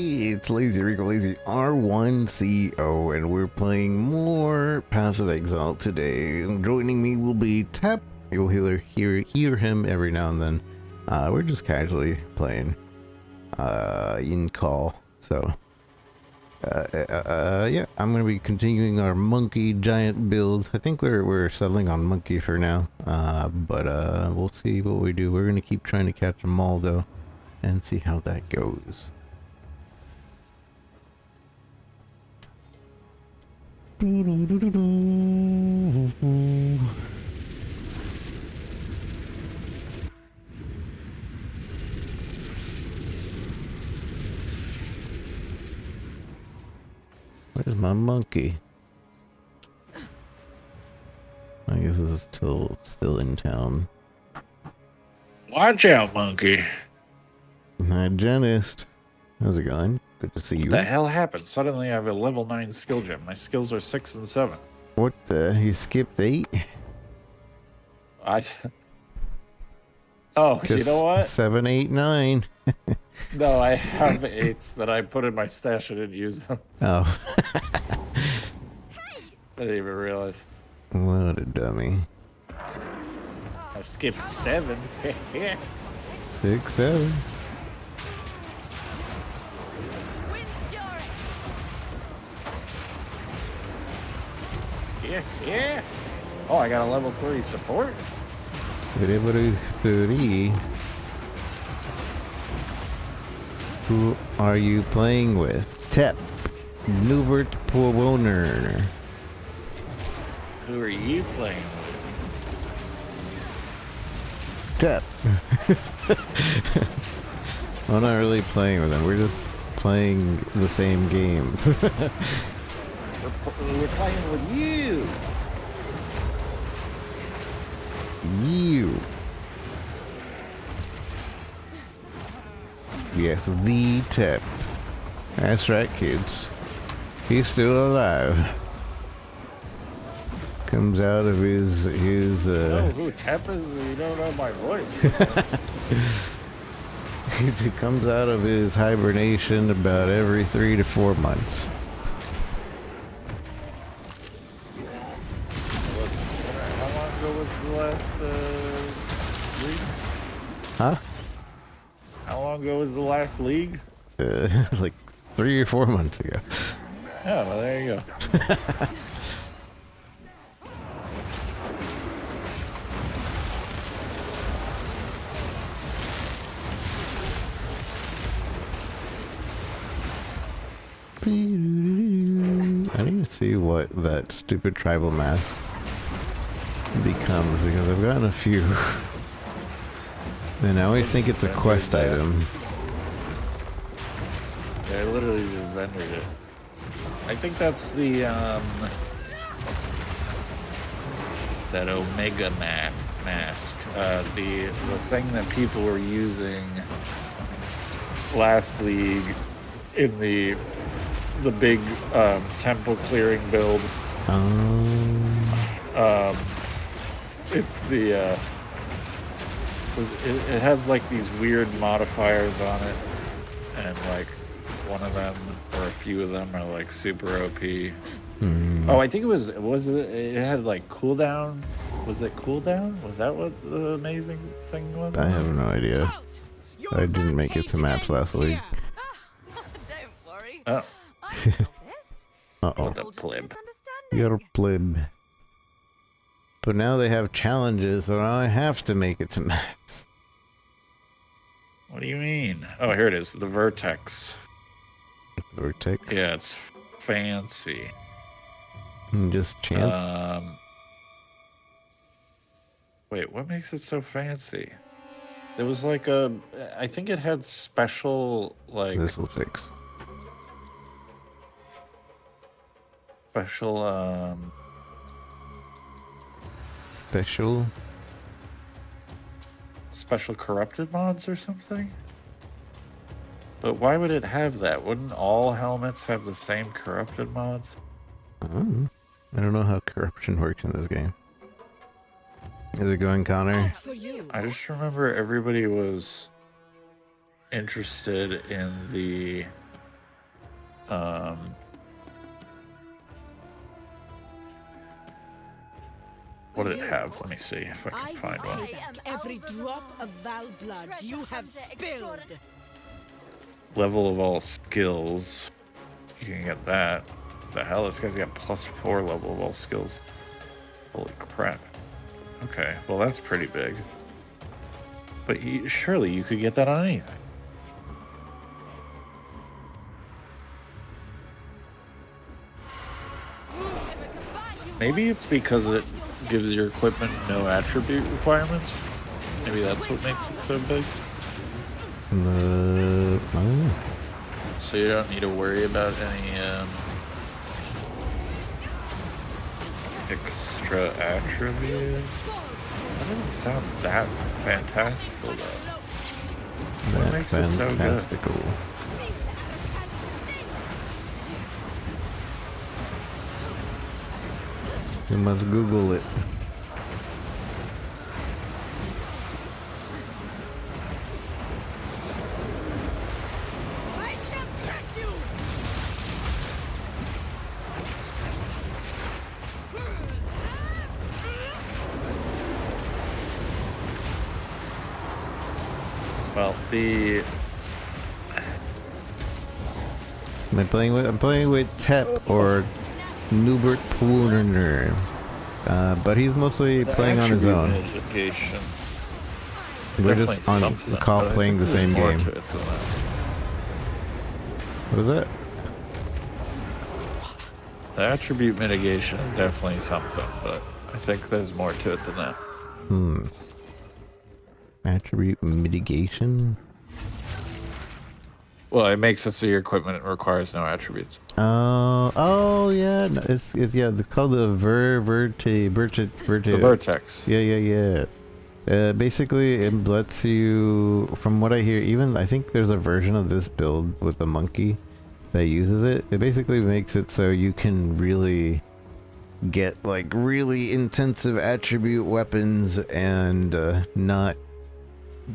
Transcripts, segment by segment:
It's Lazy Rico Lazy R1CO, and we're playing more Path of Exile today. And joining me will be Tap. You'll hear him every now and then. We're just casually playing in call. So yeah, I'm gonna be continuing our monkey giant build. I think we're settling on monkey for now. But we'll see what we do. We're gonna keep trying to catch them all though, and see how that goes. Where's my monkey? I guess this is still in town. Watch out, monkey. Hygienist. How's it going? Good to see you. What the hell happened? Suddenly I have a level 9 skill gem. My skills are 6 and 7. What the? You skipped 8? Oh, you know what? 7, 8, 9. No, I have 8s that I put in my stash. I didn't use them. Oh. I didn't even realize. What a dummy. I skipped 7. 6, 7. Yeah. Oh, I got a level 3 support. Level 3. Who are you playing with? Tep. Nubert Porwoner. Who are you playing with? Tep. I'm not really playing with them. We're just playing the same game. We're playing with you. You. Yes, the Tep. That's right, kids. He's still alive. Comes out of his Oh, who Tep is? You don't know my voice. He comes out of his hibernation about every 3 to 4 months. How long ago was the last league? Huh? How long ago was the last league? Like 3 or 4 months ago. Oh, well, there you go. I need to see what that stupid tribal mask becomes, because I've gotten a few. And I always think it's a quest item. They literally just vendored it. I think that's the that Omega mask. The thing that people were using last league in the big temple clearing build. It's the it has like these weird modifiers on it, and like one of them or a few of them are like super OP. Oh, I think it had like cooldown. Was it cooldown? Was that what the amazing thing was? I have no idea. I didn't make it to maps last week. Don't worry. Oh. Uh-oh. What a pleb. You're a pleb. But now they have challenges, so I have to make it to maps. What do you mean? Oh, here it is. The Vertex. Vortex? Yeah, it's fancy. Just chant. Wait, what makes it so fancy? There was like I think it had special, like... This'll fix. Special, Special corrupted mods or something? But why would it have that? Wouldn't all helmets have the same corrupted mods? I don't know how corruption works in this game. Is it going, Connor? I just remember everybody was interested in the What did it have? Let me see if I can find one. Every drop of Val blood you have spilled. Level of all skills. You can get that. What the hell? This guy's got +4 level of all skills. Holy crap. Okay, well that's pretty big. But surely you could get that on anything. Maybe it's because it gives your equipment no attribute requirements. Maybe that's what makes it so big. Oh. So you don't need to worry about any extra attributes. That doesn't sound that fantastical though. What That's makes it so good? fantastical. You must Google it. I shall catch you. Well, the I'm playing with Tep or Nubert Pooner. But he's mostly playing on his own. Education. We're just on the call playing the same game. What is that? The attribute mitigation is definitely something, but I think there's more to it than that. Attribute mitigation? Well, it makes it so your equipment requires no attributes. Oh yeah, no, it's yeah, they're called the The vertex. Yeah. Basically, it lets you, from what I hear, even I think there's a version of this build with the monkey that uses it. It basically makes it so you can really get like really intensive attribute weapons and not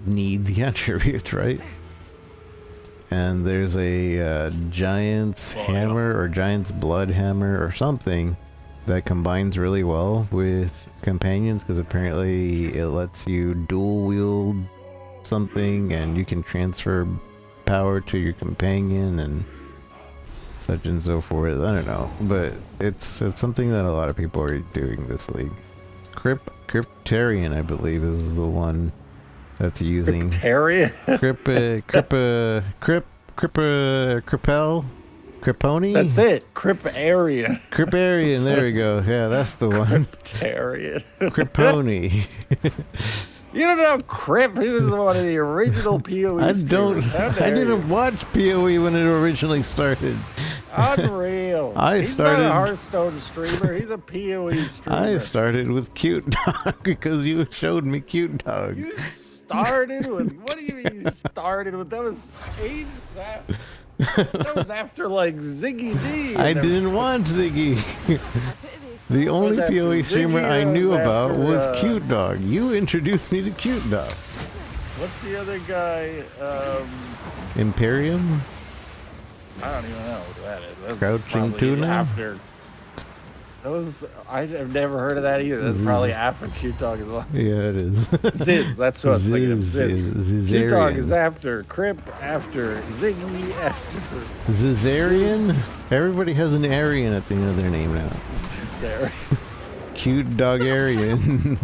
need the attributes, right? And there's a giant's hammer or giant's blood hammer or something that combines really well with companions, because apparently it lets you dual wield something and you can transfer power to your companion and such and so forth. I don't know, but it's something that a lot of people are doing this league. Cryptarian, I believe, is the one that's using Cryptarian? Criponi? That's it. Cryptarian. Cryptarian, there we go. Yeah, that's the one. Cryptarian. Criponi. You don't know Crip? He was one of the original PoE I streamers. I didn't watch PoE when it originally started. Unreal. He's not a Hearthstone streamer. He's a PoE streamer. I started with Cute Dog because you showed me Cute Dog. You started with... What do you mean you started with? That was ages after. That was after, like, Ziggy D. I didn't watch Ziggy. The only PoE streamer I knew about was Cute Dog. You introduced me to Cute Dog. What's the other guy? Imperium? I don't even know what that is. That's Crouching probably Tuna? After those, I've never heard of that either. That's probably after Cute Dog as well. Yeah, it is. Ziz, that's what I was thinking of. Ziz. Cute Dog Zizarian. is after Crip, after Ziggy, after Zizarian? Everybody has an Aryan at the end of their name now. Zizarian. Cute Dog Aryan.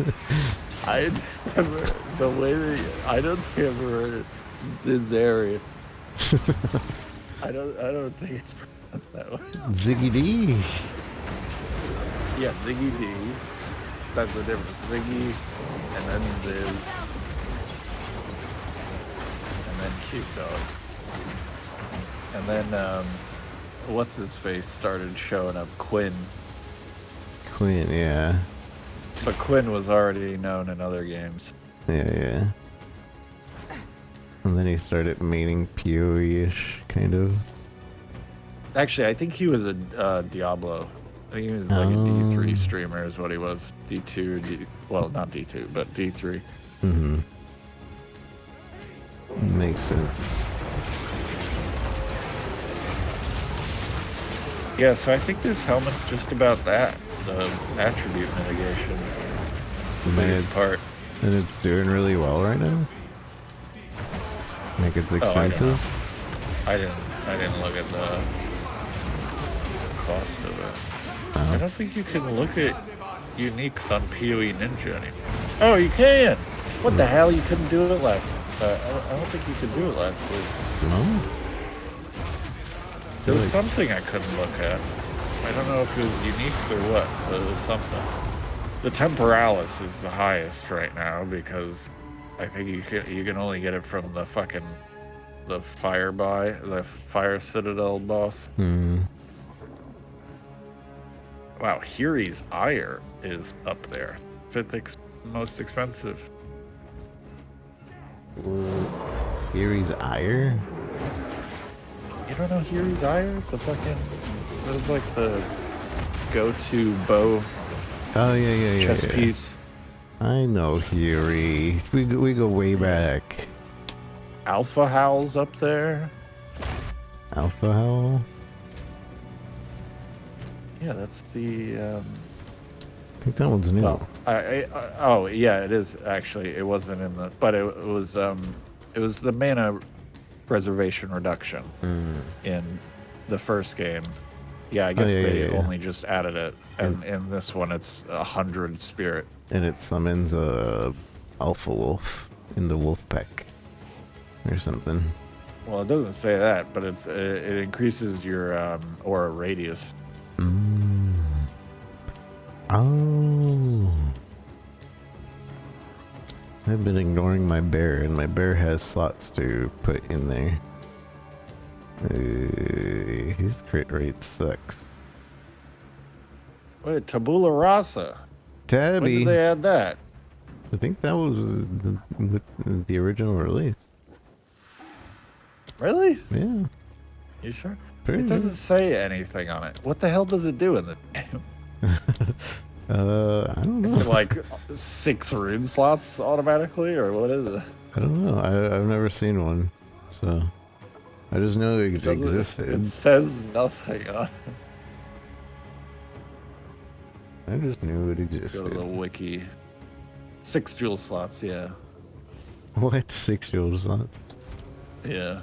I never, the way that I don't think I've ever heard it. Zizarian. I don't think it's pronounced that way. Ziggy D. Yeah, Ziggy D. That's the difference. Ziggy, and then Ziz, and then Cute Dog, and then what's his face started showing up? Quinn. Quinn, yeah. But Quinn was already known in other games. Yeah. And then he started meaning PoE-ish, kind of. Actually, I think he was a Diablo. I think he was like a D3 streamer is what he was. D2, well, not D2, but D3. Mm-hmm. Makes sense. Yeah, so I think this helmet's just about that. The attribute mitigation. The Man, biggest part. and it's doing really well right now. Like it's Oh, I don't know. expensive. I didn't look at the cost of it. I don't think you can look at uniques on PoE Ninja anymore. Oh, you can! What the hell? You couldn't do it last... I don't think you could do it last week. No? There was something I couldn't look at. I don't know if it was uniques or what, but it was something. The Temporalis is the highest right now because I think you can only get it from the fucking the Fire Citadel boss. Wow, Hiri's Ire is up there. Fifth most expensive. Hiri's Ire? You don't know Hiri's Ire? The fucking... That was like the go-to bow Oh, yeah. chess piece. I know Hiri. We go way back. Alpha Howl's up there. Alpha Howl? Yeah, that's the... I think that one's new. Well, oh, yeah, it is, actually. It wasn't in the... But it was the mana reservation reduction in the first game. Yeah, I guess they only just added it. And in this one, it's 100 spirit. And it summons a alpha wolf in the wolf pack or something. Well, it doesn't say that, but it increases your aura radius. Oh. I've been ignoring my bear, and my bear has slots to put in there. His crit rate sucks. Wait, Tabula Rasa. Tabby. When did they add that? I think that was with the original release. Really? Yeah. You sure? Pretty It doesn't say anything on it. What the hell does it do in the game? I don't Is know. it like 6 rune slots automatically, or what is it? I don't know. I've never seen one, so I just know it existed. It says nothing on it. I just knew it Go existed. to the wiki. 6 jewel slots, yeah. What? 6 jewel slots? Yeah.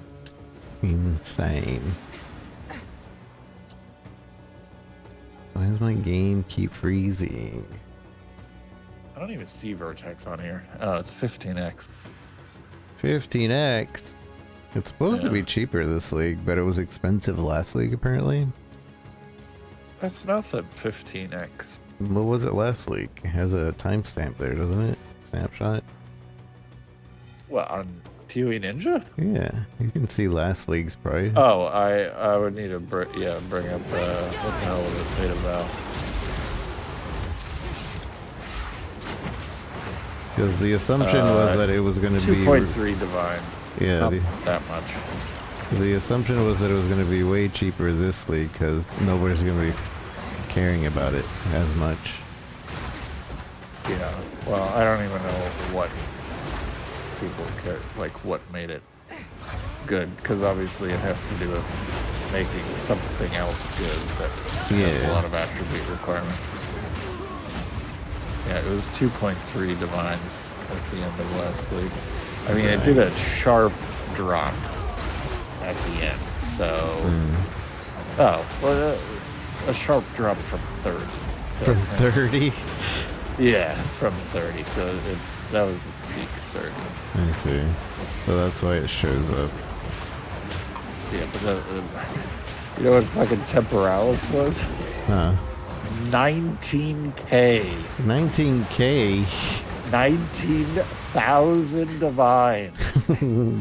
Insane. Why does my game keep freezing? I don't even see Vertex on here. Oh, it's 15x. 15x. It's supposed to be cheaper this league, but it was expensive last league apparently. That's nothing, 15x. What was it last league? It has a timestamp there, doesn't it? Snapshot. What, on PoE Ninja? Yeah, you can see last league's price. Oh, I would need to bring up what the hell was it, Fate of Val? Because the assumption was that it was going to be 2.3 divine. yeah. Not that much. The assumption was that it was going to be way cheaper this league because nobody's going to be caring about it as much. Yeah. Well, I don't even know what people care, like what made it good, because obviously it has to do with making something else good that has a lot of attribute requirements. Yeah, it was 2.3 divines at the end of last league. I mean, it did a sharp drop at the end, so... Oh, well, a sharp drop from 30. So, From 30? Yeah, from 30, so that was its peak, 30. I see. So that's why it shows up. Yeah, but you know what fucking Temporalis was? Huh. 19k. 19k? 19,000 divine.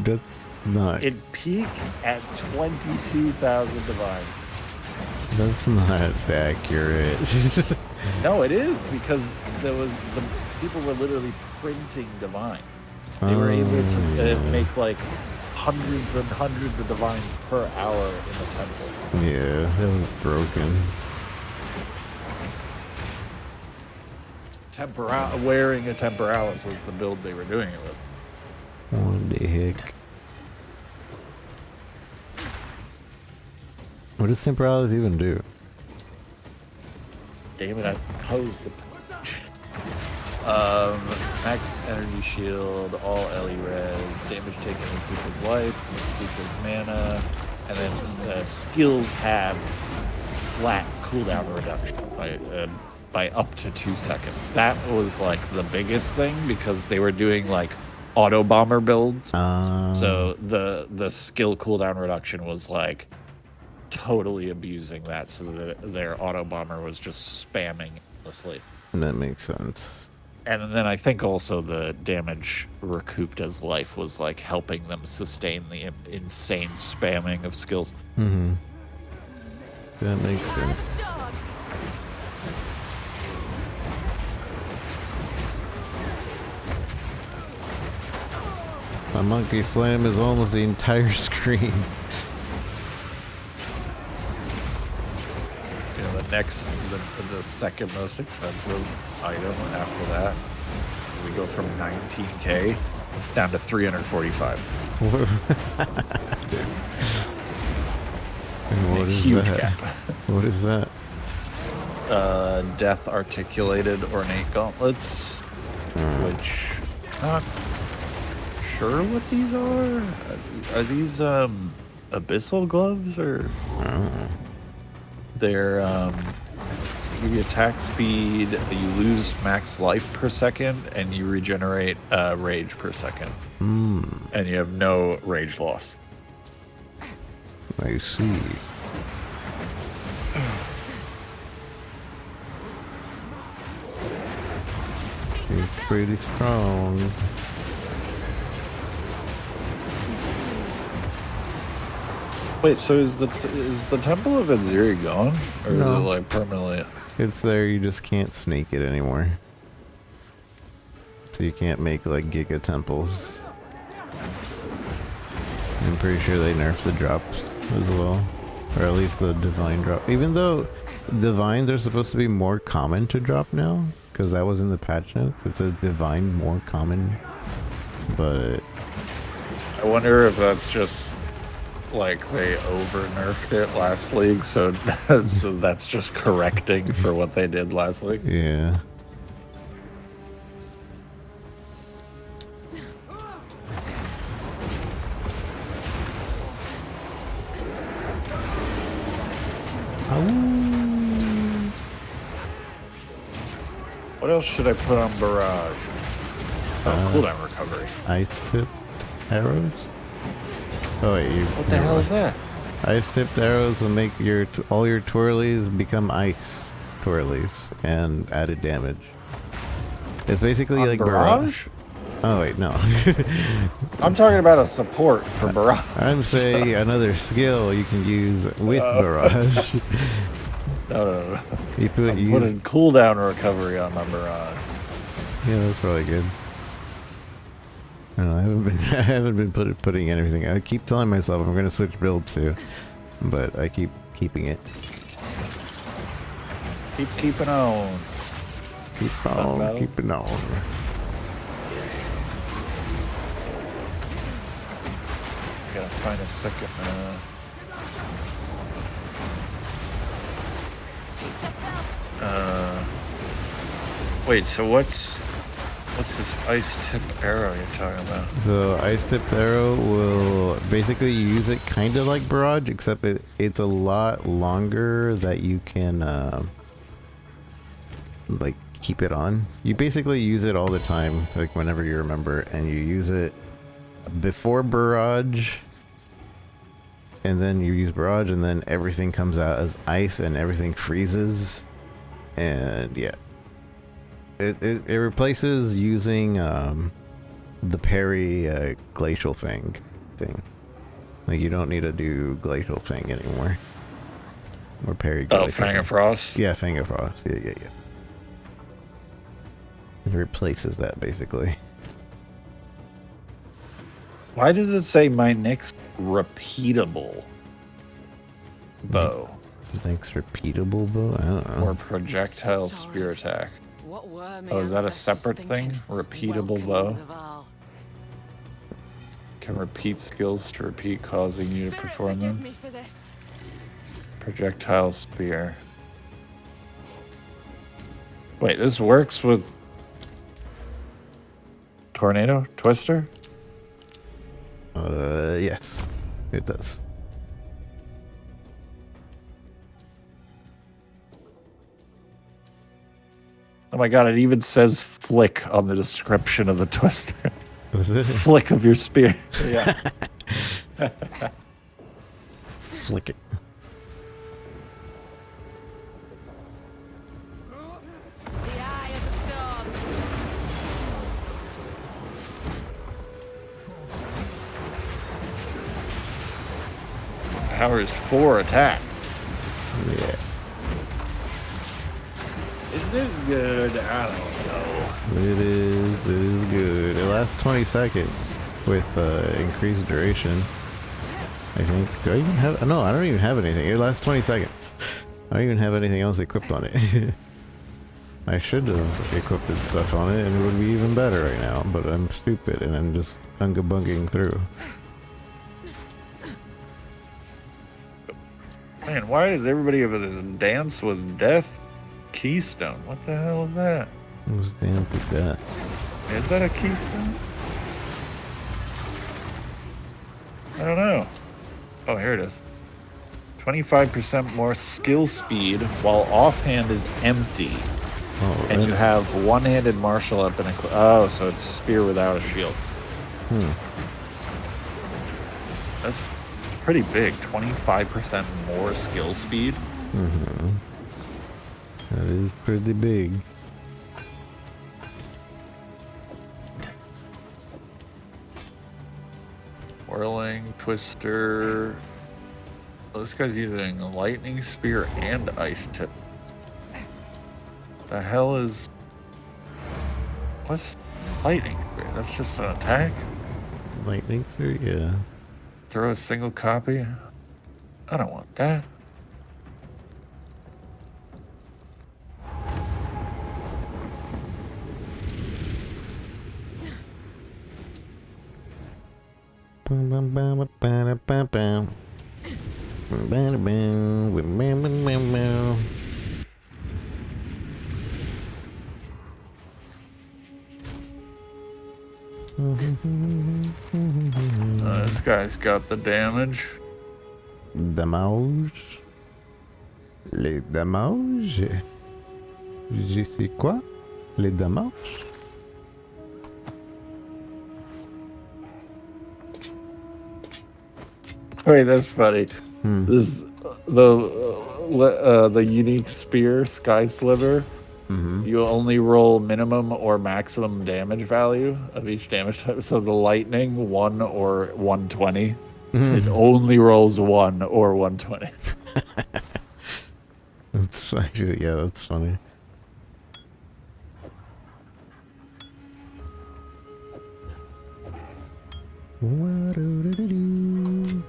That's not... It peaked at 22,000 divine. That's not accurate. No, it is, because the people were literally printing divine. They were able to make like hundreds and hundreds of divines per hour in the temple. Yeah, that was broken. Wearing a Temporalis was the build they were doing it with. What the heck? What does Temporalis even do? damn it, I posed the max energy shield, all LE res, damage taken in Kuka's life, Kuka's mana, and then skills have flat cooldown reduction by up to 2 seconds. That was like the biggest thing because they were doing like auto bomber builds. So the skill cooldown reduction was like totally abusing that, so that their auto bomber was just spamming endlessly. That makes sense. And then I think also the damage recouped as life was like helping them sustain the insane spamming of skills. Mm-hmm. That makes sense. My monkey slam is almost the entire screen. You know, the second most expensive item after that, we go from 19k down to 345. And what is huge that? gap. What is that? Death articulated ornate gauntlets, which not sure what these are. Are these abyssal gloves or? They're give you attack speed, you lose max life per second, and you regenerate rage per second. And you have no rage loss. I see. It's pretty strong. Wait, so is the Temple of Aziri gone, or No. is it like permanently? It's there, you just can't snake it anymore. So you can't make like giga temples. I'm pretty sure they nerfed the drops as well. Or at least the divine drop. Even though divines are supposed to be more common to drop now, because that was in the patch notes. It's a divine more common. But I wonder if that's just like they over nerfed it last league, so that's just correcting for what they did last league. yeah. What else should I put on Barrage? Oh, cooldown recovery. Ice tip arrows? Oh wait, What the hell is that? Ice tipped arrows will make your all your twirlies become ice twirlies and added damage. It's basically On like Barrage? Oh wait, no. I'm talking about a support for Barrage. I'm saying another skill you can use with Barrage. No. You put I'm putting cooldown recovery on my Barrage. Yeah, that's probably good. I don't know, I haven't been putting anything. I keep telling myself I'm gonna switch builds too, but I keep keeping it. Keeping on. Keep on, keeping on. Gotta find a second. Wait. So what's this ice tip arrow you're talking about? So ice tipped arrow will basically use it kind of like barrage, except it's a lot longer that you can like keep it on. You basically use it all the time, like whenever you remember, and you use it before barrage, and then you use barrage, and then everything comes out as ice and everything freezes, and yeah. It replaces using the parry glacial fang thing. Like you don't need to do glacial fang anymore. Or parry glacial. Oh, Fang of Frost? Yeah, Fang of Frost. Yeah. It replaces that basically. Why does it say my next repeatable bow? Thanks, repeatable bow? I don't know. Or projectile spear attack? What were me Oh, is that a ancestors separate thinking? thing? Repeatable Welcome, bow? Laval. Can repeat skills to repeat, causing you to Spirit, perform forgive them. me for this. Projectile spear. Wait, this works with Tornado Twister? Yes, it does. Oh my god, it even says flick on the description of the Twister. Does it? Flick of your spear. Yeah. Flick it. The eye of the storm. Powers 4 attack. Yeah. Is this good? I don't know. It is good. It lasts 20 seconds with increased duration. I think. Do I even have? No, I don't even have anything. It lasts 20 seconds. I don't even have anything else equipped on it. I should have equipped stuff on it and it would be even better right now, but I'm stupid and I'm just bunga-bunging through. Man, why does everybody have this dance with death keystone? What the hell is that? Who's dance with death? Is that a keystone? I don't know. Oh, here it is. 25% more skill speed while offhand is empty. Oh, And you have one-handed martial up and oh, so it's spear without a shield. That's pretty big. 25% more skill speed. That is pretty big. Whirling Twister. Oh, this guy's using lightning spear and ice tip. The hell is? What's lightning spear? That's just an attack. Lightning spear, yeah. Throw a single copy. I don't want that. Bum, bum, bum, bum, bum, bum, bum. Bum, bum, bum, bum, bum, bum, bum. This guy's got the damage. Damage. Les damages. Je sais quoi? Les damages. Wait, that's funny. This the unique spear sky sliver. You only roll minimum or maximum damage value of each damage type. So the lightning 1 or 120. It only rolls 1 or 120. That's actually, yeah, that's funny. Wa-do-do-do-do.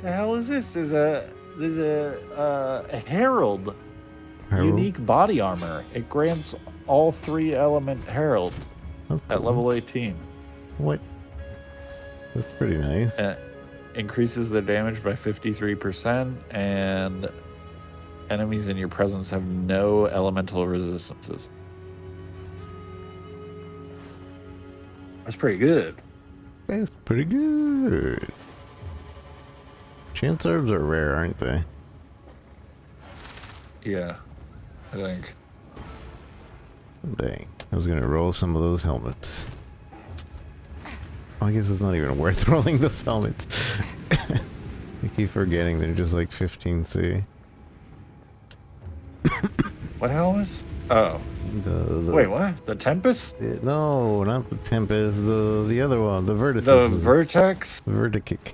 The hell is this? There's a herald. Herald? Unique body armor. It grants all 3 element herald That's at cool. level 18. What? That's pretty nice. Increases their damage by 53%, and enemies in your presence have no elemental resistances. That's pretty good. That's pretty good. Chance orbs are rare, aren't they? Yeah, I think. Dang. I was gonna roll some of those helmets. I guess it's not even worth rolling those helmets. I keep forgetting they're just like 15C. What helmets? Oh. Wait, what? The Tempest? No, not the Tempest. The other one. The Vertex. The Vertex? The Vertikick.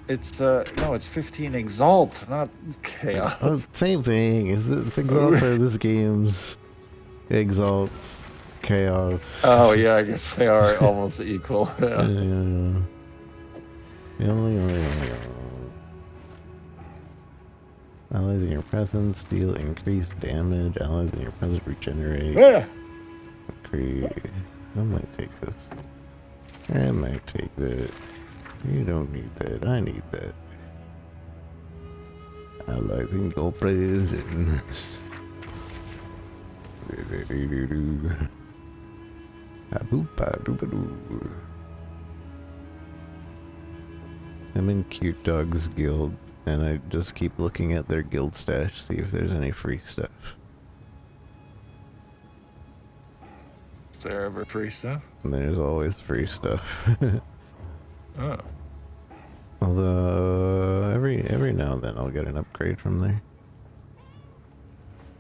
It's no, it's 15 Exalt, not Chaos. Oh, same thing. It's Exalt are this game's Exalts, Chaos. Oh yeah, I guess they are almost equal. Yeah. Allies in your presence deal increased damage. Allies in your presence regenerate. Yeah. Okay. I might take this. I might take that. You don't need that. I need that. Highlighting your presence. I'm in Cute Dog's guild, and I just keep looking at their guild stash, see if there's any free stuff. Is there ever free stuff? And there's always free stuff. Oh. Although every now and then I'll get an upgrade from there.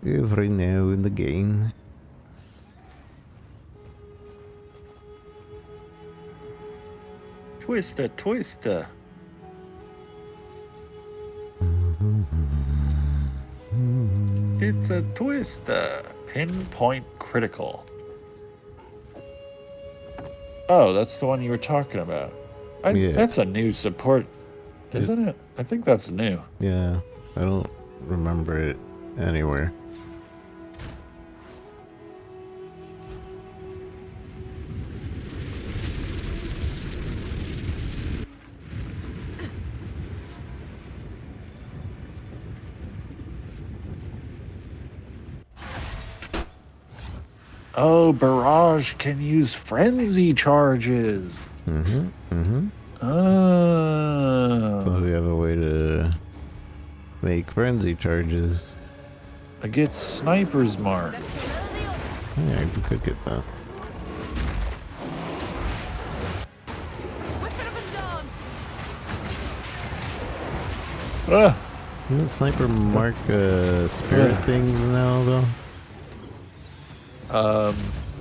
Every now and again. Twister, twister. It's a twister. Pinpoint critical. Oh, that's the one you were talking about. Yeah. That's a new support, isn't it? I think that's new. Yeah, I don't remember it anywhere. Oh, Barrage can use frenzy charges. Oh. Oh. So we have a way to make frenzy charges. It gets Sniper's Mark. Yeah, we could get that. Whipping up a storm. Ah. Isn't Sniper Mark spirit things now, though?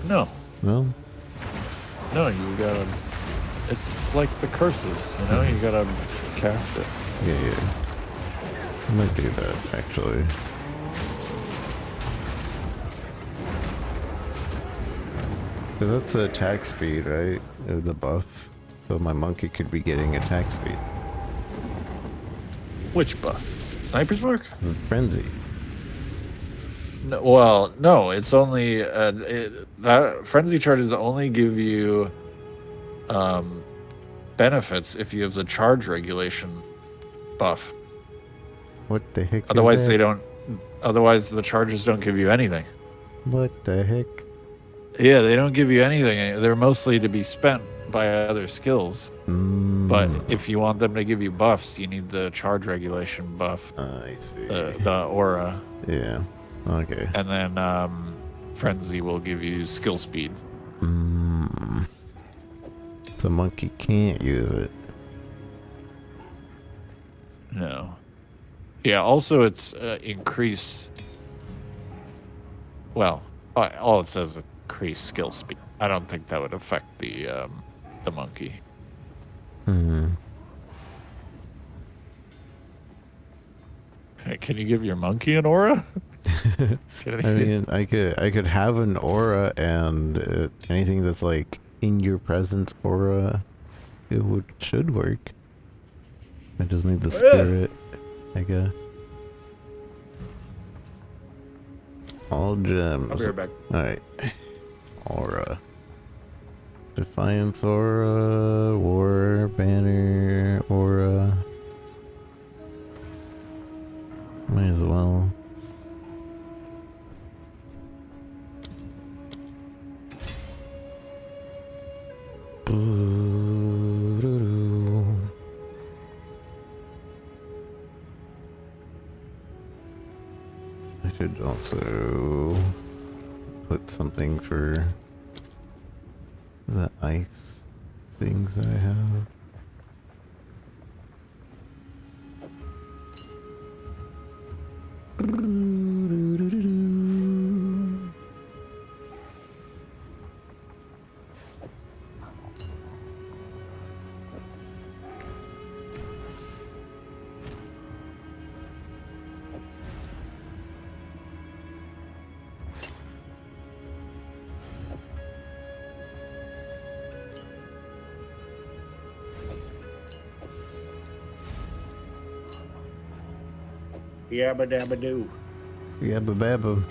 No. No? No, you gotta... It's like the curses, you know? You gotta cast it. Yeah. I might do that, actually. So that's attack speed, right? The buff. So my monkey could be getting attack speed. Which buff? Sniper's Mark? Frenzy. No, well, no, it's only... that frenzy charges only give you benefits if you have the charge regulation buff. What the heck? Otherwise, they don't... Otherwise, the charges don't give you anything. What the heck? Yeah, they don't give you anything. They're mostly to be spent by other skills. But if you want them to give you buffs, you need the charge regulation buff. I see. The aura. Yeah. Okay. And then frenzy will give you skill speed. The monkey can't use it. No. Yeah, also it's increase... Well, all it says is increase skill speed. I don't think that would affect the monkey. Can you give your monkey an aura? I mean, I could have an aura, and anything that's like in your presence aura, it should work. I just need the spirit, I guess. All gems. I'll be right back. Alright. Aura. Defiance aura, war banner aura. Might as well. I should also put something for the ice things that I have. Yabba dabba doo. Yabba babba.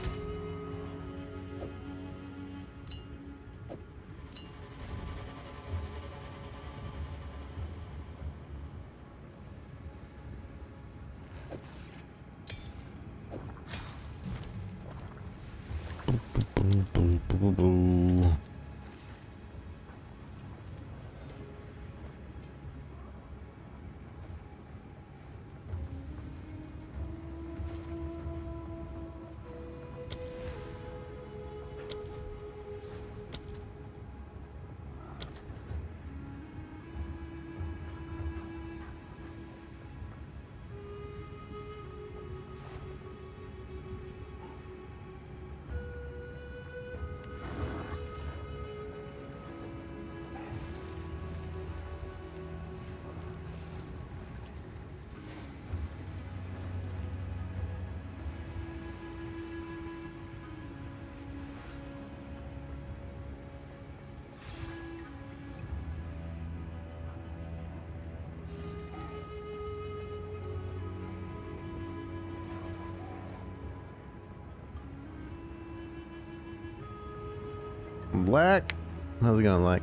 Black. How's it going, Black?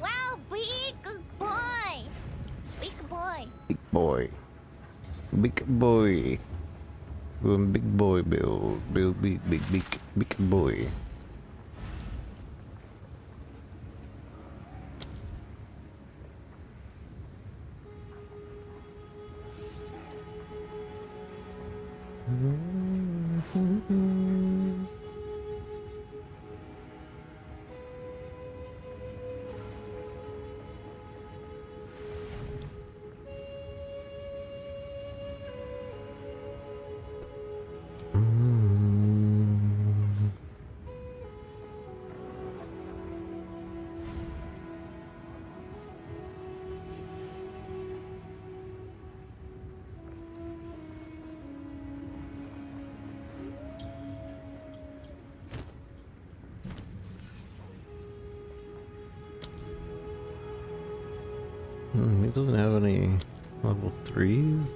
Wow, big boy. Big boy. Big boy. Big boy. Doing big boy build. Build big boy. It doesn't have any level 3s.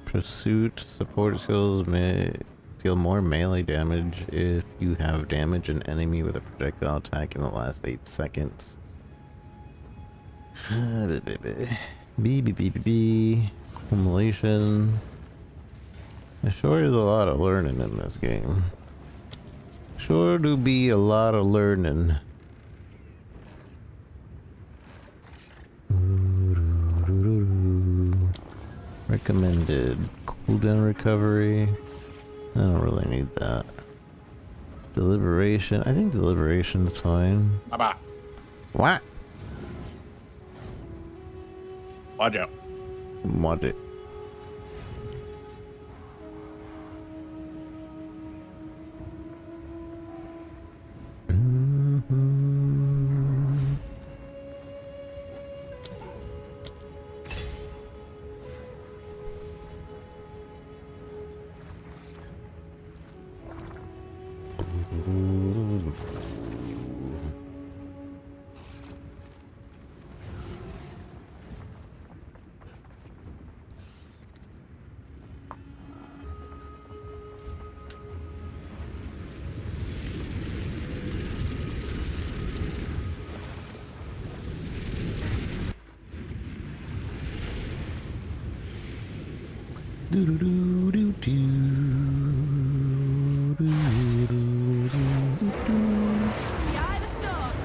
Pursuit support skills may deal more melee damage if you have damaged an enemy with a projectile attack in the last 8 seconds. Accumulation. There sure is a lot of learning in this game. Sure do be a lot of learning. Recommended cooldown recovery. I don't really need that. Deliberation. I think deliberation is fine. Bye-bye. What? Watch out. Watch it. The eye of the storm.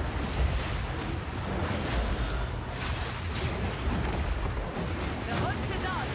The hunt is on.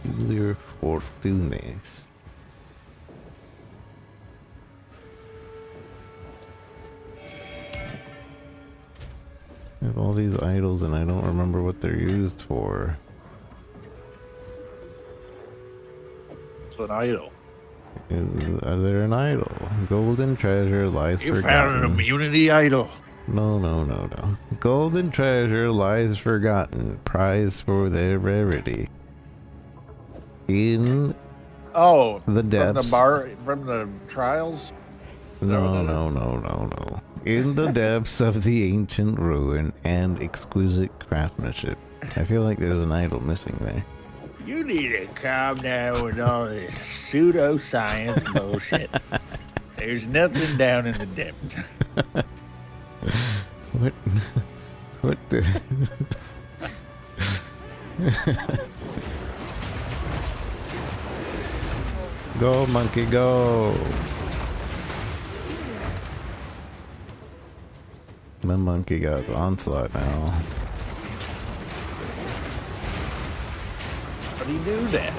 Peculiar fortunes. I have all these idols and I don't remember what they're used for. It's an idol. Are there an idol? Golden treasure lies You forgotten. found an immunity idol. No. Golden treasure lies forgotten, prized for their rarity. In Oh, the depths. from the trials? No. In the depths of the ancient ruin and exquisite craftsmanship. I feel like there's an idol missing there. You need to calm down with all this pseudoscience bullshit. There's nothing down in the depths. What the? Go, monkey, go. My monkey got the onslaught now. How do you do that?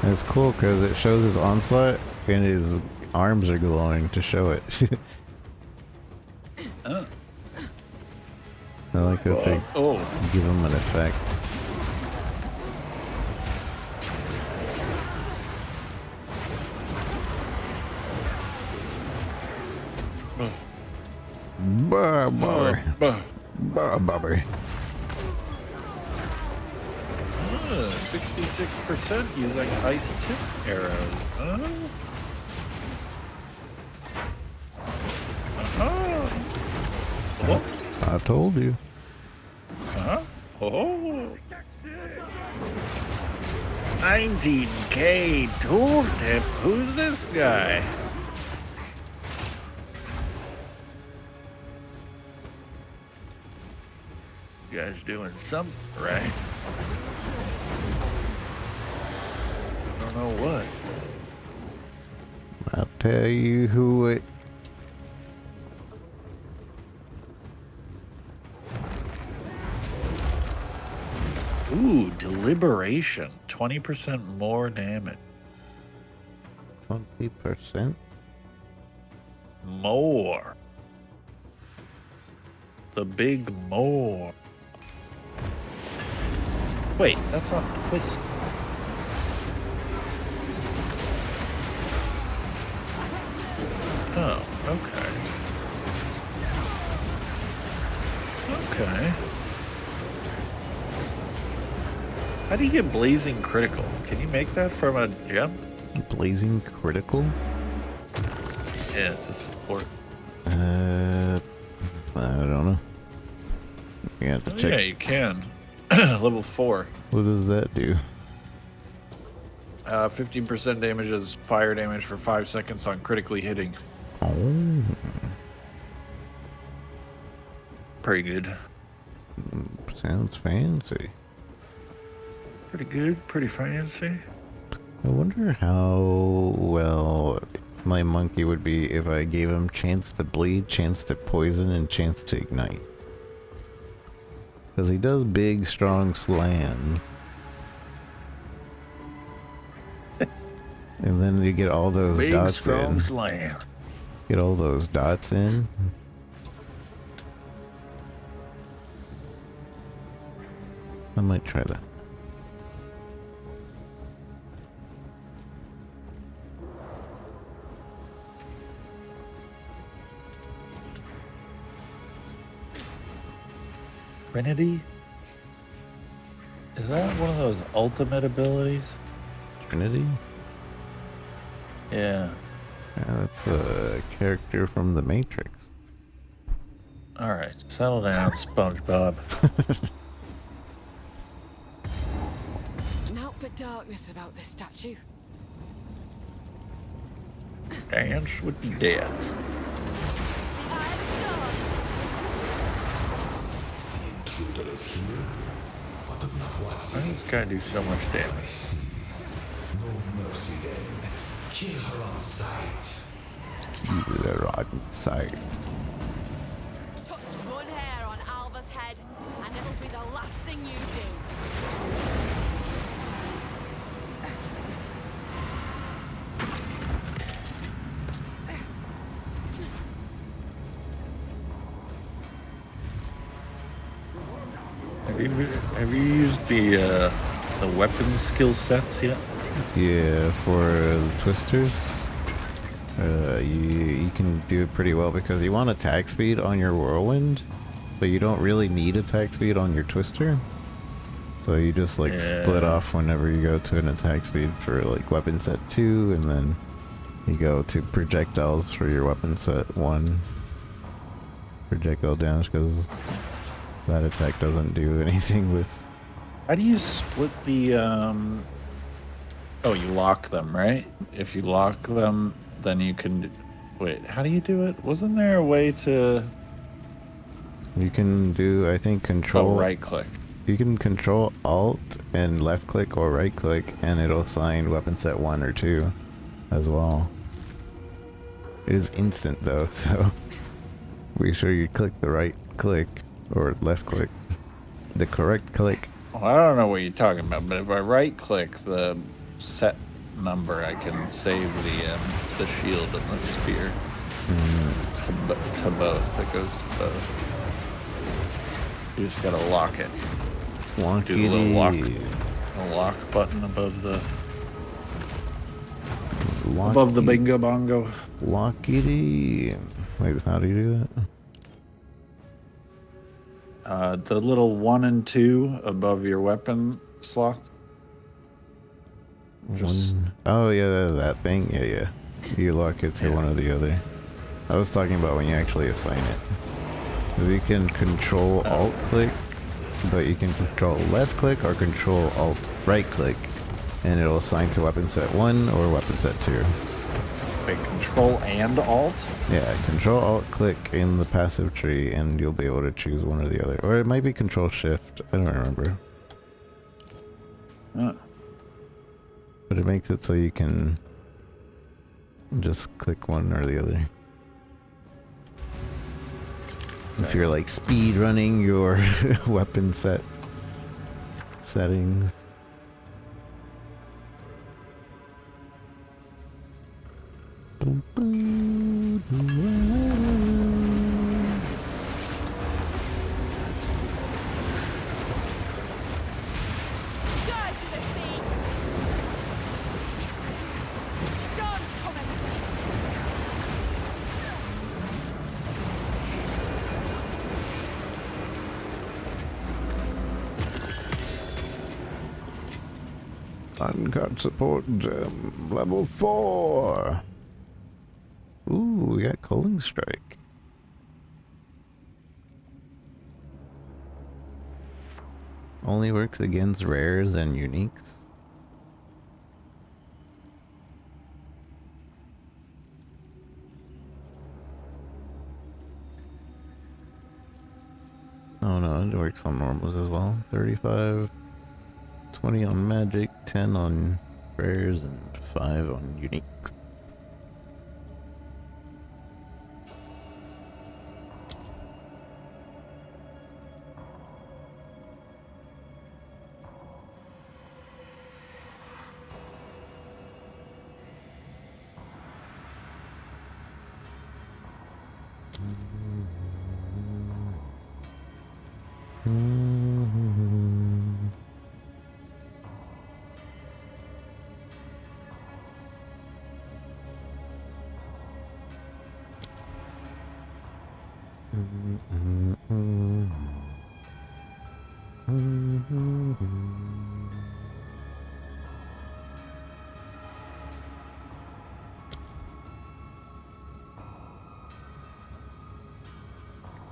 It's cool because it shows his onslaught and his arms are glowing to show it. Oh. I like that they give him an effect. Bobber. Bobber. 66% using ice tip arrows. Oh. I told you. Oh. 19K tooltip. Who's this guy? You guys doing something right. I don't know what. I'll tell you who it. Ooh, deliberation. 20% more damage. 20%? More. The big more. Wait, that's on twist. Oh, okay. Okay. How do you get blazing critical? Can you make that from a gem? Blazing critical? Yeah, it's a support. I don't know. You have to check. Yeah, you can. Level 4. What does that do? 15% damage is fire damage for 5 seconds on critically hitting. Oh. Pretty good. Sounds fancy. Pretty good. Pretty fancy. I wonder how well my monkey would be if I gave him chance to bleed, chance to poison, and chance to ignite. Because he does big, strong slams. And then you get all those Big, dots strong in. slam. Get all those dots in. I might try that. Trinity? Is that one of those ultimate abilities? Trinity? Yeah. Yeah, that's a character from The Matrix. Alright, settle down, SpongeBob. Naught but darkness about this statue. Dance with the dead. Why does this guy do so much damage? No mercy then. Kill her on sight. Keep her on sight. Touch one hair on Alva's head, and it'll be the last thing you do. Have you used the weapon skill sets yet? Yeah, for the twisters, you can do it pretty well because you want attack speed on your whirlwind, but you don't really need attack speed on your twister. So you just like split off whenever you go to an attack speed for like weapon set 2, and then you go to projectiles for your weapon set 1. Projectile damage, because that attack doesn't do anything with. How do you split the Oh, you lock them, right? If you lock them, then you can wait, how do you do it? Wasn't there a way to You can do, I think, control. right click? You can control Alt and left click or right click, and it'll assign weapon set 1 or 2 as well. It is instant though, so Be sure you click the right click or left click. The correct click. Well, I don't know what you're talking about, but if I right click the set number, I can save the shield and the spear to both. It goes to both. You just gotta lock it. Lock Do the little lock button above the bingo bongo. Lockity. Wait, how do you do that? The little 1 and 2 above your weapon slots. Oh yeah, that thing. Yeah. You lock it to one or the other. I was talking about when you actually assign it. You can control alt click, but you can control left click or control alt right click, and it'll assign to weapon set 1 or weapon set 2. Wait, control and alt? Yeah, control alt click in the passive tree and you'll be able to choose one or the other. Or it might be control shift, I don't remember. But it makes it so you can just click one or the other. If you're like speed running your weapon set settings. Uncut support gem, level 4. Ooh, we got Culling Strike. Only works against rares and uniques. Oh no, it works on normals as well. 35, 20 on magic, 10 on rares, and 5 on uniques.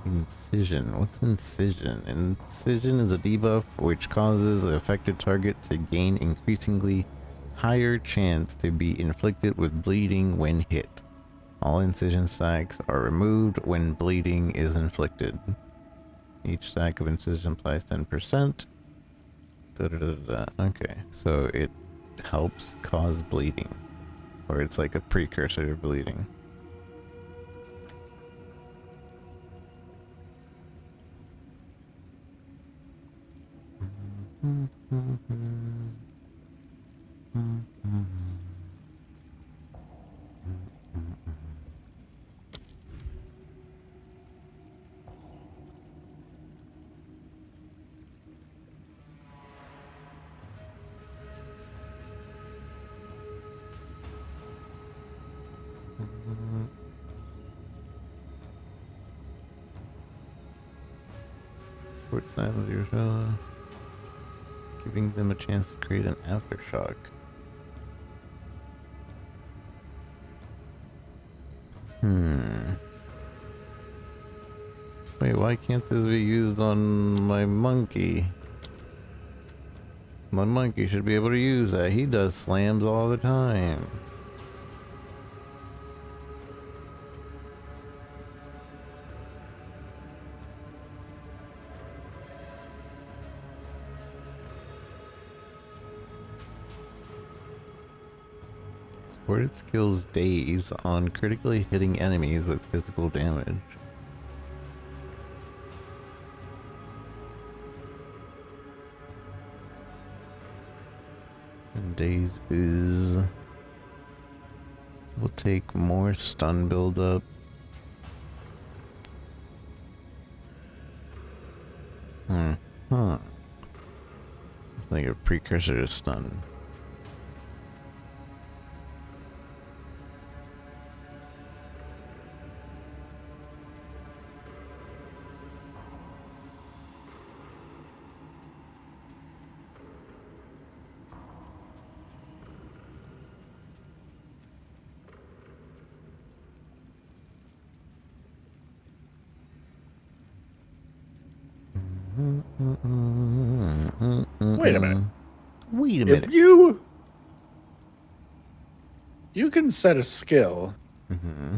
Incision. What's Incision? Incision is a debuff which causes the affected target to gain increasingly higher chance to be inflicted with bleeding when hit. All incision stacks are removed when bleeding is inflicted. Each stack of incision applies 10%. Okay, so it helps cause bleeding, or it's like a precursor to bleeding. Short side of your shot, giving them a chance to create an aftershock. Wait, why can't this be used on my monkey? My monkey should be able to use that. He does slams all the time. Supported skills daze on critically hitting enemies with physical damage. today's is... We'll take more stun build up. It's like a precursor to stun. Wait a minute. Wait a minute. If you can set a skill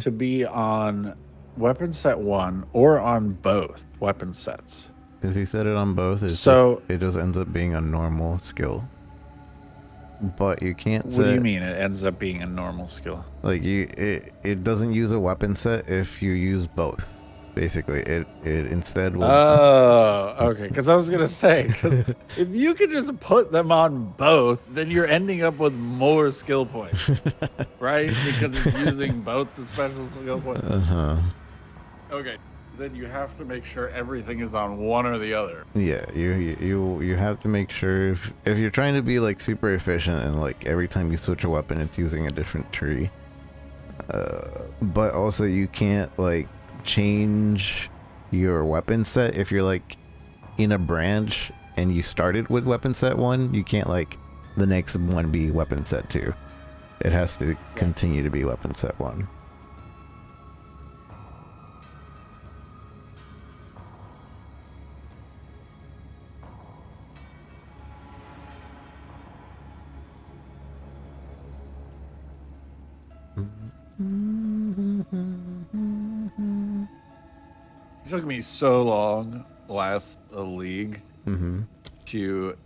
to be on weapon set 1 or on both weapon sets. If you set it on both, it just ends up being a normal skill. But you can't set... What do you mean it ends up being a normal skill? Like it doesn't use a weapon set if you use both. Basically, it instead will... Oh, okay. Because I was going to say, because if you could just put them on both, then you're ending up with more skill points, right? Because it's using both the special skill points. Okay. Then you have to make sure everything is on one or the other. Yeah, you have to make sure if you're trying to be like super efficient and like every time you switch a weapon, it's using a different tree. But also you can't like change your weapon set if you're like in a branch and you started with weapon set 1. You can't like the next one be weapon set 2. It has to continue to be weapon set 1. It took me so long last league to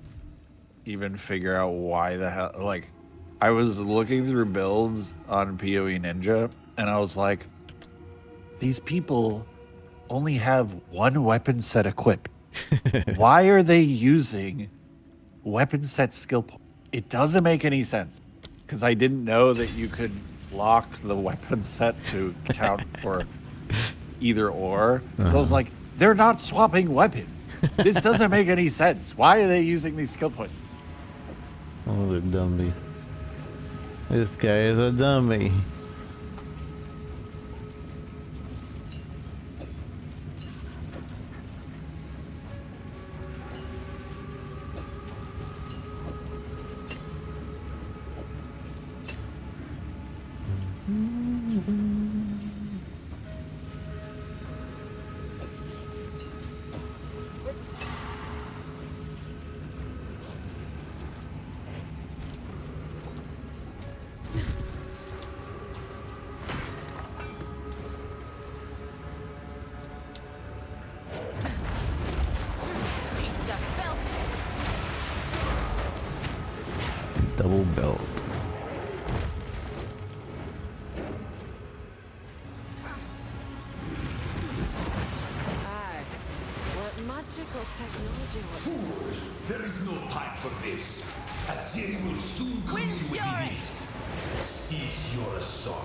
even figure out why the hell. Like, I was looking through builds on PoE Ninja, and I was like, these people only have one weapon set equipped. Why are they using weapon set skill point? It doesn't make any sense, because I didn't know that you could lock the weapon set to count for either or. So I was like, they're not swapping weapons. This doesn't make any sense. Why are they using these skill points? Oh, the dummy. This guy is a dummy. Double belt. Aye. What magical technology was Fool! There is no time for this. Aziri will soon come in with the beast. Cease your assault.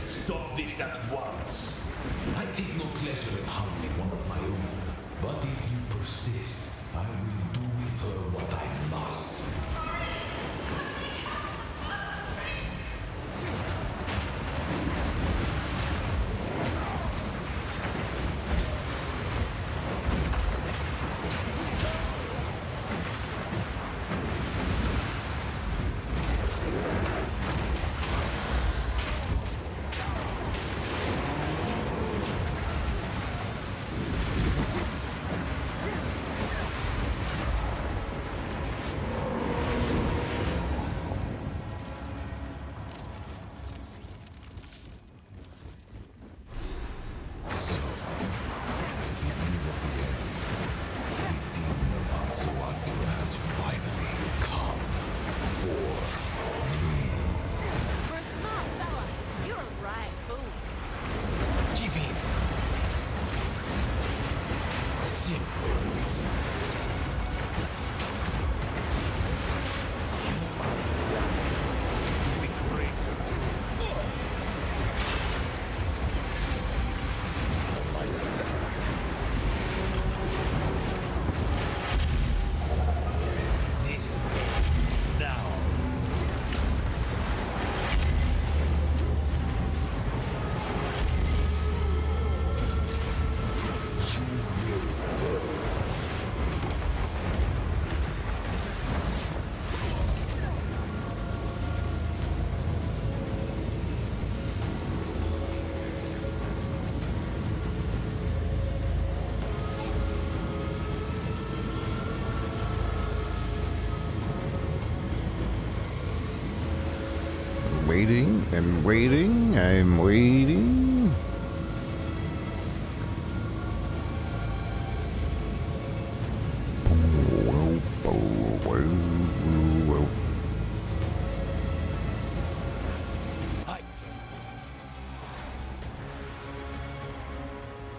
Stop this at once. I take no pleasure in harming one of my own, but if you persist, I will do with her what I must. waiting and waiting. I'm waiting.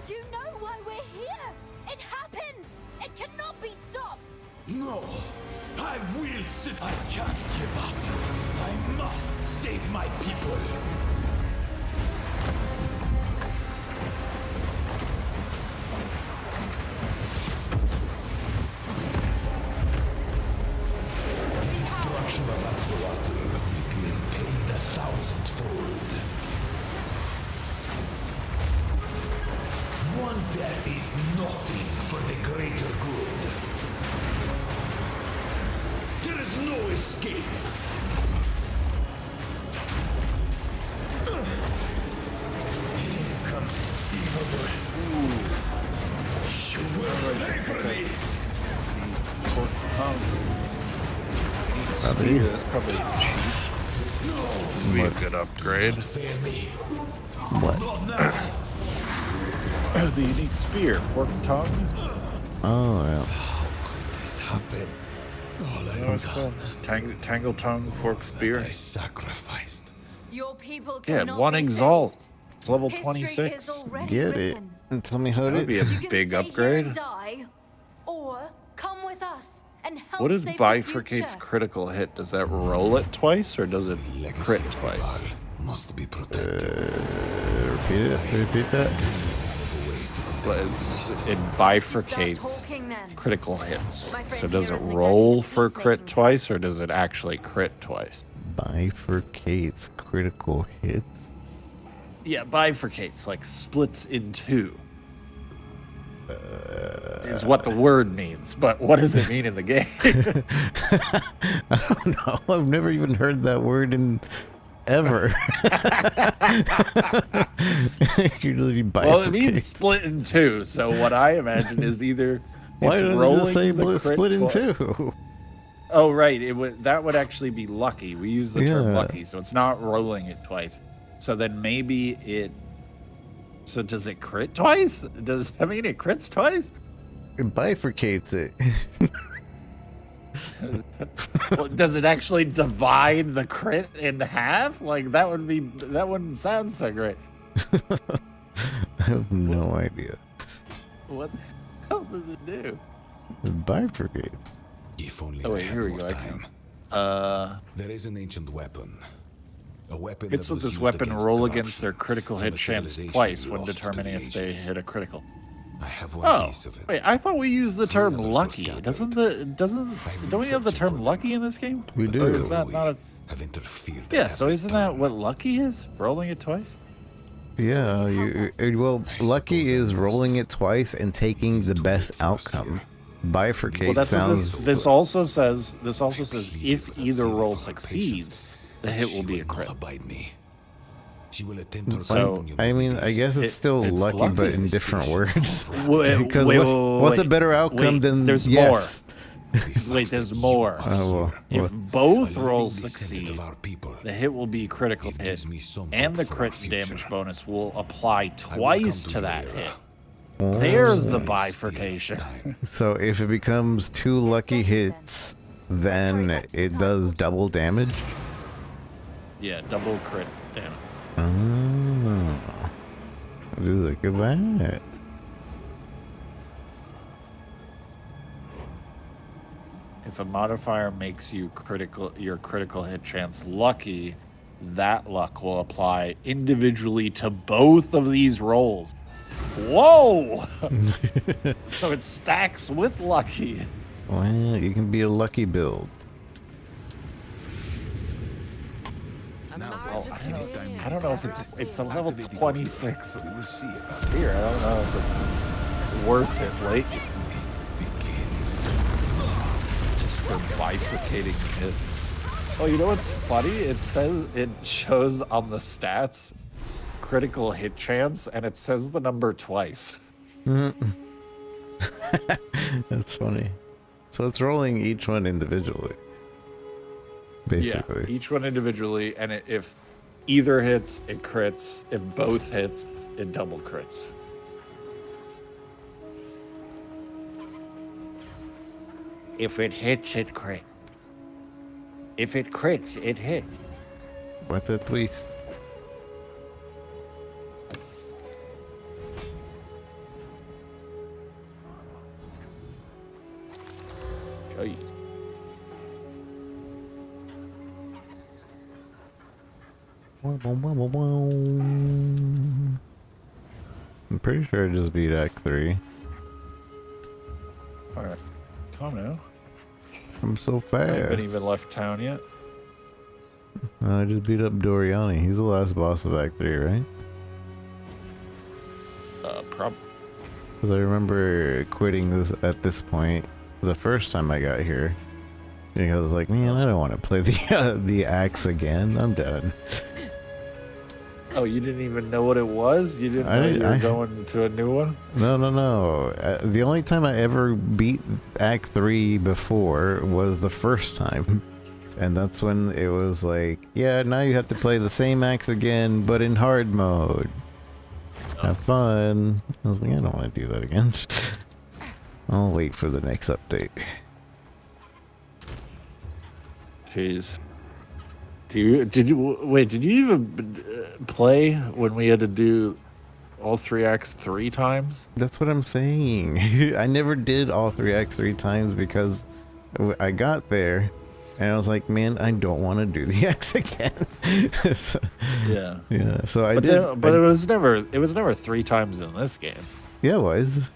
You know why we're here! It happened! It cannot be stopped! No, I will sit. I can't give up. I must save my people. The destruction of Axolotl will be repaid 1,000-fold. One death is nothing for the greater good. There is no escape. Inconceivable. You will pay for this. Spear, that's probably cheap. Be a good upgrade. Fail me. What? Not now. The unique spear, forked tongue. Oh, yeah. How could this happen? All What's I've called? done, Tangle tongue, forked spear. I sacrificed. Your people Yeah, cannot one be exalt. saved. It's level History 26. is already Get it. written. And tell me how That would it be a is. You can big stay here upgrade. and die, or come with us and help What is save the bifurcates future. critical hit? Does that roll it twice or does it Legacy crit of twice? Val must be protected. Repeat it. Repeat that. But it Start bifurcates talking then. critical hits. My friend So does here it isn't roll exactly for crit peacemaking. twice or does it actually crit twice? Bifurcates critical hits. Yeah, bifurcates, like splits in two. Is what the word means, but what does it mean in the game? I don't know. I've never even heard that word in ever. Usually Well, it means bifurcates. split in two. So what I imagine is either Why it's did it rolling just say the crit split in twi- two? Oh, right. That would actually be lucky. We use the term Yeah. lucky, so it's not rolling it twice. So then maybe it. So does it crit twice? Does that mean it crits twice? It bifurcates it. Well, does it actually divide the crit in half? Like that wouldn't sound so great. I have no idea. What the hell does it do? It bifurcates. If only Oh I wait, had here we more go. I time. can. There is an ancient weapon. A weapon Hits that with was this used weapon against roll corruption against their critical from hit a chance civilization twice when lost to determining the if they ages. hit a critical. I have one Oh, piece of it. wait, I thought we used the term others were lucky. scattered. Don't we have the searching term for them. lucky in this game? But We the do. Or is that PoE not a... have interfered Yeah, at so every isn't that turn. what lucky is? Rolling it twice? Yeah, well, I lucky suppose I is must. rolling it twice and taking is the too best late for us outcome. here. Bifurcate Well, that's what sounds. this also says. This also says pleaded if with either Athena roll for her patience, succeeds, the hit she will be a not crit. abide me. She will attempt her So, communion I with mean, the I guess it's It- still it's lucky, lucky. but in different words. Wait, Because wait, what's a wait, better outcome wait, than there's yes? Wait, there's more. Oh, well, If well, both A living rolls descendant succeed, of our people. the hit will be critical It hit, gives me some and the hope for crit our future. damage bonus will apply I will twice come to that your hit. era. There's the There is bifurcation. still time. So if it becomes 2 lucky hits, then it does double damage. Yeah, double crit damage. Oh, look at that. If a modifier makes your critical hit chance lucky, that luck will apply individually to both of these rolls. Whoa! So it stacks with lucky. Well, you can be a lucky build. Well, I don't know if it's a level Activate the 26 order. We will see it. spear. I don't know if it's worth it late just for bifurcating hits. Oh, you know what's funny? It shows on the stats critical hit chance, and it says the number twice. That's funny. So it's rolling each one individually. basically. Yeah, each one individually, and if either hits, it crits. If both hits, it double crits. If it hits, it crits. If it crits, it hits. What a twist. Jeez. I'm pretty sure I just beat Act 3. Alright. Calm now. I'm so I fast. haven't even left town yet. I just beat up Doriani. He's the last boss of Act 3, right? Probably. Because I remember quitting this at this point the first time I got here. And I was like, man, I don't want to play the axe again. I'm done. Oh, you didn't even know what it was? You didn't know you were going to a new one? No. The only time I ever beat Act 3 before was the first time. And that's when it was like, yeah, now you have to play the same axe again, but in hard mode. Have fun. I was like, I don't want to do that again. I'll wait for the next update. Jeez. Did you even play when we had to do all 3 acts 3 times? That's what I'm saying. I never did all 3 acts 3 times because I got there and I was like, man, I don't want to do the axe again. So, Yeah. So I but did. But it was never 3 times in this game. Yeah, it was.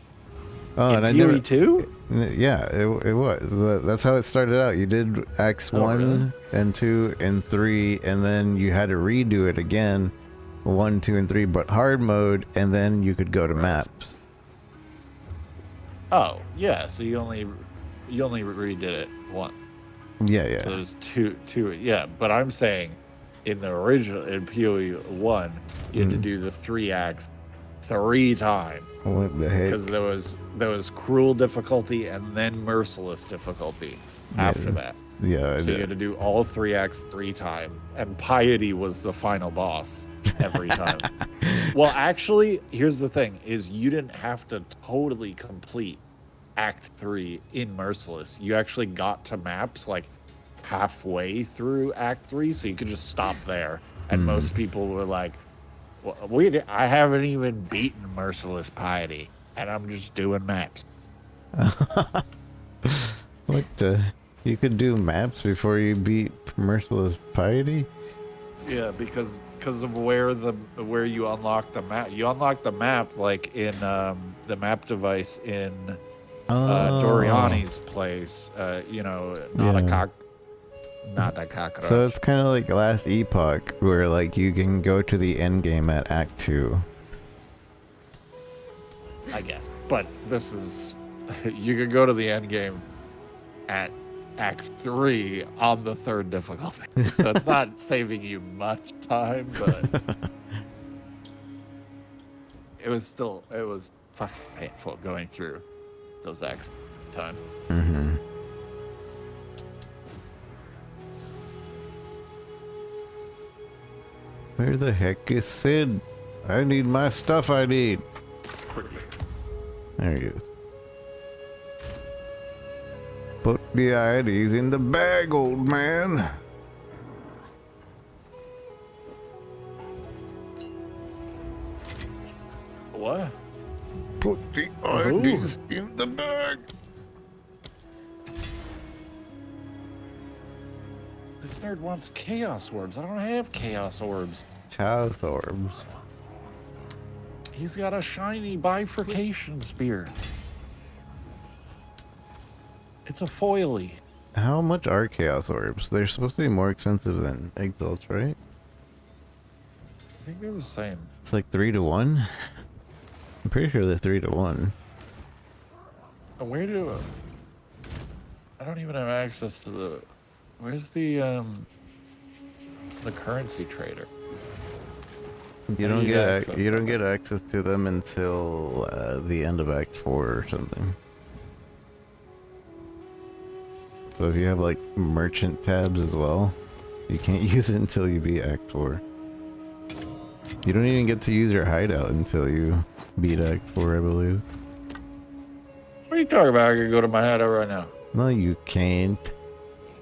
Oh, in and I PoE never. 2? Yeah, it was. That's how it started out. You did acts 1 really? and 2 and 3, and then you had to redo it again, 1, 2, and 3, but hard mode, and then you could go to maps. Oh, yeah. So you only redid it once. Yeah. So there's two. Yeah, but I'm saying, in the original in PoE 1, you had to do the 3 acts 3 times. What the heck? Because there was cruel difficulty and then merciless difficulty after that. Yeah. So you had to do all 3 acts 3 times, and piety was the final boss every time. Well, actually, here's the thing: is you didn't have to totally complete Act 3 in merciless. You actually got to maps like halfway through Act 3, so you could just stop there. And most people were like, I haven't even beaten merciless piety, and I'm just doing maps. What the? You could do maps before you beat merciless piety? Yeah, because of where you unlock the map. You unlock the map like in the map device in Doriani's place. Not a cockroach. So it's kind of like Last Epoch, where like you can go to the end game at Act 2. I guess. But this is, you could go to the end game at Act 3 on the 3rd difficulty. So it's not saving you much time, but it was fucking painful going through those acts times. Mm-hmm. Where the heck is Sid? I need my stuff I need. There he is. Put the IDs in the bag, old man. What? Put the IDs in the bag. This nerd wants chaos orbs. I don't have chaos orbs. Chaos orbs. He's got a shiny bifurcation spear. It's a foily. How much are chaos orbs? They're supposed to be more expensive than exalts, right? I think they're the same. It's like 3 to 1. I'm pretty sure they're 3 to 1. Where do I don't even have access to the. Where's the currency trader? You don't get access to them until the end of Act 4 or something. So if you have like merchant tabs as well, you can't use it until you beat Act 4. You don't even get to use your hideout until you beat Act 4, I believe. What are you talking about? I can go to my hideout right now. No, you can't.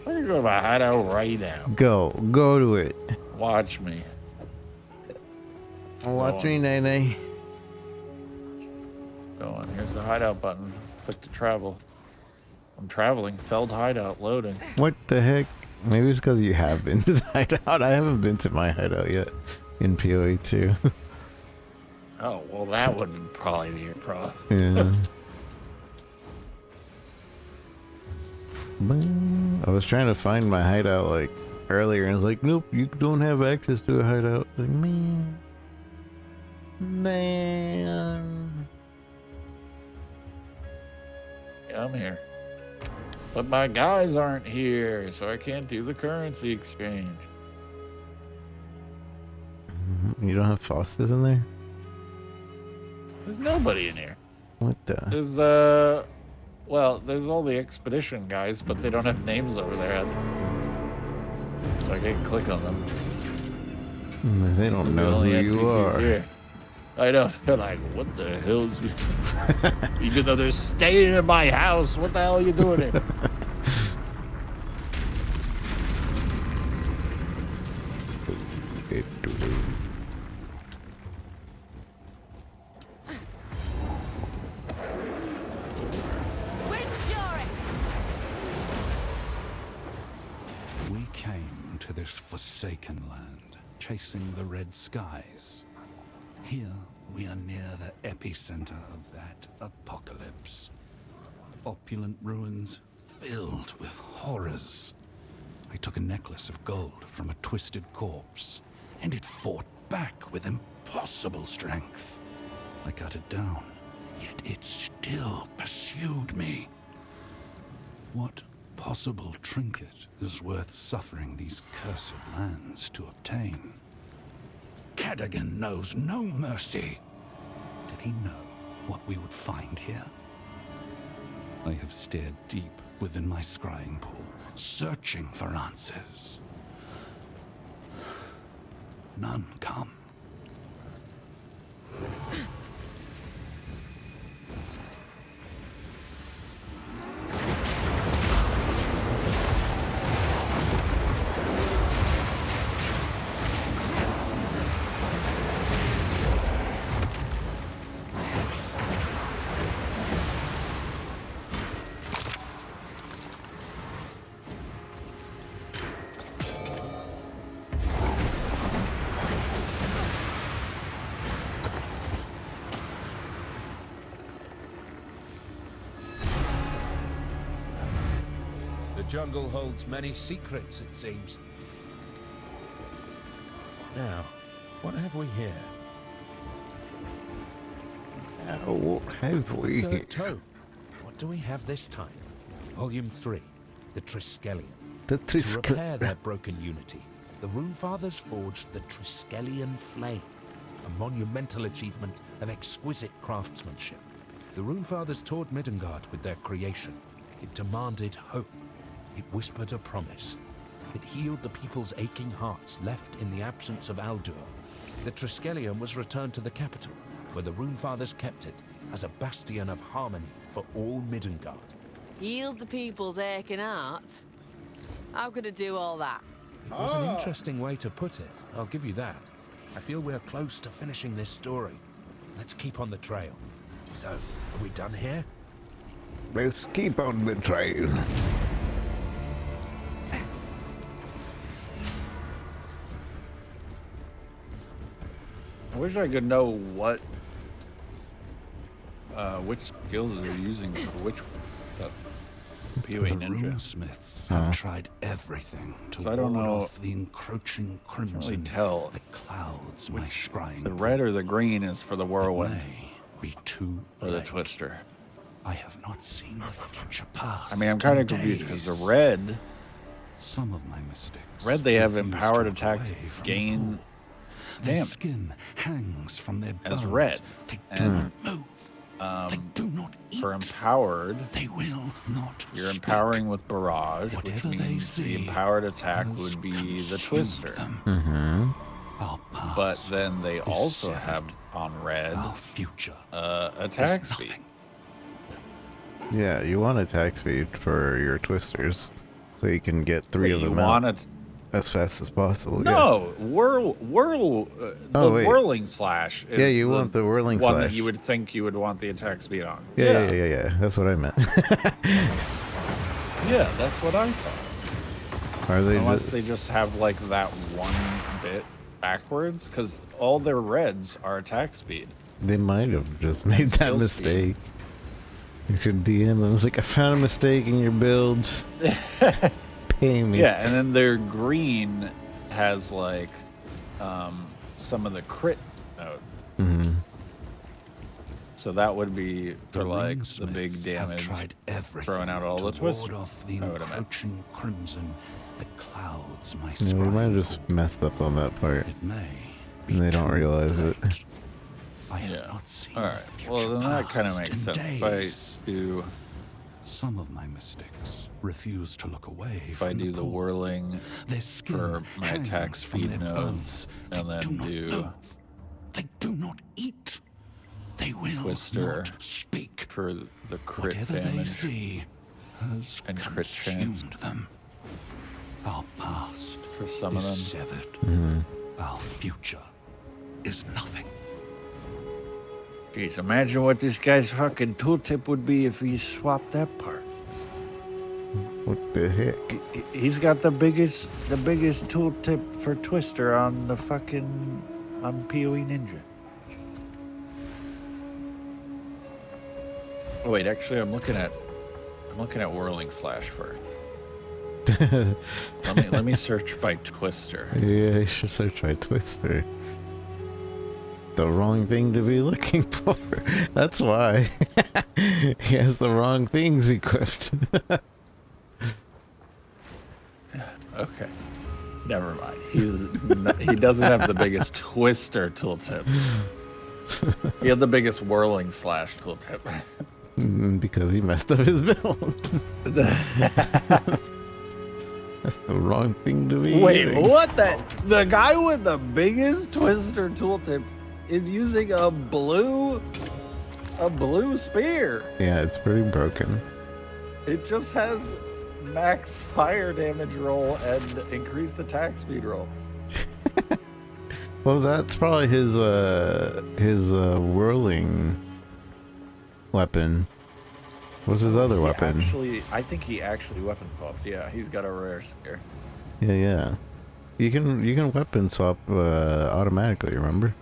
I can go to my hideout right now. Go to it. Watch me. Watch me, Nene. Go on. Here's the hideout button. Click to travel. I'm traveling. Feld hideout loading. What the heck? Maybe it's because you have been to the hideout. I haven't been to my hideout yet in PoE 2. Oh, well, that would probably be your problem. Yeah. I was trying to find my hideout like earlier, and I was like, nope, you don't have access to a hideout. Like, man. Yeah, I'm here. But my guys aren't here, so I can't do the currency exchange. You don't have Faustus in there? There's nobody in here. What the? There's, well, there's all the expedition guys, but they don't have names over there. So I can't click on them. They don't They're know the who only you NPCs are. here. I know. They're like, what the hell is even though they're staying in my house, what the hell are you doing here? We came to this forsaken land, chasing the red skies. Here, we are near the epicenter of that apocalypse. Opulent ruins filled with horrors. I took a necklace of gold from a twisted corpse, and it fought back with impossible strength. I cut it down, yet it still pursued me. What possible trinket is worth suffering these cursed lands to obtain? Cadogan knows no mercy. Did he know what we would find here? I have stared deep within my scrying pool, searching for answers. None come. The jungle holds many secrets, it seems. Now, what have we here? What have The we? third tome. What do we have this time? Volume 3, The Triskelion. The To repair Triskelion. their broken unity, the Runefathers forged the Triskelion Flame, a monumental achievement of exquisite craftsmanship. The Runefathers toured Midgard with their creation. It demanded hope. It whispered a promise. It healed the people's aching hearts left in the absence of Aldur. The Triskelion was returned to the capital, where the Runefathers kept it as a bastion of harmony for all Midgard. Healed the people's aching hearts? How could it do all that? It was an interesting way to put it, I'll give you that. I feel we're close to finishing this story. Let's keep on the trail. So, are we done here? Let's keep on the trail. I wish I could know what, which skills they're using for which stuff. PoE The Ninja. runesmiths have tried everything to So I don't ward know- off the encroaching really crimson tell that clouds my scrying The pool. red or the green is for the It whirlwind may be too or the late. twister. I have not seen the future past. I mean, I'm kind of in confused because the days. red, Some of my mistakes. they have refuse empowered to look attacks away from the gain pool. Their damage skin hangs from their as bones. red, They do and- not move. They do not eat. For empowered, They will not you're speak. empowering with barrage, which Whatever they means the see empowered attack has would be the consumed Twister. them. Mm-hmm. Our past But then they is also severed. have on red Our future attack is speed. nothing. Yeah, you want attack speed for your twisters, so you can get three Wait, of you them want out it? as fast as possible. No, the wait. whirling slash is Yeah, you want the whirling one slash. that you would think you would want the attack speed on. Yeah. That's what I meant. Yeah, that's what I thought. Are they Unless just? they just have like that one bit backwards, because all their reds are attack speed. They might have just made that Skill mistake. You should DM them. It's like, I found a mistake in your builds. Pay me. Yeah, and then their green has like some of the crit mode. Mm-hmm. So that would be for The like the ringsmiths big have damage, tried everything throwing out all to the ward twisters. off the I would imagine. encroaching crimson that clouds my Yeah, we might have scrying. just messed up on that part. It may be And they don't too realize it. late. I have Yeah. not seen All the right. future Well, then that kind of past makes in sense. If I days. do, Some of my mystics refuse to look away if from I do the pool. whirling Their skin for my attack hangs from speed their nodes, bones. and They then do not do move. They do not eat. They will Twister not speak. for the crit Whatever they damage. see has and crit chance. consumed them. Our past For some of is them. severed. Mm-hmm. Our future is nothing. Jeez, imagine what this guy's fucking tooltip would be if he swapped that part. What the heck? He's got the biggest tooltip for Twister on the fucking on PoE Ninja. Oh, wait, actually, I'm looking at whirling slash first. let me search by Twister. Yeah, you should search by Twister. The wrong thing to be looking for. That's why. He has the wrong things equipped. Okay, never mind. He doesn't have the biggest Twister tooltip. He had the biggest whirling slash tooltip. Because he messed up his build. That's the wrong thing to be Wait, using. what the guy with the biggest Twister tooltip is using a blue spear. Yeah, it's pretty broken. It just has max fire damage roll and increased attack speed roll. Well, that's probably his whirling weapon. What's his other weapon? I think he actually weapon swaps. Yeah, he's got a rare spear. Yeah. You can weapon swap automatically, remember?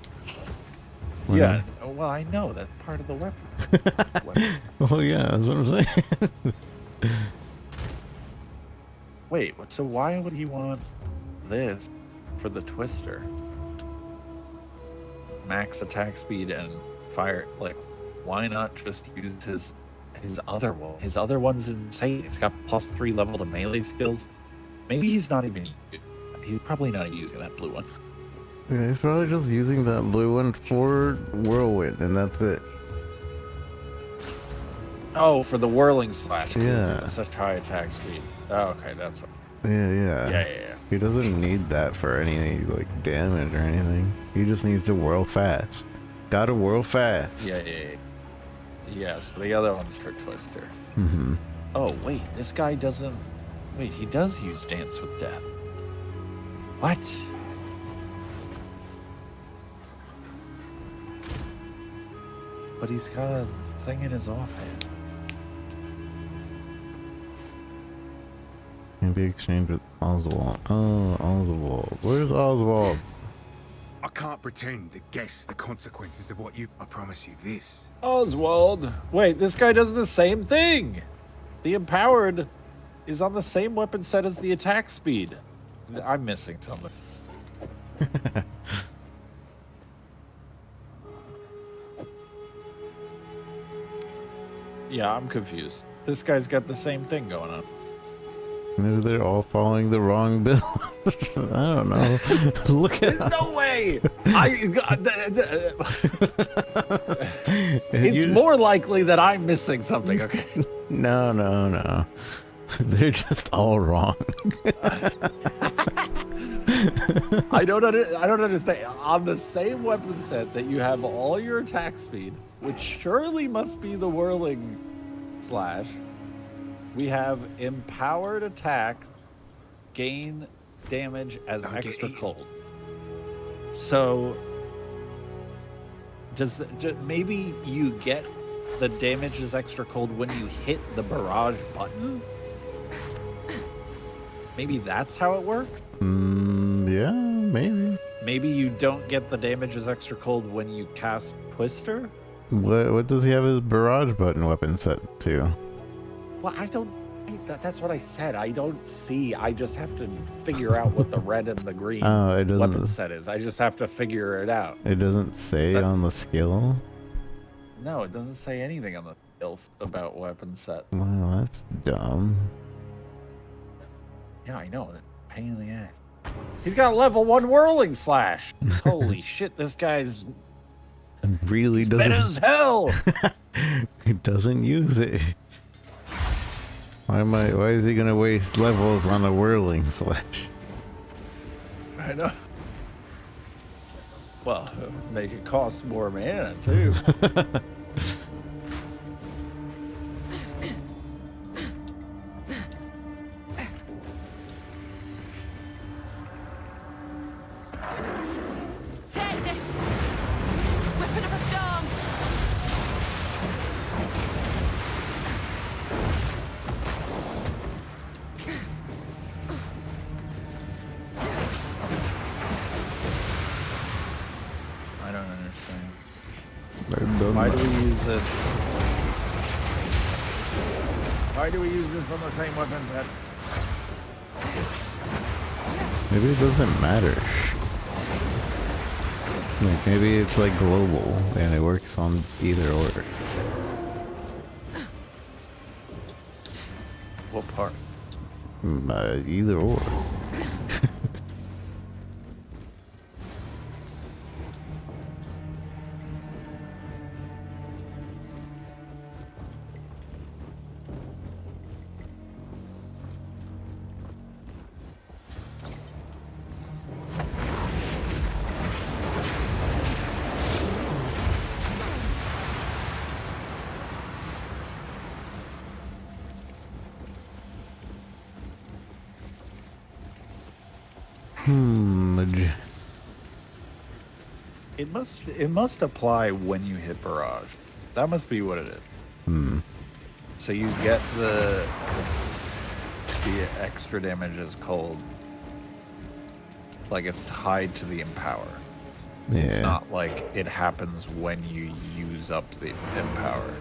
Yeah. Well, I know that's part of the weapon. Well, yeah, that's what I'm saying. Wait, so why would he want this for the Twister? Max attack speed and fire. Like, why not just use his other one? His other one's insane. It's got +3 level to melee skills. Maybe he's probably not even using that blue one. Yeah, he's probably just using that blue one for whirlwind, and that's it. Oh, for the whirling slash. 'Cause it's Yeah. got such high attack speed. Oh, okay, that's what. Yeah. Yeah. He doesn't need that for any like damage or anything. He just needs to whirl fast. Gotta whirl fast. Yeah, so the other one's for Twister. Mm-hmm. Oh, wait, this guy doesn't... Wait, he does use Dance with Death. What? But he's got a thing in his offhand. Can be exchanged with Oswald. Oh, Oswald. Where's Oswald? I can't pretend to guess the consequences of what you... I promise you this. Oswald! Wait, this guy does the same thing! The Empowered is on the same weapon set as the attack speed. I'm missing something. Yeah, I'm confused. This guy's got the same thing going on. Maybe they're all following the wrong bill. I don't know. Look at There's no way. It's more likely that I'm missing something. Okay. No. They're just all wrong. I don't understand. On the same weapon set that you have all your attack speed, which surely must be the whirling slash, we have empowered attacks gain damage as extra cold. So maybe you get the damage as extra cold when you hit the barrage button? Maybe that's how it works? Yeah, maybe. Maybe you don't get the damage as extra cold when you cast Twister? What does he have his barrage button weapon set to? Well, that's what I said. I don't see. I just have to figure out what the red and the green weapon set is. I just have to figure it out. It doesn't say on the skill? No, it doesn't say anything on the skill about weapon set. Wow, that's dumb. Yeah, I know. Pain in the ass. He's got a level 1 whirling slash. Holy shit, this guy's really doesn't. bad as hell. He doesn't use it. Why is he gonna waste levels on a whirling slash? I know. Well, make it cost more mana too. Take this! Weapon of a storm! I don't understand. Why Why do we use this? Why do we use this on the same weapon set? Maybe it doesn't matter. Like maybe it's like global and it works on either or. What part? Either or. It must apply when you hit barrage. That must be what it is. So you get the extra damage as cold. Like it's tied to the empower. Yeah. It's not like it happens when you use up the empower.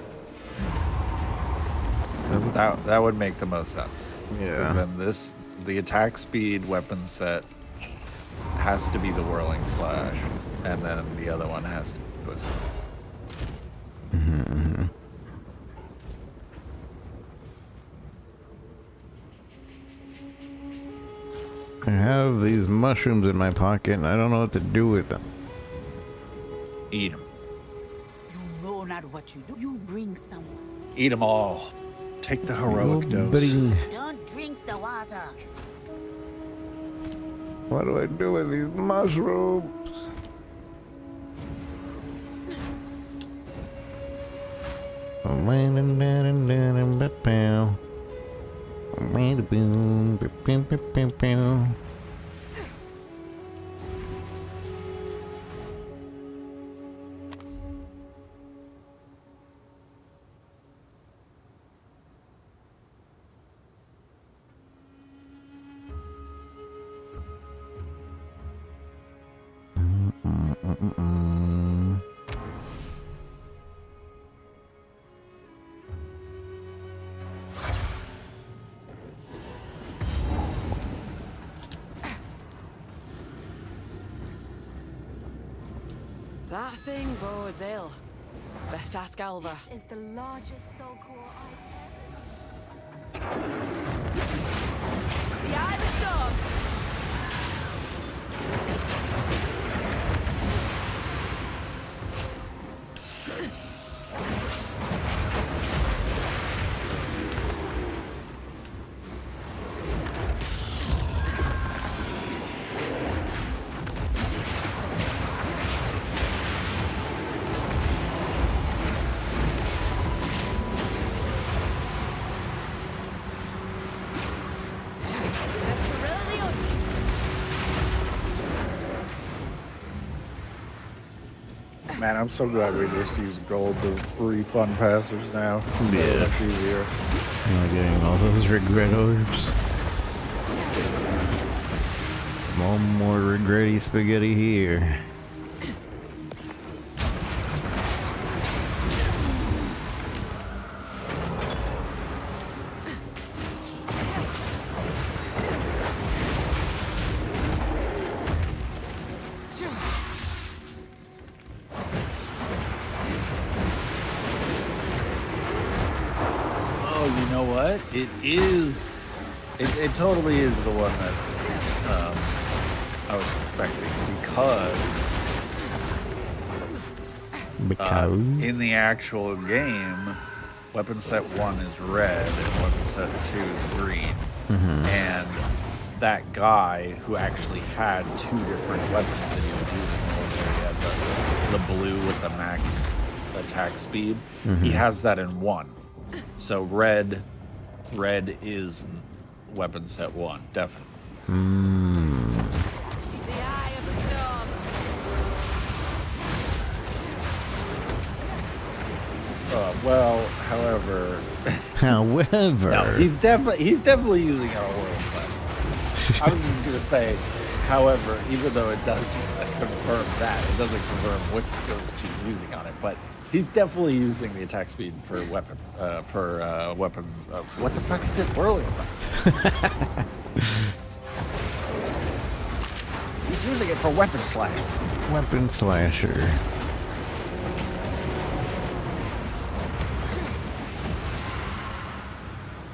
'Cause that would make the most sense. Yeah. Because then the attack speed weapon set has to be the whirling slash, and then the other one has to be twist. I have these mushrooms in my pocket and I don't know what to do with them. Eat them. You know not what you do. You bring someone. Eat them all. Take the heroic dose. Bring. Don't drink the water. What do I do with these mushrooms? That thing bodes ill. Best ask Alva. Is the largest soul core I've ever The eye of the storm. Man, I'm so glad we just use gold to refund passers now. Yeah. Much easier. Not getting all those regret orbs. One more regretty spaghetti here. Oh, you know what? It is. It totally is the one that I was expecting because in the actual game, weapon set 1 is red and weapon set 2 is green. And that guy who actually had 2 different weapons that he was using, he had the blue with the max attack speed, he has that in 1. So red is weapon set 1, definitely. The eye of the storm. Well, however, However, no, he's definitely using it on World Side. I was just gonna say, however, even though it does confirm that, it doesn't confirm which skills she's using on it, but he's definitely using the attack speed for weapon, what the fuck is it? Whirling Side. He's using it for weapon slash. weapon slasher.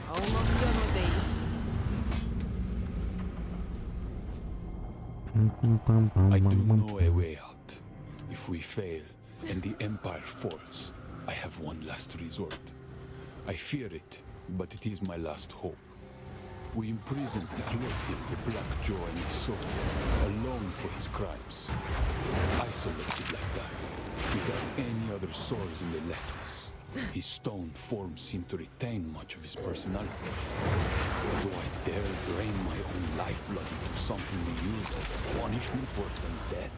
Almost done with I do know a way out. If we fail and the Empire falls, I have one last resort. I fear it, but it is my last hope. We imprisoned the collective, the Black Jaw and his soul, alone for his crimes. Isolated like that, without any other souls in the lattice. His stone form seemed to retain much of his personality. Do I dare drain my own lifeblood into something we use as a punishment worse than death?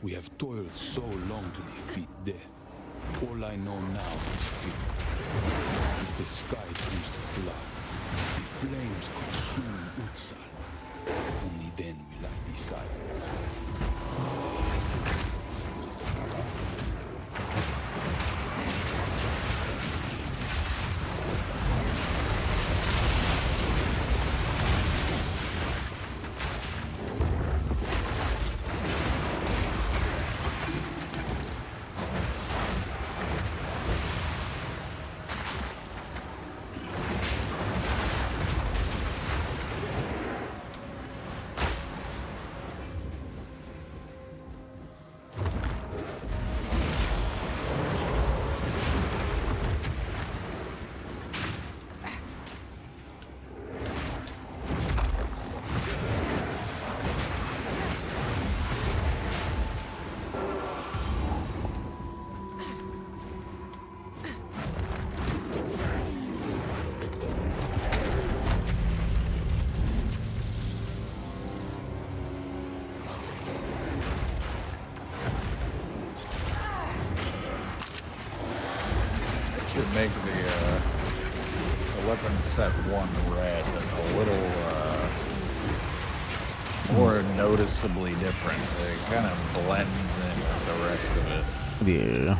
We have toiled so long to defeat death. All I know now is fear. If the sky turns to blood, the flames consume Utsal. Only then will I decide. Should make the weapon set 1 red a little more noticeably different. It kind of blends in with the rest of it. Yeah.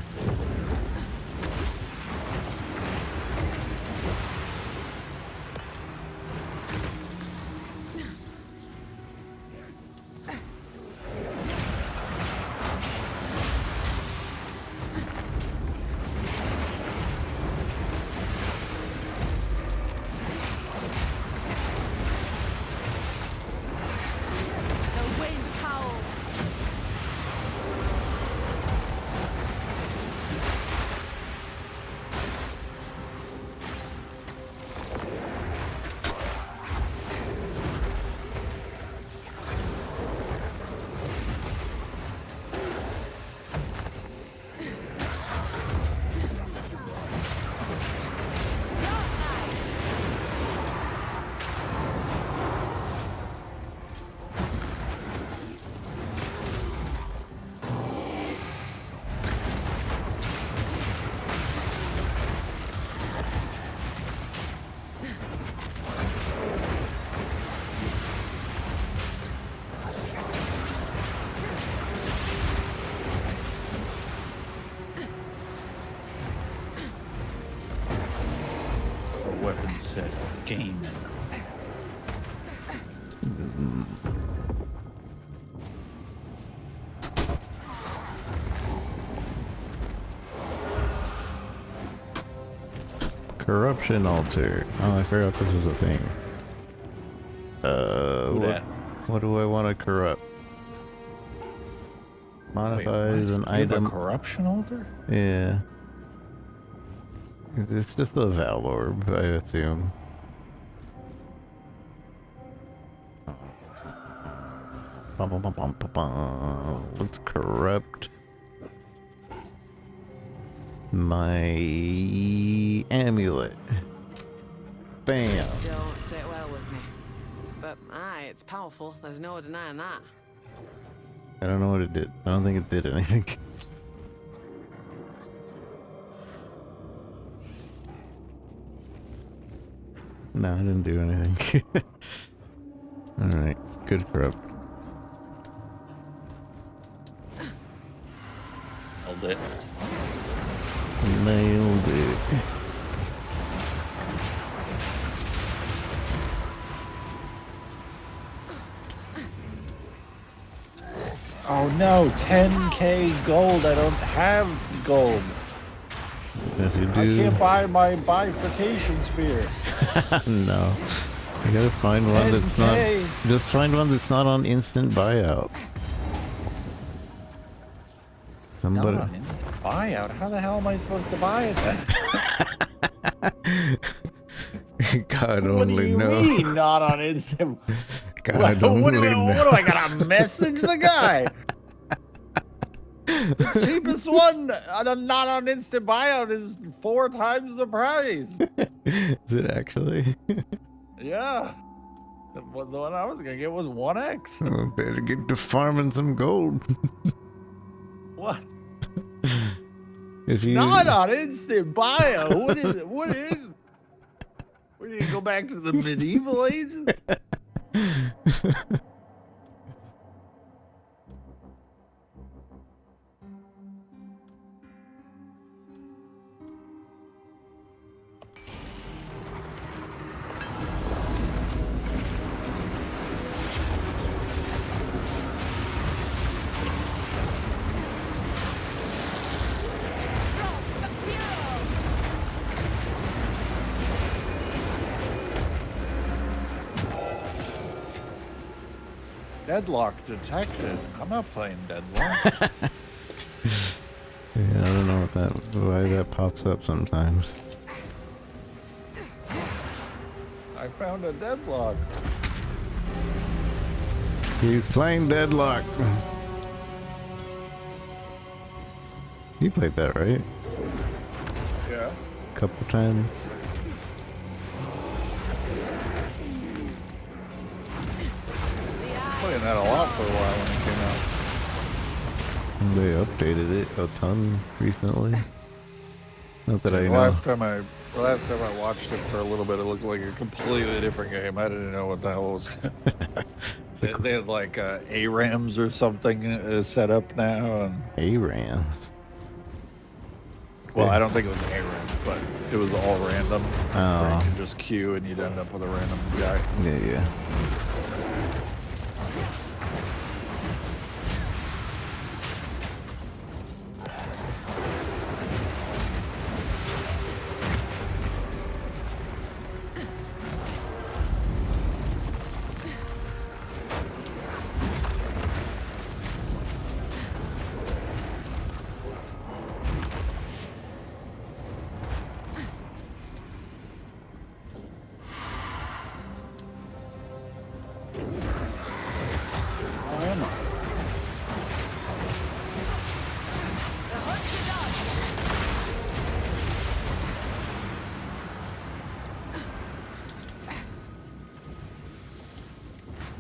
Gain. Corruption altar. Oh, I forgot this was a thing. What do I want to corrupt? Modifies an You have item. a corruption altar? Yeah. It's just a Val orb, I assume. Bum, bum, bum, bum, bum, bum. Let's corrupt my amulet. Bam. Still don't sit well with me. But aye, it's powerful. There's no denying that. I don't know what it did. I don't think it did anything. No, I didn't do anything. Alright, good corrupt. Nailed it. Nailed it. Oh no, 10k gold. I don't have gold. If you I do, can't buy my bifurcation spear. no. You gotta find one that's not. 10K. Just find one that's not on instant buyout. Somebody. Not on instant buyout. How the hell am I supposed to buy it then? God What do only you know. mean not on instant? God What only do know. I gotta message the guy? The cheapest one, not on instant buyout, is 4 times the price. Is it actually? Yeah. The one I was gonna get was 1x. Oh, better get to farming some gold. What? If you Not on instant buyout. What is it? What is it? We need to go back to the medieval ages? Deadlock detected. I'm not playing Deadlock. Yeah, I don't know why that pops up sometimes. I found a Deadlock. He's playing Deadlock. You played that, right? Yeah. A couple times. Playing that a lot for a while when it came out. They updated it a ton recently. Not that I know. Last time I watched it for a little bit, it looked like a completely different game. I didn't know what the hell was. They had like ARAMs or something set up now, and ARAMs. well, I don't think it was ARAMs, but it was all random. Oh. Where you could just queue and you'd end up with a random guy. Yeah.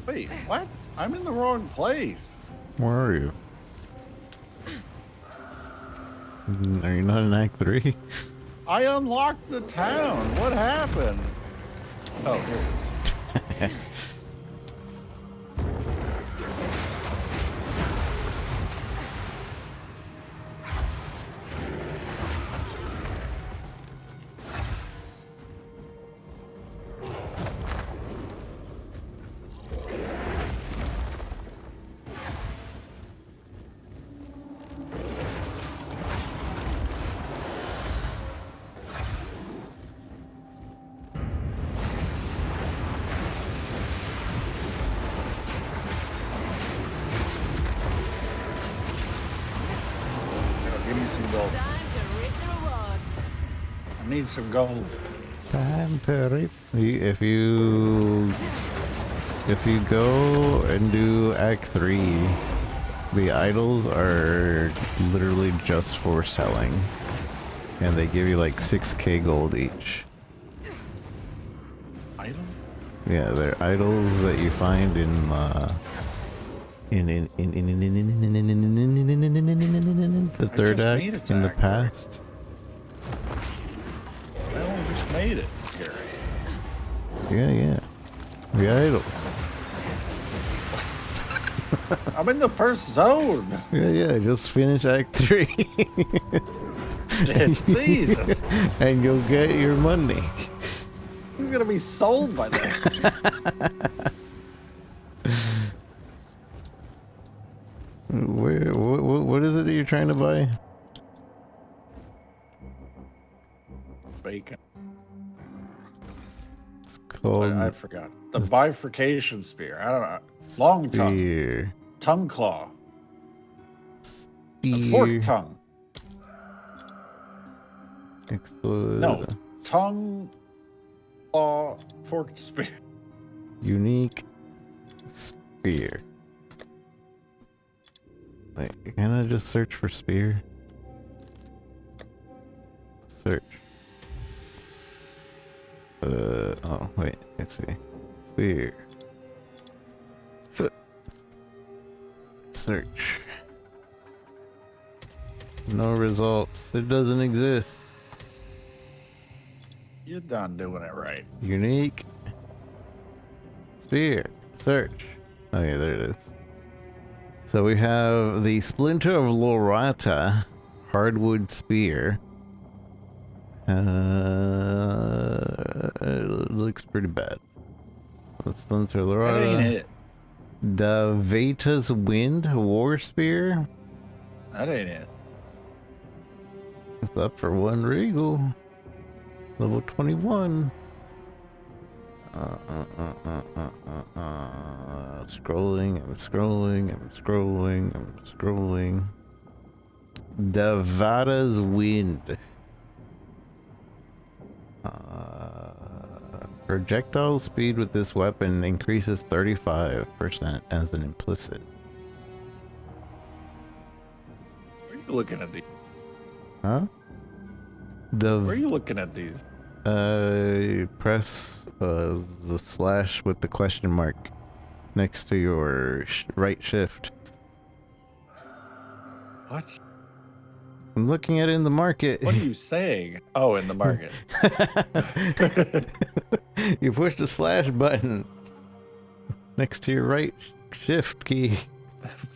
Wait, what? I'm in the wrong place. Where are you? Are you not in Act 3? I unlocked the town. What happened? Oh, here. gold. Time to reap the rewards. I need some gold. Time to reap. If you go and do Act 3, the idols are literally just for selling. And they give you like 6k gold each. Item? Yeah, they're idols that you find in the third just made act it in the to Act 3. past. I only just made it, Gary. Yeah. The idols. I'm in the first zone. Yeah, just finish Act 3. Shit, Jesus. And you'll get your money. He's gonna be sold by then. What is it that you're trying to buy? Bacon. It's called I forgot. The bifurcation spear. I don't know. Long tongue. spear. Tongue claw. Spear. Fork tongue. Explode. No. Tongue claw forked spear. Unique spear. Wait, can I just search for spear? Search. Oh, wait, let's see. Spear. Foot. Search. No results. It doesn't exist. You're done doing it right. Unique. Spear. Search. Oh yeah, there it is. So we have the Splinter of Lorata Hardwood Spear. It looks pretty bad. The Splinter of That ain't Lorata. it. The Veta's Wind War Spear. That ain't it. It's up for one regal. Level 21. I'm scrolling. Devada's Wind. Projectile speed with this weapon increases 35% as an implicit. Where are you looking at these? Huh? Where are you looking at these? Press the slash with the question mark next to your right shift. What? I'm looking at it in the market. What are you saying? Oh, in the market. You push the slash button next to your right shift key.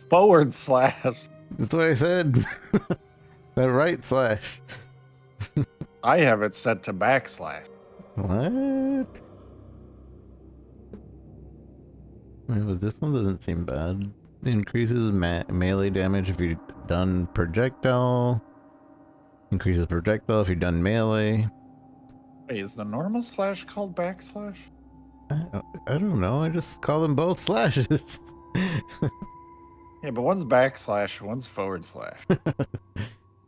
Forward slash. That's what I said. That right slash. I have it set to backslash. What? Wait, but this one doesn't seem bad. Increases melee damage if you've done projectile. Increases projectile if you've done melee. Wait, is the normal slash called backslash? I don't know. I just call them both slashes. Yeah, but one's backslash, one's forward slash.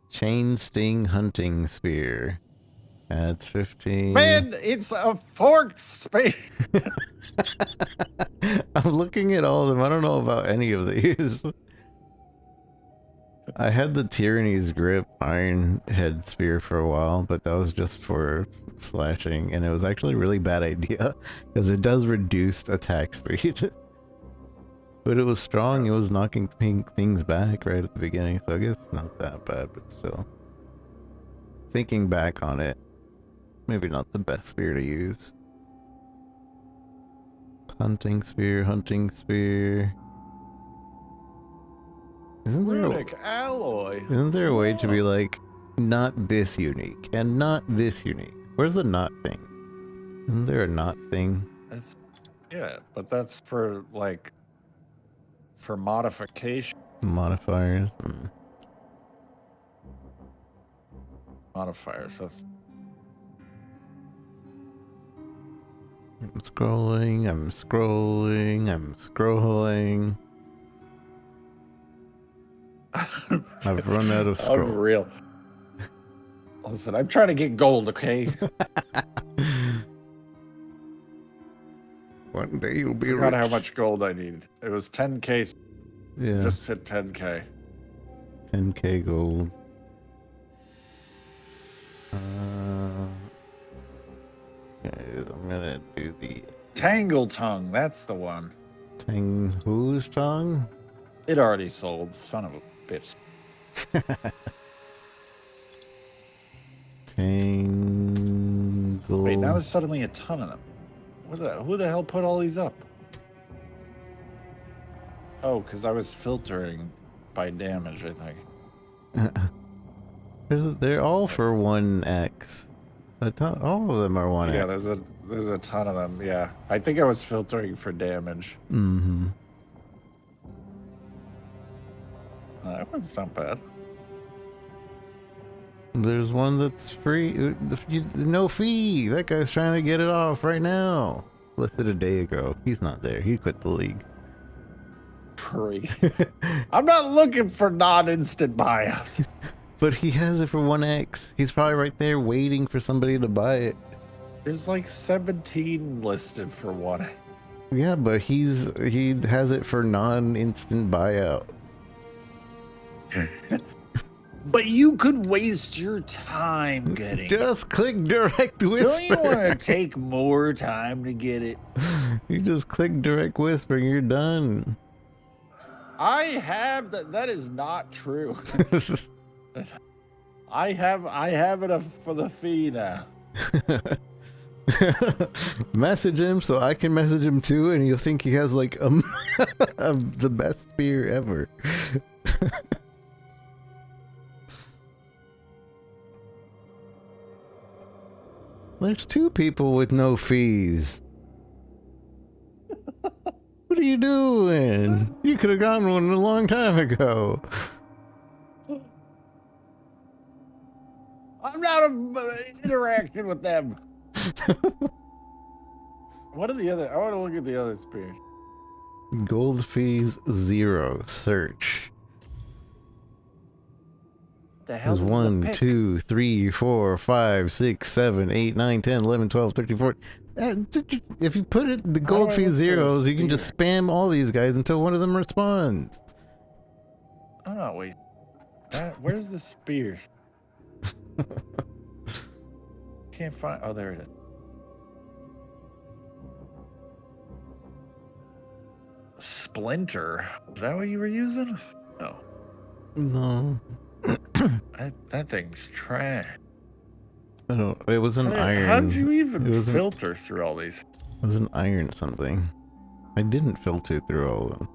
Chain Sting Hunting Spear. Adds 15. Man, it's a forked spear. I'm looking at all of them. I don't know about any of these. I had the Tyranny's Grip Iron Head Spear for a while, but that was just for slashing, and it was actually a really bad idea because it does reduce attack speed. But it was strong. It was knocking things back right at the beginning, so I guess not that bad, but still. Thinking back on it, maybe not the best spear to use. Hunting spear. Isn't Runic alloy. there a way to be like, not this unique and not this unique? Where's the not thing? Isn't there a not thing? That's, yeah, but that's for like for modification. Modifiers. Modifiers. That's I'm scrolling. I've run out of scroll. unreal. Listen, I'm trying to get gold, okay? One day you'll be Forgot rich. how much gold I needed. It was 10k. Yeah. Just hit 10k. 10k gold. Okay, I'm gonna do the Tangle Tongue, that's the one. whose tongue? It already sold, son of a bitch. Tangle. Wait, now there's suddenly a ton of them. Who the hell put all these up? Oh, because I was filtering by damage, I think. They're all for 1x. All of them are 1x. Yeah, there's a ton of them. Yeah, I think I was filtering for damage. Mm-hmm. That one's not bad. There's one that's free. No fee. That guy's trying to get it off right now. Listed a day ago. He's not there. He quit the league. Free. I'm not looking for non-instant buyouts. But he has it for 1x. He's probably right there waiting for somebody to buy it. There's like 17 listed for one. Yeah, but he has it for non-instant buyout. But you could waste your time getting it. Just click direct whisper. Don't you want to take more time to get it? You just click direct whisper and you're done. I have that. That is not true. I have it for the fee now. Message him so I can message him too, and you'll think he has like the best spear ever. There's 2 people with no fees. What are you doing? You could have gotten one a long time ago. I'm not interacting with them. What are the other? I want to look at the other spears. Gold fees 0. Search. The hell There's is 1, 2, 3, 4, 5, 6, 7, 8, 9, 10, 11, 12, 13, 14. If you put it the gold fee zeros, you can just spam all these guys until one of them responds. Oh no, wait. Where's the spears? Can't find. Oh, there it is. Splinter. Is that what you were using? No. No. That thing's trash. I don't. It was an iron. How did you even it was filter through all these? It was an iron something. I didn't filter through all of them.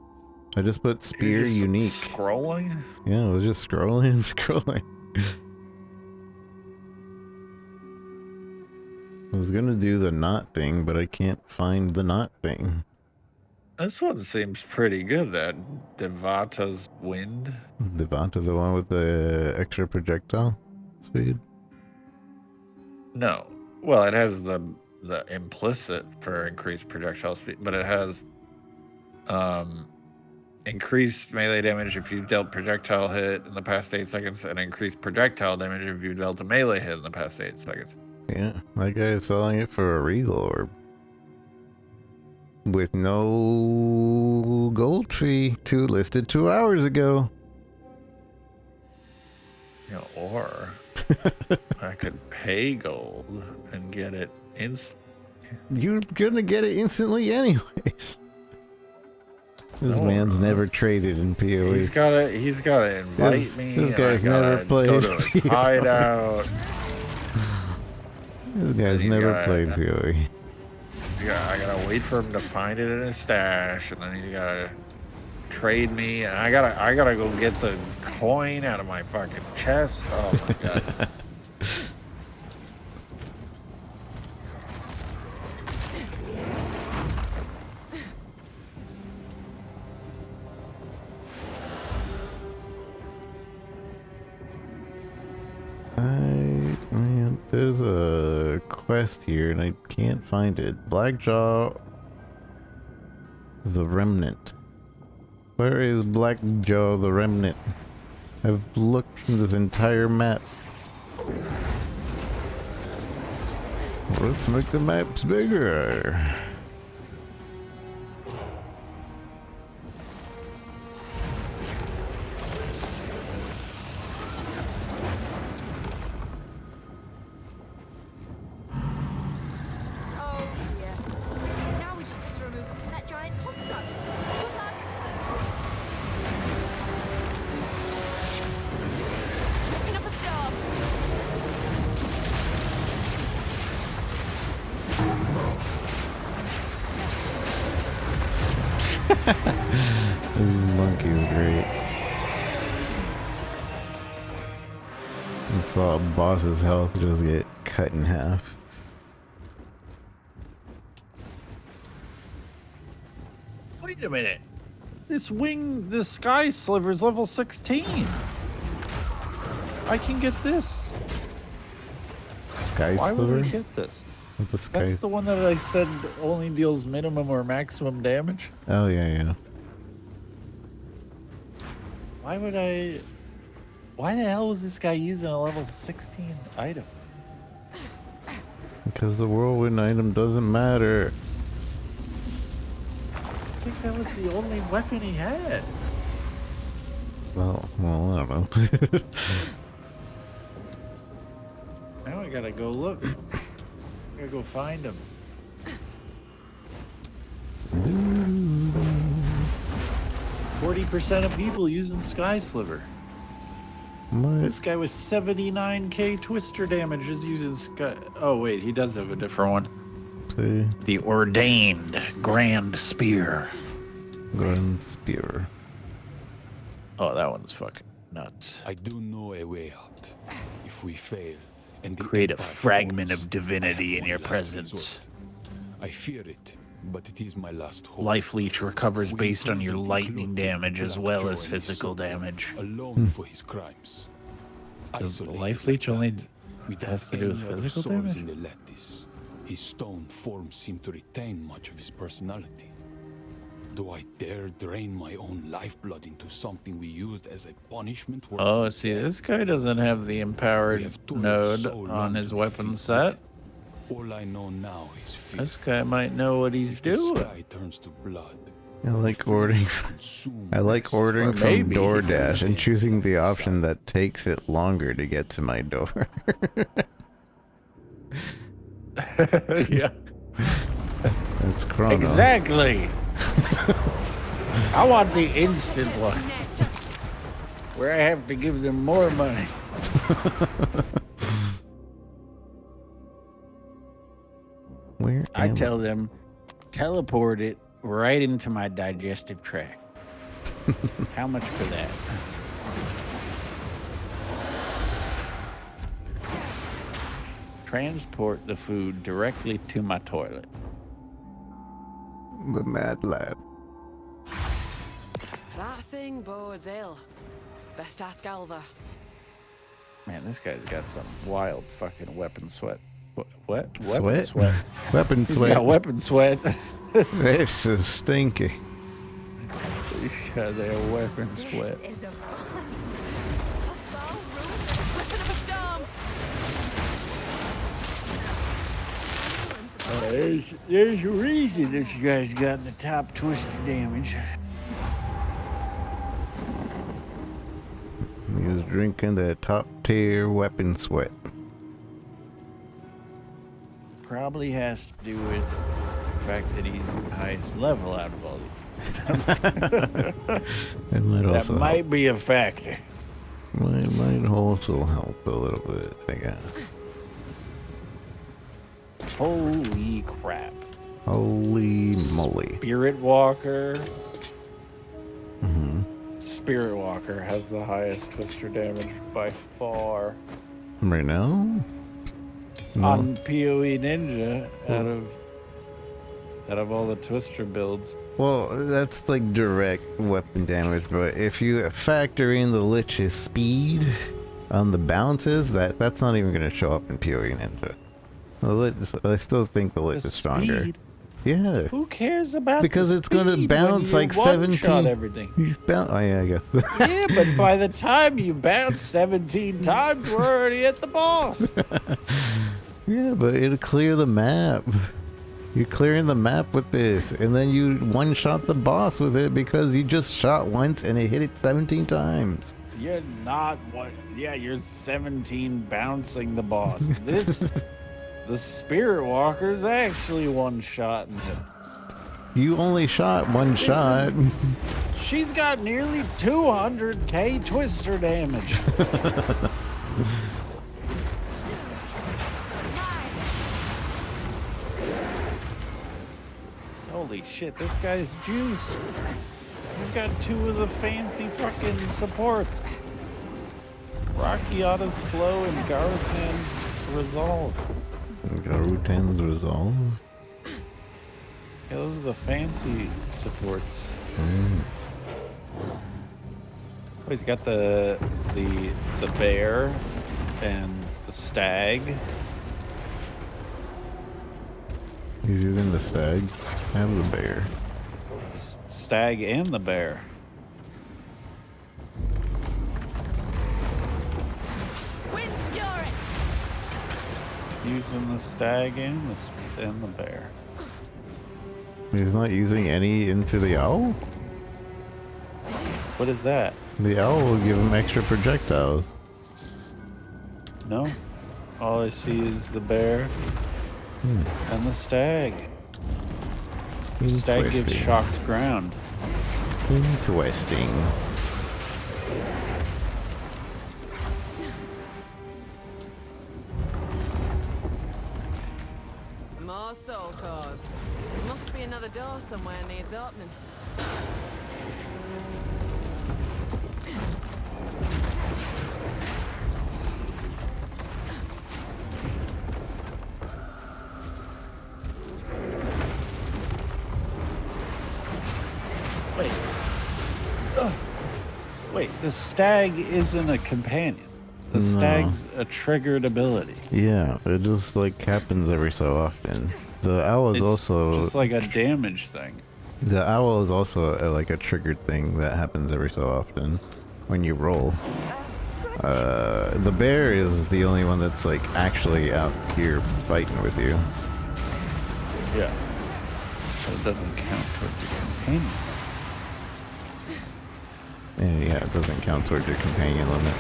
I just put spear You're just unique. Scrolling? Yeah, I was just scrolling and scrolling. I was gonna do the knot thing, but I can't find the knot thing. This one seems pretty good, that Devata's Wind. Devanta, the one with the extra projectile speed? No. Well, it has the implicit for increased projectile speed, but it has increased melee damage if you dealt projectile hit in the past 8 seconds, and increased projectile damage if you dealt a melee hit in the past 8 seconds. Yeah, that guy is selling it for a regal orb. With no gold fee, listed 2 hours ago. You know, or I could pay gold and get it You're gonna get it instantly anyways. This man's never traded in PoE. He's gotta invite me. This guy's and I never gotta played go to his PoE. hideout. This guy's never played PoE. I gotta wait for him to find it in his stash, and then he gotta trade me, and I gotta go get the coin out of my fucking chest. Oh my god. Man, there's a quest here and I can't find it. Blackjaw the Remnant. Where is Blackjaw the Remnant? I've looked in this entire map. Let's make the maps bigger. Oh dear. Now we just need to remove that giant construct. Good luck. Picking up a storm. This monkey's great. I saw a boss's health just get cut in half. Wait a minute. This sky sliver's level 16. I can get this. Sky Why would sliver? we get this? What the sky? That's the one that I said only deals minimum or maximum damage. Oh yeah, yeah. Why the hell was this guy using a level 16 item? Because the whirlwind item doesn't matter. I think that was the only weapon he had. Well, I don't know. Now I gotta go look. Gotta go find him. 40% of people using Sky Sliver. This guy was 79k twister damage just using Sky. Oh wait, he does have a different one. See, The Ordained Grand Spear. Grand Spear. Oh, that one's fucking nuts. I do know a way out. If we fail, and the Create a Empire fragment falls, of divinity I have in one your last presence. resort. I fear it, but it is my last hope. Life Leech recovers We based on your imprisoned lightning Include damage as Black well Joe as and his physical soldier, damage. alone for his crimes. Does the Isolated Life Leech like only that, without has to do with any other physical swords damage? in the lattice, his stone form seemed to retain much of his personality. Do I dare drain my own lifeblood into something we used as a punishment? worse Oh, than see, death? this guy doesn't have the We empowered have toiled node so long on to his weapon defeat set. death. All I know now is fear. This guy might know what he's If the doing. sky turns to blood, I like ordering. I like ordering Or from maybe- DoorDash and choosing the option that takes it longer to get to my door. Yeah, That's Chrono. exactly. I want the instant one where I have to give them more money. Where I am tell them, teleport it right into my digestive tract. How much for that? Transport the food directly to my toilet. the Mad Lad? That thing bodes ill. Best ask Alva. Man, this guy's got some wild fucking weapon sweat. What? Weapon Sweat? sweat. Weapon He's sweat. got weapon sweat. This is stinky. He's got their weapon sweat. This is a Weapon of a storm. There's a reason this guy's got the top twister damage. He was drinking the top tier weapon sweat. Probably has to do with the fact that he's the highest level out of all these. It might That also might help. be a factor. Might also help a little bit, I guess. Holy crap. Holy moly. Spirit Walker. Spirit Walker has the highest twister damage by far. Right now? No. On PoE Ninja out of all the twister builds. Well, that's like direct weapon damage, but if you factor in the Lich's speed on the bounces, that's not even going to show up in PoE Ninja. The Lich, I still think the Lich The is stronger. speed? Yeah. Who cares about Because the it's going to speed bounce when you like one-shot 17. everything. He's bounce. Oh, yeah, I guess. Yeah, but by the time you bounce 17 times, we're already at the boss. Yeah, but it'll clear the map. You're clearing the map with this, and then you one-shot the boss with it because you just shot once and it hit it 17 times. You're not what? Yeah, you're 17 bouncing the boss. This, the Spirit Walker's actually one-shotting him. You only shot one shot. She's got nearly 200k twister damage. Holy shit, this guy's juiced. He's got 2 of the fancy fucking supports. Rakiata's Flow and Garutan's Resolve. Garutan's Resolve? Yeah, those are the fancy supports. Oh, he's got the bear and the stag. He's using the stag. I have the bear. Stag and the bear. Wind's fury. Using the stag and the bear. He's not using any into the owl? What is that? The owl will give him extra projectiles. No. All I see is the bear and the stag. The stag gives shocked ground. Interesting. More soul cores. Must be another door somewhere needs opening. Wait. Wait, the stag isn't a companion. The stag's a triggered ability. Yeah, it just like happens every so often. The owl is It's also just like a damage thing. the owl is also like a triggered thing that happens every so often when you roll. The bear is the only one that's like actually out here fighting with you. Yeah. But it doesn't count towards your companion. And yeah, it doesn't count towards your companion limit.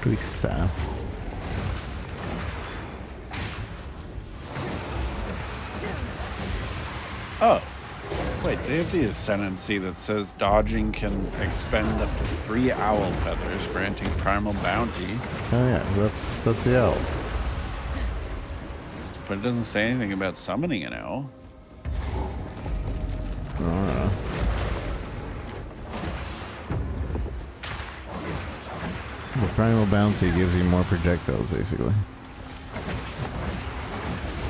Twister. Oh. Wait, they have the ascendancy that says dodging can expend up to 3 owl feathers, granting primal bounty. Oh yeah, that's the owl. But it doesn't say anything about summoning an owl. I don't know. The primal bounty gives you more projectiles, basically.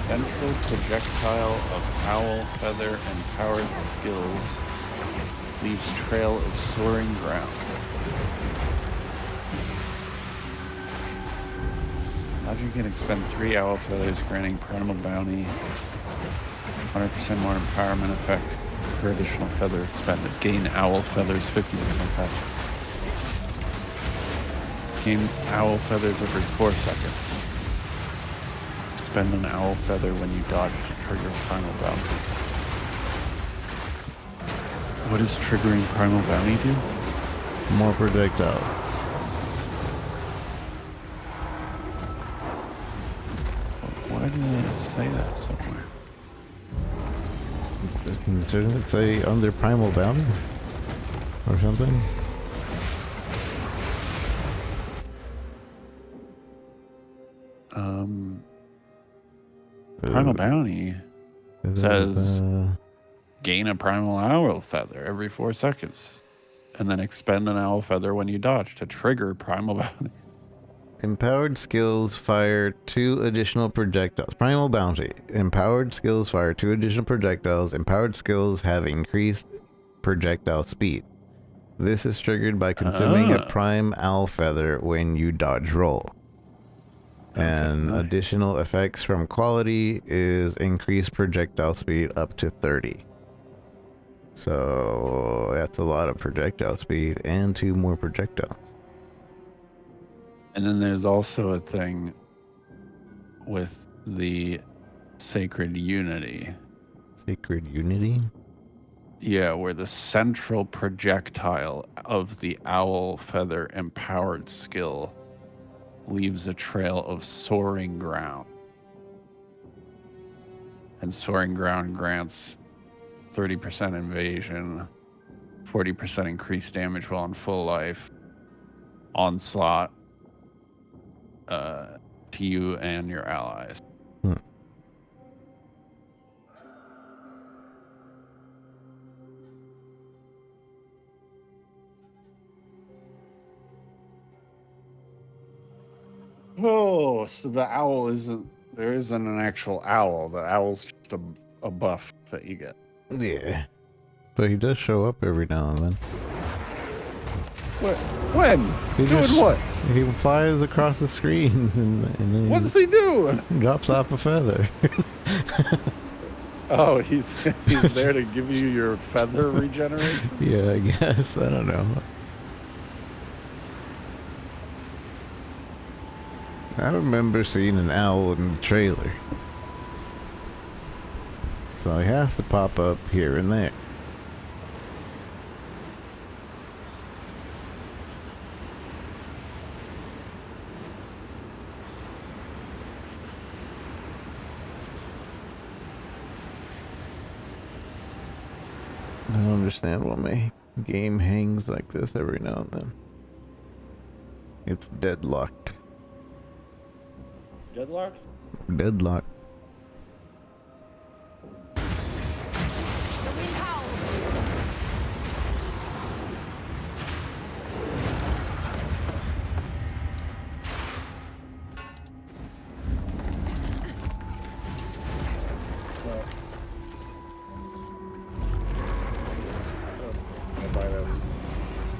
Ventral projectile of owl feather and powered skills leaves trail of soaring ground. Dodging can expend 3 owl feathers, granting primal bounty, 100% more empowerment effect per additional feather expended. Gain owl feathers 50% faster. Gain owl feathers every 4 seconds. Spend an owl feather when you dodge to trigger primal bounty. What does triggering primal bounty do? More projectiles. Why did it say that somewhere? Shouldn't it say under primal bounty? Or something? Primal bounty says gain a primal owl feather every 4 seconds, and then expend an owl feather when you dodge to trigger primal bounty. Empowered skills fire 2 additional projectiles. Primal bounty. Empowered skills fire 2 additional projectiles. Empowered skills have increased projectile speed. This is triggered by consuming a prime owl feather when you dodge roll. And nice. additional effects from quality is increased projectile speed up to 30. So that's a lot of projectile speed and 2 more projectiles. And then there's also a thing with the Sacred Unity. Sacred Unity? Yeah, where the central projectile of the owl feather empowered skill leaves a trail of soaring ground. And soaring ground grants 30% invasion, 40% increased damage while in full life, onslaught to you and your allies. Oh, so the owl isn't, there isn't an actual owl. The owl's just a buff that you get. Yeah. But he does show up every now and then. What? When? He Doing just- what? He flies across the screen and then What's he doing? he drops off a feather. Oh, he's there to give you your feather regeneration? Yeah, I guess. I don't know. I remember seeing an owl in the trailer. So he has to pop up here and there. I don't understand why my game hangs like this every now and then. It's deadlocked. Deadlock? Deadlocked. The wind howls.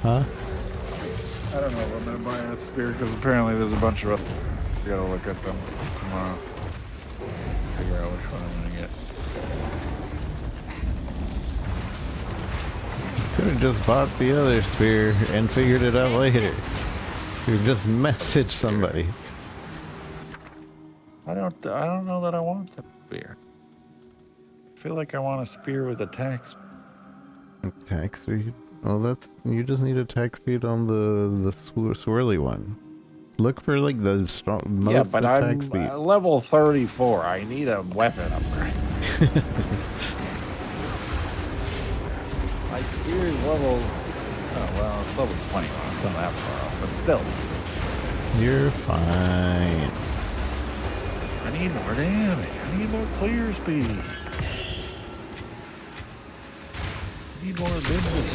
Huh? I don't know if I'm gonna buy that spear because apparently there's a bunch of them. I gotta look at them tomorrow. Figure out which one I'm gonna get. Could have just bought the other spear and figured it out later. You just message somebody. I don't know that I want the spear. I feel like I want a spear with attack speed. Attack speed? Well, that's, you just need attack speed on the swirly one. Look for like the strong most Yeah, but attack I'm speed. level 34. I need a weapon upgrade. My spear is level. Oh well, it's level 21. It's not that far off, but still. You're fine. I need more damage. I need more clear speed. I need more business.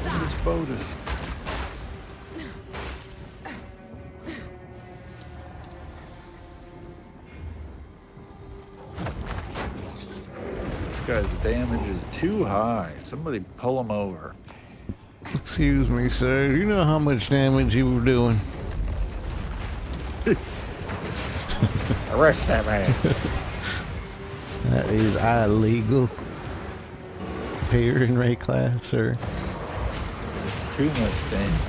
This bonus. This guy's damage is too high. Somebody pull him over. Excuse me, sir. You know how much damage you were doing? Arrest that man. That is illegal. Payer in rate class, sir. Too much damage.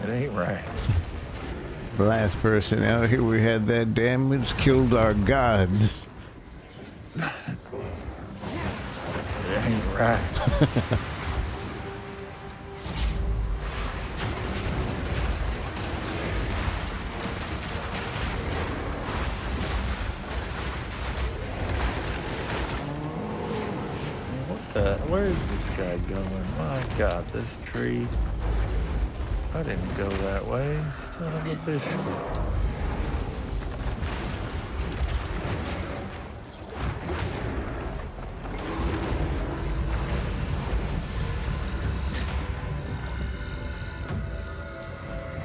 It ain't right. The last person out here we had that damage killed our gods. It ain't right. Where is this guy going? My God, this tree. I didn't go that way. Son of a bitch.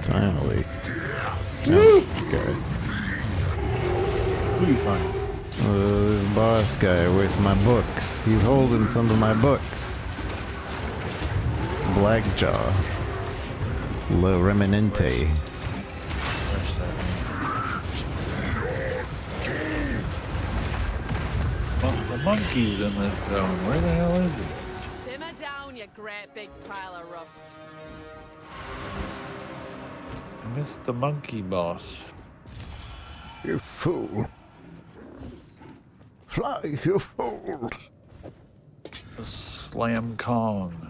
Finally. That's good. Who do you find? This boss guy with my books. He's holding some of my books. Blackjaw. Le Remanente. Where's that? The monkey's in this zone. Where the hell is he? Simmer down, you great big pile of rust. I missed the monkey boss. You fool. Fly, you fool. The Slam Kong.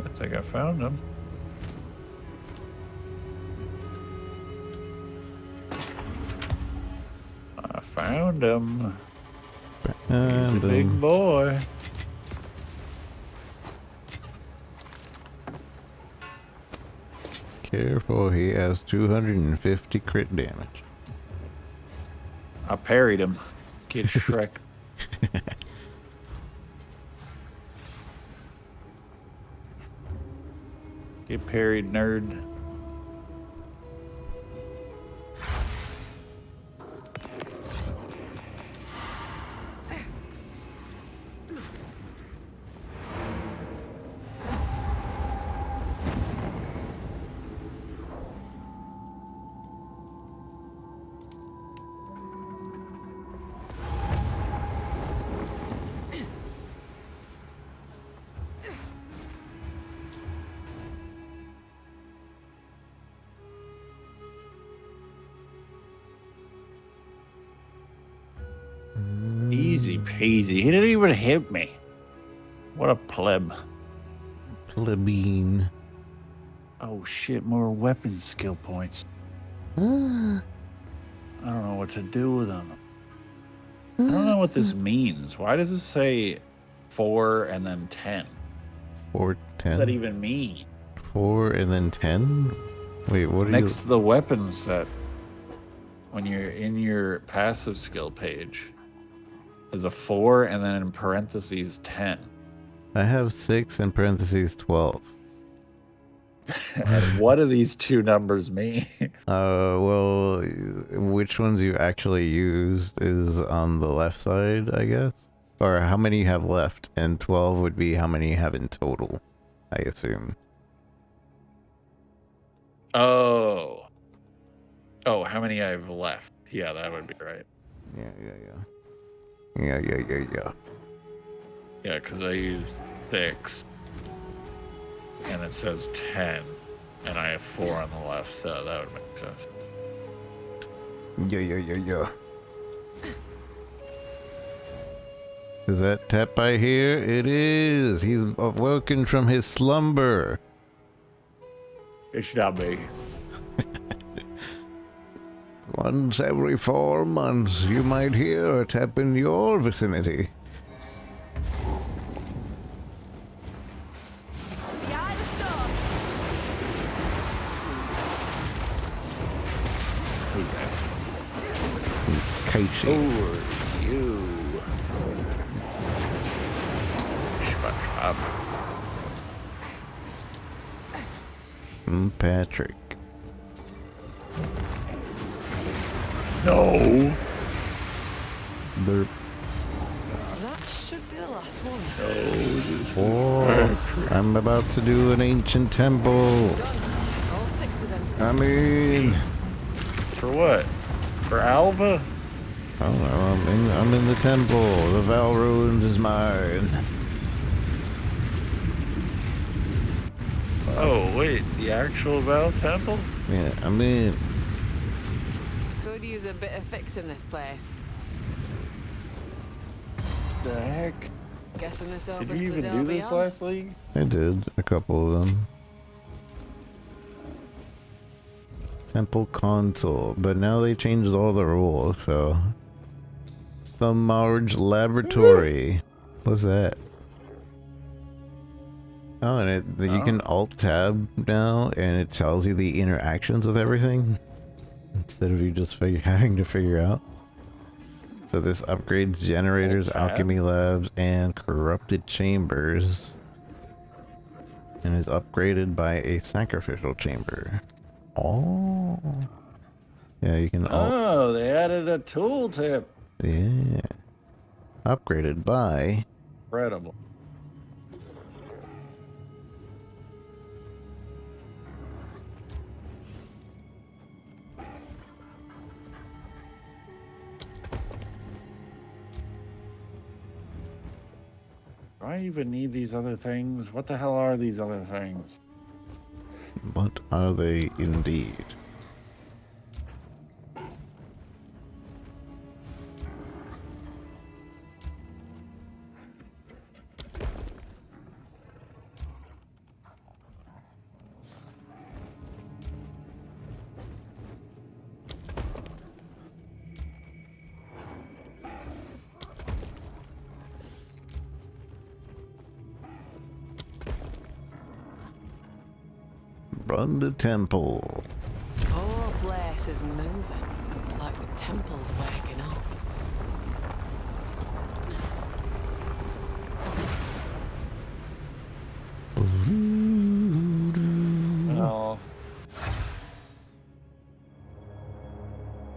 I think I found him. I found him. He's a big boy. Careful, he has 250 crit damage. I parried him. Get Shrek. Get parried, nerd. Easy peasy. He didn't even hit me. What a pleb. Plebeian. Oh shit, more weapon skill points. I don't know what to do with them. I don't know what this means. Why does it say 4 and then 10? 4, What 10. does that even mean? 4 and then 10? Wait, what are Next to the weapon set, when you're in your passive skill page, there's a 4 and then in parentheses 10. I have 6 in parentheses 12. And what do these two numbers mean? Well, which ones you actually used is on the left side, I guess? Or how many you have left, and 12 would be how many you have in total, I assume. Oh, how many I have left? Yeah, that would be right. Yeah. Yeah, because I used 6, and it says 10, and I have 4 on the left, so that would make sense. Yeah. Is that Tepai here? It is! He's awoken from his slumber. It's not me. Once every 4 months, you might hear a tap in your vicinity. Behind the stone. It's Kaishi. Over you. Patrick. No. Derp. That should be the last one. Oh, I'm about to do an ancient temple. Done. All 6 of them. I mean, For what? For Alva? I don't know. I'm in the temple. The Val Ruins is mine. Oh, wait. The actual Val Temple? Yeah, I'm in. Could use a bit of fixing this place. The heck? Guessing this opens Did you the even door do this beyond? last league? I did a couple of them. Temple console, but now they changed all the rules, so. The Marge Laboratory. What's that? Oh, and you can alt tab now, and it tells you the interactions with everything instead of you just having to figure out. So this upgrades generators, alchemy labs, and corrupted chambers, and is upgraded by a sacrificial chamber. Oh, yeah, you can. Oh, they added a tooltip. Yeah, upgraded by. Incredible. Do I even need these other things? What the hell are these other things? What are they indeed? Run the temple. Oh, place is moving. Like the temple's waking up. Oh.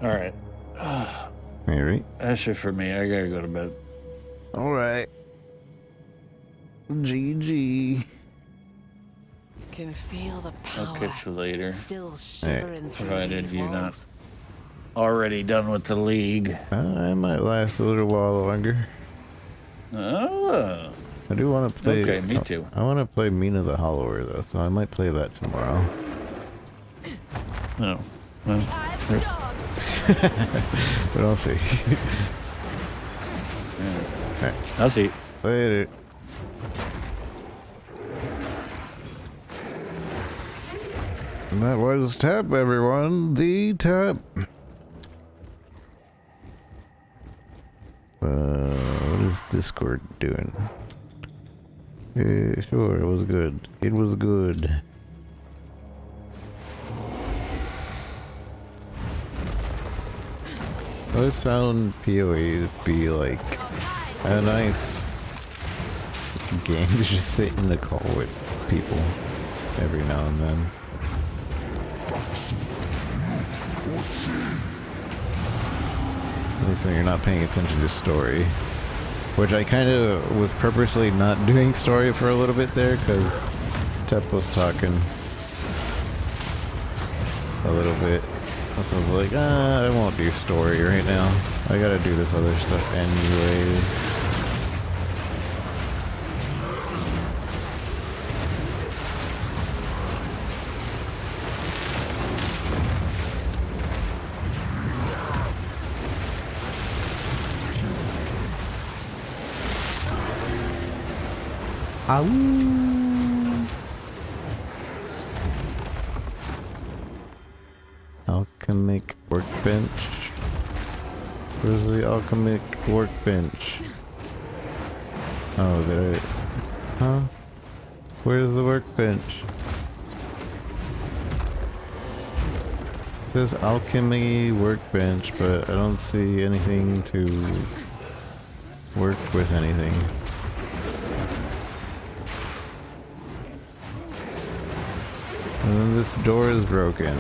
Alright. Alright. That's it for me. I gotta go to bed. Alright. GG. Can feel the power. I'll catch you later. Still shivering through Provided these you're not walls. already done with the league. I might last a little while longer. Oh. I do want to play. Okay, me too. I want to play Mina the Hollower though, so I might play that tomorrow. No. Well, I'm done. But I'll see. Alright, I'll see. later. And that was Tap, everyone. The Tap. What is Discord doing? Sure, it was good. It was good. I always found PoE to be like a nice game to just sit in the call with people every now and then. At least when you're not paying attention to story. Which I kind of was purposely not doing story for a little bit there, because Tep was talking a little bit. So I was like, I won't do story right now. I gotta do this other stuff anyways. Alchemic workbench. Where's the alchemic workbench? Oh, there. Huh? Where's the workbench? It says alchemy workbench, but I don't see anything to work with anything. And then this door is broken.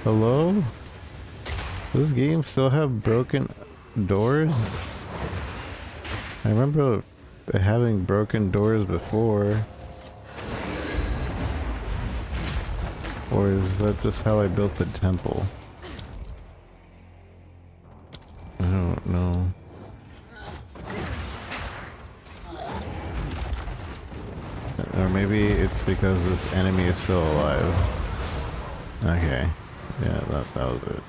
Hello? Does this game still have broken doors? I remember having broken doors before. Or is that just how I built the temple? I don't know. Or maybe it's because this enemy is still alive. Okay. Yeah, that was it.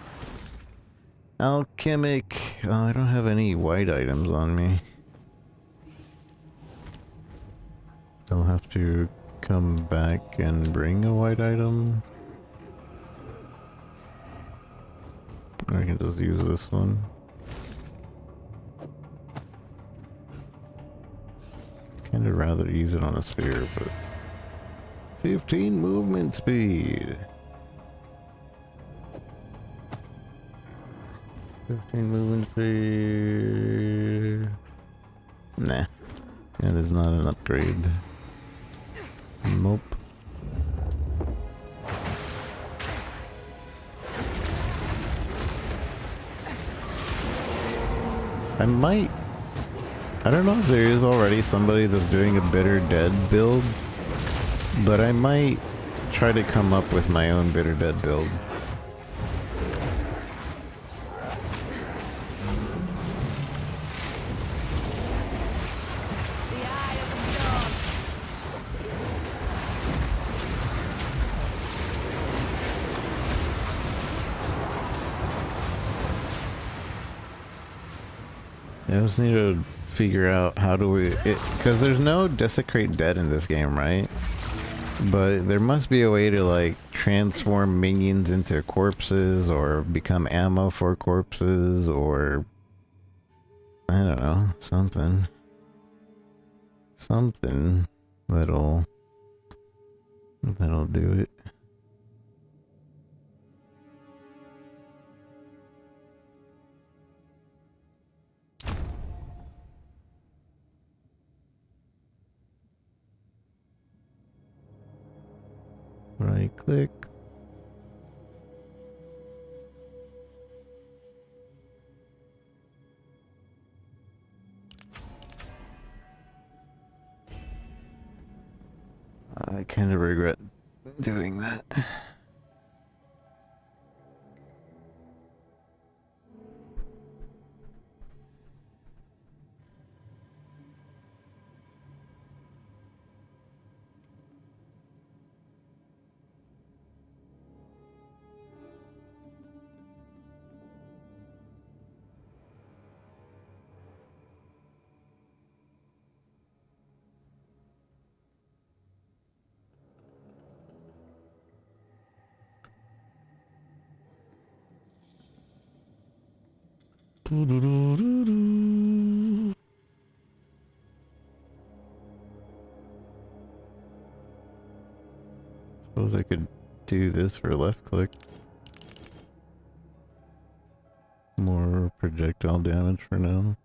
Alchemic. Oh, I don't have any white items on me. I'll have to come back and bring a white item. I can just use this one. Kinda rather use it on a sphere, but 15 movement speed. 15 movement speed. Nah. That is not an upgrade. Nope. I don't know if there is already somebody that's doing a Bitter Dead build, but I might try to come up with my own Bitter Dead build. The eye of the storm. I just need to figure out how do we, because there's no Desecrate Dead in this game, right? But there must be a way to like transform minions into corpses or become ammo for corpses, or I don't know, something that'll do it. Right click. I kind of regret doing that. Suppose I could do this for left click. More projectile damage for now.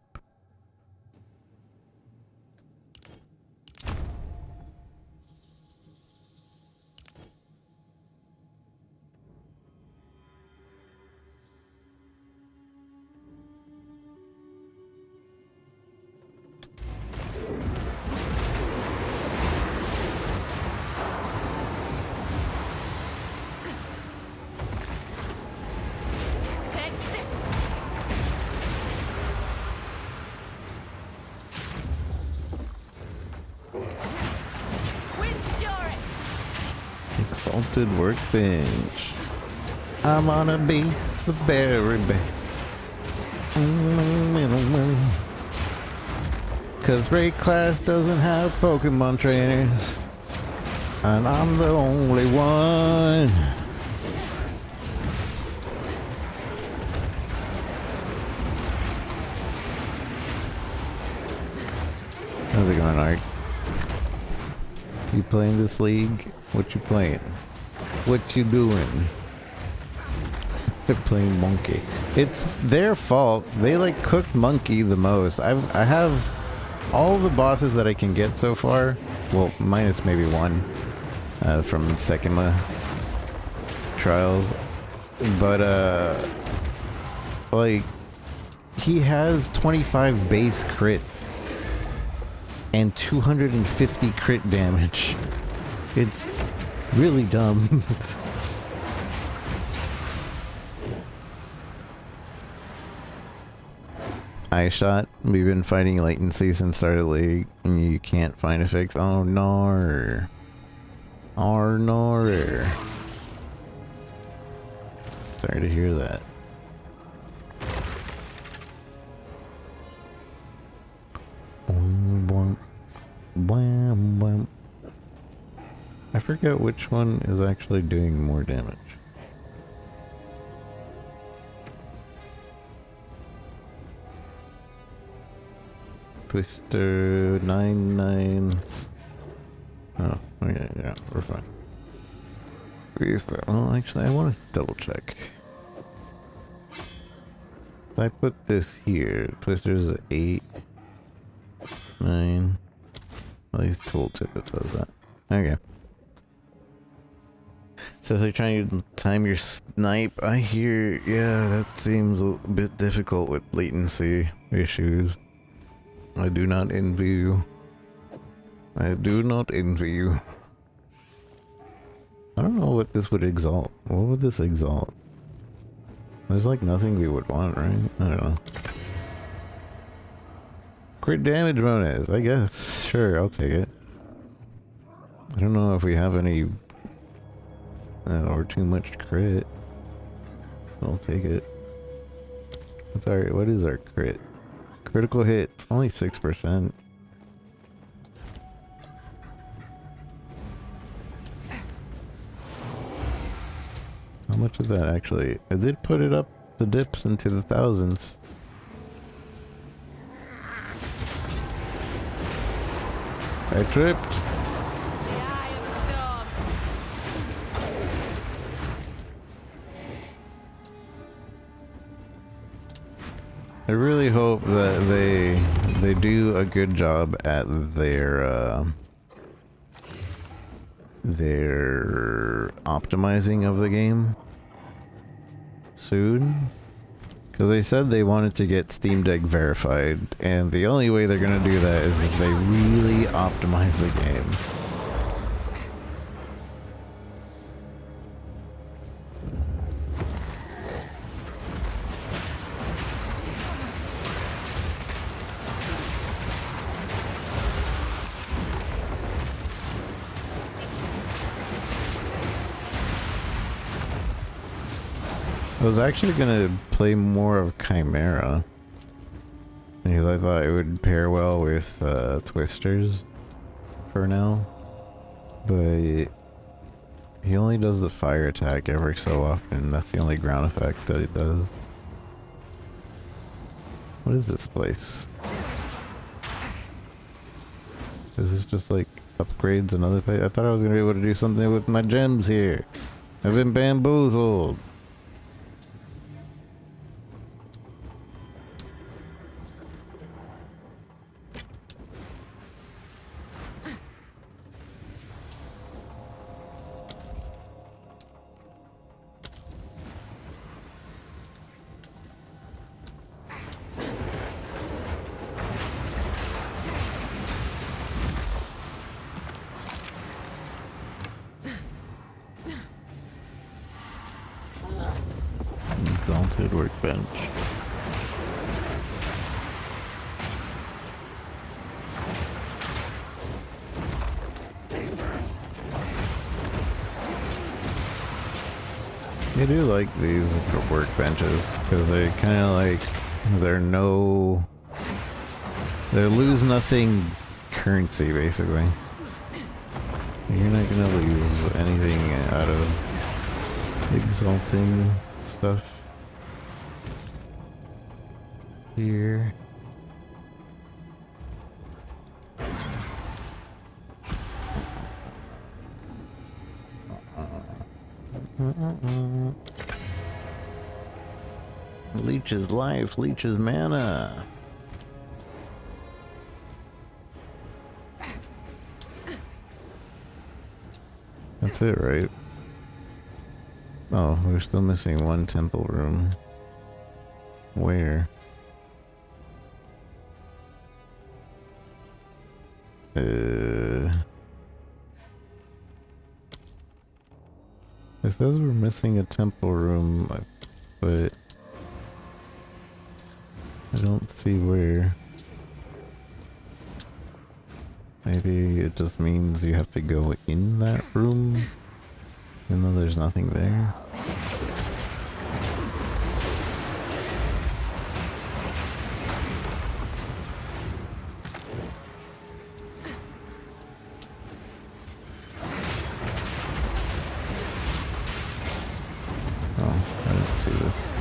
Take this. Wind fury. Exalted Workbench. I'm gonna be the very best. Cause raid class doesn't have Pokemon trainers, and I'm the only one. How's it going, Art? You playing this league? What you playing? What you doing? They're playing Monkey. It's their fault. They like cooked Monkey the most. I have all the bosses that I can get so far. Well, minus maybe one from Sekima Trials. But like he has 25 base crit and 250 crit damage. It's really dumb. Eye shot. We've been fighting latency since start of league, and you can't find a fix. Oh no! Oh no! Sorry to hear that. I forget which one is actually doing more damage. Twister 99. Oh, Okay, yeah, we're fine. Well, actually, I want to double check. If I put this here, Twister's 8, 9. At least tooltip it says that. Okay. So if you're trying to time your snipe, I hear, yeah, that seems a bit difficult with latency issues. I do not envy you. I do not envy you. I don't know what this would exalt. What would this exalt? There's like nothing we would want, right? I don't know. Crit damage bonus, I guess. Sure, I'll take it. I don't know if we have any or too much crit. I'll take it. What's our, what is our crit? Critical hits, only 6%. How much is that actually? I did put it up the dips into the thousands. I tripped. The eye of the storm. I really hope that they do a good job at their optimizing of the game soon, because they said they wanted to get Steam Deck verified, and the only way they're gonna do that is if they really optimize the game. I was actually gonna play more of Chimera because I thought it would pair well with Twisters for now, but he only does the fire attack every so often. That's the only ground effect that it does. What is this place? Is this just like upgrades another place? I thought I was gonna be able to do something with my gems here. I've been bamboozled. Exalted workbench. I do like these workbenches because they kind of like they're lose nothing currency basically. You're not gonna lose anything out of exalting stuff here. Leeches life, leeches mana. That's it, right? Oh, we're still missing one temple room. Where? It says we're missing a temple room, but I don't see where. Maybe it just means you have to go in that room, even though there's nothing there. Oh, I didn't see this.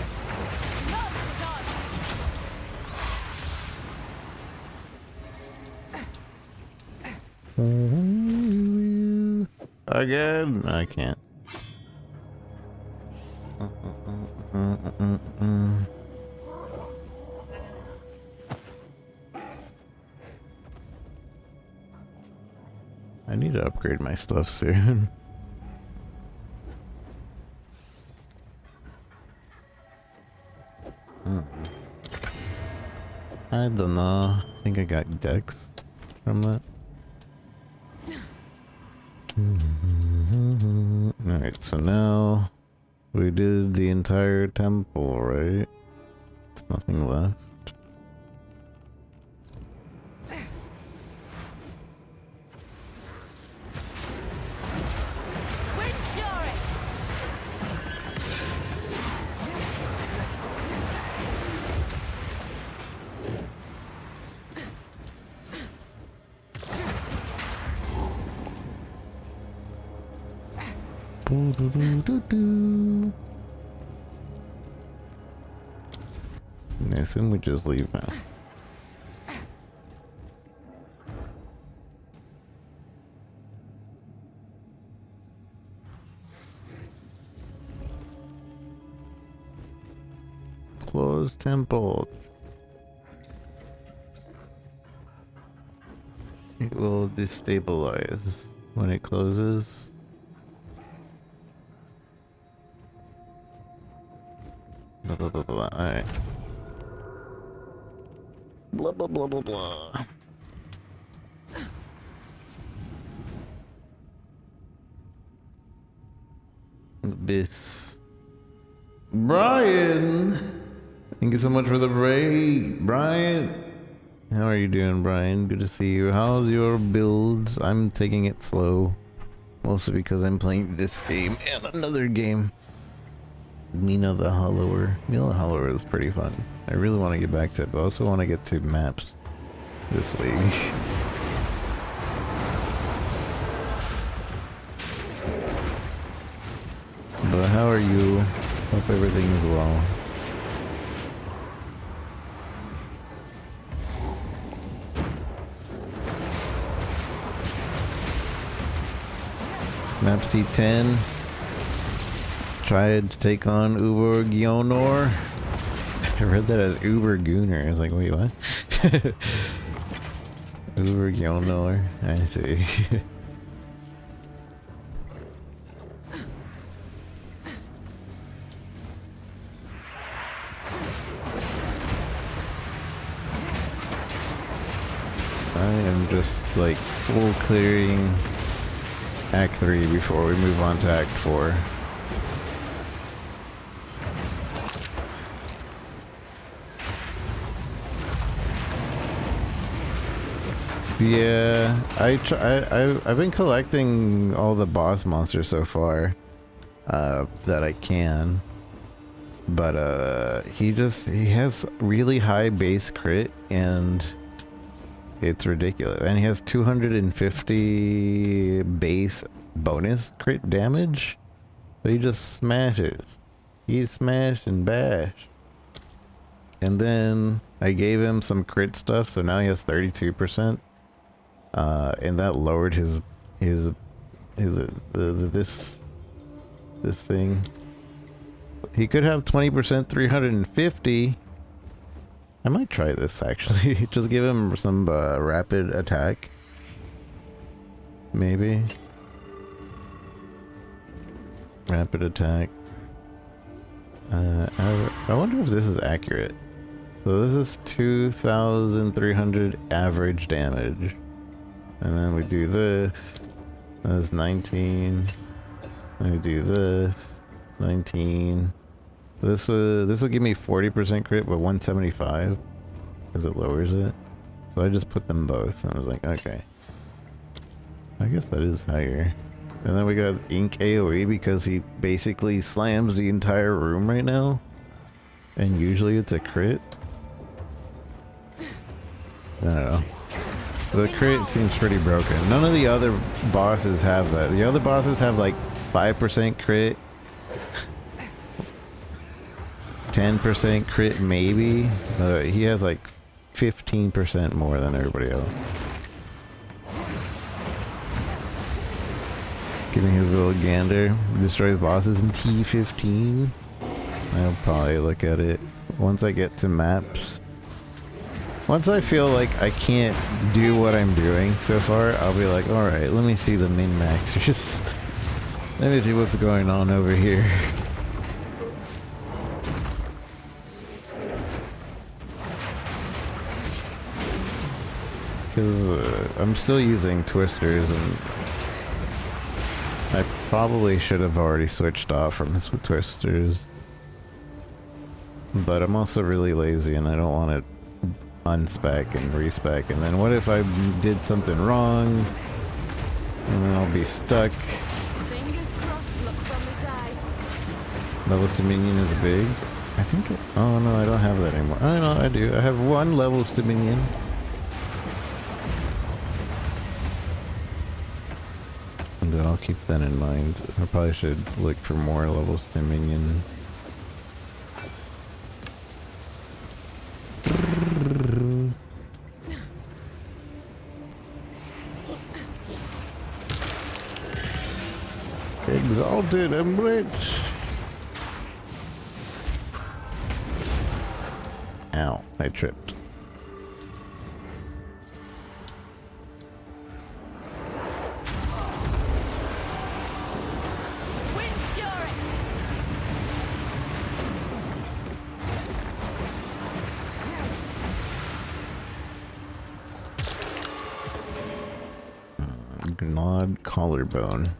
Again? I can't. I need to upgrade my stuff soon. I don't know. I think I got Dex from that. Alright, so now we did the entire temple, right? There's nothing left. Wind Fury! I assume we just leave now. Closed temple. It will destabilize when it closes. Blah blah blah blah. Alright. Blah blah blah blah blah. Abyss. Brian! Thank you so much for the raid, Brian. How are you doing, Brian? Good to see you. How's your builds? I'm taking it slow. Mostly because I'm playing this game and another game. Mina the Hollower. Mina the Hollower is pretty fun. I really want to get back to it, but I also want to get to maps this league. But how are you? Hope everything is well. Maps T10. Tried to take on Uber Gionor. I read that as Uber Gooner. I was like, wait, what? Uber Gionor. I see. I am just like full clearing Act 3 before we move on to Act 4. Yeah, I've been collecting all the boss monsters so far that I can, but he has really high base crit and it's ridiculous, and he has 250 base bonus crit damage, so he just smashes. He smash and bash. And then I gave him some crit stuff, so now he has 32%. And that lowered his this thing. He could have 20%, 350. I might try this actually. Just give him some rapid attack. Maybe. Rapid attack. I wonder if this is accurate. So this is 2,300 average damage. And then we do this. That's 19. Then we do this. 19. This will give me 40% crit, but 175 because it lowers it. So I just put them both, and I was like, okay, I guess that is higher. And then we got Ink AoE because he basically slams the entire room right now, and usually it's a crit. I don't know. The crit seems pretty broken. None of the other bosses have that. The other bosses have like 5% crit. 10% crit maybe, but he has like 15% more than everybody else. Getting his little gander. Destroys bosses in T15. I'll probably look at it once I get to maps. Once I feel like I can't do what I'm doing so far, I'll be like, alright, let me see the min-max. Just let me see what's going on over here. Because I'm still using twisters, and I probably should have already switched off from twisters. But I'm also really lazy and I don't want to unspec and respec, and then what if I did something wrong and then I'll be stuck. Fingers crossed, looks on the side. Levels to minion is big. I think oh no, I don't have that anymore. Oh no, I do. I have 1 levels to minion. And then I'll keep that in mind. I probably should look for more levels to minion. Exalted and rich. Ow, I tripped. Wind fury. Gnawed collarbone.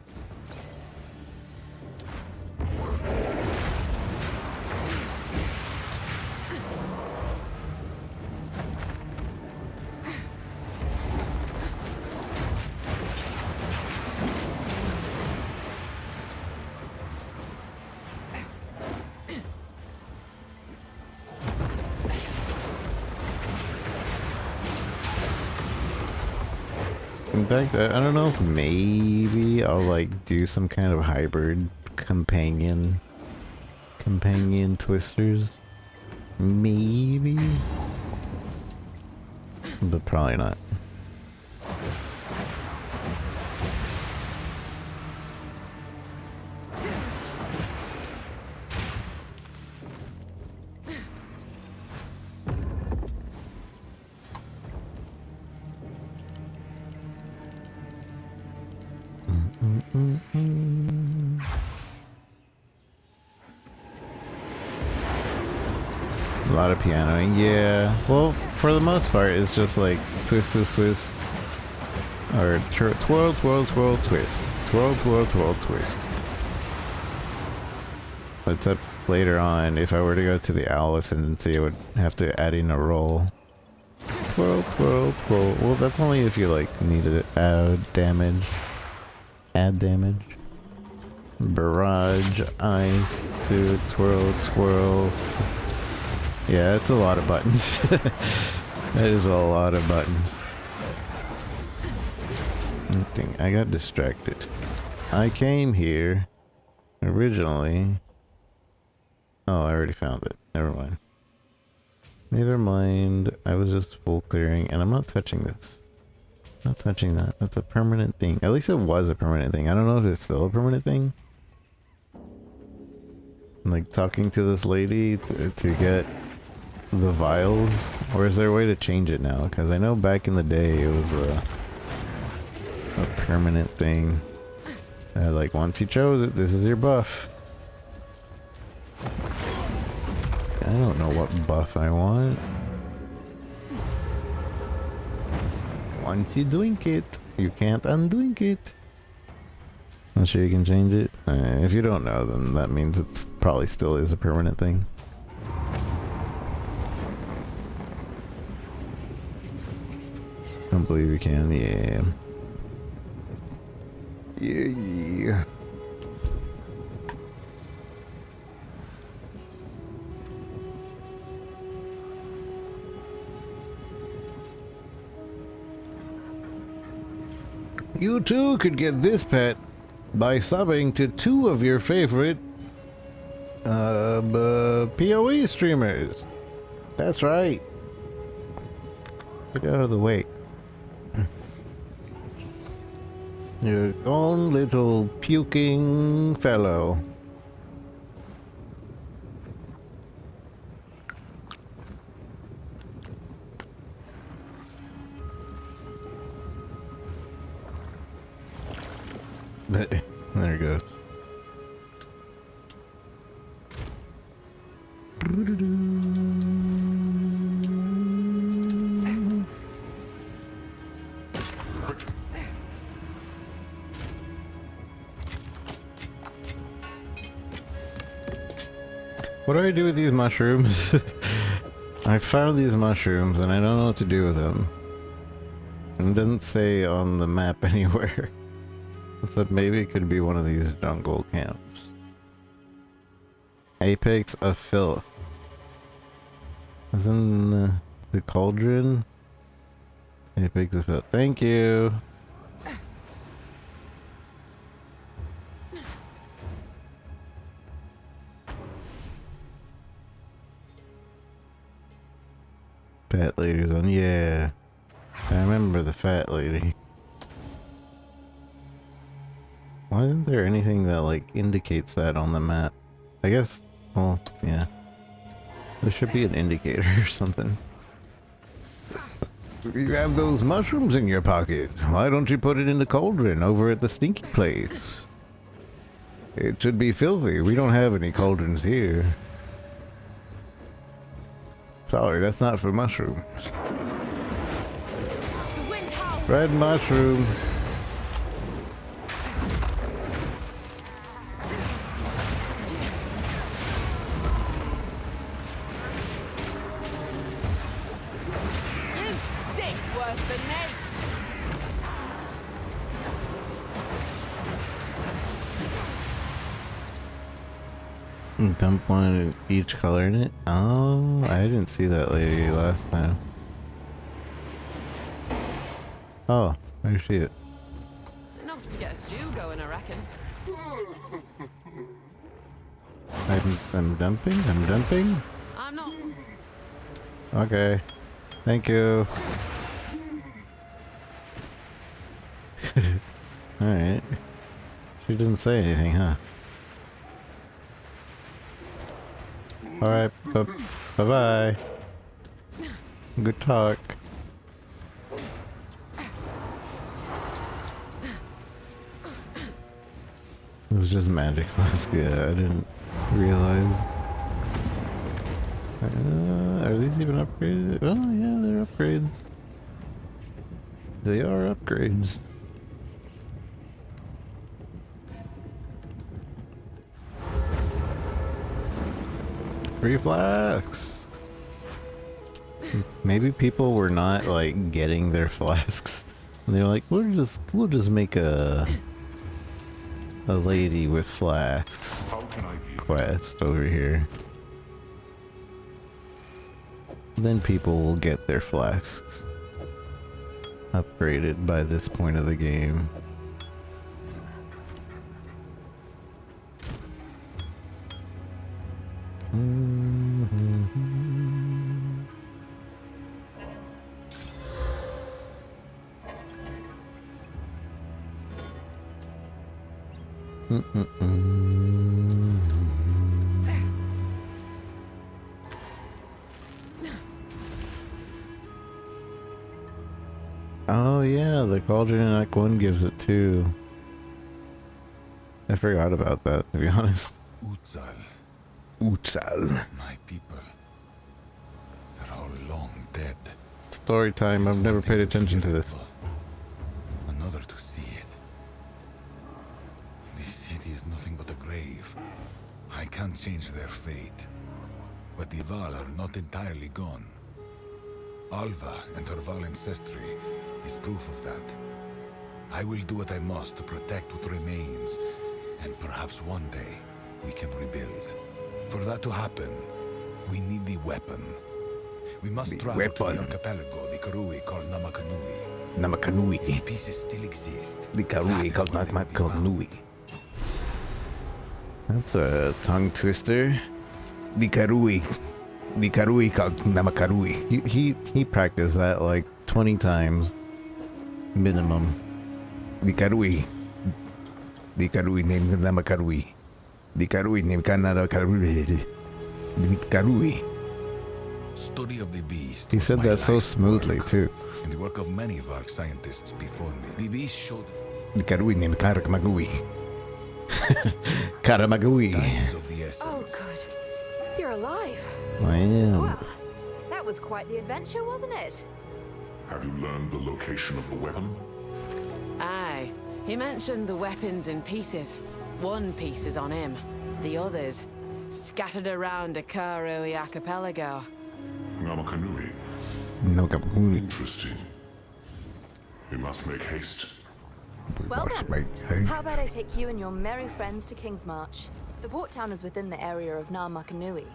In fact, I don't know if maybe I'll like do some kind of hybrid companion twisters. Maybe. But probably not. A lot of pianoing, yeah. Well, for the most part, it's just like twist, twist, twist, or twirl, twirl, twirl, twist, twirl, twirl, twirl, twist. Except later on, if I were to go to the owl ascendancy, I would have to add in a roll. Twirl, twirl, twirl. Well, that's only if you like need to add damage. Add damage. Barrage, ice, to twirl, twirl. Yeah, it's a lot of buttons. That is a lot of buttons. I got distracted. I came here originally. Oh, I already found it. Never mind. Never mind. I was just full clearing, and I'm not touching this. Not touching that. That's a permanent thing. At least it was a permanent thing. I don't know if it's still a permanent thing. Like talking to this lady to get the vials, or is there a way to change it now? Because I know back in the day it was a permanent thing. Like once you chose it, this is your buff. I don't know what buff I want. Once you doink it, you can't undoink it. Not sure you can change it. If you don't know, then that means it probably still is a permanent thing. Don't believe you can. Yeah. Yeah. You too could get this pet by subbing to 2 of your favorite PoE streamers. That's right. Get out of the way. Your own little puking fellow. There it goes. What do I do with these mushrooms? I found these mushrooms and I don't know what to do with them. It doesn't say on the map anywhere. So maybe it could be one of these jungle camps. Apex of Filth. Is in the cauldron? Apex of Filth. Thank you! Fat lady's on, yeah. I remember the fat lady. Why isn't there anything that like indicates that on the map? I guess, well, yeah. There should be an indicator or something. You have those mushrooms in your pocket. Why don't you put it in the cauldron over at the stinky place? It should be filthy. We don't have any cauldrons here. Sorry, that's not for mushrooms. Red mushroom. You stink worse than me. Dump one in each color in it? Oh, I didn't see that lady last time. Oh, there she is. Enough to get a stew going, I reckon. I'm dumping? I'm dumping? I'm not. Okay. Thank you. Alright. She didn't say anything, huh? Alright, bye-bye. Good talk. It was just magic mask, yeah, I didn't realize. Are these even upgraded? Oh yeah, they're upgrades. They are upgrades. Free flasks! Maybe people were not like getting their flasks. And they're like, we'll just make a lady with flasks quest over here. Then people will get their flasks upgraded by this point of the game. Oh yeah, the Cauldron in Act 1 gives it too. I forgot about that, to be honest. Utsal. My people. They're all long dead. Story time, I've never paid attention to this. Another to see it. This city is nothing but a grave. I can't change their fate. But the Val are not entirely gone. Alva and her Val ancestry is proof of that. I will do what I must to protect what remains, and perhaps one day we can rebuild. For that to happen, we need the weapon. We must travel to the archipelago the Karui called Namakanui. Namakanui. The pieces still exist. The Karui called Namakanui. That's a tongue twister. The Karui. The Karui called Namakarui. He practiced that like 20 times. Minimum. The Karui. The Karui named Namakarui. The Karui named Kanada Karui. The Karui. Study of the beast. He was said my that so life's smoothly, work, too. and the work of many Vark scientists before me. The beast showed The Karui named Karamagui. Karamagui. signs of the essence. Oh, good. You're alive. I am. Well, that was quite the adventure, wasn't it? Have you learned the location of the weapon? Aye. He mentioned the weapons in pieces. One piece is on him. The others scattered around the Karui archipelago. Namakanui. Namakarui. Interesting. We must make haste. Well Watch then, my head. how about I take you and your merry friends to King's March? The port town is within the area of Namakanui.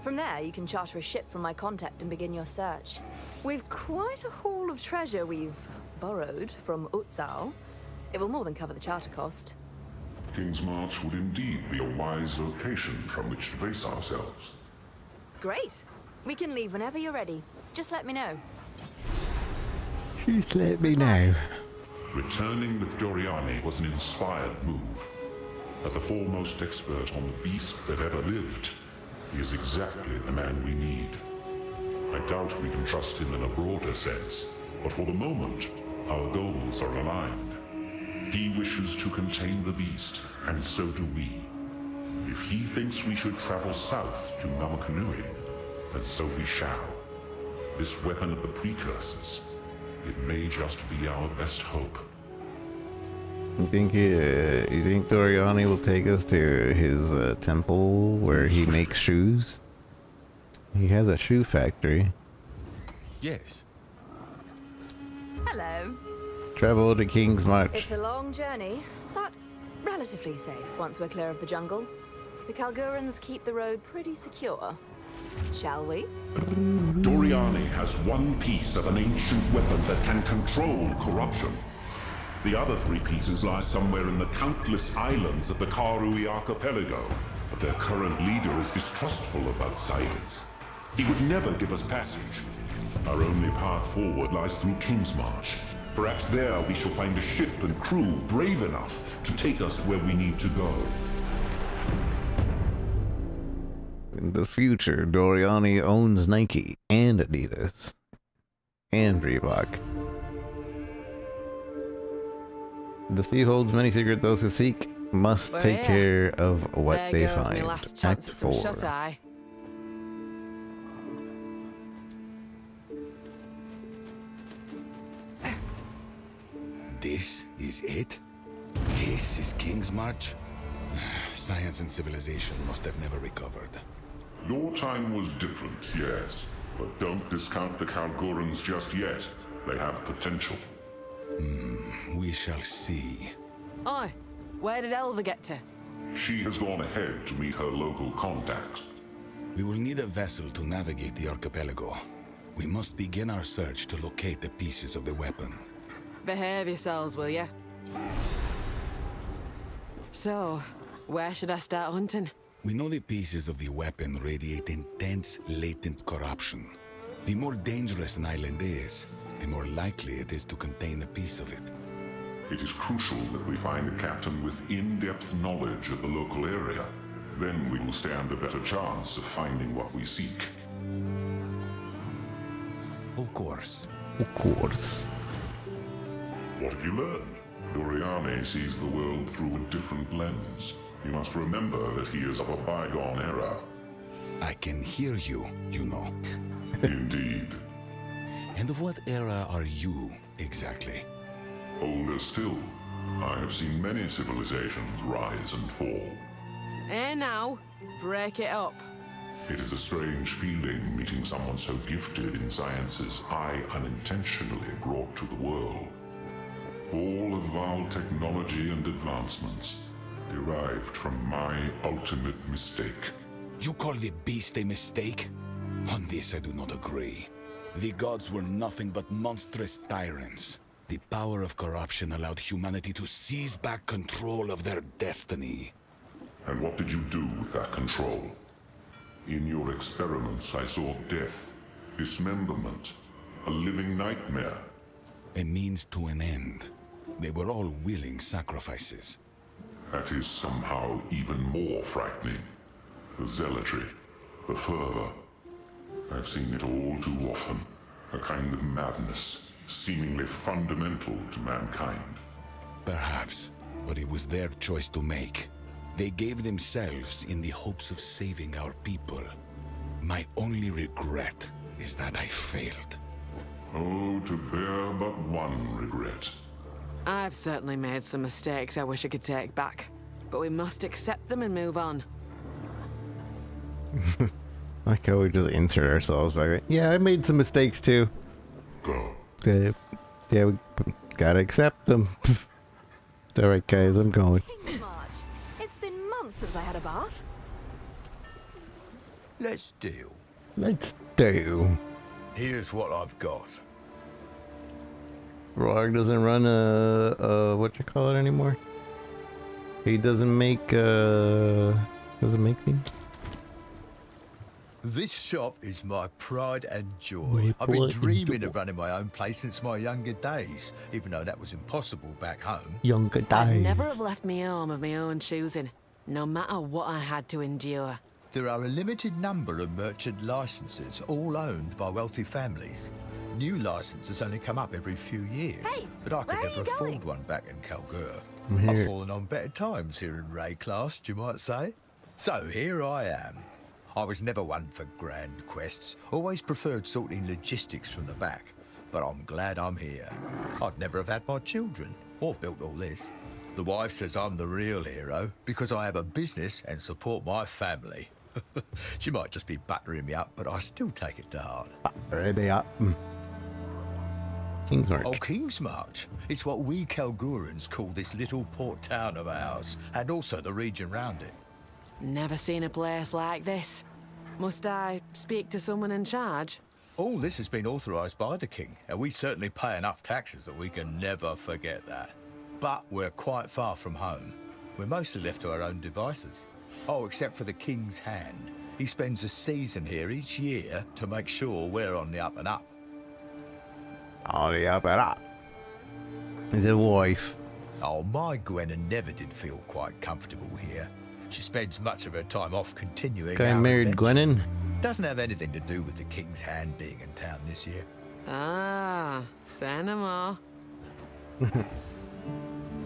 From there, you can charter a ship from my contact and begin your search. We've quite a haul of treasure we've borrowed from Utzal. It will more than cover the charter cost. King's March would indeed be a wise location from which to base ourselves. Great. We can leave whenever you're ready. Just let me know. Just let me know. Returning with Doriani was an inspired move. As the foremost expert on the beast that ever lived, he is exactly the man we need. I doubt we can trust him in a broader sense, but for the moment, our goals are aligned. He wishes to contain the beast, and so do we. If he thinks we should travel south to Namakanui, then so we shall. This weapon of the precursors, it may just be our best hope. You think Doriani will take us to his temple where he makes shoes? He has a shoe factory. Yes. Hello. Travel to King's March. It's a long journey, but relatively safe once we're clear of the jungle. The Kalgurans keep the road pretty secure. Shall we? Doriani has one piece of an ancient weapon that can control corruption. The other three pieces lie somewhere in the countless islands of the Karui archipelago. But their current leader is distrustful of outsiders. He would never give us passage. Our only path forward lies through King's March. Perhaps there we shall find a ship and crew brave enough to take us where we need to go. In the future, Doriani owns Nike and Adidas and Reebok. The sea holds many secrets. Those who seek must We're take here. care of what There they goes find. my last Act chance at some 4. shut-eye. This is it? This is King's March? Science and civilization must have never recovered. Your time was different, yes. But don't discount the Kalgurans just yet. They have potential. We shall see. Oi, where did Elva get to? She has gone ahead to meet her local contacts. We will need a vessel to navigate the archipelago. We must begin our search to locate the pieces of the weapon. Behave yourselves, will ya? So, where should I start hunting? We know the pieces of the weapon radiate intense, latent corruption. The more dangerous an island is, the more likely it is to contain a piece of it. It is crucial that we find a captain with in-depth knowledge of the local area. Then we will stand a better chance of finding what we seek. Of course. Of course. What have you learned? Doriani sees the world through a different lens. You must remember that he is of a bygone era. I can hear you, you know. Indeed. And of what era are you, exactly? Older still, I have seen many civilizations rise and fall. Now, break it up. It is a strange feeling meeting someone so gifted in sciences I unintentionally brought to the world. All of Val technology and advancements derived from my ultimate mistake. You call the beast a mistake? On this I do not agree. The gods were nothing but monstrous tyrants. The power of corruption allowed humanity to seize back control of their destiny. And what did you do with that control? In your experiments, I saw death, dismemberment, a living nightmare. A means to an end. They were all willing sacrifices. that is somehow even more frightening. The zealotry, the fervor. I've seen it all too often. A kind of madness, seemingly fundamental to mankind. Perhaps, but it was their choice to make. They gave themselves in the hopes of saving our people. My only regret is that I failed. Oh, to bear but one regret. I've certainly made some mistakes I wish I could take back, but we must accept them and move on. Like how we just insert ourselves back. Yeah, I made some mistakes too. Go. Yeah, we gotta accept them. Alright guys, I'm going. King's March. It's been months since I had a bath. Let's deal. Let's do. Here's what I've got. Rog doesn't run what you call it anymore. He doesn't make things. This shop is my pride and joy. I've been dreaming of running my own place since my younger days, even though that was impossible back home. Younger days. I'd never have left me home of my own choosing, no matter what I had to endure. There are a limited number of merchant licenses, all owned by wealthy families. New licenses only come up every few years, Hey, but I could where are never you afford going? one back in Kalgur. I'm here. I've fallen on better times here in Rayclast, you might say. So here I am. I was never one for grand quests, always preferred sorting logistics from the back, but I'm glad I'm here. I'd never have had my children, or built all this. The wife says I'm the real hero, because I have a business and support my family. She might just be buttering me up, but I still take it to heart. Ready up. King's March. Oh, King's March. It's what we Kalgurans call this little port town of ours, and also the region round it. Never seen a place like this. Must I speak to someone in charge? All this has been authorised by the king, and we certainly pay enough taxes that we can never forget that. But we're quite far from home. We're mostly left to our own devices. Oh, except for the king's hand. He spends a season here each year to make sure we're on the up and up. On the up and up. The wife. Oh, my Gwenna never did feel quite comfortable here. She spends much of her time off continuing Guy our married adventure. Gwennon. Doesn't have anything to do with the king's hand being in town this year. Ah, say no more.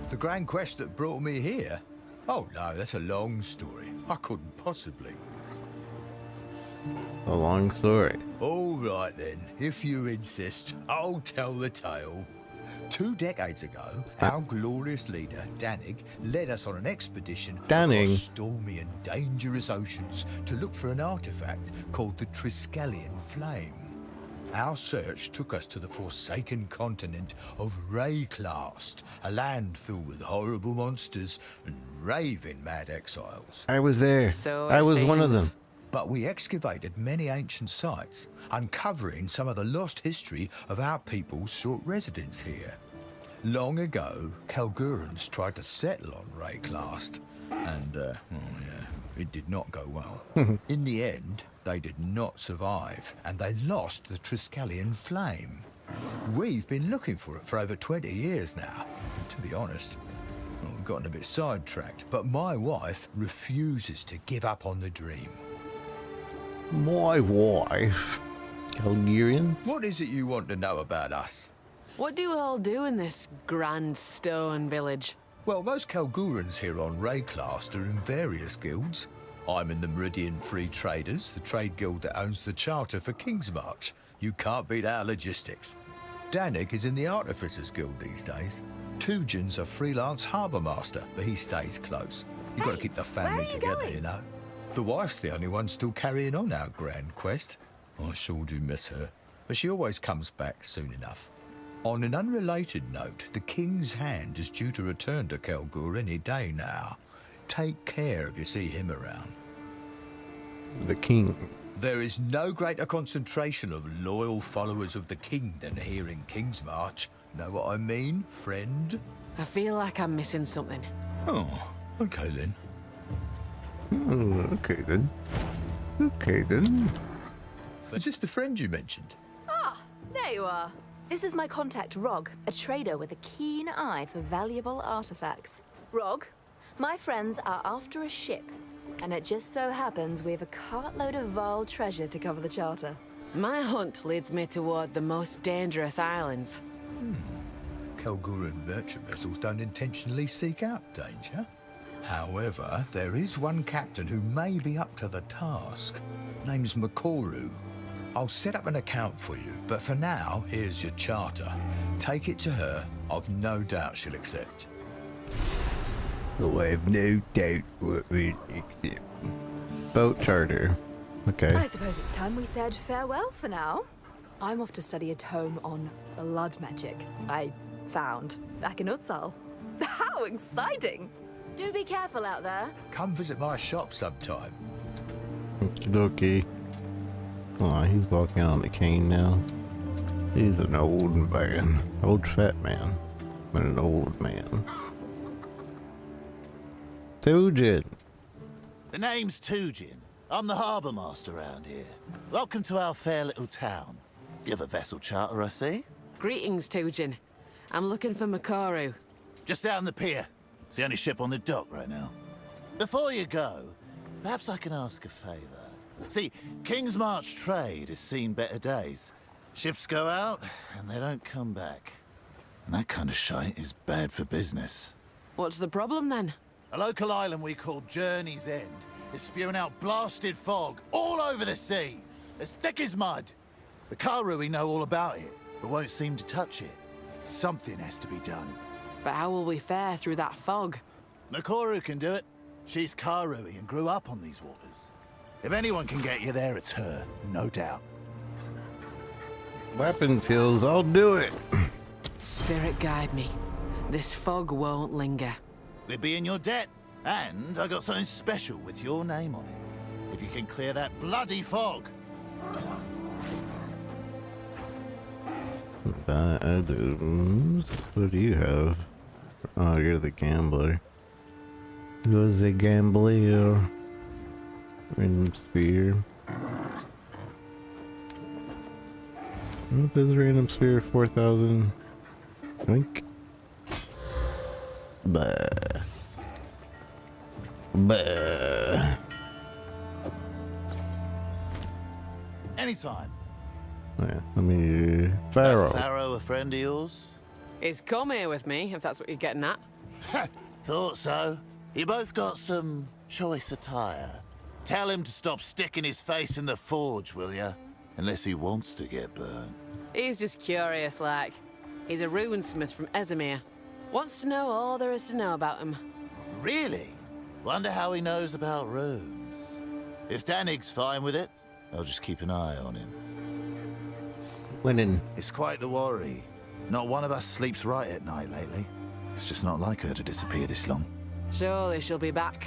The grand quest that brought me here? Oh no, that's a long story. I couldn't possibly. A long story. All right then, if you insist, I'll tell the tale. 2 decades ago, our glorious leader, Danig, led us on an expedition across stormy and dangerous oceans to look for an artifact called the Triskelion Flame. Our search took us to the forsaken continent of Rayclast, a land filled with horrible monsters and raving mad exiles. I was there. So I it was one of seems. them. But we excavated many ancient sites, uncovering some of the lost history of our people's short residence here. Long ago, Kalgurans tried to settle on Rayclast, and, it did not go well. In the end, they did not survive, and they lost the Triskelion Flame. We've been looking for it for over 20 years now, and to be honest, we've gotten a bit sidetracked, but my wife refuses to give up on the dream. My wife. Kalgurians? What is it you want to know about us? What do you all do in this grand stone village? Well, most Kalgurans here on Rayclast are in various guilds. I'm in the Meridian Free Traders, the trade guild that owns the charter for King's March. You can't beat our logistics. Danig is in the Artificers Guild these days. Tujan's a freelance harbour master, but he stays close. You've got to keep the family together, you know. The wife's the only one still carrying on our grand quest. I sure do miss her, but she always comes back soon enough. On an unrelated note, the King's Hand is due to return to Kalgur any day now. Take care if you see him around. The king. There is no greater concentration of loyal followers of the king than here in King's March. Know what I mean, friend? I feel like I'm missing something. Oh, okay then. Okay then. Okay then. Is this the friend you mentioned? There you are. This is my contact, Rog, a trader with a keen eye for valuable artifacts. Rog, My friends are after a ship, and it just so happens we have a cartload of Val treasure to cover the charter. My hunt leads me toward the most dangerous islands. Kelguran merchant vessels don't intentionally seek out danger. However, there is one captain who may be up to the task. Name's Makoru. I'll set up an account for you, but for now, here's your charter. Take it to her. I've no doubt she'll accept. Oh, I have no doubt what will accept. Boat charter. Okay. I suppose it's time we said farewell for now. I'm off to study a tome on blood magic I found back in Utsal. How exciting! Do be careful out there. Come visit my shop sometime. Okie dokie. Oh, he's walking on the cane now. He's an old man. Old fat man. But an old man. Tujin. The name's Tujin. I'm the harbour master around here. Welcome to our fair little town. You have a vessel charter, I see? Greetings, Tujin. I'm looking for Makoru. Just out on the pier. It's the only ship on the dock right now. Before you go, perhaps I can ask a favour. See, King's March trade has seen better days. Ships go out, and they don't come back. And that kind of shite is bad for business. What's the problem, then? A local island we call Journey's End is spewing out blasted fog all over the sea, as thick as mud. The Karui know all about it, but won't seem to touch it. Something has to be done. But how will we fare through that fog? Makoru can do it. She's Karui and grew up on these waters. If anyone can get you there, it's her, no doubt. Weapon skills, I'll do it. Spirit guide me. This fog won't linger. We'd be in your debt, and I got something special with your name on it. If you can clear that bloody fog. Buy items. What do you have? Oh, you're the gambler. Who's the gambler? Random spear. What is random spear? 4,000. Drink. Bah. Bah. Anytime. Yeah, let me. Pharaoh. Pharaoh, a friend of yours? He's come here with me, if that's what you're getting at. Thought so. You both got some choice attire. Tell him to stop sticking his face in the forge, will ya? Unless he wants to get burned. He's just curious, like. He's a runesmith from Ezimir. Wants to know all there is to know about him. Really? Wonder how he knows about runes. If Danig's fine with it, I'll just keep an eye on him. Winning. It's quite the worry. Not one of us sleeps right at night lately. It's just not like her to disappear this long. Surely she'll be back.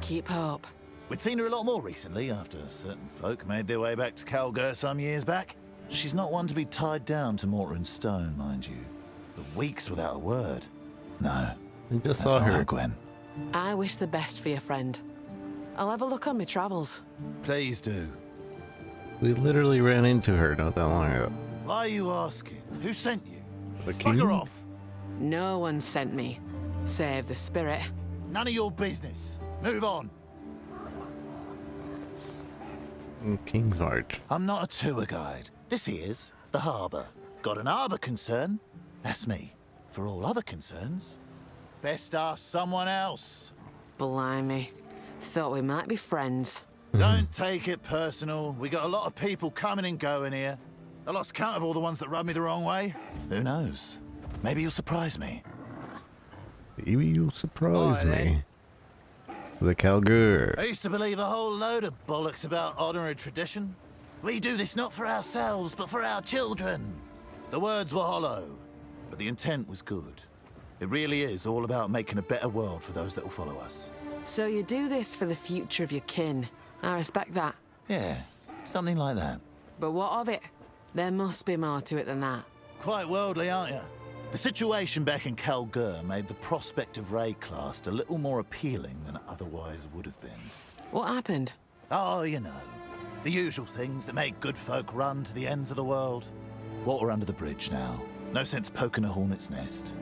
Keep hope. We'd seen her a lot more recently after certain folk made their way back to Calgur some years back. She's not one to be tied down to mortar and stone, mind you. But weeks without a word. No. I just that's saw not her. how Gwen. I wish the best for your friend. I'll have a look on my travels. Please do. We literally ran into her not that long ago. Why are you asking? Who sent you? The king? Bugger off. No one sent me. Save the spirit. None of your business. Move on. King's March. I'm not a tour guide. This here's the harbour. Got an harbour concern? That's me. For all other concerns, best ask someone else. Blimey. Thought we might be friends. Don't take it personal. We got a lot of people coming and going here. I lost count of all the ones that rubbed me the wrong way. Who knows? Maybe you'll surprise me. Maybe you'll surprise All right, me. The Calgur. I used to believe a whole load of bollocks about honour and tradition. We do this not for ourselves, but for our children. The words were hollow, but the intent was good. It really is all about making a better world for those that will follow us. So you do this for the future of your kin. I respect that. Yeah, something like that. But what of it? There must be more to it than that. Quite worldly, aren't you? The situation back in Calgur made the prospect of Rayclast a little more appealing than it otherwise would have been. What happened? Oh, you know, the usual things that make good folk run to the ends of the world. Water under the bridge now. No sense poking a hornet's nest.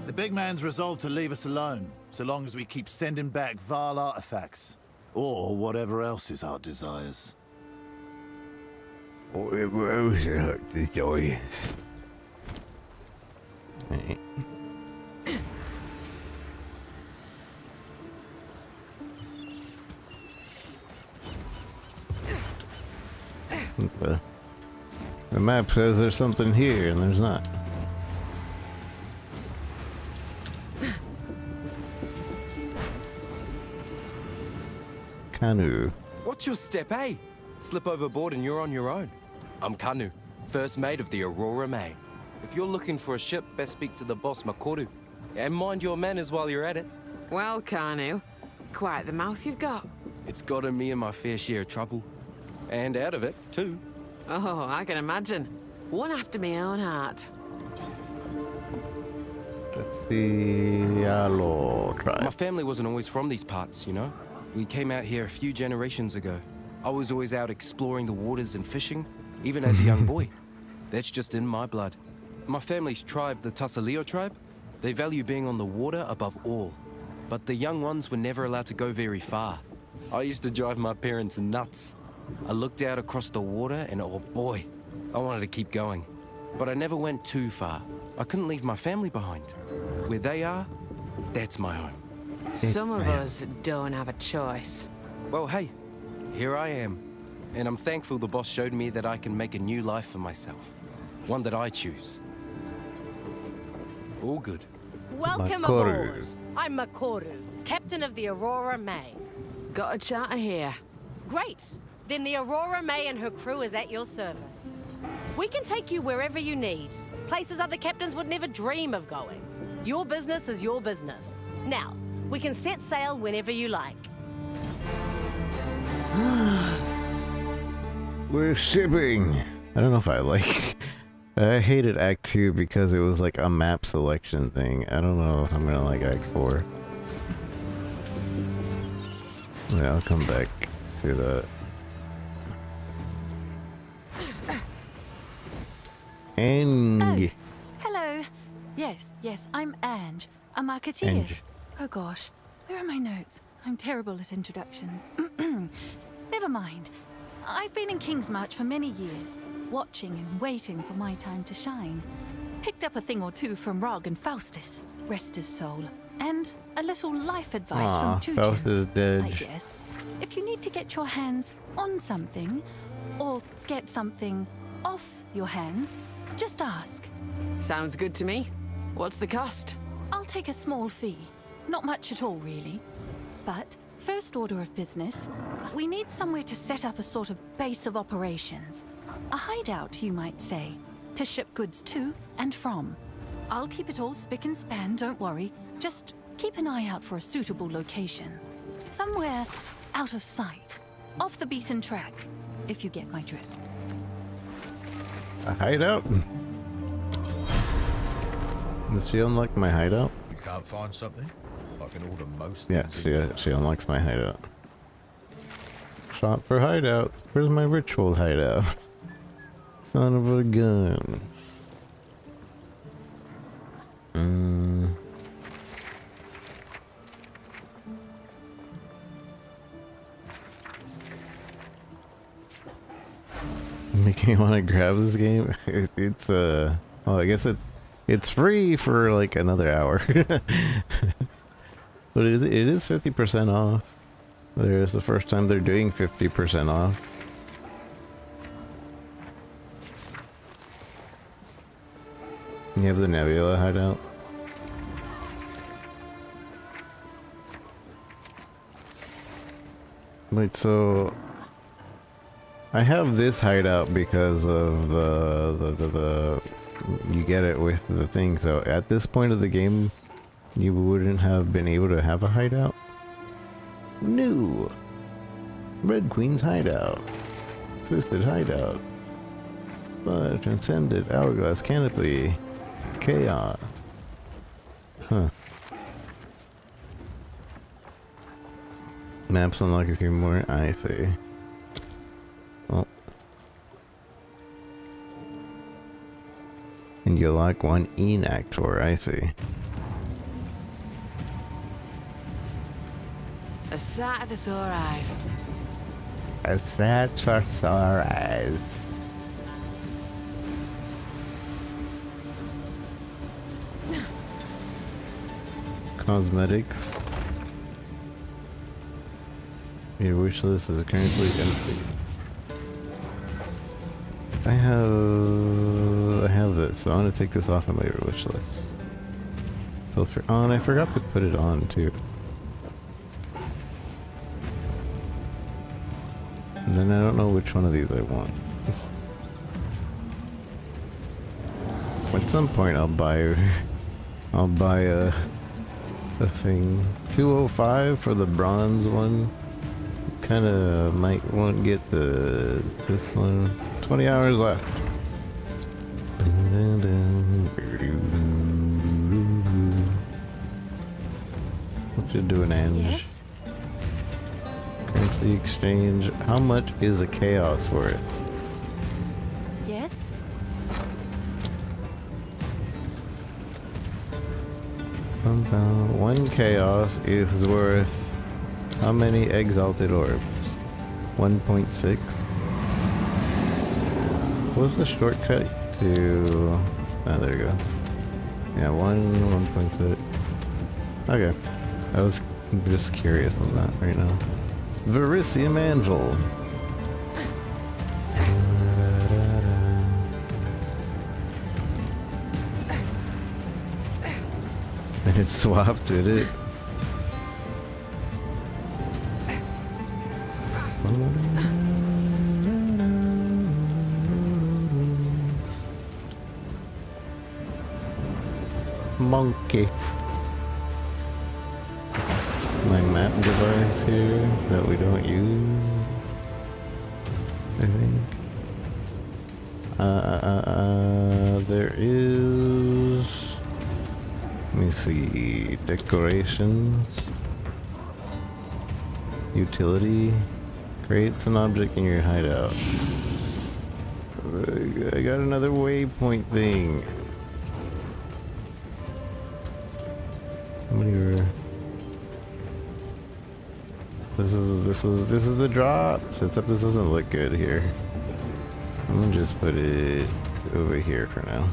The big man's resolved to leave us alone, so long as we keep sending back Val artifacts. Or whatever else is our desires. Whatever else is our desires. The map says there's something here, and there's not. Canoe. Watch your step, eh? Slip overboard and you're on your own. I'm Kanu, first mate of the Aurora May. If you're looking for a ship, best speak to the boss Makoru. And mind your manners while you're at it. Well, Kanu, quite the mouth you've got. It's gotten me in my fair share of trouble. And out of it, too. Oh, I can imagine. One after my own heart. Let's see. Hello, My family wasn't always from these parts, you know? We came out here a few generations ago. I was always out exploring the waters and fishing, even as a young boy. That's just in my blood. My family's tribe, the Tasaleo tribe, they value being on the water above all. But the young ones were never allowed to go very far. I used to drive my parents nuts. I looked out across the water and oh boy, I wanted to keep going. But I never went too far. I couldn't leave my family behind. Where they are, that's my home. Some of us don't have a choice. Well, hey, here I am. And I'm thankful the boss showed me that I can make a new life for myself. One that I choose. All good. Welcome aboard. I'm Makoru, captain of the Aurora May. Got a charter here. Great. Then the Aurora May and her crew is at your service. We can take you wherever you need. Places other captains would never dream of going. Your business is your business. Now, we can set sail whenever you like. We're shipping. I don't know if I like. I hated Act 2 because it was like a map selection thing. I don't know if I'm gonna like Act 4. Yeah, I'll come back to that. Ang. Hello. Yes, I'm Ange, a marketeer. Oh gosh, where are my notes? I'm terrible at introductions. Never mind. I've been in Kingsmarch for many years, watching and waiting for my time to shine. Picked up a thing or two from Rog and Faustus, rest his soul, and a little life advice from Tutu, Faustus dead. I guess. If you need to get your hands on something, or get something off your hands, just ask. Sounds good to me. What's the cost? I'll take a small fee. Not much at all, really. But first order of business, we need somewhere to set up a sort of base of operations. A hideout, you might say, to ship goods to and from. I'll keep it all spick and span, don't worry. Just keep an eye out for a suitable location. Somewhere out of sight, off the beaten track, if you get my drift. A hideout? Does she unlock my hideout? You can't find something? I can order most Yeah, she unlocks my hideout. Shop for hideouts. Where's my ritual hideout? Son of a gun. Making me want to grab this game. It's oh, I guess it's free for like another hour. But it is 50% off. There's the first time they're doing 50% off. You have the Nebula hideout. Wait, so I have this hideout because of the you get it with the thing. So at this point of the game, you wouldn't have been able to have a hideout. New Red Queen's hideout, Twisted hideout, Transcended Hourglass Canopy, Chaos. Huh. Maps unlock a few more. I see. Well. And you lock one Enactor, I see. A sight for sore eyes. A sight for sore eyes. Cosmetics. Your wish list is currently empty. I have this, so I want to take this off of my wish list. Filter on. I forgot to put it on too. And then I don't know which one of these I want. At some point I'll buy a thing. 205 for the bronze one. Kinda might want to get this one. 20 hours left. What you doing, Ange? Yes? Currency exchange. How much is a chaos worth? Yes? One chaos is worth how many exalted orbs? 1.6. What's the shortcut to... Oh, there it goes. Yeah, 1.6. Okay. I was just curious on that right now. Verisium Anvil. And it swapped, did it? Monkey. My map device here that we don't use, I think. There is, let me see, decorations, utility, creates an object in your hideout. I got another waypoint thing. How many were? This is the drop. Except this doesn't look good here. I'm gonna just put it over here for now.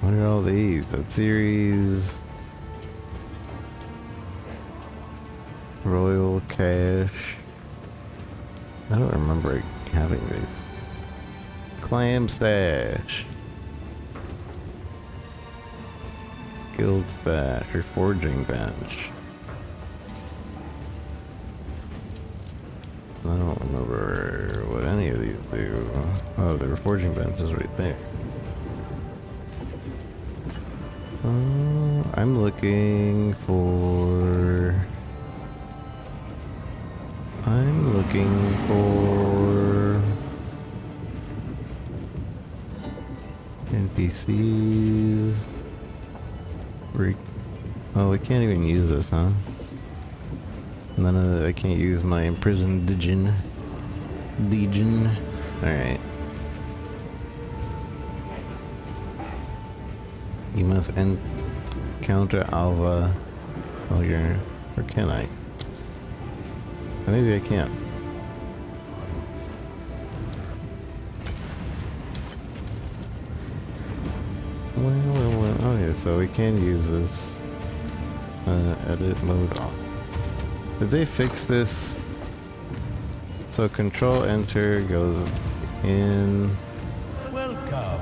What are all these? That series. Royal Cache. I don't remember having these. Clam Stash. Guild Stash or Forging Bench. I don't remember what any of these do. Oh, the Forging Bench is right there. I'm looking for NPCs. Oh, we can't even use this, huh? I can't use my imprisoned Djinn. Alright. You must encounter Alva. Oh, or can I? Maybe I can't. Well, okay, so we can use this. Edit mode off. Did they fix this? So control enter goes in. Welcome.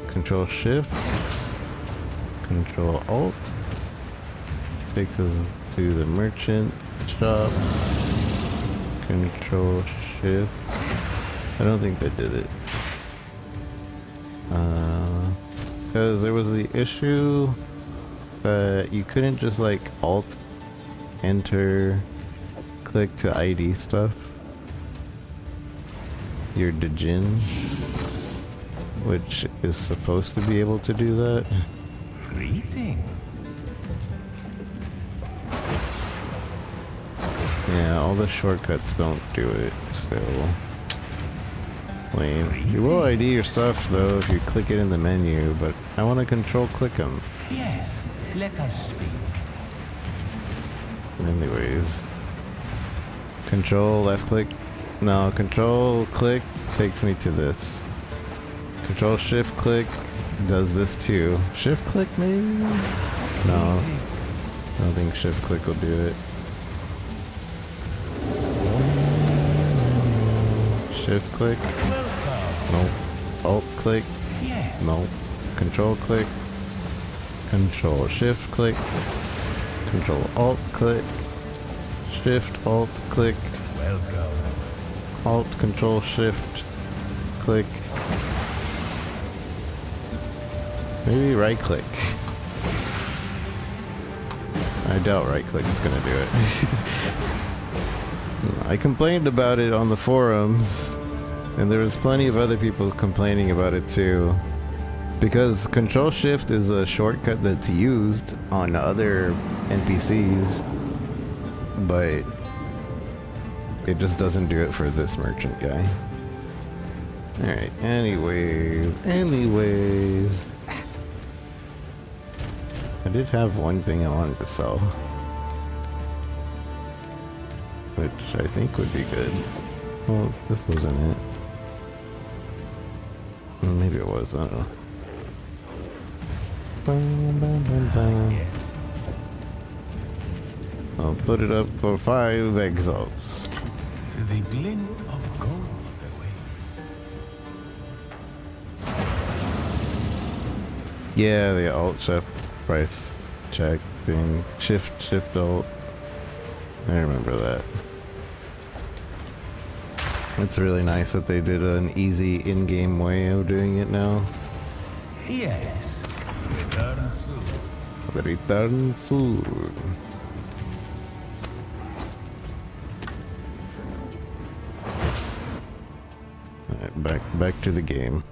Control shift. Control alt. Takes us to the merchant shop. Control shift. I don't think they did it. Because there was the issue that you couldn't just like alt enter click to ID stuff. Your Djinn, which is supposed to be able to do that. Greeting. Yeah, all the shortcuts don't do it still. Lame. You will ID your stuff though if you click it in the menu, but I want to control click them. Yes, let us speak. Anyways. Control left click. No, control click takes me to this. Control shift click does this too. Shift click maybe? No. I don't think shift click will do it. Shift click. Nope. Alt click. Yes. Nope. Control click. Control shift click. Control alt click. Shift alt click. Welcome. Alt control shift click. Maybe right click. I doubt right click is gonna do it. I complained about it on the forums, and there was plenty of other people complaining about it too. Because control shift is a shortcut that's used on other NPCs, but it just doesn't do it for this merchant guy. Alright, anyways. I did have one thing I wanted to sell, which I think would be good. Well, this wasn't it. Maybe it was, I don't know. I'll put it up for 5 exalts. The glint of gold awaits. Yeah, the alt shift price check thing. Shift alt. I remember that. It's really nice that they did an easy in-game way of doing it now. Yes. Return soon. Return soon. Alright, back to the game.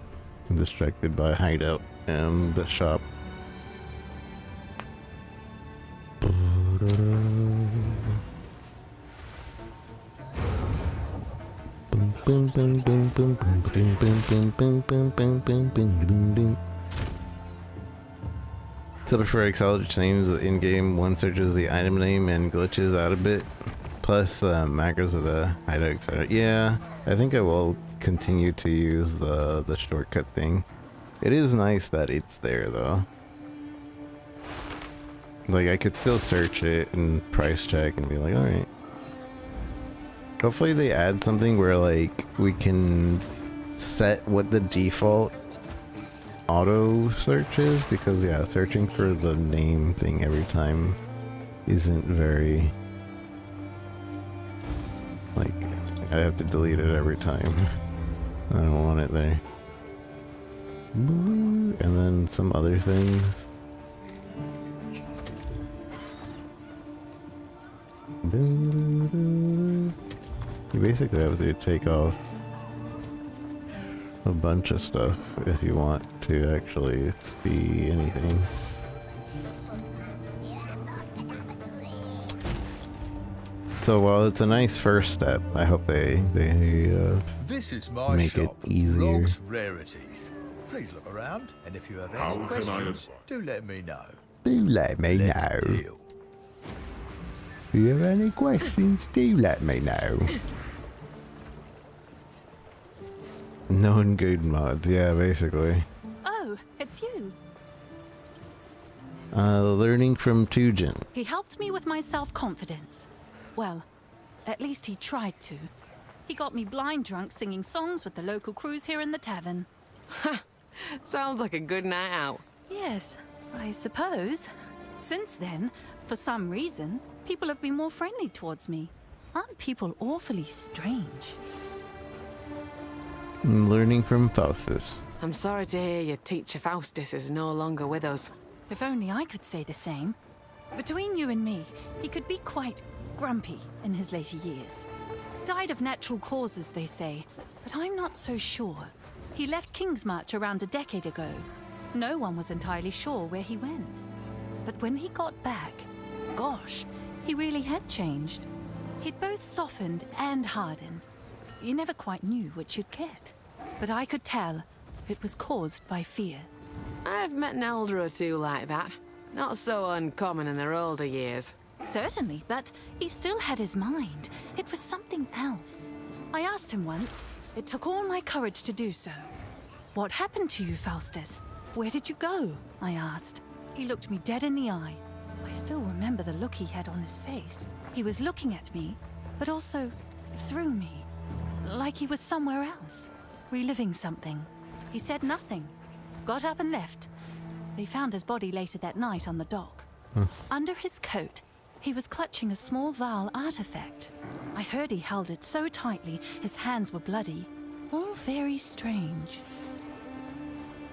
I'm distracted by hideout and the shop. Silver for Exile names in-game. One searches the item name and glitches out a bit. Plus macros of the hideout, etc. Yeah, I think I will continue to use the shortcut thing. It is nice that it's there though. Like I could still search it and price check and be like, alright. Hopefully they add something where like we can set what the default auto search is, because yeah, searching for the name thing every time isn't very, like, I have to delete it every time. I don't want it there. And then some other things. You basically have to take off a bunch of stuff if you want to actually see anything. So while it's a nice first step, I hope they This is my make shop, it easier. Rogue's Rarities. Please look around, and if you have How any can I questions, advise? do let me know. Do let me Let's know. deal. If you have any questions, do let me know. Known good mods, yeah, basically. Oh, it's you. Learning from Tujin. He helped me with my self-confidence. Well, at least he tried to. He got me blind drunk singing songs with the local crews here in the tavern. Sounds like a good night out. Yes, I suppose. Since then, for some reason, people have been more friendly towards me. Aren't people awfully strange? Learning from Faustus. I'm sorry to hear your teacher Faustus is no longer with us. If only I could say the same. Between you and me, he could be quite grumpy in his later years. Died of natural causes, they say, but I'm not so sure. He left Kingsmarch around a decade ago. No one was entirely sure where he went. But when he got back, gosh, he really had changed. He'd both softened and hardened. You never quite knew which you'd get. but I could tell it was caused by fear. I've met an elder or two like that. Not so uncommon in their older years. Certainly, but he still had his mind. It was something else. I asked him once. It took all my courage to do so. What happened to you, Faustus? Where did you go? I asked. He looked me dead in the eye. I still remember the look he had on his face. He was looking at me, but also through me. Like he was somewhere else, reliving something. He said nothing. Got up and left. They found his body later that night on the dock. Under his coat, he was clutching a small Val artifact. I heard he held it so tightly, his hands were bloody. All very strange.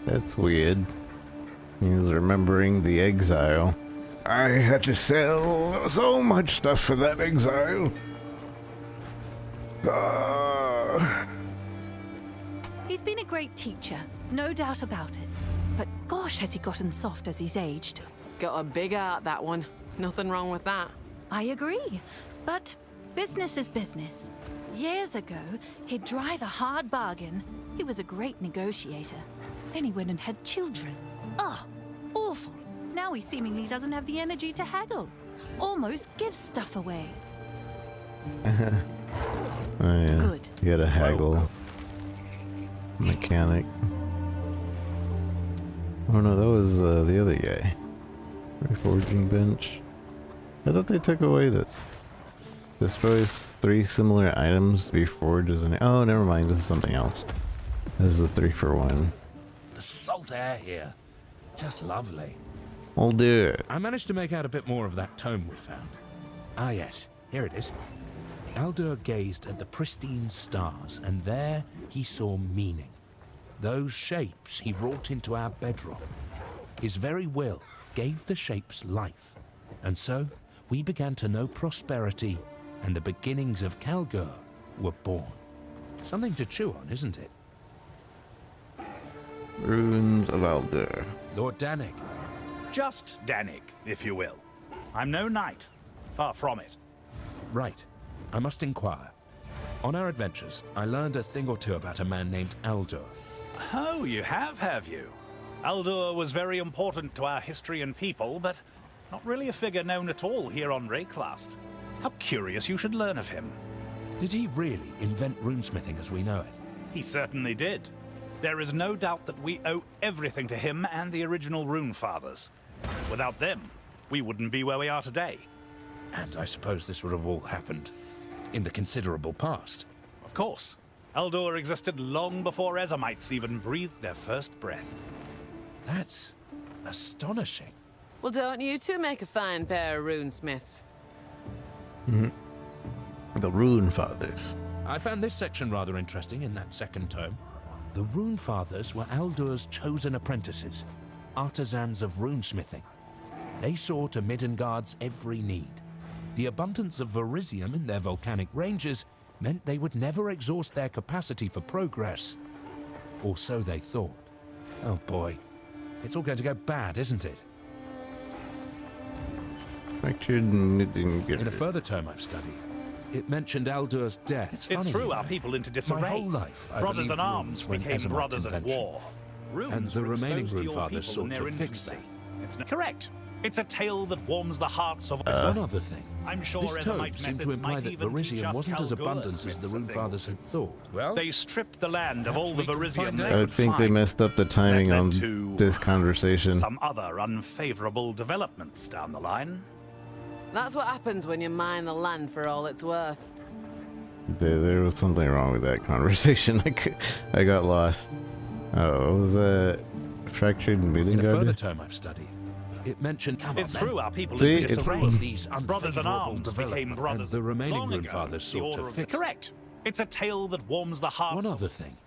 That's weird. He's remembering the exile. I had to sell so much stuff for that exile. He's been a great teacher, no doubt about it. But gosh, has he gotten soft as he's aged. Got a big heart, that one. Nothing wrong with that. I agree, but business is business. Years ago, he'd drive a hard bargain. He was a great negotiator. Then he went and had children. Oh, awful. Now he seemingly doesn't have the energy to haggle. Almost gives stuff away. Oh yeah. Good. You had a haggle. Mechanic. Oh no, that was the other guy. Reforging bench. I thought they took away this. Destroys 3 similar items before doesn't. Oh, never mind. This is something else. This is the 3-for-1. The salt air here. Just lovely. I'll do it. I managed to make out a bit more of that tome we found. Ah yes, here it is. Aldur gazed at the pristine stars, and there he saw meaning. Those shapes he wrought into our bedrock. His very will gave the shapes life. And so, we began to know prosperity, and the beginnings of Kalgur were born. Something to chew on, isn't it? Ruins of Aldur. Lord Danik. Just Danik, if you will. I'm no knight. Far from it. Right. I must inquire. On our adventures, I learned a thing or two about a man named Aldur. Oh, you have you? Aldur was very important to our history and people, but not really a figure known at all here on Rayclast. How curious you should learn of him. Did he really invent runesmithing as we know it? He certainly did. There is no doubt that we owe everything to him and the original Rune Fathers. Without them, we wouldn't be where we are today. And I suppose this would have all happened in the considerable past. Of course. Aldur existed long before Ezamites even breathed their first breath. That's astonishing. Well, don't you two make a fine pair of runesmiths? The Rune Fathers. I found this section rather interesting in that second tome. The Rune Fathers were Aldur's chosen apprentices, artisans of runesmithing. They saw to Midgard's every need. The abundance of Verisium in their volcanic ranges meant they would never exhaust their capacity for progress. Or so they thought. Oh boy, it's all going to go bad, isn't it? In a further tome I've studied, it mentioned Aldur's death. It threw our people into disarray. My whole life, I brothers in believed arms runes were an became Ezamite brothers at invention. war. And Runes the were remaining exposed to Rune your Fathers people in sought their to fix infancy. that. It's correct. It's a tale that warms the hearts of One other thing. I'm sure this tome Ezamite seemed to methods imply might that even teach Verisium us wasn't as Kalgur abundant as the Rune smithing. Fathers had thought. Well, They stripped the land of all the we can Verisium find they out. I could think they find. messed up the timing That on led to this conversation. some other unfavorable developments down the line. That's what happens when you mine the land for all it's worth. There was something wrong with that conversation. I got lost. Oh, what was that? Fractured meeting in a further guard? tome I've studied, it mentioned It threw our people See, into it's- disarray. all of these Brothers in unfavorable arms became development, brothers and the remaining long Rune ago. Fathers The sought to order of fix the correct. It's a tale that warms the hearts. One other thing.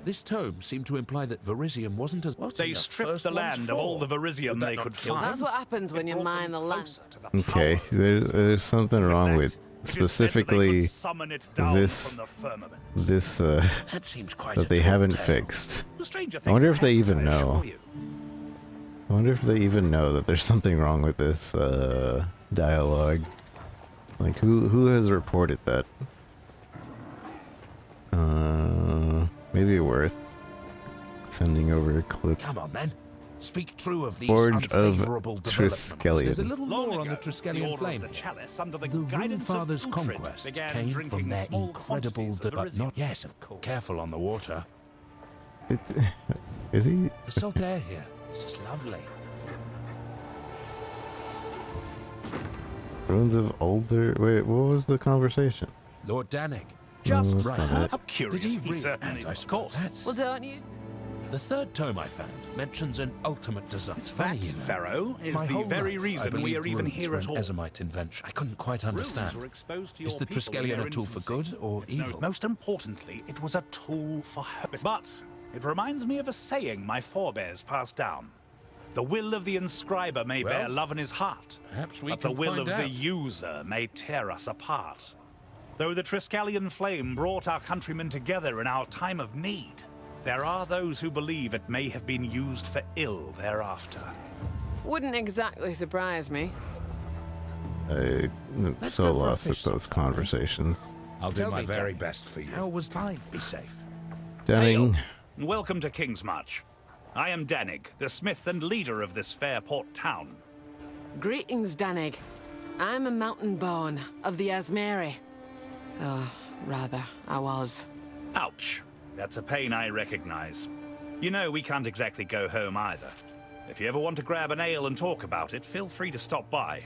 This tome seemed to imply that Verisium wasn't as... They stripped the land of all the Verisium they could find. That's what happens when you mine the land. Okay, there's something wrong with specifically this That seems quite that a they tall haven't tale. fixed. Stranger I things wonder have if they happened, even I know. assure you. I wonder if they even know that there's something wrong with this dialogue. Like who has reported that? Maybe Worth. sending over a clip. Come on, then. Speak true of these Forge of unfavorable developments. Triskelion. There's a little Long more on ago, the Triskelion flame the here. chalice under the The guidance of Runefather's Uhtred conquest began came drinking from their small incredible... quantities of the But not... Rizium. Yes, of course. Careful on the water. Is he? The salt air here. It's just lovely. Runes of older. Wait, what was the conversation? Lord Danig. Just that's right. not it. How curious. Did he He really? certainly, And I of course. That's... Well, don't you? The third tome I found mentions an ultimate design. It's funny, That, you know. Pharaoh, is My the whole very life, reason I we are believed even runes here were at an all. Ezomite invention. I couldn't quite understand. Runes were exposed to Is your the people in Triskelion their a tool for infancy. good or It's no- evil? Most importantly, it was a tool for her. But it reminds me of a saying my forebears passed down. The will of the inscriber may bear love in his heart, Perhaps we but the can will find of the out. user may tear us apart. Though the Triskelion flame brought our countrymen together in our time of need, there are those who believe it may have been used for ill thereafter. Wouldn't exactly surprise me. I'm Let's so go for a lost at fish those sometime, eh? conversations. I'll do my very Danig. best for you. How was fine? Be safe. Dunning. Hail, and welcome to Kingsmarch. I am Danig, the smith and leader of this fair port town. Greetings, Danig. I'm a mountain born of the Asmeri. Oh, rather, I was. Ouch. That's a pain I recognize. You know, we can't exactly go home either. If you ever want to grab an ale and talk about it, feel free to stop by.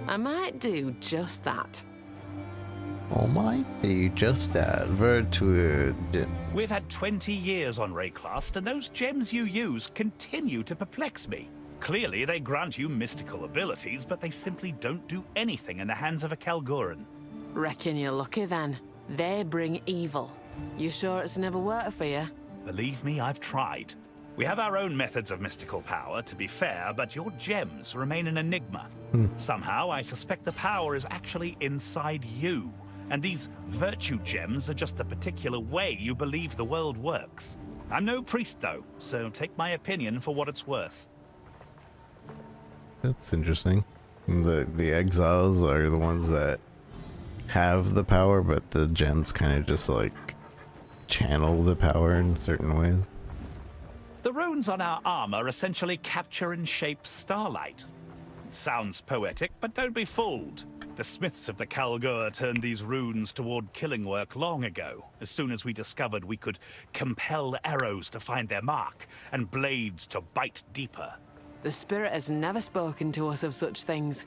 I might do just that. Almighty, just that. Virtued. We've had 20 years on Rayclast, and those gems you use continue to perplex me. Clearly, they grant you mystical abilities, but they simply don't do anything in the hands of a Kalguran. Reckon you're lucky then. They bring evil. You sure it's never worked for you? Believe me, I've tried. We have our own methods of mystical power, to be fair, but your gems remain an enigma. Somehow, I suspect the power is actually inside you. And these virtue gems are just the particular way you believe the world works. I'm no priest, though, so take my opinion for what it's worth. That's interesting. The exiles are the ones that have the power, but the gems kind of just like channel the power in certain ways. The runes on our armor essentially capture and shape starlight. It sounds poetic, but don't be fooled. The smiths of the Kalgur turned these runes toward killing work long ago, as soon as we discovered we could compel arrows to find their mark and blades to bite deeper. The spirit has never spoken to us of such things.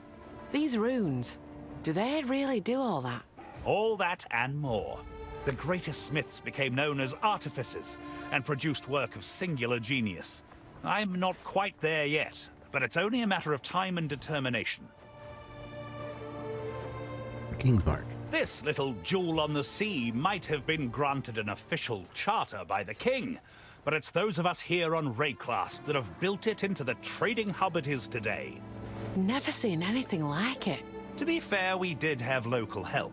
These runes, do they really do all that? All that and more. The greatest smiths became known as artificers and produced work of singular genius. I'm not quite there yet, but it's only a matter of time and determination. Kingsmarch. This little jewel on the sea might have been granted an official charter by the king, but it's those of us here on Rayclast that have built it into the trading hub it is today. Never seen anything like it. To be fair, we did have local help.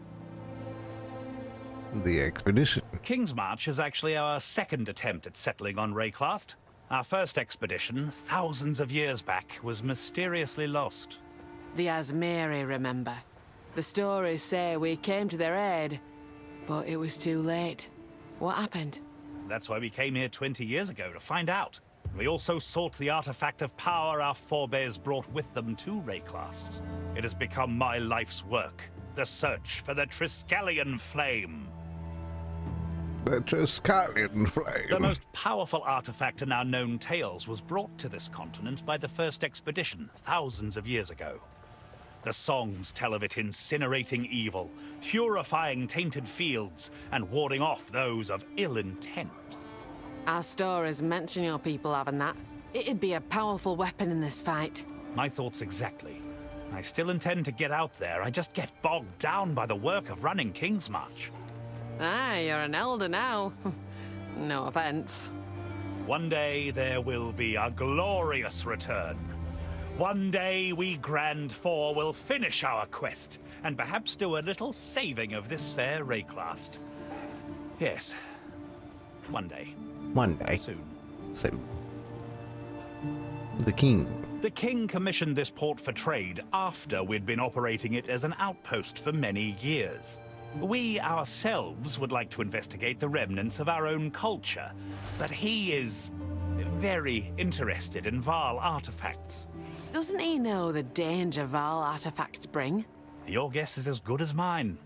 The expedition. Kingsmarch is actually our second attempt at settling on Rayclast. Our first expedition, thousands of years back, was mysteriously lost. The Asmeri, remember? The stories say we came to their aid, but it was too late. What happened? That's why we came here 20 years ago, to find out. We also sought the artifact of power our forebears brought with them to Rayclast. It has become my life's work, the search for the Triskelion flame. The Triskelion flame. The most powerful artifact in our known tales was brought to this continent by the first expedition, thousands of years ago. The songs tell of it incinerating evil, purifying tainted fields, and warding off those of ill intent. Our stories mention your people having that. It'd be a powerful weapon in this fight. My thoughts exactly. I still intend to get out there, I just get bogged down by the work of running Kingsmarch. Ah, you're an elder now. No offense. One day there will be a glorious return. One day we Grand Four will finish our quest, and perhaps do a little saving of this fair Rayclast. Yes, one day. One day. Soon. So, the king. The king commissioned this port for trade after we'd been operating it as an outpost for many years. We ourselves would like to investigate the remnants of our own culture, but he is very interested in Vaal artifacts. Doesn't he know the danger Vaal artifacts bring? Your guess is as good as mine.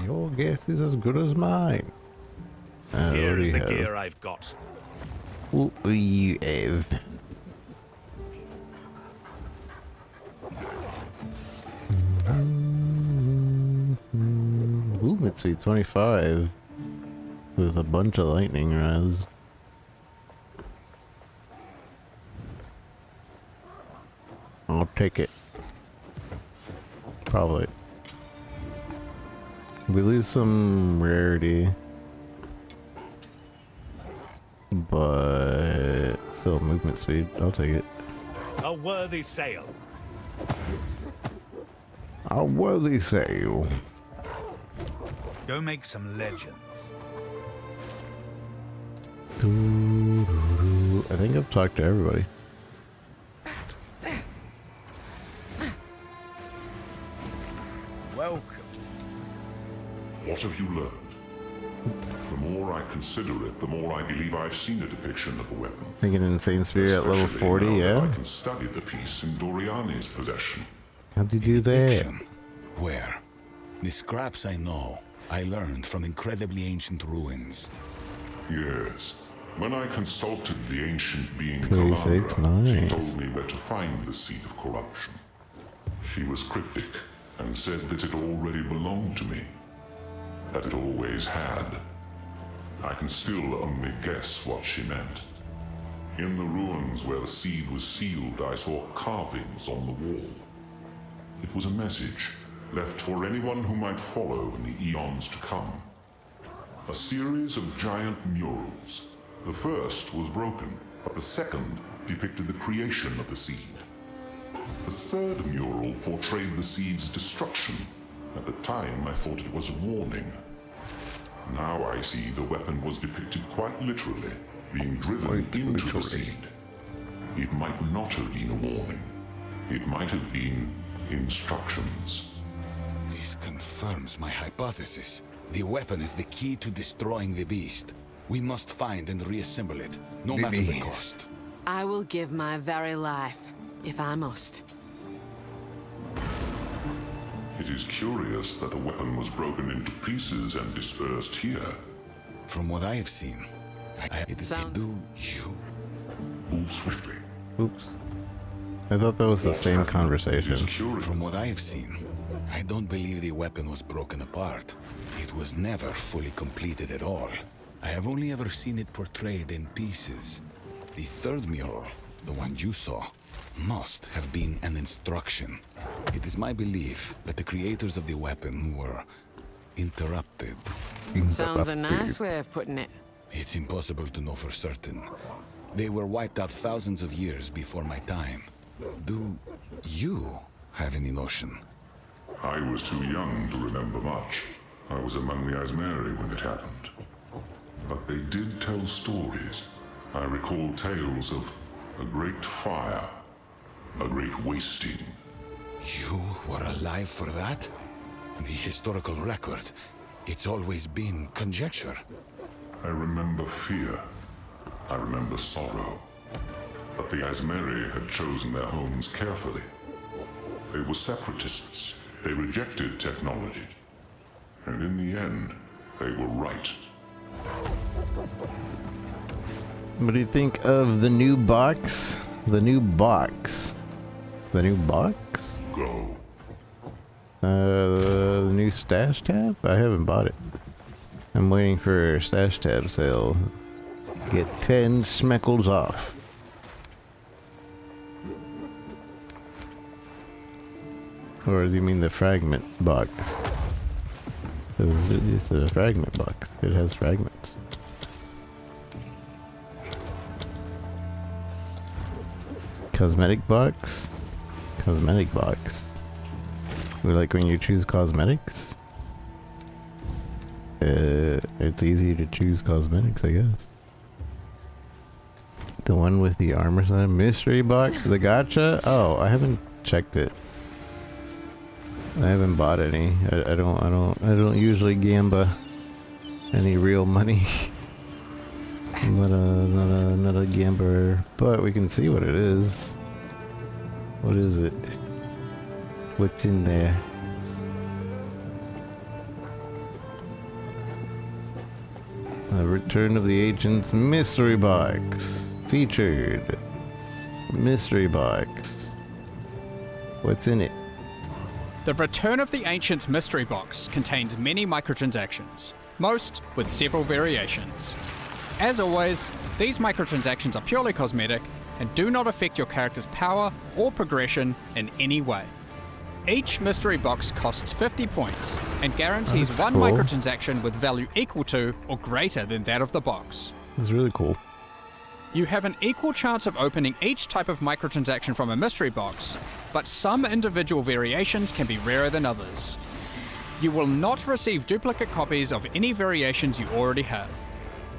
Your guess is as good as mine. Here is the gear I've got. What do you have? Movement speed 25 with a bunch of lightning rods. I'll take it. Probably. We lose some rarity, but still movement speed. I'll take it. A worthy sale. A worthy sale. Go make some legends. I think I've talked to everybody. Welcome. What have you learned? The more I consider it, the more I believe I've seen a depiction of the weapon. I think an insane spirit at level Especially 40, now that yeah? I can study the piece in Doriani's possession. How'd you do that? Fiction. Where? The scraps I know, I learned from incredibly ancient ruins. Yes. When I consulted the ancient being 26, Calandra, she nice. told me where to find the seed of corruption. She was cryptic and said that it already belonged to me. That it always had. I can still only guess what she meant. In the ruins where the seed was sealed, I saw carvings on the wall. It was a message left for anyone who might follow in the eons to come. A series of giant murals. The first was broken, but the second depicted the creation of the seed. The third mural portrayed the seed's destruction. At the time, I thought it was a warning. Now I see the weapon was depicted quite literally, being driven into the seed. It might not have been a warning. It might have been instructions. This confirms my hypothesis. The weapon is the key to destroying the beast. We must find and reassemble it, no matter the cost. I will give my very life, if I must. It is curious that the weapon was broken into pieces and dispersed here. From what I have seen, it is do you. Move swiftly. Oops. I thought that was the same conversation. From what I have seen, I don't believe the weapon was broken apart. It was never fully completed at all. I have only ever seen it portrayed in pieces. The third mural, the one you saw, must have been an instruction. It is my belief that the creators of the weapon were interrupted. Sounds a nice way of putting it. It's impossible to know for certain. They were wiped out thousands of years before my time. Do you have any notion? I was too young to remember much. I was among the Asmeri when it happened. But they did tell stories. I recall tales of a great fire, a great wasting. You were alive for that? The historical record, it's always been conjecture. I remember fear. I remember sorrow. But the Asmeri had chosen their homes carefully. They were separatists. They rejected technology. And in the end, they were right. What do you think of the new box? The new box? The new box? Go. The new stash tab? I haven't bought it. I'm waiting for a stash tab sale. Get 10 schmeckles off. Or do you mean the fragment box? It's a fragment box. It has fragments. Cosmetic box? Cosmetic box. Like when you choose cosmetics? It's easy to choose cosmetics, I guess. The one with the armor sign? Mystery box? The gacha? Oh, I haven't checked it. I haven't bought any. I don't usually gamba any real money. Not a gambler, but we can see what it is. What is it? What's in there? The Return of the Ancients Mystery Box. Featured. Mystery Box. What's in it? The Return of the Ancients Mystery Box contains many microtransactions, most with several variations. As always, these microtransactions are purely cosmetic and do not affect your character's power or progression in any way. Each mystery box costs 50 points and guarantees one cool. microtransaction with value equal to or greater than that of the box. It's really cool. You have an equal chance of opening each type of microtransaction from a mystery box, but some individual variations can be rarer than others. You will not receive duplicate copies of any variations you already have.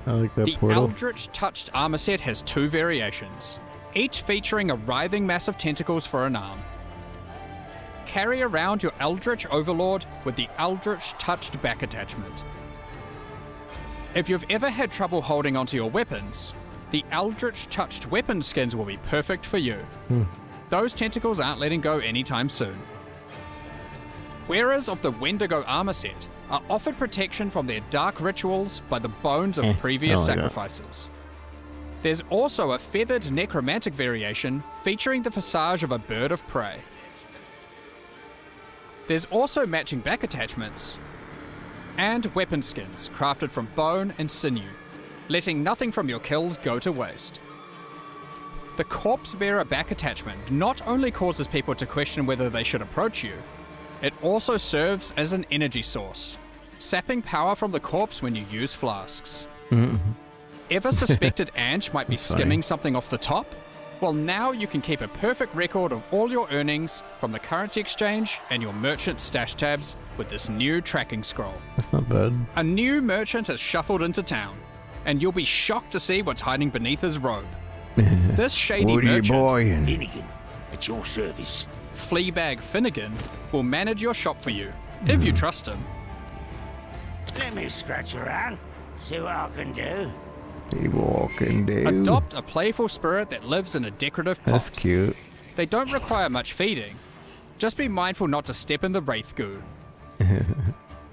I like that The portal. Eldritch Touched Armor set has 2 variations, each featuring a writhing mass of tentacles for an arm. Carry around your Eldritch Overlord with the Eldritch Touched back attachment. If you've ever had trouble holding onto your weapons, the Eldritch Touched weapon skins will be perfect for you. Those tentacles aren't letting go anytime soon. Wearers of the Wendigo armor set are offered protection from their dark rituals by the bones of previous sacrifices. There's also a feathered necromantic variation featuring the visage of a bird of prey. There's also matching back attachments and weapon skins crafted from bone and sinew, letting nothing from your kills go to waste. The Corpse Bearer back attachment not only causes people to question whether they should approach you, it also serves as an energy source, sapping power from the corpse when you use flasks. Ever suspected Ange might be skimming something off the top? Well, now you can keep a perfect record of all your earnings from the currency exchange and your merchant stash tabs with this new tracking scroll. That's not bad. A new merchant has shuffled into town, and you'll be shocked to see what's hiding beneath his robe. This shady merchant, Minion, at your service. Fleabag Finnegan, will manage your shop for you, if you trust him. Let me scratch around, see what I can do. Adopt a playful spirit that lives in a decorative pot. That's cute. They don't require much feeding. Just be mindful not to step in the wraith goo.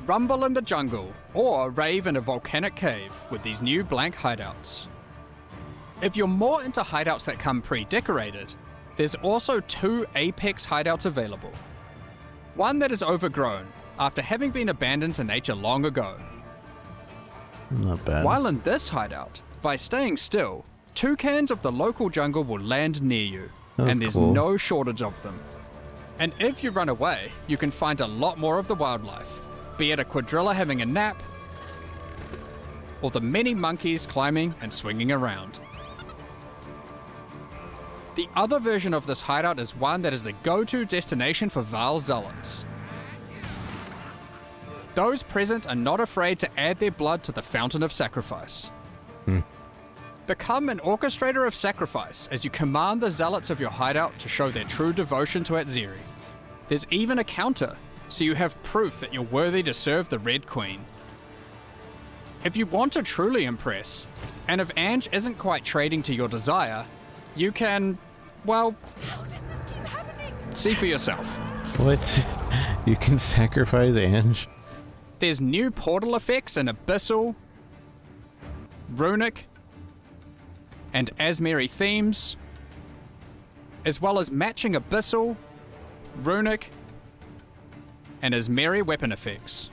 Rumble in the jungle, or rave in a volcanic cave with these new blank hideouts. If you're more into hideouts that come pre-decorated, there's also 2 apex hideouts available. One that is overgrown, after having been abandoned to nature long ago. Not bad. While in this hideout, by staying still, toucans of the local jungle will land near you, and there's no shortage of them. And if you run away, you can find a lot more of the wildlife, be it a quadrilla having a nap, or the many monkeys climbing and swinging around. The other version of this hideout is one that is the go-to destination for Vaal Zealots. Those present are not afraid to add their blood to the Fountain of Sacrifice. Become an orchestrator of sacrifice as you command the zealots of your hideout to show their true devotion to Atziri. There's even a counter, so you have proof that you're worthy to serve the Red Queen. If you want to truly impress, and if Ange isn't quite trading to your desire, you can, well, see for yourself. What? You can sacrifice Ange? There's new portal effects in Abyssal, Runic, and Asmeri themes, as well as matching Abyssal, Runic, and Asmeri weapon effects.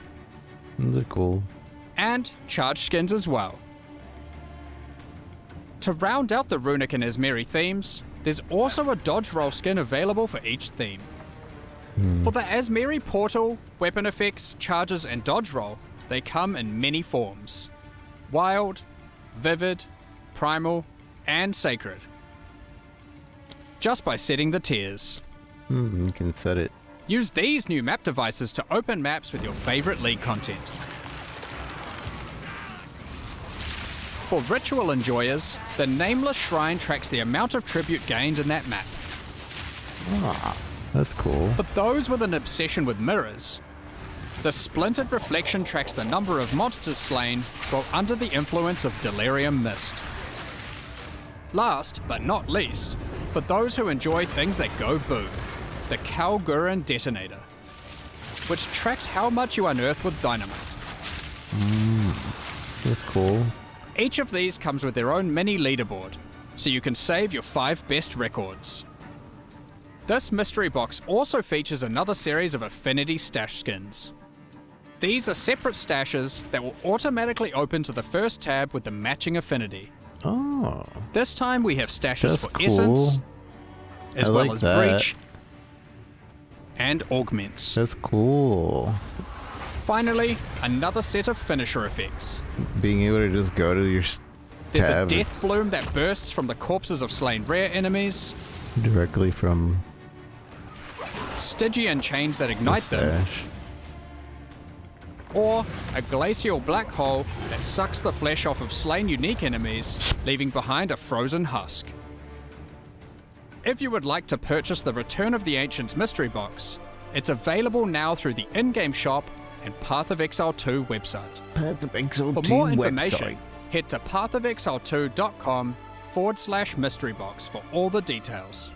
Those are cool. And charged skins as well. To round out the Runic and Asmeri themes, there's also a dodge roll skin available for each theme. For the Asmeri portal, weapon effects, charges, and dodge roll, they come in many forms. Wild, vivid, primal, and sacred. Just by setting the tiers. You can set it. Use these new map devices to open maps with your favorite League content. For ritual enjoyers, the Nameless Shrine tracks the amount of tribute gained in that map. Ah, that's cool. For those with an obsession with mirrors, The splintered reflection tracks the number of monsters slain while under the influence of delirium mist. Last, but not least, for those who enjoy things that go boom, the Kalguran detonator, which tracks how much you unearth with dynamite. That's cool. Each of these comes with their own mini leaderboard, so you can save your 5 best records. This mystery box also features another series of affinity stash skins. These are separate stashes that will automatically open to the first tab with the matching affinity. Oh. This time we have stashes That's for cool. Essence, as I well like as that. Breach, and Augments. That's cool. Finally, another set of finisher effects. Being able to just go to your There's tab a death bloom that bursts from the corpses of slain rare enemies, directly from Stygian chains that ignite the them, stash. or a glacial black hole that sucks the flesh off of slain unique enemies, leaving behind a frozen husk. If you would like to purchase the Return of the Ancients mystery box, it's available now through the in-game shop and Path of Exile 2 website. Path of Exile 2 For more information, website. head to pathofexile2.com/mystery box for all the details.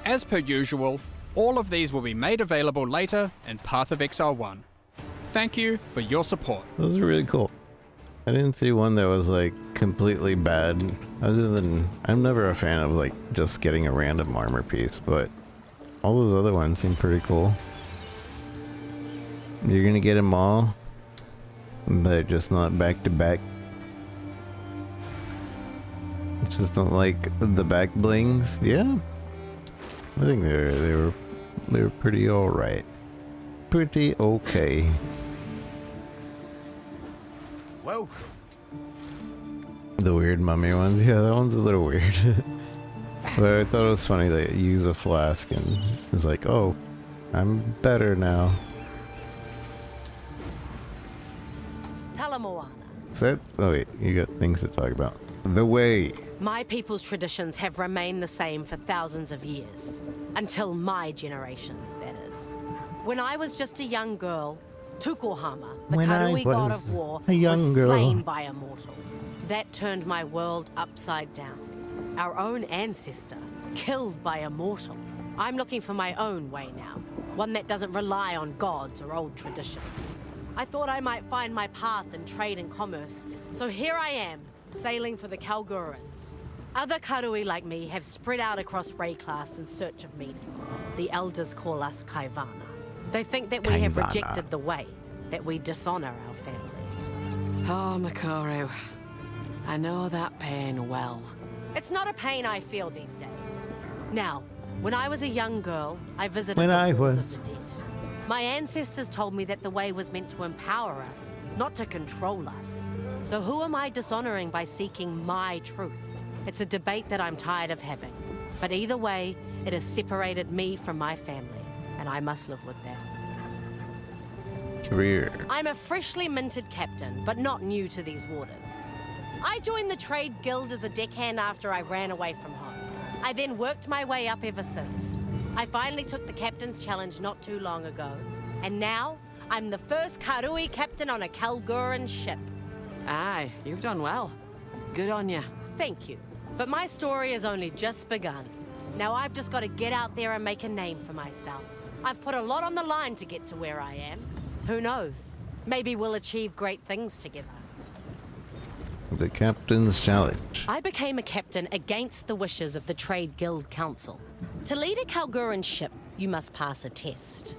As per usual, all of these will be made available later in Path of Exile 1. Thank you for your support. Those are really cool. I didn't see one that was like completely bad. Other than, I'm never a fan of like just getting a random armor piece, but all those other ones seem pretty cool. You're gonna get them all, but just not back to back. Just don't like the back blings. Yeah, I think they were pretty alright. Pretty okay. Well, the weird mummy ones, yeah, that one's a little weird. But I thought it was funny that you use a flask and it's like, oh, I'm better now. Talamoana. Set? Oh wait, you got things to talk about. The way. My people's traditions have remained the same for thousands of years. Until my generation, that is. When I was just a young girl, Tukohama, the When I Karui god was of war, a young was girl. slain by a mortal. That turned my world upside down. Our own ancestor, killed by a mortal. I'm looking for my own way now, one that doesn't rely on gods or old traditions. I thought I might find my path in trade and commerce, so here I am, sailing for the Kalgurans. Other Karui like me have spread out across Rayclass in search of meaning. The elders call us Kaivana. They think that we have Kaivana. rejected the way, that we dishonor our families. Oh, Makoru. I know that pain well. It's not a pain I feel these days. Now, when I was a young girl, I visited When the I halls was. of the dead. My ancestors told me that the way was meant to empower us, not to control us. So who am I dishonoring by seeking my truth? It's a debate that I'm tired of having. But either way, it has separated me from my family, and I must live with that. Career. I'm a freshly minted captain, but not new to these waters. I joined the trade guild as a deckhand after I ran away from home. I then worked my way up ever since. I finally took the captain's challenge not too long ago, and now I'm the first Karui captain on a Kalguran ship. Aye, you've done well. Good on you. Thank you. But my story has only just begun. Now I've just got to get out there and make a name for myself. I've put a lot on the line to get to where I am. Who knows? Maybe we'll achieve great things together. The Captain's Challenge. I became a captain against the wishes of the Trade Guild Council. To lead a Kalguran ship, you must pass a test.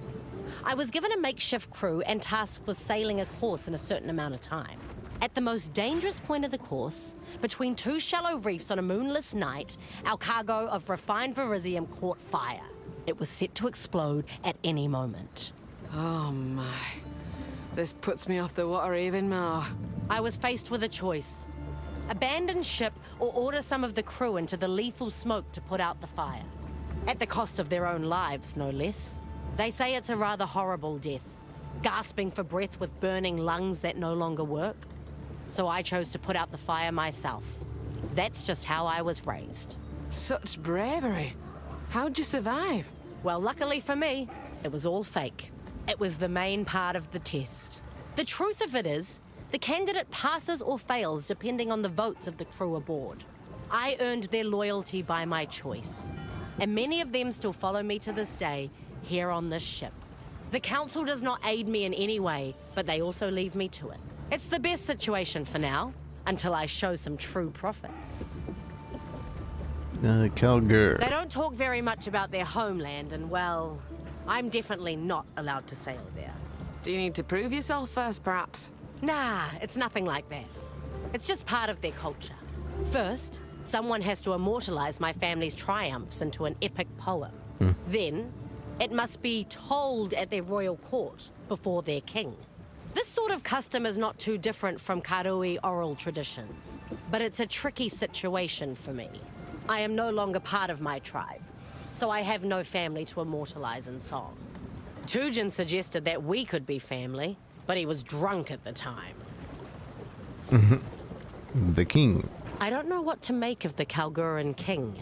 I was given a makeshift crew and tasked with sailing a course in a certain amount of time. At the most dangerous point of the course, between two shallow reefs on a moonless night, our cargo of refined verisium caught fire. It was set to explode at any moment. Oh my. This puts me off the water even more. I was faced with a choice. Abandon ship or order some of the crew into the lethal smoke to put out the fire. At the cost of their own lives, no less. They say it's a rather horrible death, gasping for breath with burning lungs that no longer work. So I chose to put out the fire myself. That's just how I was raised. Such bravery. How'd you survive? Well, luckily for me, it was all fake. It was the main part of the test. The truth of it is, the candidate passes or fails depending on the votes of the crew aboard. I earned their loyalty by my choice, and many of them still follow me to this day here on this ship. The council does not aid me in any way, but they also leave me to it. It's the best situation for now, until I show some true profit. Calgur. They don't talk very much about their homeland, and well, I'm definitely not allowed to sail there. Do you need to prove yourself first, perhaps? Nah, it's nothing like that. It's just part of their culture. First, someone has to immortalize my family's triumphs into an epic poem. Then, it must be told at their royal court before their king. This sort of custom is not too different from Karui oral traditions, but it's a tricky situation for me. I am no longer part of my tribe, so I have no family to immortalize in song. Tujin suggested that we could be family, but he was drunk at the time. The king. I don't know what to make of the Kalguran king.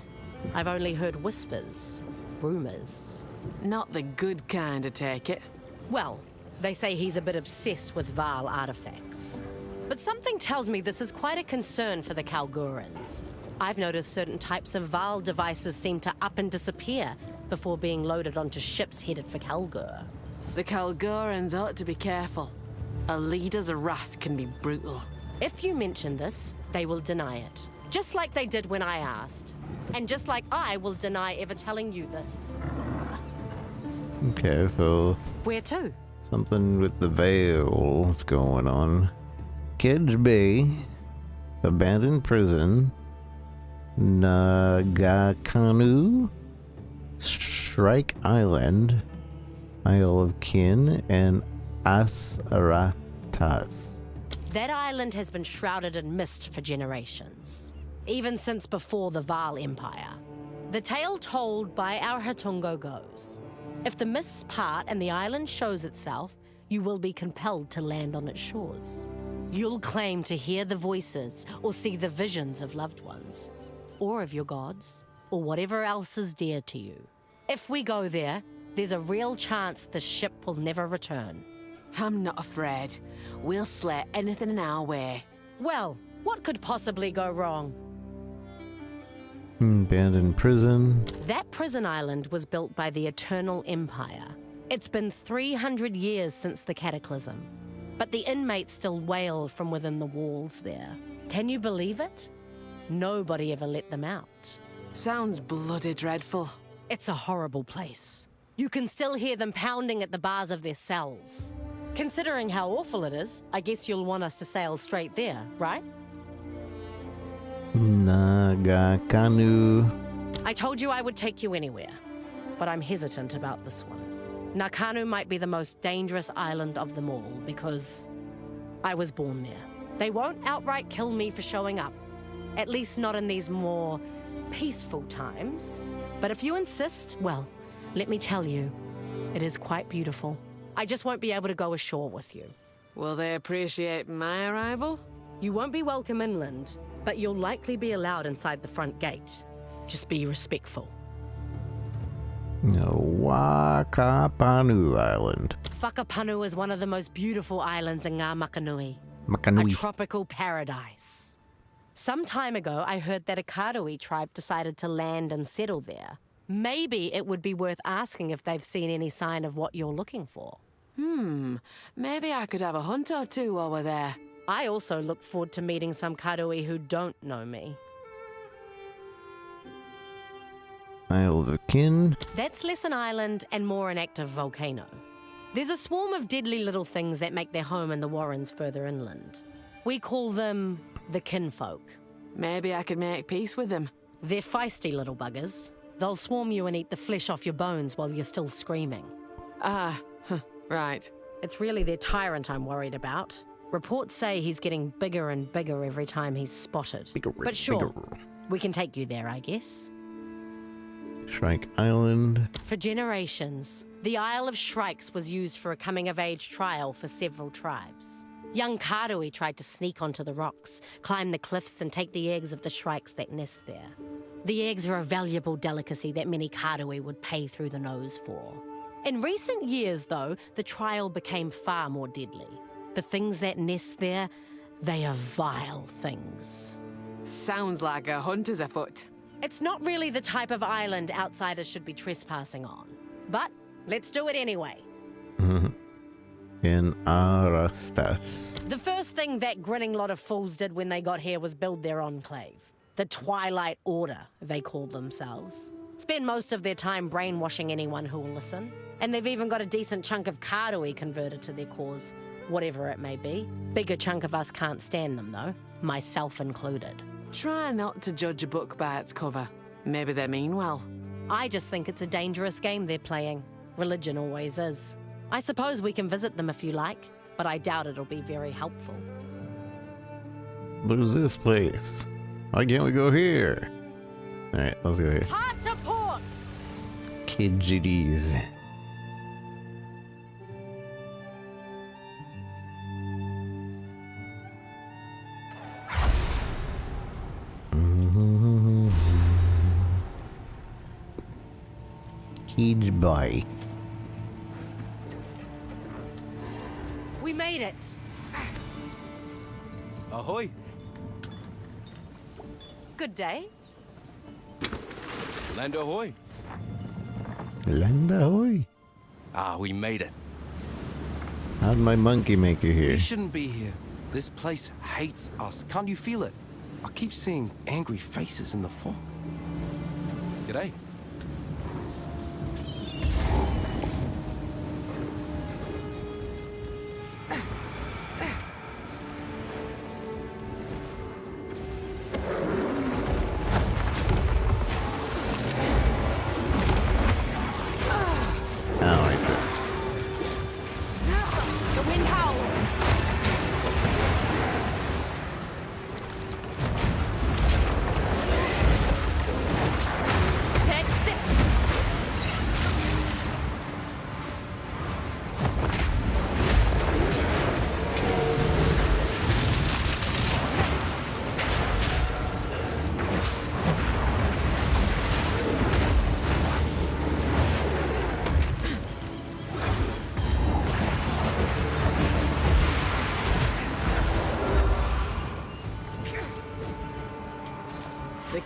I've only heard whispers, rumors. Not the good kind, I take it. Well, they say he's a bit obsessed with Val artifacts. But something tells me this is quite a concern for the Kalgurans. I've noticed certain types of Val devices seem to up and disappear before being loaded onto ships headed for Kalgur. The Kalgurans ought to be careful. A leader's wrath can be brutal. If you mention this, they will deny it. Just like they did when I asked. And just like I will deny ever telling you this. Okay, so... Where to? Something with the veils going on. Kedge Bay, abandoned prison, Nagakanu, Shrike Island, Isle of Kin, and Asaratas. That island has been shrouded in mist for generations, even since before the Val Empire. The tale told by our Hatungo goes, if the mists part and the island shows itself, you will be compelled to land on its shores. You'll claim to hear the voices or see the visions of loved ones, or of your gods, or whatever else is dear to you. If we go there, there's a real chance the ship will never return. I'm not afraid. We'll slay anything in our way. Well, what could possibly go wrong? Abandoned prison. That prison island was built by the Eternal Empire. It's been 300 years since the Cataclysm, but the inmates still wail from within the walls there. Can you believe it? Nobody ever let them out. Sounds bloody dreadful. It's a horrible place. You can still hear them pounding at the bars of their cells. Considering how awful it is, I guess you'll want us to sail straight there, right? Nagakanu. I told you I would take you anywhere, but I'm hesitant about this one. Nakanu might be the most dangerous island of them all because I was born there. They won't outright kill me for showing up, at least not in these more peaceful times. But if you insist, well, let me tell you, it is quite beautiful. I just won't be able to go ashore with you. Will they appreciate my arrival? You won't be welcome inland, but you'll likely be allowed inside the front gate. Just be respectful. Wakapanu Island. Whakapanu is one of the most beautiful islands in Ngā Makanui. Makanui. A tropical paradise. Some time ago, I heard that a Karui tribe decided to land and settle there. Maybe it would be worth asking if they've seen any sign of what you're looking for. Maybe I could have a hunt or two while we're there. I also look forward to meeting some Karui who don't know me. Isle of Kin. That's less an island and more an active volcano. There's a swarm of deadly little things that make their home in the warrens further inland. We call them the kinfolk. Maybe I could make peace with them. They're feisty little buggers. They'll swarm you and eat the flesh off your bones while you're still screaming. Right. It's really their tyrant I'm worried about. Reports say he's getting bigger and bigger every time he's spotted. But sure, we can take you there, I guess. Shrike Island. For generations, the Isle of Shrikes was used for a coming-of-age trial for several tribes. Young Karui tried to sneak onto the rocks, climb the cliffs, and take the eggs of the shrikes that nest there. The eggs are a valuable delicacy that many Karui would pay through the nose for. In recent years, though, the trial became far more deadly. The things that nest there, they are vile things. Sounds like a hunter's afoot. It's not really the type of island outsiders should be trespassing on. But let's do it anyway. In Arastas. The first thing that grinning lot of fools did when they got here was build their enclave. The Twilight Order, they call themselves. Spend most of their time brainwashing anyone who will listen. And they've even got a decent chunk of Karui converted to their cause, whatever it may be. Bigger chunk of us can't stand them, though, myself included. Try not to judge a book by its cover. Maybe they mean well. I just think it's a dangerous game they're playing. Religion always is. I suppose we can visit them if you like, but I doubt it'll be very helpful. What is this place? Why can't we go here? Alright, let's go here. Hard to port! Kidgiddies. Cage boy. We made it! Ahoy! Good day. Land ahoy! Land ahoy. Ah, we made it. How'd my monkey make you here? We shouldn't be here. This place hates us. Can't you feel it? I keep seeing angry faces in the fog. G'day.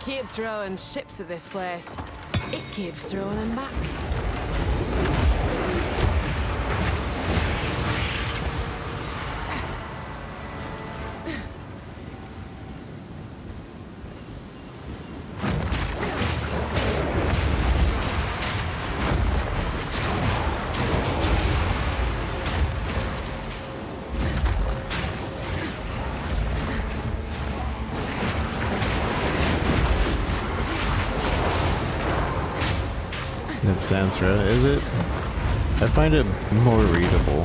Keep throwing ships at this place. It keeps throwing them back. That sounds right, is it? I find it more readable.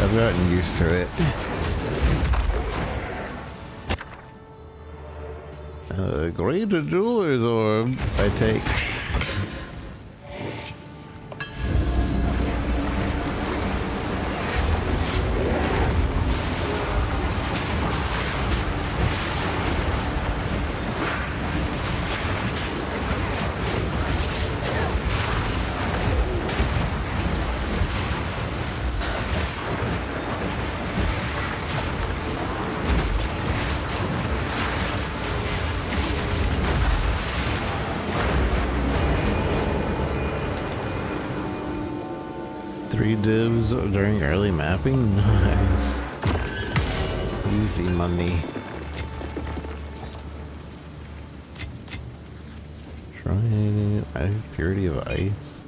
I've gotten used to it. Greater jeweler's orb, I take. Divs during early mapping? Nice. Easy money. Try purity of ice.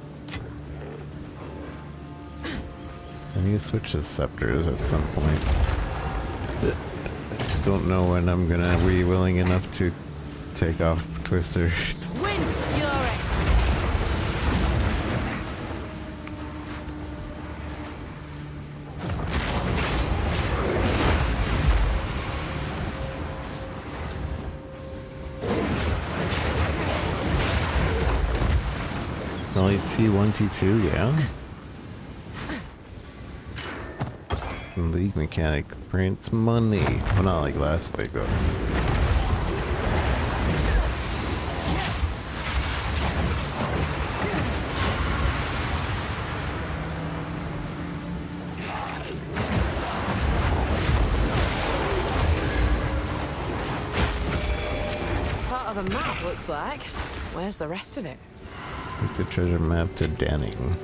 I need to switch to scepters at some point. I just don't know when I'm gonna be willing enough to take off Twister. Wind's fury! Only T1, T2, yeah? League mechanic prints money. Well, not like last week, though. of a map, looks like. Where's the rest of it? Take the treasure map to Danning.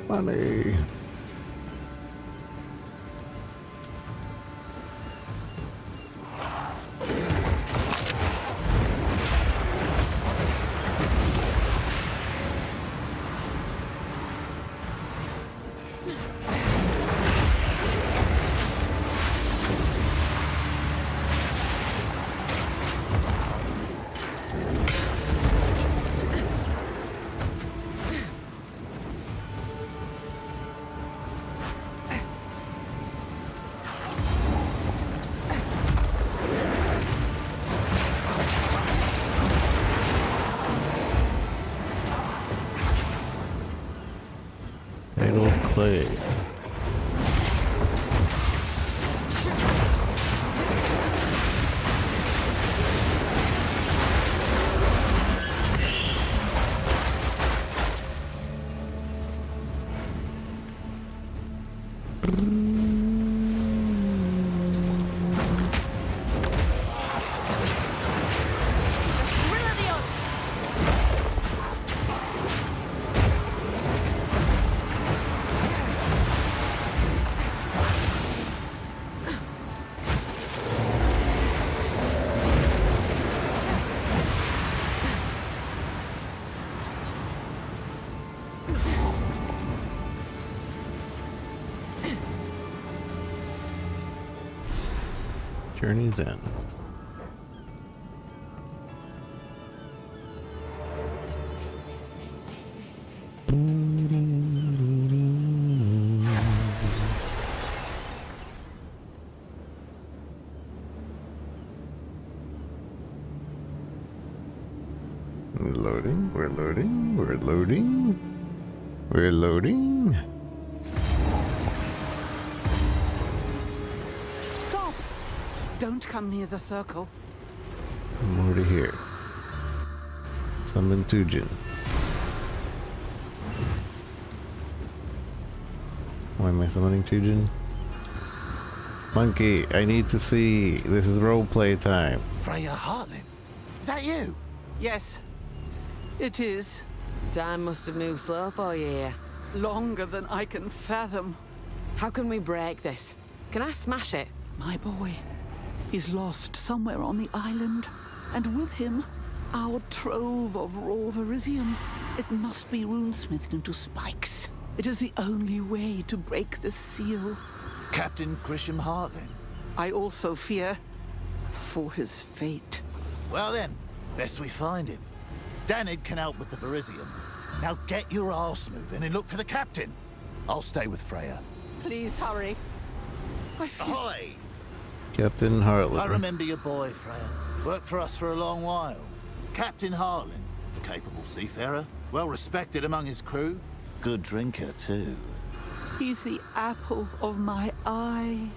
Money. Clay. Journey's End. Loading, we're loading, we're loading, we're loading. Stop! Don't come near the circle. I'm already here. Summon Tujin. Why am I summoning Tujin? Monkey, I need to see. This is roleplay time. Freya Hartlin? Is that you? Yes, it is. Time must have moved slow for you here. Longer than I can fathom. How can we break this? Can I smash it? My boy is lost somewhere on the island, and with him, our trove of raw Verisium. It must be runesmithed into spikes. It is the only way to break the seal. Captain Grisham Hartlin? I also fear for his fate. Well then, best we find him. Danid can help with the Verisium. Now get your arse moving and look for the captain. I'll stay with Freya. Please hurry. Ahoy! Captain Hartlin. I remember your boy, Freya. Worked for us for a long while. Captain Hartlin, a capable seafarer, well respected among his crew. Good drinker, too. He's the apple of my eye.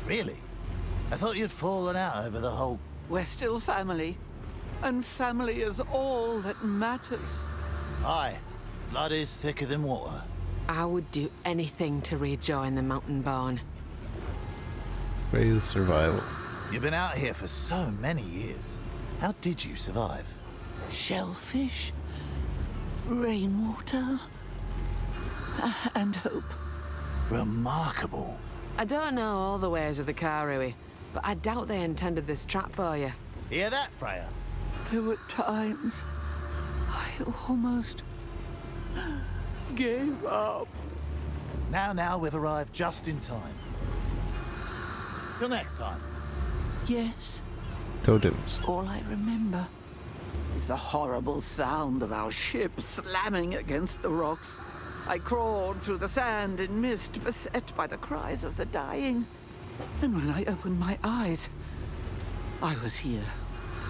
Really? I thought you'd fallen out over the whole... We're still family. And family is all that matters. Aye. Blood is thicker than water. I would do anything to rejoin the Mountain Barn. Praise survival. You've been out here for so many years. How did you survive? Shellfish, rainwater, and hope. Remarkable. I don't know all the ways of the Karui, but I doubt they intended this trap for you. Hear that, Freya? There were times I almost gave up. Now we've arrived just in time. Till next time. Yes. Totems. All I remember is the horrible sound of our ship slamming against the rocks. I crawled through the sand and mist, beset by the cries of the dying. And when I opened my eyes, I was here,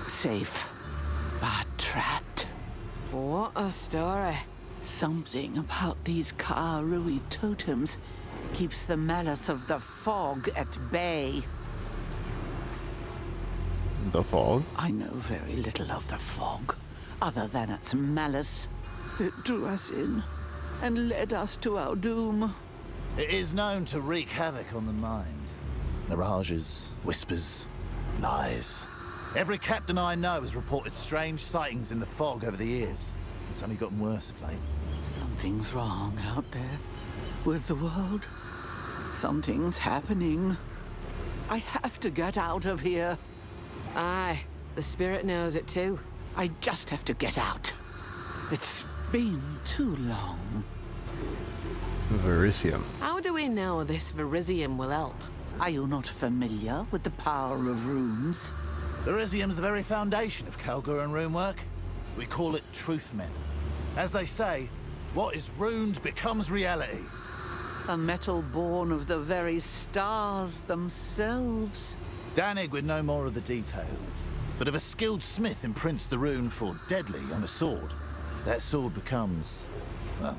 safe, but trapped. What a story. Something about these Karui totems keeps the malice of the fog at bay. The fog? I know very little of the fog. other than its malice. It drew us in and led us to our doom. It is known to wreak havoc on the mind. Mirages, whispers, lies. Every captain I know has reported strange sightings in the fog over the years. It's only gotten worse of late. Something's wrong out there with the world. Something's happening. I have to get out of here. Aye, the spirit knows it too. I just have to get out. It's been too long. Verisium. How do we know this Verisium will help? Are you not familiar with the power of runes? Verisium's the very foundation of Kalguran rune work. We call it truth men. As they say, what is runed becomes reality. A metal born of the very stars themselves. Danig would know more of the details, but if a skilled smith imprints the rune for deadly on a sword, that sword becomes, well,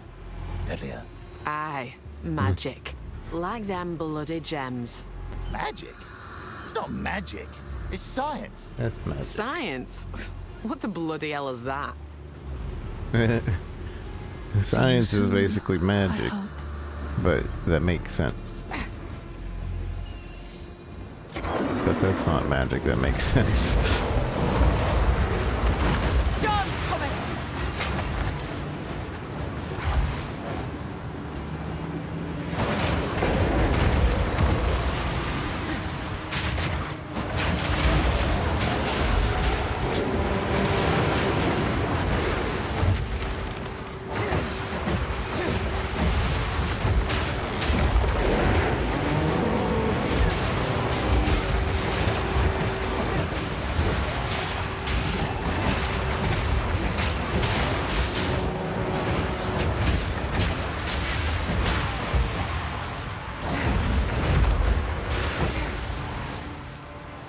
deadlier. Aye, magic. Like them bloody gems. Magic? It's not magic. It's science. That's magic. Science? What the bloody hell is that? Science is basically magic, but that makes sense. But that's not magic, that makes sense.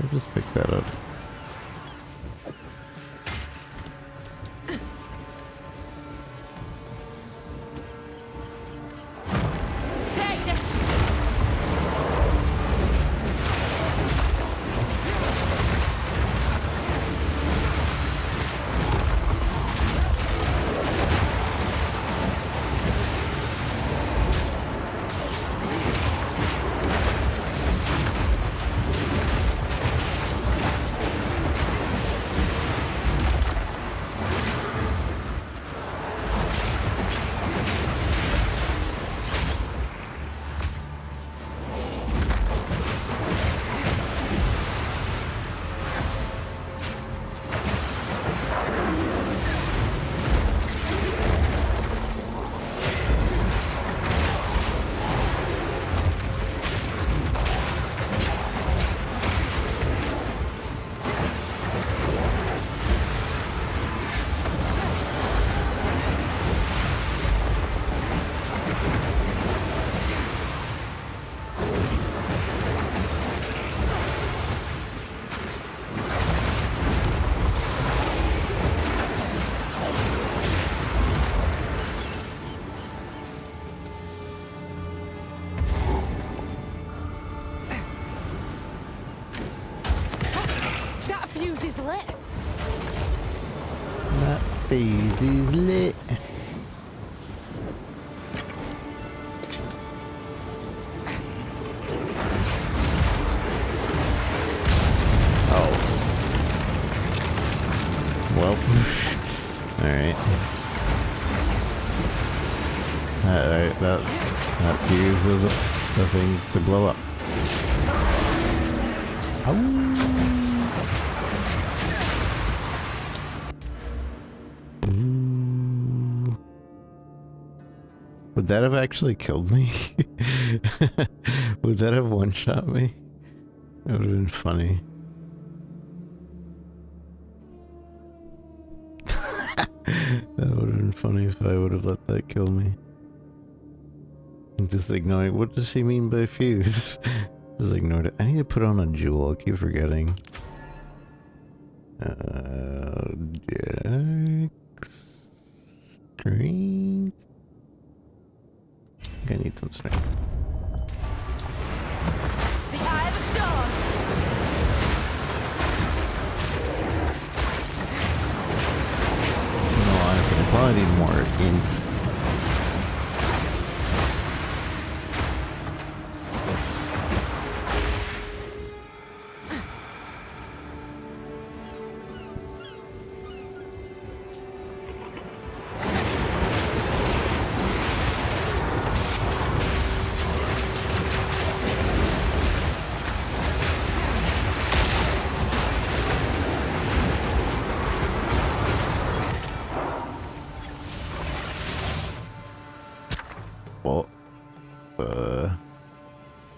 Just pick that up. That fuse is lit. Oh. Well. Alright. That fuse is the thing to blow up. Would that have actually killed me? Would that have one-shot me? That would have been funny. That would have been funny if I would have let that kill me. Just ignoring. What does she mean by fuse? Just ignored it. I need to put on a jewel. I keep forgetting. Strength. I need some strength. The eye of the storm. I need more int.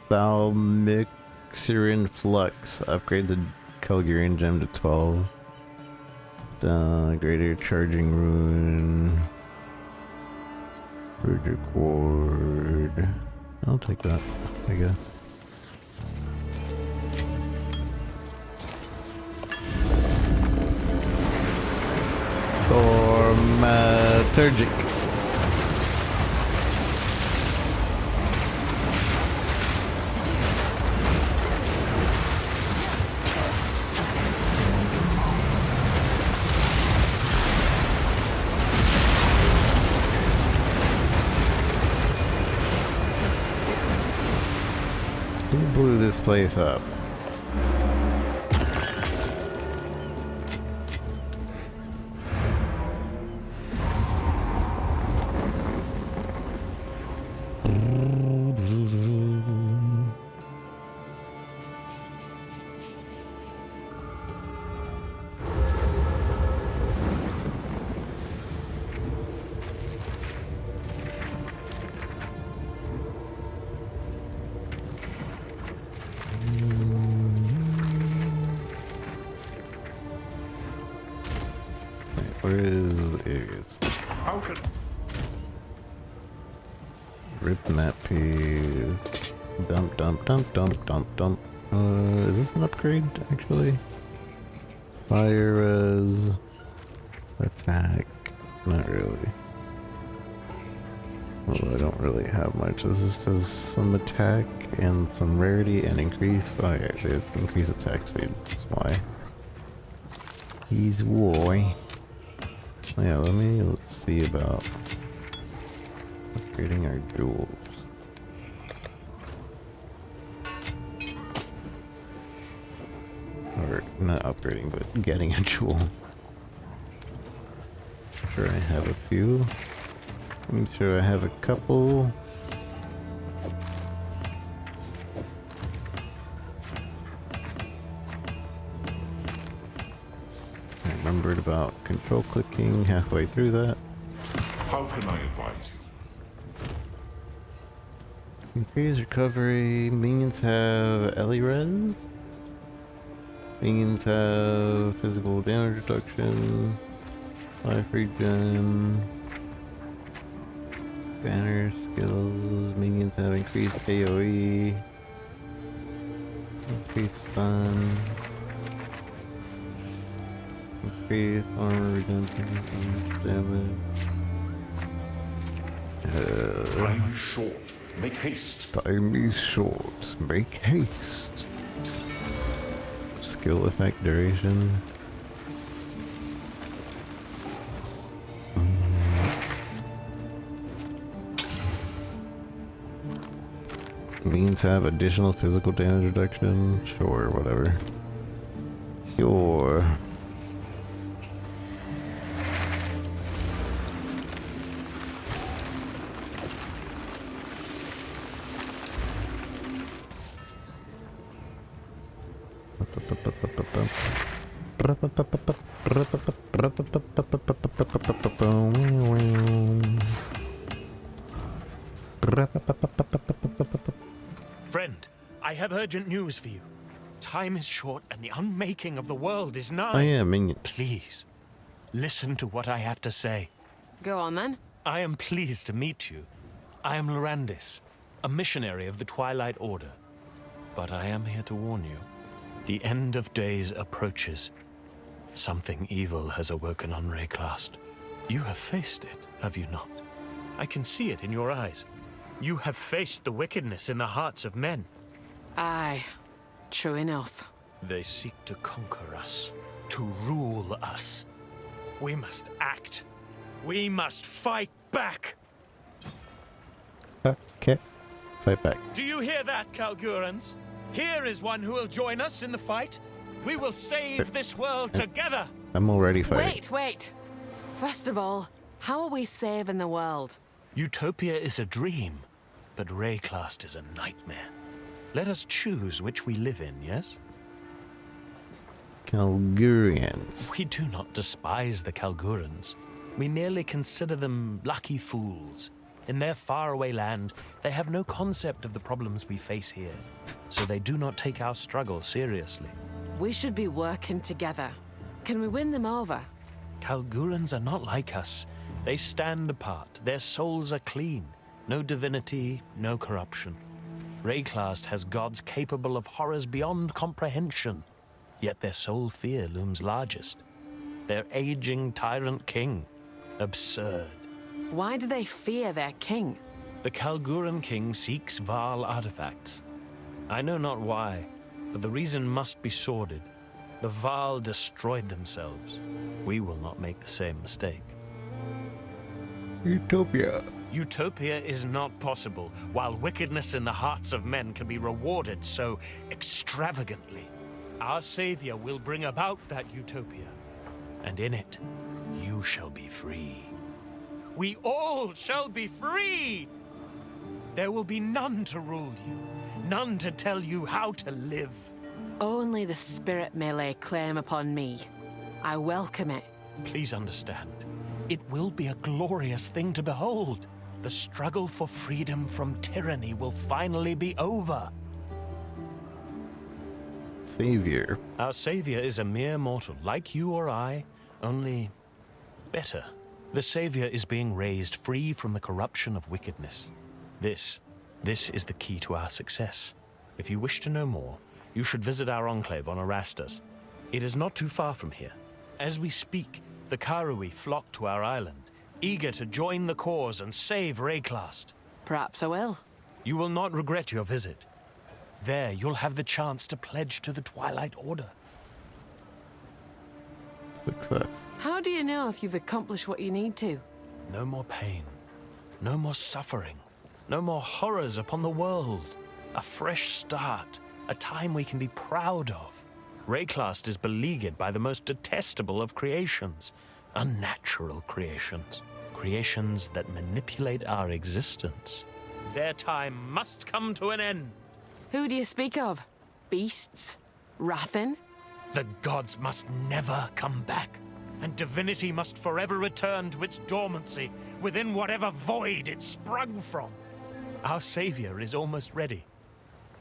Thalmixerin Flux. Upgrade the Calgarian gem to 12. Greater charging rune. Bridger cord. I'll take that, I guess. Thaumaturgic. Who blew this place up? Where is Aries? How could Rip that piece. Dump, dump, dump, dump, dump, dump. Is this an upgrade, actually? Fire res. Attack. Not really. Well, I don't really have much. This just does some attack and some rarity and increase. Oh, yeah, it increase attack speed. That's why. He's why. Yeah, let's see about upgrading our jewels. Or not upgrading, but getting a jewel. I'm sure I have a few. I'm sure I have a couple. I remembered about control clicking halfway through that. How can I advise you? Increase recovery. Minions have Ellie res. Minions have physical damage reduction. Life regen. Banner skills. Minions have increased PoE. Increased stun. Increased armor reduction. Damage. Time is short. Make haste. Time is short. Make haste. Skill effect duration. Means have additional physical damage reduction. Sure, whatever. Sure. Friend, I have urgent news for you. Time is short and the unmaking of the world is nigh. Oh yeah, Minion. Please, listen to what I have to say. Go on then. I am pleased to meet you. I am Lorandis, a missionary of the Twilight Order. But I am here to warn you. The end of days approaches. Something evil has awoken on Rayclast. You have faced it, have you not? I can see it in your eyes. You have faced the wickedness in the hearts of men. Aye, true enough. They seek to conquer us, to rule us. We must act. We must fight back. Okay. Fight back. Do you hear that, Kalgurans? Here is one who will join us in the fight. We will save this world together. I'm already fighting. Wait. First of all, how are we saving the world? Utopia is a dream, but Rayclast is a nightmare. Let us choose which we live in, yes? Kalgurians. We do not despise the Kalgurans. We merely consider them lucky fools. In their faraway land, they have no concept of the problems we face here, so they do not take our struggle seriously. We should be working together. Can we win them over? Kalgurans are not like us. They stand apart. Their souls are clean. No divinity, no corruption. Rayclast has gods capable of horrors beyond comprehension. Yet their sole fear looms largest. Their aging tyrant king. Absurd. Why do they fear their king? The Kalguran king seeks Val artifacts. I know not why, but the reason must be sordid. The Val destroyed themselves. We will not make the same mistake. Utopia. Utopia is not possible, while wickedness in the hearts of men can be rewarded so extravagantly. Our savior will bring about that utopia, and in it, you shall be free. We all shall be free! There will be none to rule you, none to tell you how to live. Only the spirit may lay claim upon me. I welcome it. Please understand, it will be a glorious thing to behold. The struggle for freedom from tyranny will finally be over. Savior. Our savior is a mere mortal, like you or I, only better. The savior is being raised free from the corruption of wickedness. This is the key to our success. If you wish to know more, you should visit our enclave on Erastus. It is not too far from here. As we speak, the Karui flock to our island, eager to join the cause and save Rayclast. Perhaps I will. You will not regret your visit. There, you'll have the chance to pledge to the Twilight Order. Success. How do you know if you've accomplished what you need to? No more pain. No more suffering. No more horrors upon the world. A fresh start. A time we can be proud of. Rayclast is beleaguered by the most detestable of creations. Unnatural creations. Creations that manipulate our existence. Their time must come to an end. Who do you speak of? Beasts? Rathan? The gods must never come back, and divinity must forever return to its dormancy within whatever void it sprung from. Our savior is almost ready.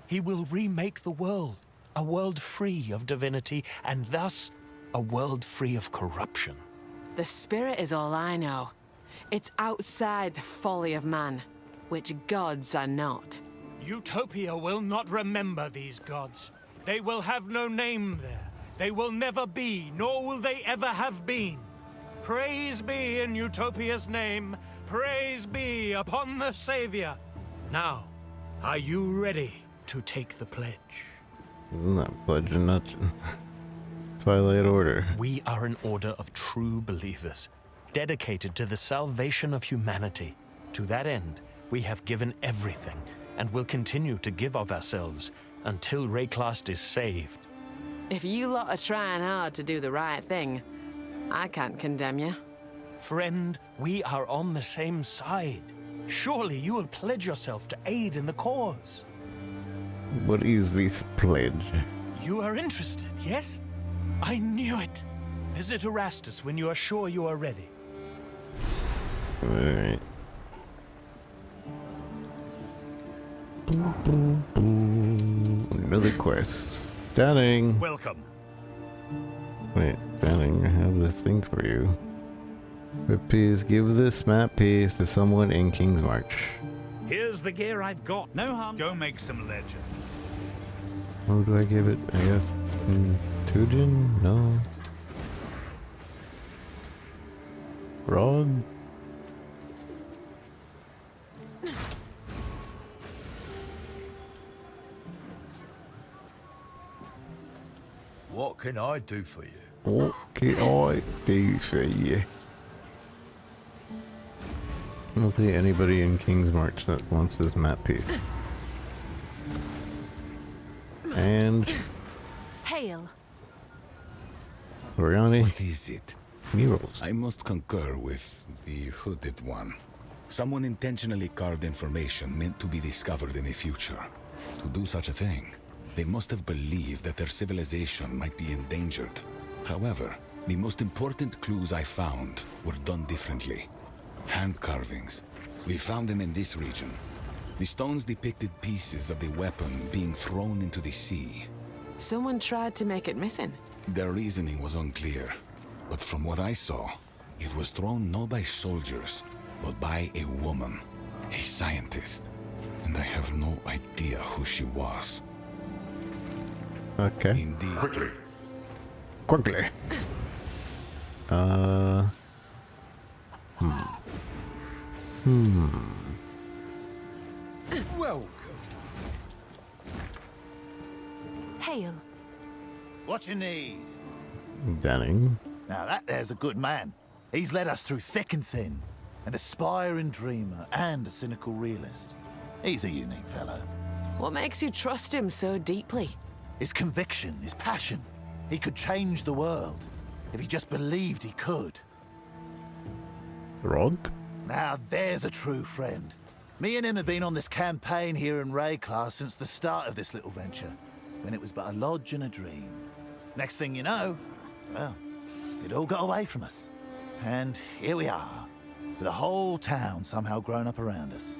He will remake the world, a world free of divinity, and thus a world free of corruption. The spirit is all I know. It's outside the folly of man, which gods are not. Utopia will not remember these gods. They will have no name there. They will never be, nor will they ever have been. Praise be in Utopia's name. Praise be upon the Savior. Now, are you ready to take the pledge? I'm not pledging nothing. Twilight Order. We are an order of true believers, dedicated to the salvation of humanity. To that end, we have given everything, and will continue to give of ourselves until Rayclast is saved. If you lot are trying hard to do the right thing, I can't condemn you. Friend, we are on the same side. Surely you will pledge yourself to aid in the cause. What is this pledge? You are interested, yes? I knew it. Visit Erastus when you are sure you are ready. Alright. Another quest. Danning! Welcome. Wait, Danning, I have this thing for you. But please give this map piece to someone in King's March. Here's the gear I've got. No harm. Go make some legends. Who do I give it? I guess. Tujin? No. Rod? What can I do for you? What can I do for you? don't see anybody in King's March that wants this map piece. And Hail. Oriani. What is it? Murals. I must concur with the hooded one. Someone intentionally carved information meant to be discovered in the future. To do such a thing, they must have believed that their civilization might be endangered. However, the most important clues I found were done differently. Hand carvings. We found them in this region. The stones depicted pieces of the weapon being thrown into the sea. Someone tried to make it missing. Their reasoning was unclear, but from what I saw, it was thrown not by soldiers, but by a woman, a scientist, and I have no idea who she was. Okay. Indeed. Quickly. Quickly. Welcome. Hail. What you need? Denning. Now that there's a good man. He's led us through thick and thin. An aspiring dreamer and a cynical realist. He's a unique fellow. What makes you trust him so deeply? His conviction, his passion. He could change the world if he just believed he could. Rog? Now there's a true friend. Me and him have been on this campaign here in Rayclass since the start of this little venture, when it was but a lodge and a dream. Next thing you know, well, it all got away from us. And here we are, with the whole town somehow grown up around us.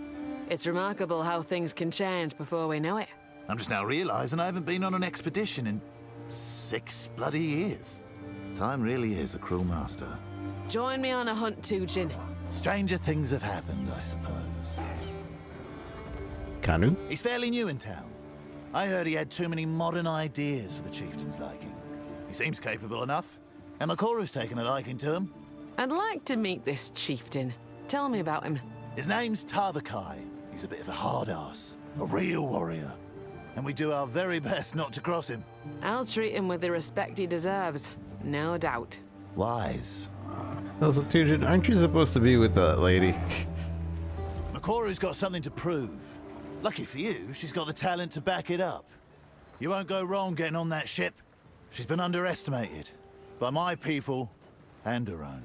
It's remarkable how things can change before we know it. I'm just now realizing I haven't been on an expedition in 6 bloody years. Time really is a cruel master. Join me on a hunt too, Jin. Stranger things have happened, I suppose. Kanu? He's fairly new in town. I heard he had too many modern ideas for the chieftain's liking. He seems capable enough, and Makoru's taken a liking to him. I'd like to meet this chieftain. Tell me about him. His name's Tavakai. He's a bit of a hard ass, a real warrior. And we do our very best not to cross him. I'll treat him with the respect he deserves, no doubt. Wise. Also, Tujin, aren't you supposed to be with that lady? Makoru's got something to prove. Lucky for you, she's got the talent to back it up. You won't go wrong getting on that ship. She's been underestimated. By my people, and her own.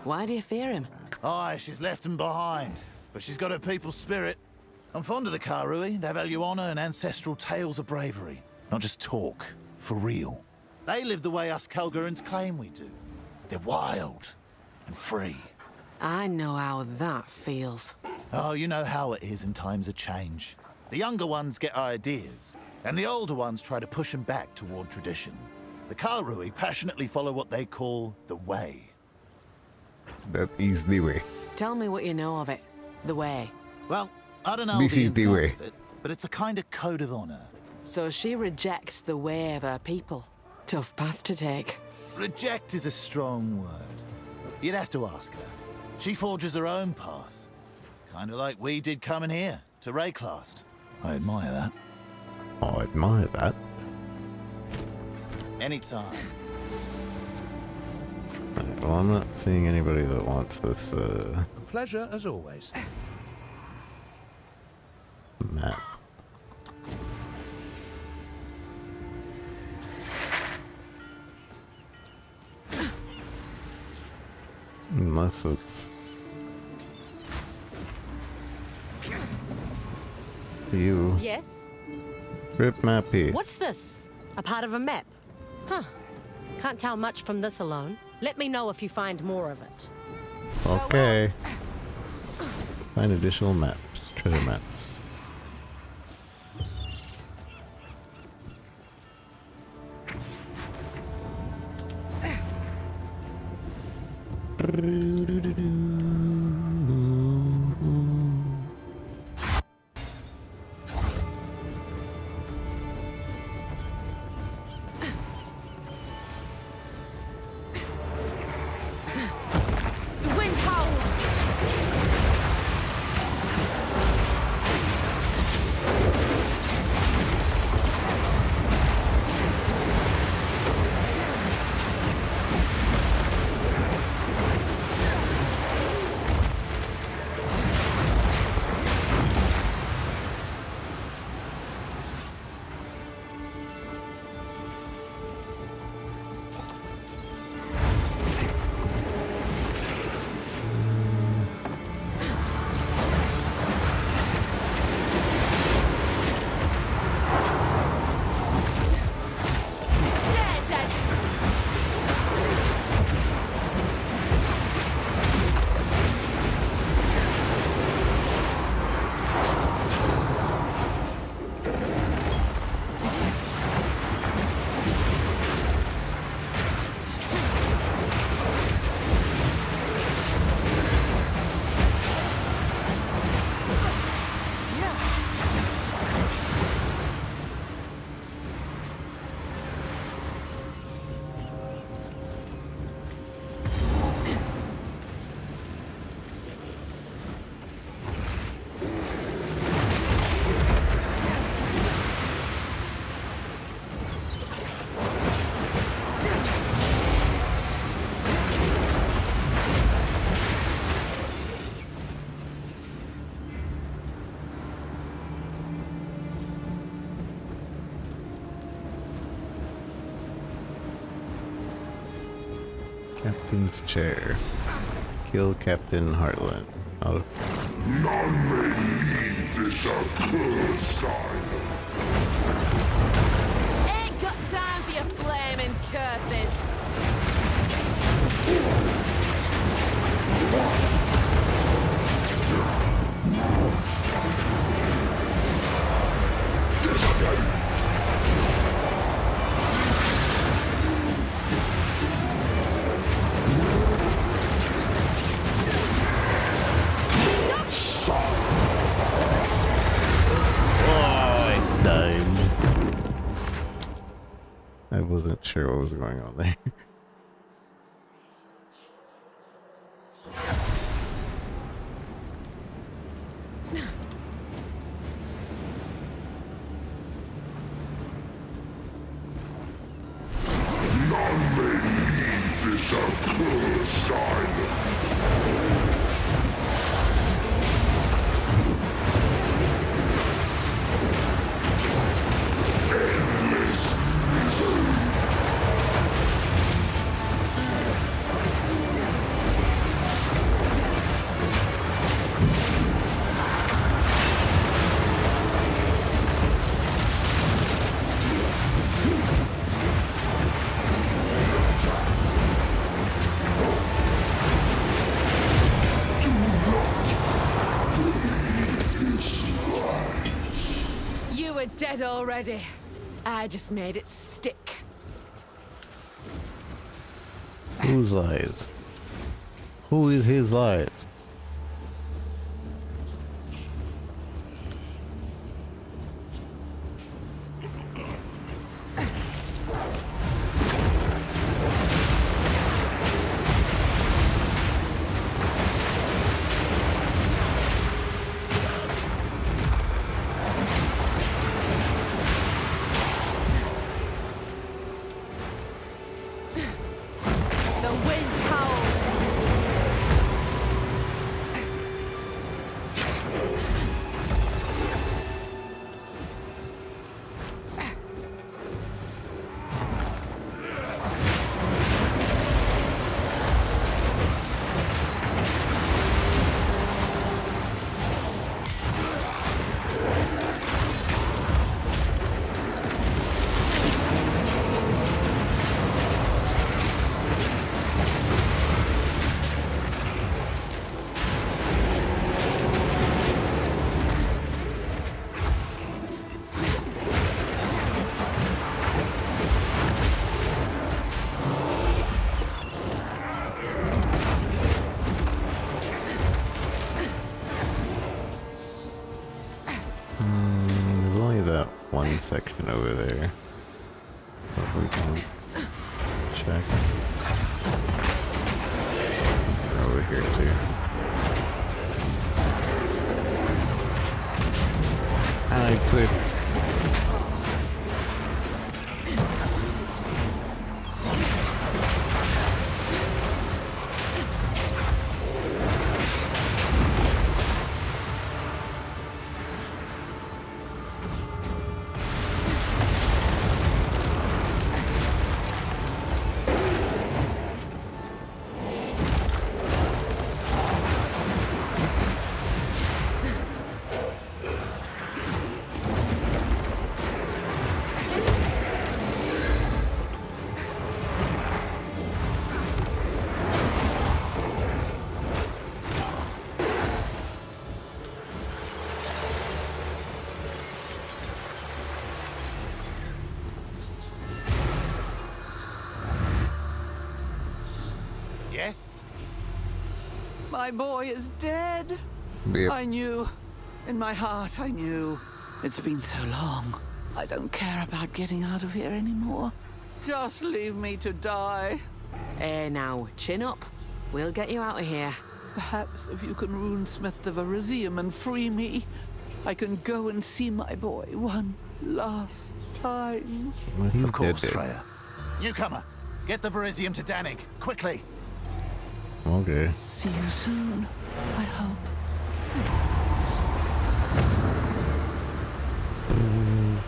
Why do you fear him? Aye, she's left them behind. But she's got her people's spirit. I'm fond of the Karui. They value honor and ancestral tales of bravery. Not just talk, for real. They live the way us Kalgurans claim we do. They're wild and free. I know how that feels. Oh, you know how it is in times of change. The younger ones get ideas, and the older ones try to push them back toward tradition. The Karui passionately follow what they call the way. That is the way. Tell me what you know of it. The way. Well, I don't know This is the way. of it, but it's a kind of code of honor. So she rejects the way of her people. Tough path to take. Reject is a strong word. You'd have to ask her. She forges her own path. Kind of like we did coming here, to Rayclast. I admire that. I admire that. Anytime. Right, well, I'm not seeing anybody that wants this, Pleasure as always. map. Unless it's you. Yes? Rip map piece. What's this? A part of a map? Huh. Can't tell much from this alone. Let me know if you find more of it. Okay. Find additional maps, treasure maps. The wind howls! Captain's chair. Kill Captain Heartland. Oh. None may leave this accursed island. Ain't got time for your flaming curses. I wasn't sure what was going on there. None may leave this accursed island. Endless misery. You were dead already. I just made it stick. Whose lies? Who is his lies? The wind howls. There's only that one section over there. But we can check. Over here too. I clicked. Yes? My boy is dead. Yep. I knew. In my heart, I knew. It's been so long. I don't care about getting out of here anymore. Just leave me to die. Now, chin up. We'll get you out of here. Perhaps if you can runesmith the Verizium and free me, I can go and see my boy one last time. Well, he's Of course, dead. Freya. Newcomer, get the Verizium to Danig, quickly. Okay. See you soon, I hope.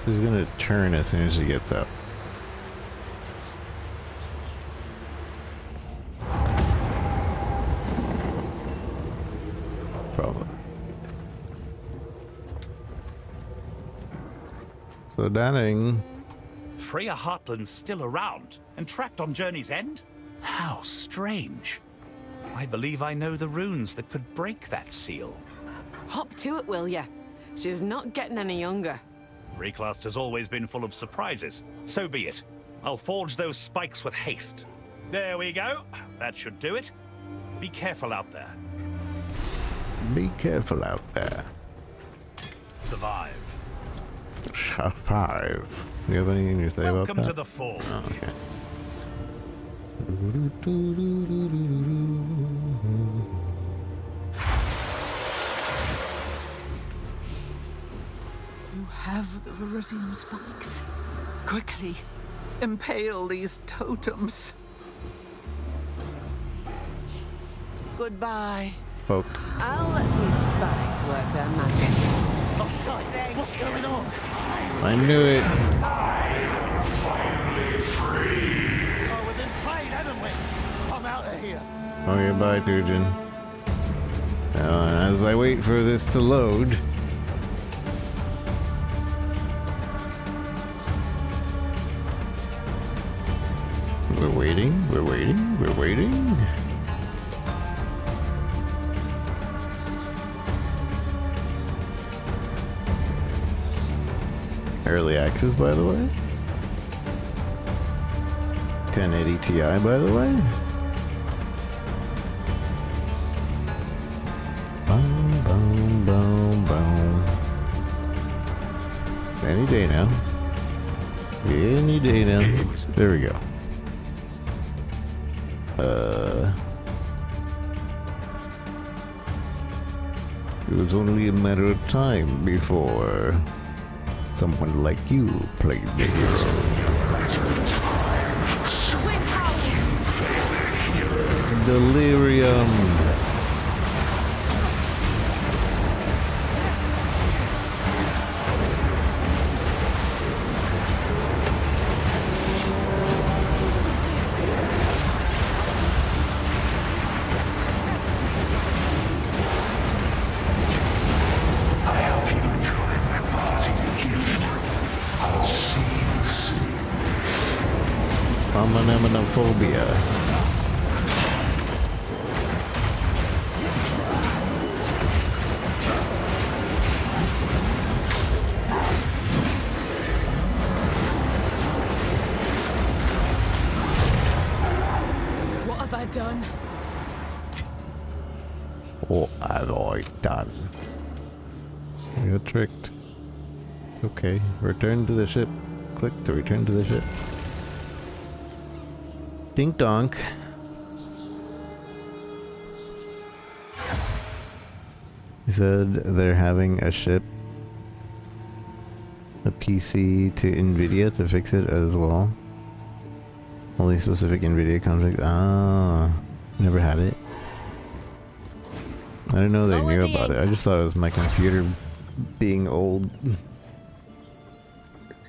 She's gonna turn as soon as she gets up. problem. So, Danning. Freya Heartland's still around and trapped on Journey's End? How strange. I believe I know the runes that could break that seal. Hop to it, will ya? She's not getting any younger. Reclast has always been full of surprises. So be it. I'll forge those spikes with haste. There we go. That should do it. Be careful out there. Be careful out there. Survive. Survive. Do you have anything to say about that? Welcome to the Forge. Oh, okay. You have the Verizium spikes. Quickly, impale these totems. Goodbye. Poke. I'll let these spikes work their magic. Oh, shit! What's going on? I knew it. Finally free. Oh, we've been played, haven't we? I'm out of here. Okay, bye, Turgeon. Now, as I wait for this to load. We're waiting. Early access, by the way. 1080 Ti, by the way. Boom, boom, boom, boom. Any day now. Any day now. There we go. It was only a matter of time before someone like you played the hero. Delirium. Phobia. What have I done? What have I done? I got tricked. It's okay. Return to the ship. Click to return to the ship. Dink donk. He said they're having a ship, a PC to NVIDIA to fix it as well. Only specific NVIDIA config. Ah, never had it. I didn't know they knew about it. I just thought it was my computer being old.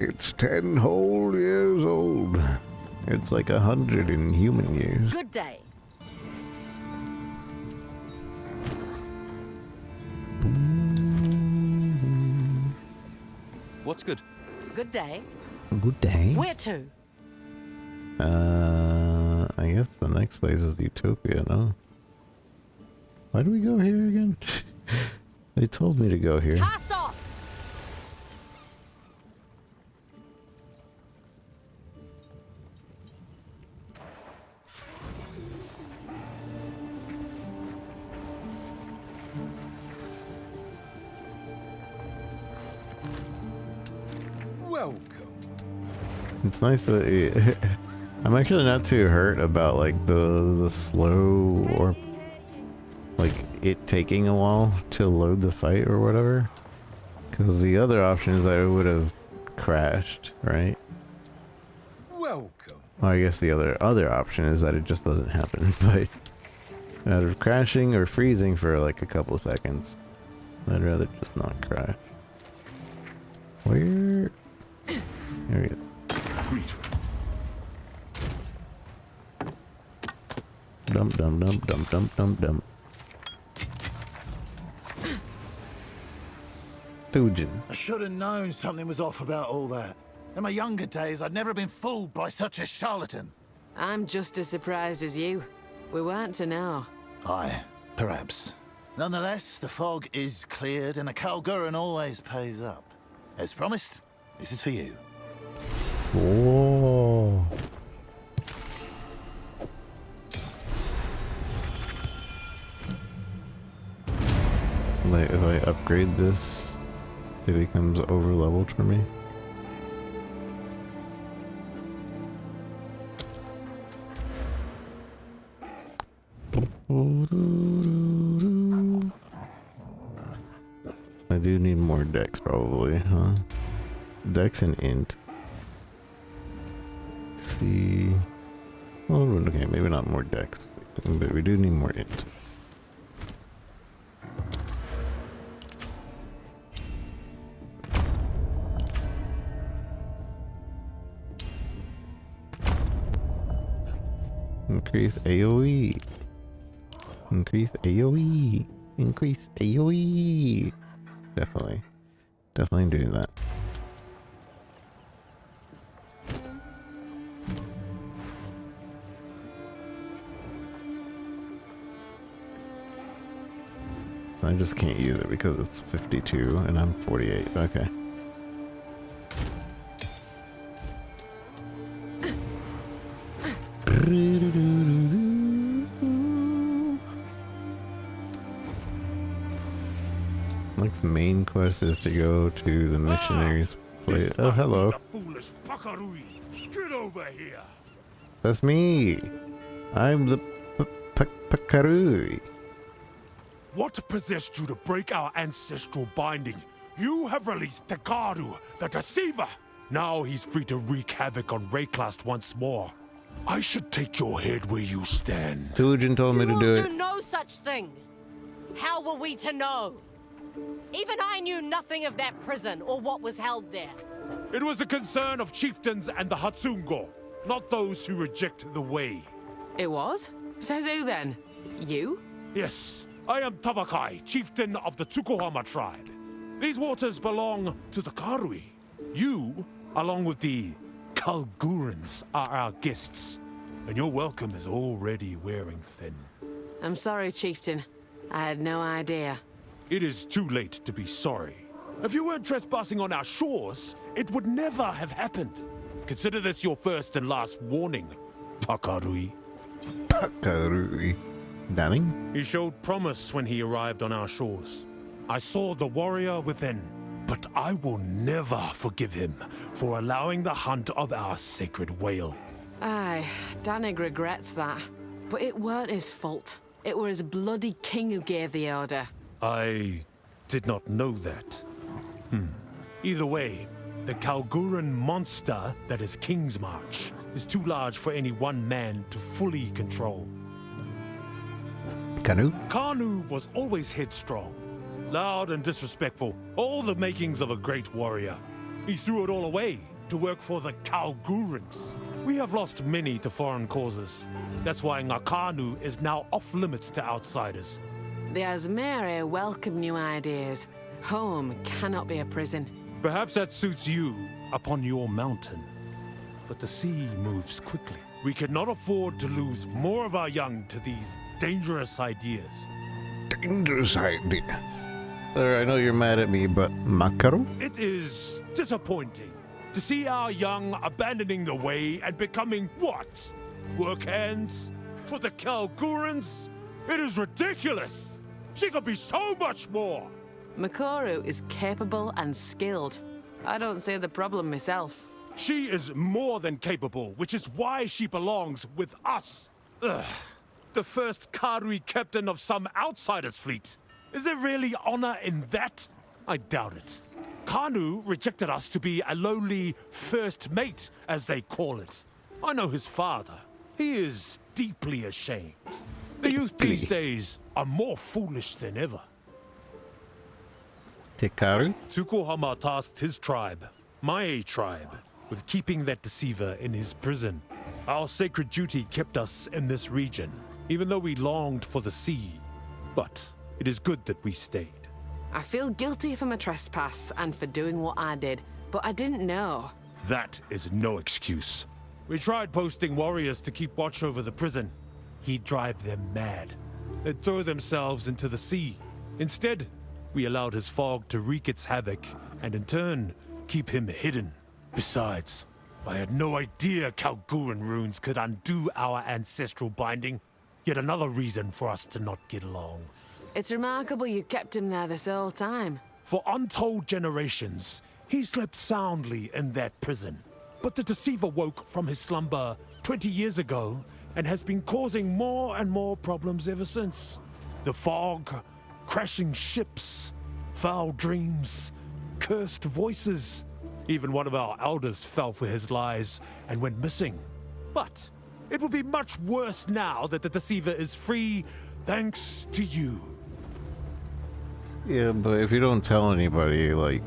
It's 10 whole years old. It's like 100 in human years. Good day. What's good? Good day. Good day. Where to? I guess the next place is Utopia, no? Why do we go here again? They told me to go here. Cast off! Welcome. It's nice that I'm actually not too hurt about like the slow or like it taking a while to load the fight or whatever, because the other option is I would have crashed, right? Welcome. Well, I guess the other option is that it just doesn't happen, but out of crashing or freezing for like a couple of seconds, I'd rather just not crash. Where? There we go. Dump, dump, dump, dump, dump, dump, dump. Toujin. I should have known something was off about all that. In my younger days, I'd never been fooled by such a charlatan. I'm just as surprised as you. We weren't to know. Aye, perhaps. Nonetheless, the fog is cleared and a Kalguran always pays up. As promised, this is for you. Oh. Like, if I upgrade this, it becomes over leveled for me. I do need more dex probably, huh? Dex and int. Let's see. Well, okay, maybe not more dex, but we do need more int. Increase AoE. Increase AoE. Increase AoE. Definitely doing that. I just can't use it because it's 52 and I'm 48. Okay. Next main quest is to go to the missionaries' place. Oh, hello. Get over here. That's me. I'm the Pakarui. What possessed you to break our ancestral binding? You have released Takaru, the deceiver. Now he's free to wreak havoc on Rayclast once more. I should take your head where you stand. Toujin told me to do it. You do no such thing. How were we to know? Even I knew nothing of that prison or what was held there. It was the concern of chieftains and the Hatsungo, not those who reject the way. It was? Says who then? You? Yes, I am Tavakai, chieftain of the Tsukuhama tribe. These waters belong to the Karui. You, along with the Kalgurans, are our guests, and your welcome is already wearing thin. I'm sorry, chieftain. I had no idea. It is too late to be sorry. If you weren't trespassing on our shores, it would never have happened. Consider this your first and last warning, Pakarui. Pakarui. Danning? He showed promise when he arrived on our shores. I saw the warrior within, but I will never forgive him for allowing the hunt of our sacred whale. Aye, Danig regrets that. But it weren't his fault. It were his bloody king who gave the order. I did not know that. Either way, the Kalguran monster that is King's March is too large for any one man to fully control. Kanu was always headstrong, loud and disrespectful, all the makings of a great warrior. He threw it all away to work for the Kalgurans. We have lost many to foreign causes. That's why Ngakanu is now off-limits to outsiders. The Asmere welcome new ideas. Home cannot be a prison. Perhaps that suits you upon your mountain. But the sea moves quickly. We cannot afford to lose more of our young to these dangerous ideas. Dangerous ideas. Sir, I know you're mad at me, but Makaru? It is disappointing to see our young abandoning the way and becoming what? Work hands? For the Kalgurans? It is ridiculous! She could be so much more! Makoru is capable and skilled. I don't see the problem myself. She is more than capable, which is why she belongs with us. Ugh. The first Karui captain of some outsider's fleet. Is there really honor in that? I doubt it. Kanu rejected us to be a lowly first mate, as they call it. I know his father. He is deeply ashamed. The youth these days are more foolish than ever. Tekaru? Tsukuhama tasked his tribe, my tribe, with keeping that deceiver in his prison. Our sacred duty kept us in this region, even though we longed for the sea. But it is good that we stayed. I feel guilty for my trespass and for doing what I did, but I didn't know. That is no excuse. We tried posting warriors to keep watch over the prison. He'd drive them mad. They'd throw themselves into the sea. Instead, we allowed his fog to wreak its havoc, and in turn, keep him hidden. Besides, I had no idea Kalguran runes could undo our ancestral binding. Yet another reason for us to not get along. It's remarkable you kept him there this whole time. For untold generations, he slept soundly in that prison. But the Deceiver woke from his slumber 20 years ago and has been causing more and more problems ever since. The fog, crashing ships, foul dreams, cursed voices. Even one of our elders fell for his lies and went missing. But it will be much worse now that the Deceiver is free, thanks to you. Yeah, but if you don't tell anybody, like,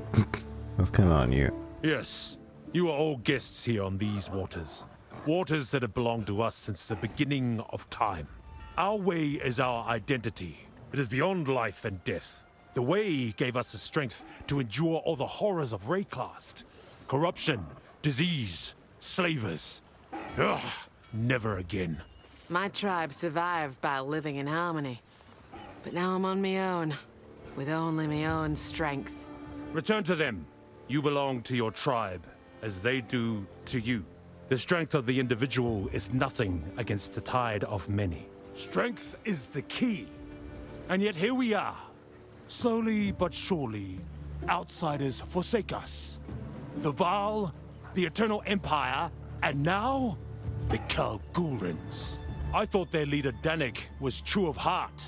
that's kind of on you. Yes, you are all guests here on these waters. Waters that have belonged to us since the beginning of time. Our way is our identity. It is beyond life and death. The way gave us the strength to endure all the horrors of Rayclast. Corruption, disease, slavers. Ugh, never again. My tribe survived by living in harmony. But now I'm on my own, with only my own strength. Return to them. You belong to your tribe, as they do to you. The strength of the individual is nothing against the tide of many. Strength is the key. And yet here we are. Slowly but surely, outsiders forsake us. The Vaal, the Eternal Empire, and now, the Kalgurans. I thought their leader Danik was true of heart,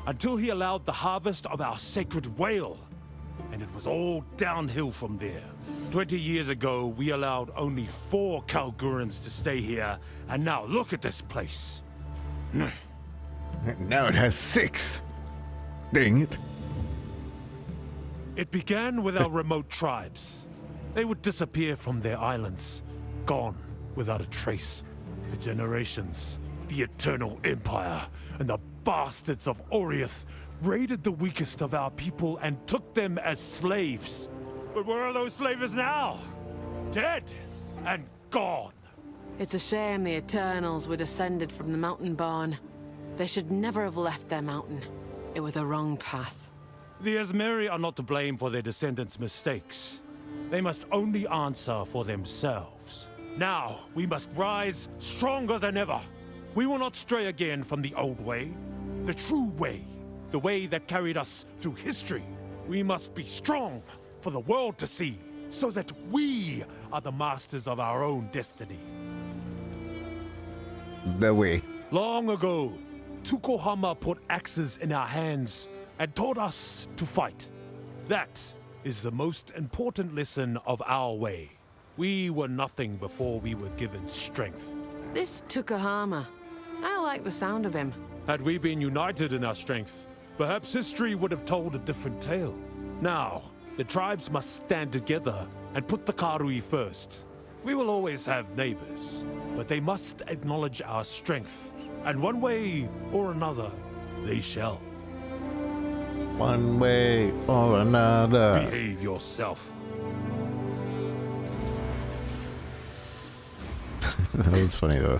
until he allowed the harvest of our sacred whale, and it was all downhill from there. 20 years ago, we allowed only 4 Kalgurans to stay here, and now look at this place. Now it has 6. Dang it. It began with our remote tribes. They would disappear from their islands, gone without a trace. For generations, the Eternal Empire and the bastards of Oriath raided the weakest of our people and took them as slaves. But where are those slavers now? Dead and gone. It's a shame the Eternals were descended from the Mountain-born. They should never have left their mountain. It was the wrong path. The Asmeri are not to blame for their descendants' mistakes. They must only answer for themselves. Now, we must rise stronger than ever. We will not stray again from the old way, the true way, the way that carried us through history. We must be strong for the world to see, so that we are the masters of our own destiny. The way. Long ago, Tukohama put axes in our hands and taught us to fight. That is the most important lesson of our way. We were nothing before we were given strength. This Tukohama, I like the sound of him. Had we been united in our strength, perhaps history would have told a different tale. Now, the tribes must stand together and put the Karui first. We will always have neighbors, but they must acknowledge our strength. And one way or another, they shall. One way or another. Behave yourself. That was funny though.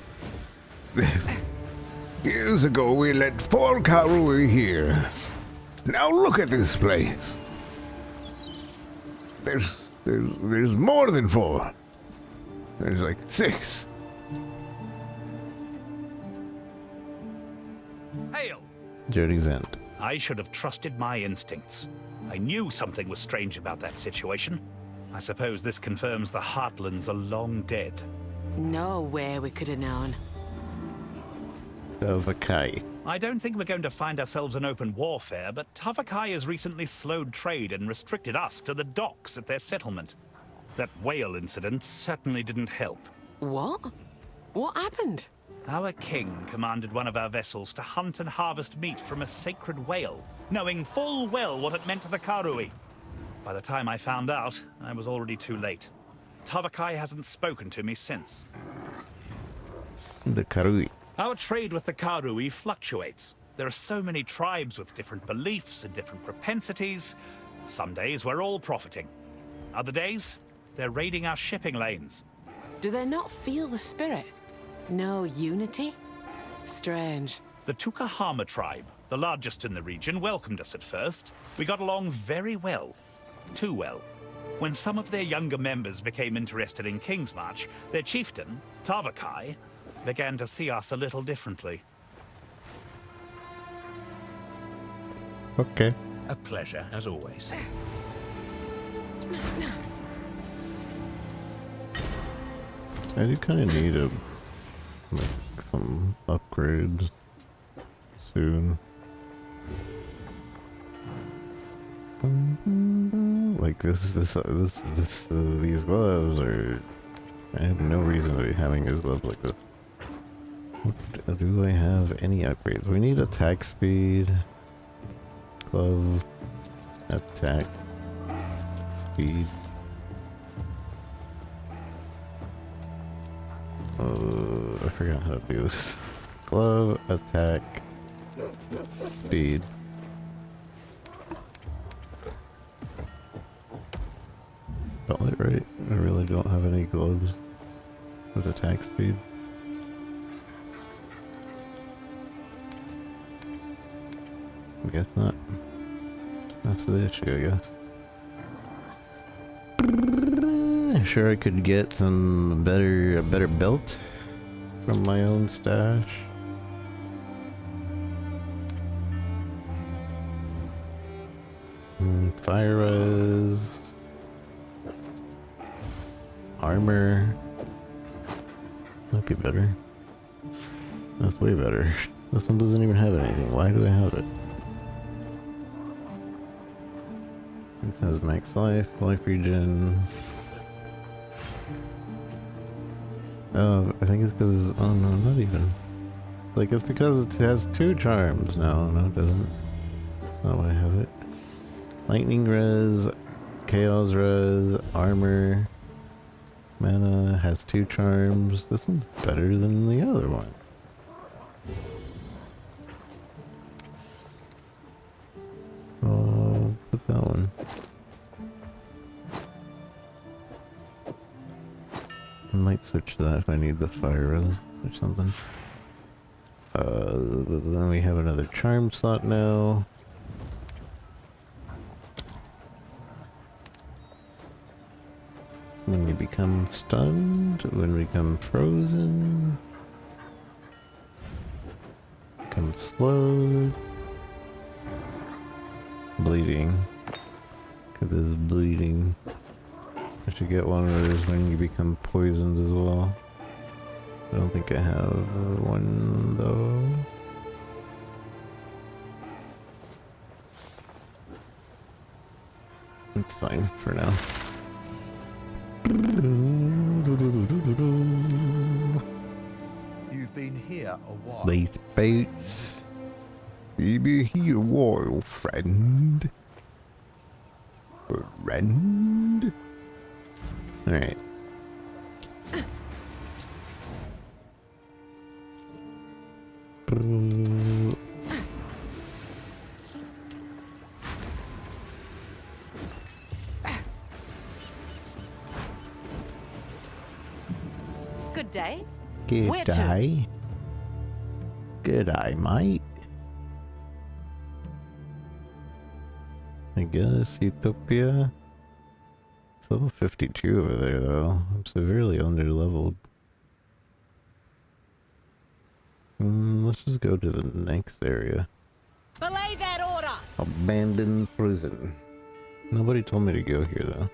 Years ago we let 4 Karui here. Now look at this place. There's more than 4. There's like 6. Hail! Journey's End. I should have trusted my instincts. I knew something was strange about that situation. I suppose this confirms the Heartlands are long dead. No way we could have known. Tavakai. I don't think we're going to find ourselves in open warfare, but Tavakai has recently slowed trade and restricted us to the docks at their settlement. That whale incident certainly didn't help. What? What happened? Our king commanded one of our vessels to hunt and harvest meat from a sacred whale, knowing full well what it meant to the Karui. By the time I found out, I was already too late. Tavakai hasn't spoken to me since. The Karui. Our trade with the Karui fluctuates. There are so many tribes with different beliefs and different propensities. Some days we're all profiting. Other days, they're raiding our shipping lanes. Do they not feel the spirit? No unity? Strange. The Tukahama tribe, the largest in the region, welcomed us at first. We got along very well. Too well. When some of their younger members became interested in Kingsmarch, their chieftain, Tavakai, began to see us a little differently. Okay. A pleasure, as always. I do kind of need like some upgrades soon. Like these gloves are. I have no reason to be having these gloves like this. Do I have any upgrades? We need attack speed, glove, attack speed. I forgot how to do this. Glove, attack, speed. Spell it right. I really don't have any gloves with attack speed. I guess not. That's the issue, I guess. Sure, I could get some a better belt from my own stash. Fire res, armor might be better. That's way better. This one doesn't even have anything. Why do I have it? It has max life, life regen. Oh, I think it's because, oh no, not even. Like, it's because it has 2 charms. No, it doesn't. That's not why I have it. Lightning res, chaos res, armor, mana, has 2 charms. This one's better than the other one. Oh, put that one. I might switch to that if I need the fire res or something. Then we have another charm slot now. When we become stunned, when we become frozen, become slowed, bleeding, because there's bleeding. I should get one where there's when you become poisoned as well. I don't think I have one though. It's fine for now. You've been here a while. These boots. You've been here a while, friend. Friend. Alright. Good day. Good Where to? day. Good day, mate. I guess Utopia. It's level 52 over there, though. I'm severely under-leveled. Let's just go to the next area. Belay that order. Abandoned prison. Nobody told me to go here, though.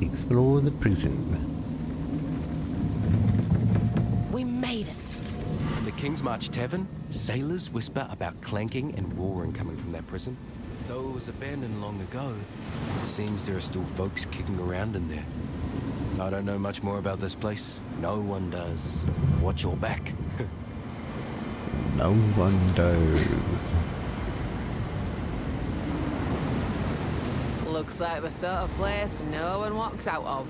Explore the prison. We made it! In the Kingsmarch Tavern, sailors whisper about clanking and roaring coming from that prison. Though it was abandoned long ago, it seems there are still folks kicking around in there. I don't know much more about this place. No one does. Watch your back. No one does. Looks like the sort of place no one walks out of.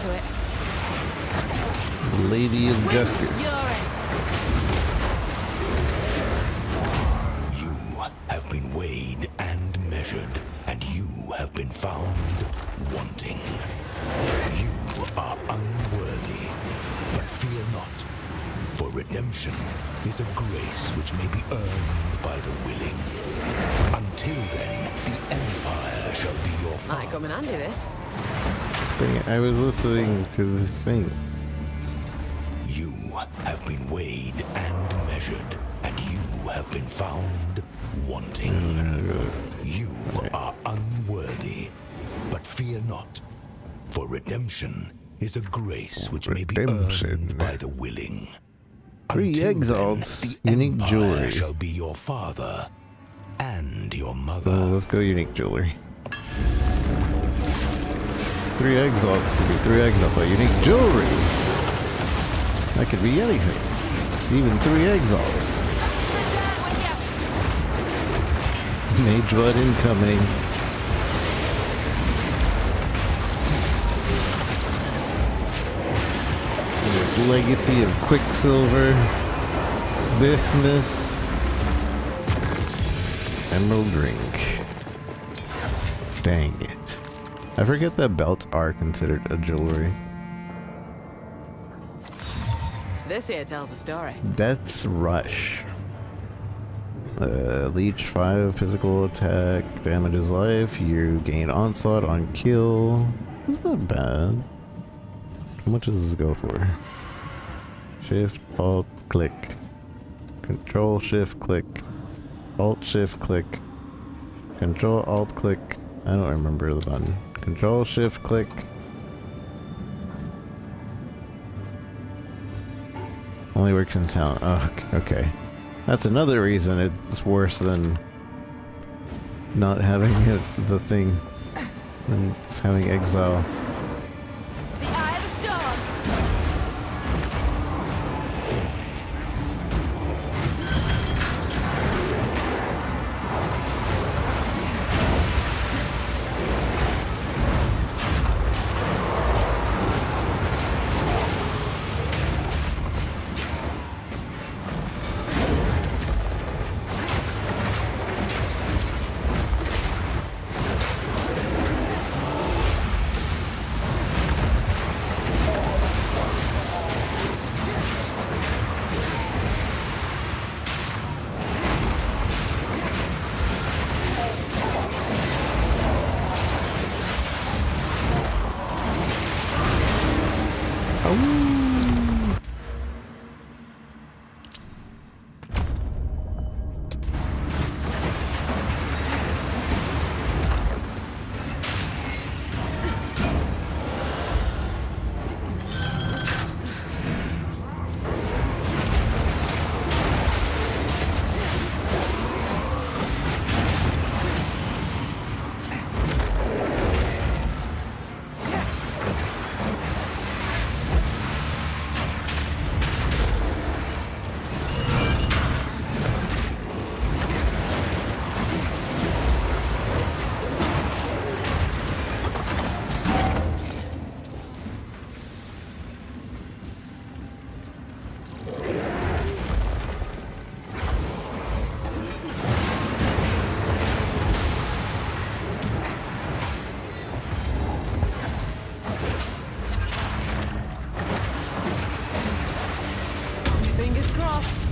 to it. Lady of Justice. You have been weighed and measured, and you have been found wanting. You are unworthy, but fear not, for redemption is a grace which may be earned by the willing. Until then, the Empire shall be your father. Might come in handy, this. I was listening to the thing. You have been weighed and measured, and you have been found wanting. You are unworthy, but fear not, for redemption is a grace which may be earned by the willing. 3 exalts, unique jewelry. Shall be your father and your mother. Oh, let's go unique jewelry. 3 exalts could be 3 exalts, but unique jewelry. That could be anything. Even 3 exalts. Mage blood incoming. Legacy of Quicksilver, Bismuth, Emerald Drink. Dang it. I forget that belts are considered a jewelry. This here tells a story. Death's Rush. Leech 5 physical attack, damages life, you gain onslaught on kill. That's not bad. How much does this go for? Shift, Alt, click. Control, Shift, click. Alt, Shift, click. Control, Alt, click. I don't remember the button. Control, Shift, click. Only works in town. Oh, okay. That's another reason it's worse than not having the thing. Than just having exile. The Eye of the Storm. Fingers crossed.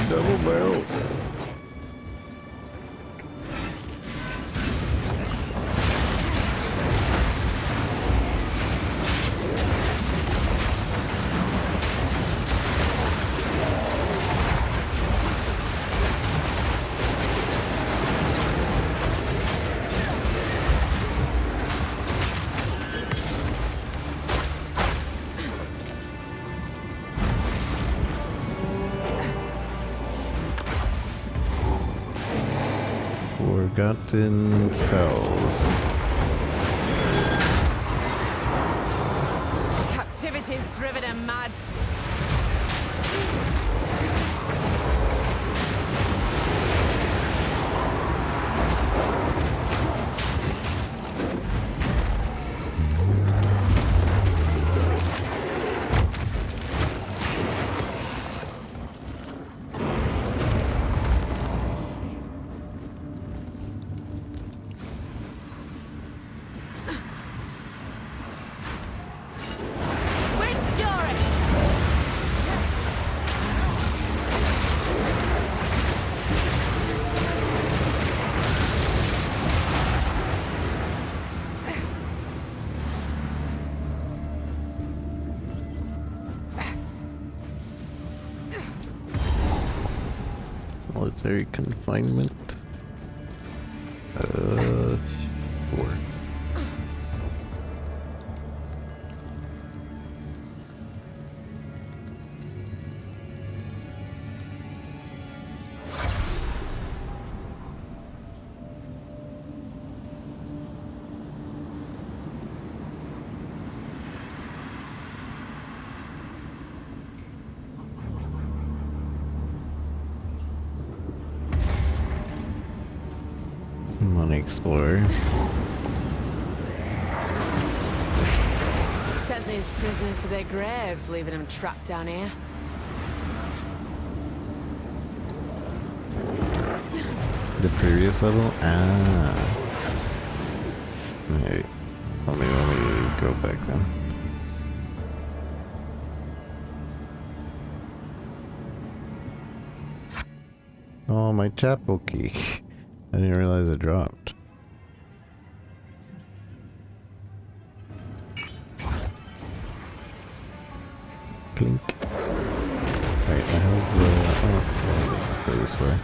Double barrel. Forgotten cells. Captivity's driven him mad. Solitary confinement. Sure. Money Explorer. Sent these prisoners to their graves, leaving them trapped down here. The previous level? Ah. Hey, let me go back then. Oh, my chapel key. I didn't realize it dropped. Clink. Wait, I have let's go this way.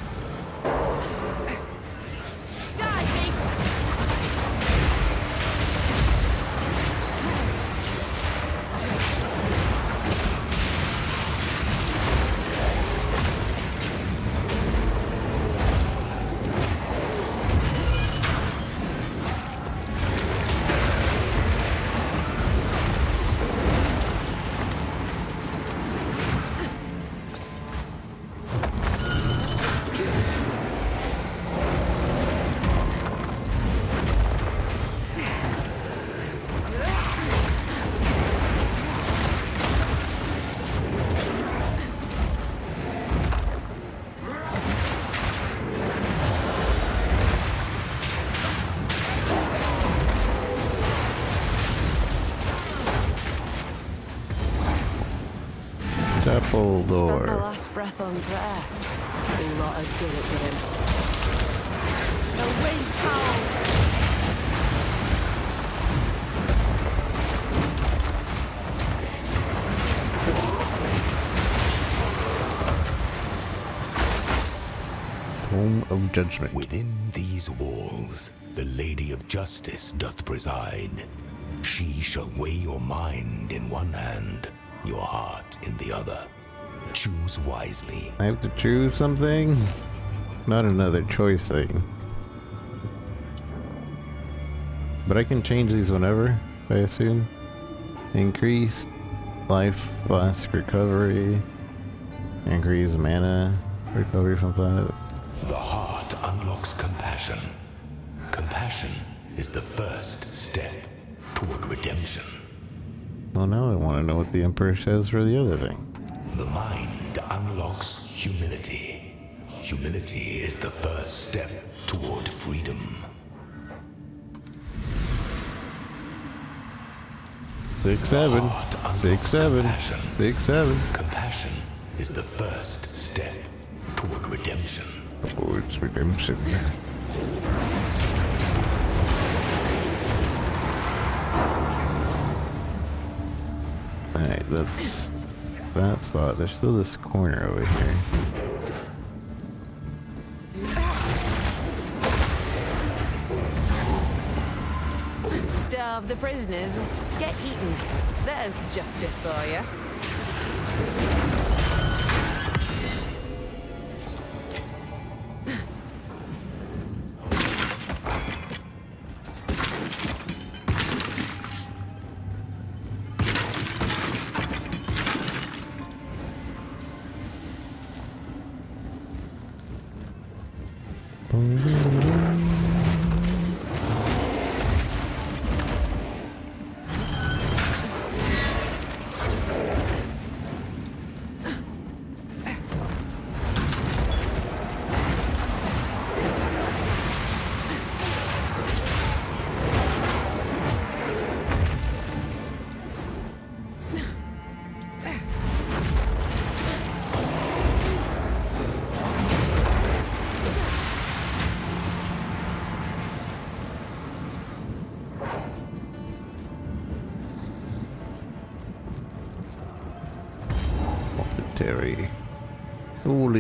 Chapel door. Spent my last breath on prayer. A lot of good it did him. The wind howls. Home of Judgment. Within these walls, the Lady of Justice doth preside. She shall weigh your mind in one hand, your heart in the other. Choose wisely. I have to choose something? Not another choice thing. But I can change these whenever, I assume. Increased life flask recovery. Increase mana recovery from that. The heart unlocks compassion. Compassion is the first step toward redemption. Well, now I want to know what the Emperor says for the other thing. The mind unlocks humility. Humility is the first step toward freedom. 6-7. 6-7. 6-7. Compassion is the first step toward redemption. Towards redemption. Alright, that's that spot. There's still this corner over here. Starve the prisoners, get eaten. There's justice for you.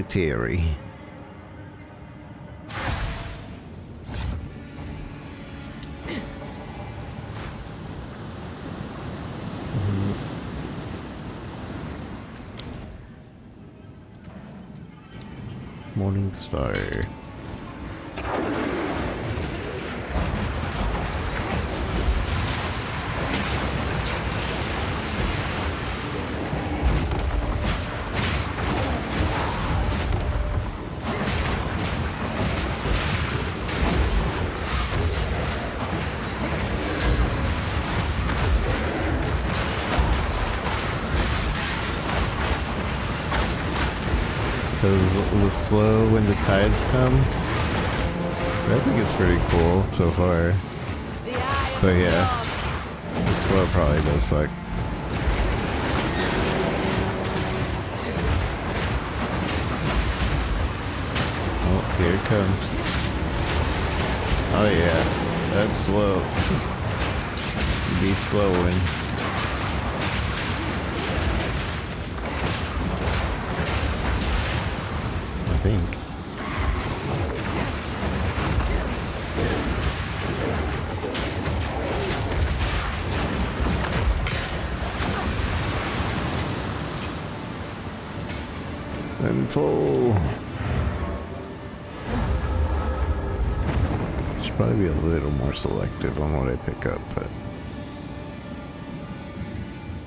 Solitary. Morning Star. The slow when the tides come. I think it's pretty cool so far. But yeah, the slow probably does suck. Oh, here it comes. Oh yeah, that's slow. Be slowing. I think. And full. Should probably be a little more selective on what I pick up, but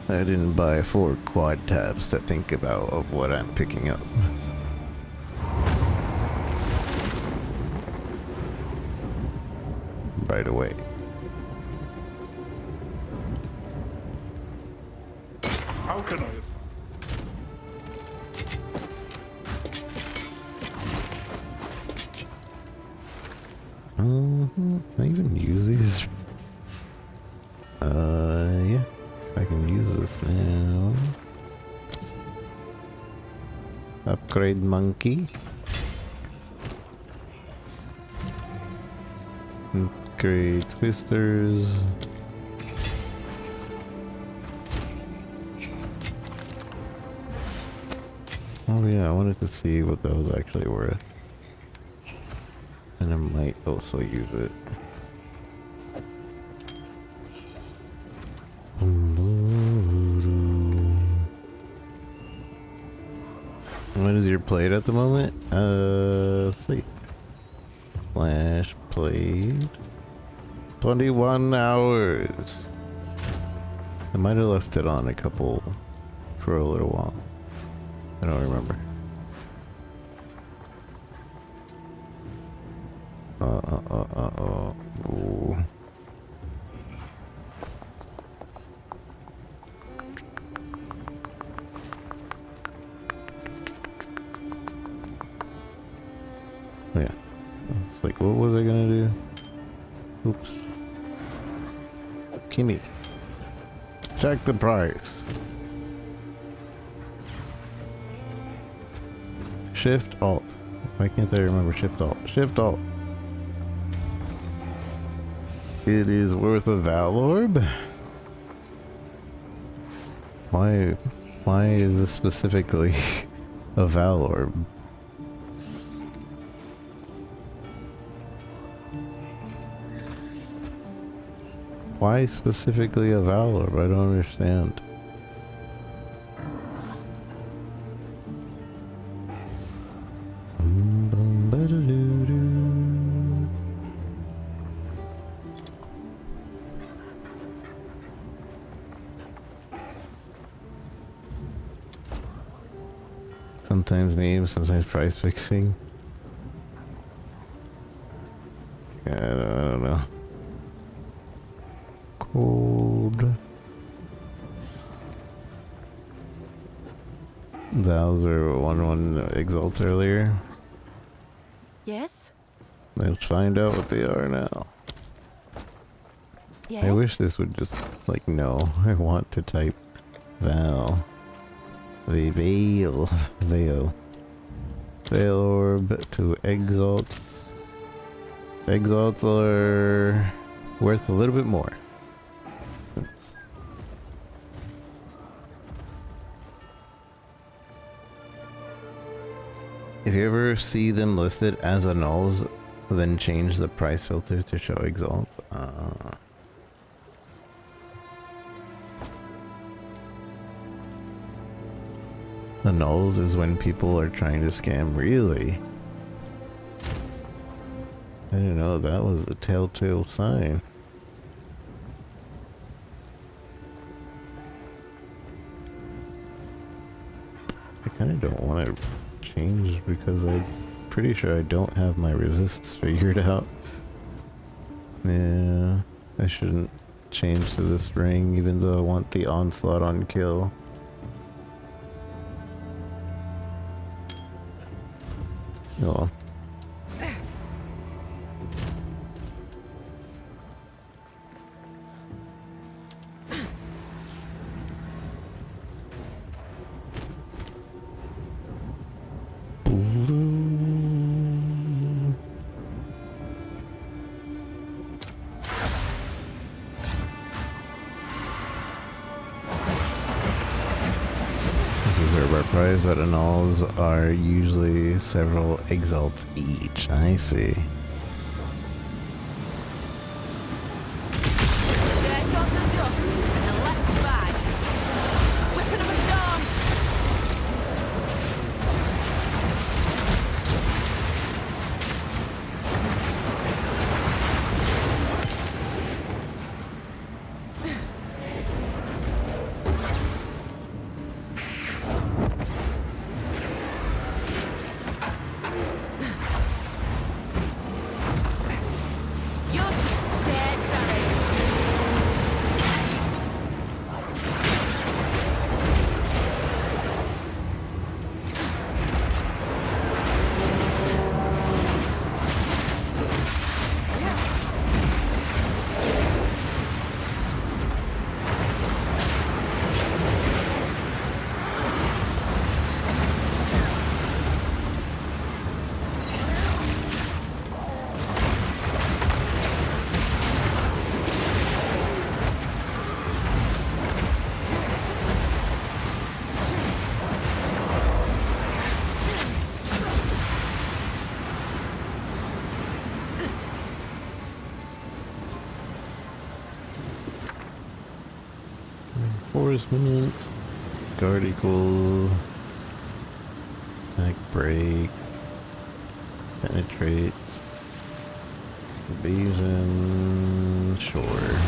I didn't buy 4 quad tabs to think about of what I'm picking up. Right away. How can I? Can I even use these? Yeah. I can use this now. Upgrade monkey. Upgrade twisters. Oh yeah, I wanted to see what those actually were. And I might also use it. What is your plate at the moment? Let's see. Flash plate. 21 hours. I might have left it on a couple for a little while. I don't remember. Ooh. Yeah. It's like, what was I gonna do? Oops. Kimmy. Check the price. Shift Alt. Why can't I remember Shift Alt? Shift Alt. It is worth a Val Orb? Why is this specifically a Val Orb? Why specifically a Val Orb? I don't understand. Sometimes memes, sometimes price fixing. I don't know. Cold. Bowser 1-1 exalt earlier. Yes? Let's find out what they are now. Yes? I wish this would just, like, no. I want to type Val. The Veil. Veil. Veil orb to exalts. Exalts are worth a little bit more. If you ever see them listed as annuls, then change the price filter to show exalts. Annuls is when people are trying to scam, really? I didn't know that was a telltale sign. I kind of don't want to change because I'm pretty sure I don't have my resists figured out. Yeah, I shouldn't change to this ring even though I want the onslaught on kill. Oh. Reserve our prize, but annuls are usually several exalts each. I see. Shake off the dust and let's bag. Whipping 'em a storm. Force Minion. Guard equals. Attack break. Penetrates. Evasion. Sure.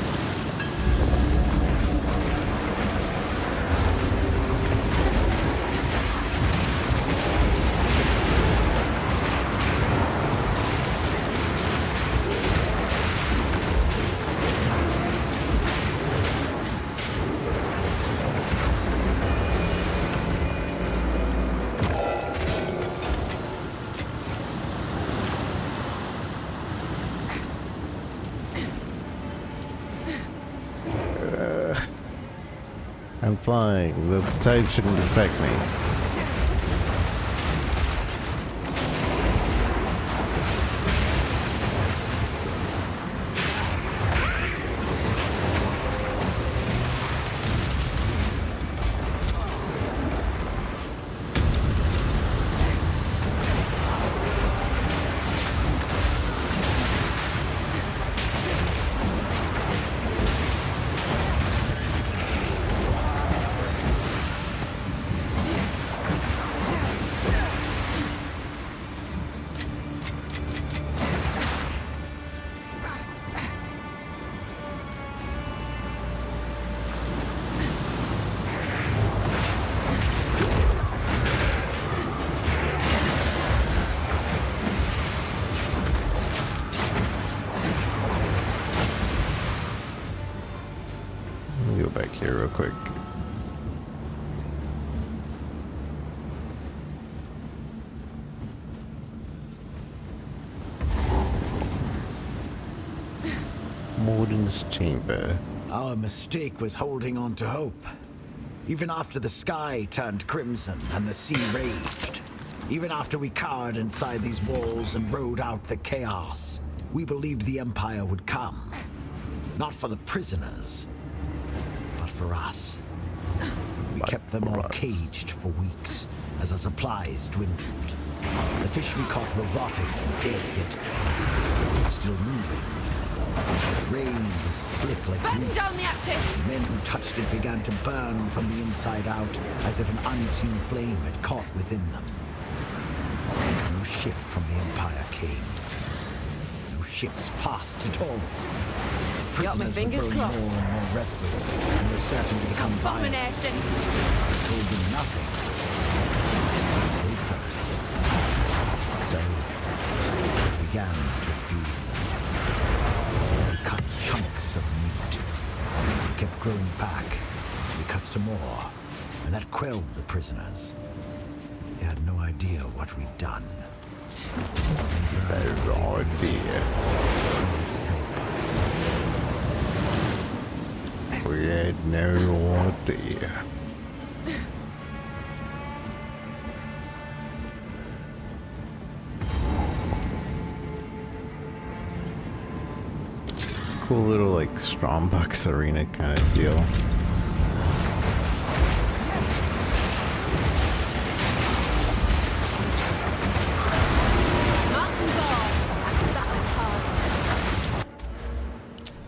I'm flying. The tide shouldn't affect me. Odin's chamber. Our mistake was holding on to hope. Even after the sky turned crimson and the sea raged, even after we cowered inside these walls and rode out the chaos, we believed the Empire would come. Not for the prisoners, but for us. We kept them all caged for weeks as our supplies dwindled. The fish we caught were rotting and dead, yet still moving. The rain was slick like grease. Down the hatches. Men who touched it began to burn from the inside out, as if an unseen flame had caught within them. No ship from the Empire came. No ships passed at all. Got my fingers crossed. More and more restless, and were certain to become violent. Abomination. I told them nothing. They felt it. So we began to feed them. We cut chunks of meat. We kept growing back. We cut some more, and that quelled the prisoners. They had no idea what we'd done. No idea. We had no idea. It's a cool little like Strombox arena kind of deal.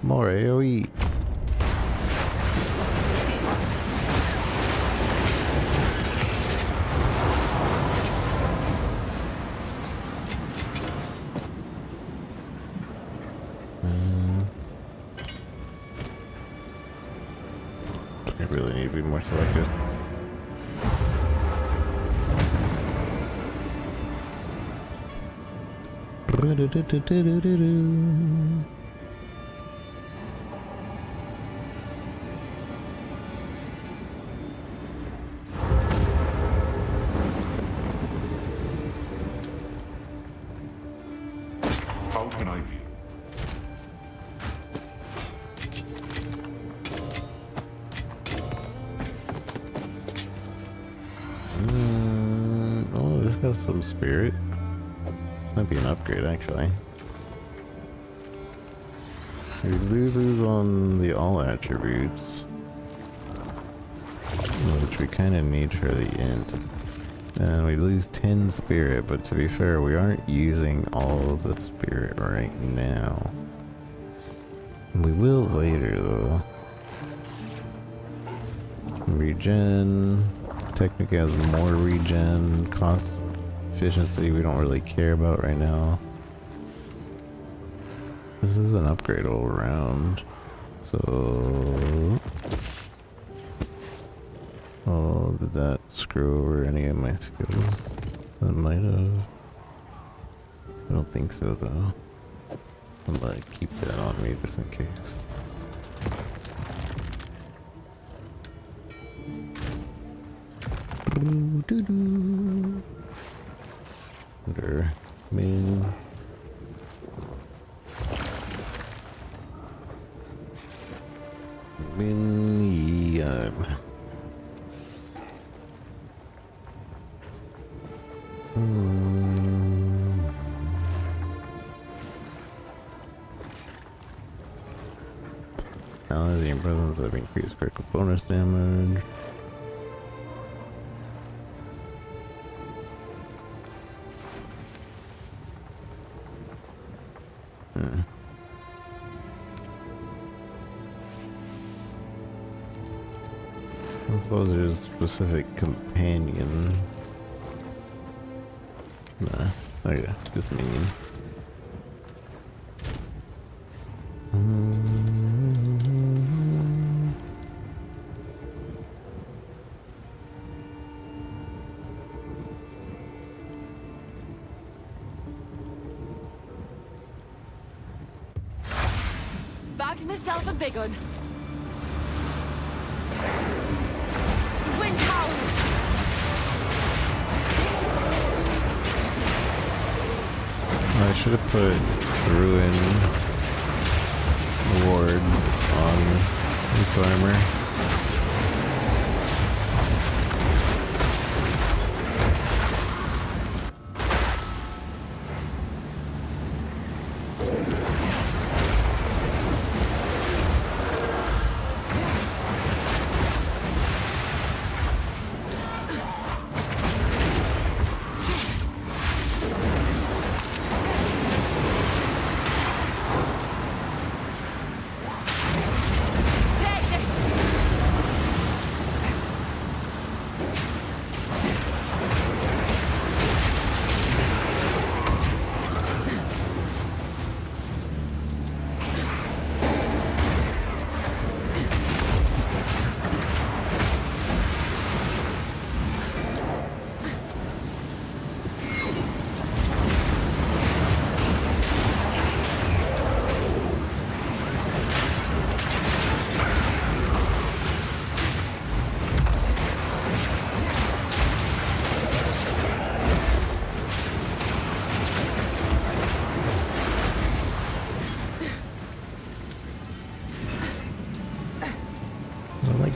More AoE. I really need to be more selective. How can I be? Oh, this got some spirit. This might be an upgrade, actually. We lose on the all attributes, which we kind of need for the end. And we lose 10 spirit, but to be fair, we aren't using all of the spirit right now. We will later, though. Regen. Technically has more regen. Cost efficiency we don't really care about right now. This is an upgrade all around. So... oh, did that screw over any of my skills? That might have. I don't think so, though. I'm gonna keep that on me just in case. Under Minion. Minion. Allies presence have increased critical bonus damage. I suppose there's a specific companion. Nah, oh yeah, just Minion. Bagged myself a big one. The wind howls. I should have put Ruin ward on this armor.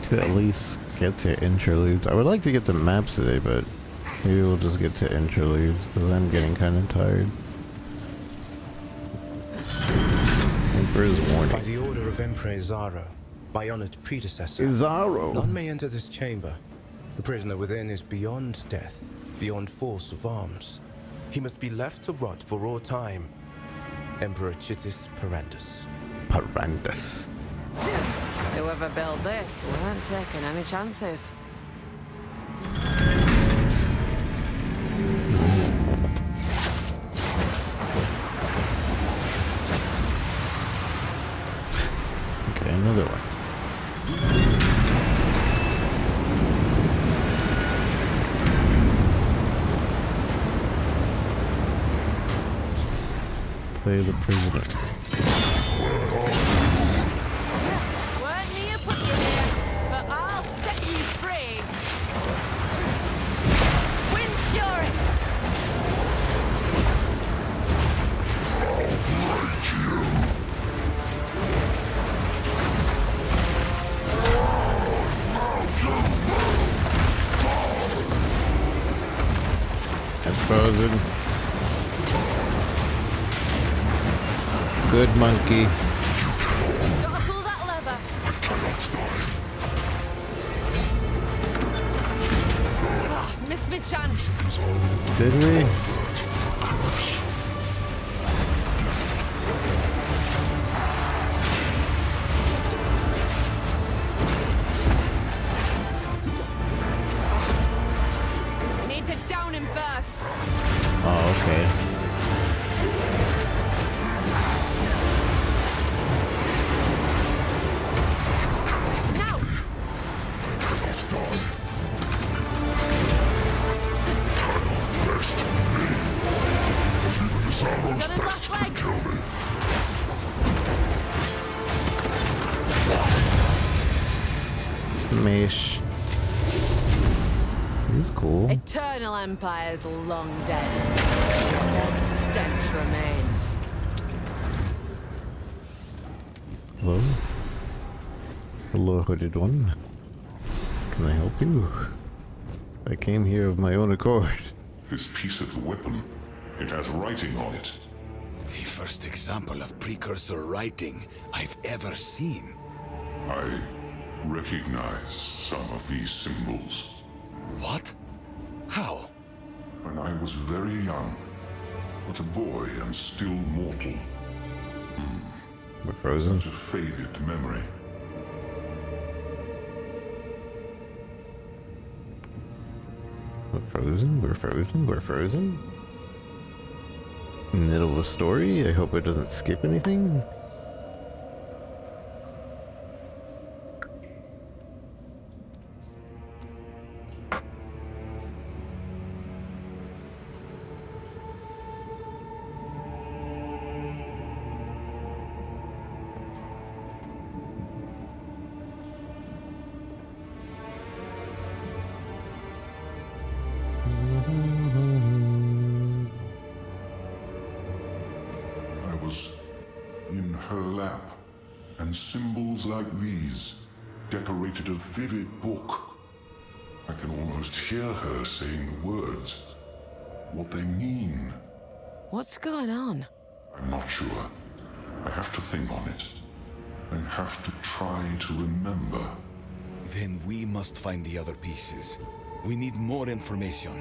To at least get to interludes. I would like to get to maps today, but maybe we'll just get to interludes because I'm getting kind of tired. Emperor's warning. By the order of Emperor Izaro, my honored predecessor, Izaro. None may enter this chamber. The prisoner within is beyond death, beyond force of arms. He must be left to rot for all time. Emperor Chitis Parandus. Parandus. Whoever built this weren't taking any chances. Okay, another one. Play the prisoner. Frozen. Good monkey. Gotta pull that lever. Missed my chance. Did we? Oh, okay. Now. Smash. He's cool. Eternal Empire's long dead. Their stench remains. Hello? Hello, hooded one. Can I help you? I came here of my own accord. This piece of the weapon, it has writing on it. The first example of precursor writing I've ever seen. I recognize some of these symbols. What? How? When I was very young, but a boy and still mortal. We're frozen. Such a faded memory. We're frozen, we're frozen, we're frozen. Middle of the story, I hope it doesn't skip anything. I was in her lap and symbols like these decorated a vivid book. I can almost hear her saying the words, what they mean. What's going on? I'm not sure. I have to think on it. I have to try to remember. Then we must find the other pieces. We need more information.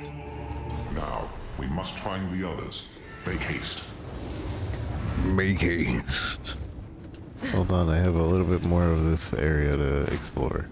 Now, we must find the others. Make haste. Make haste. Hold on, I have a little bit more of this area to explore.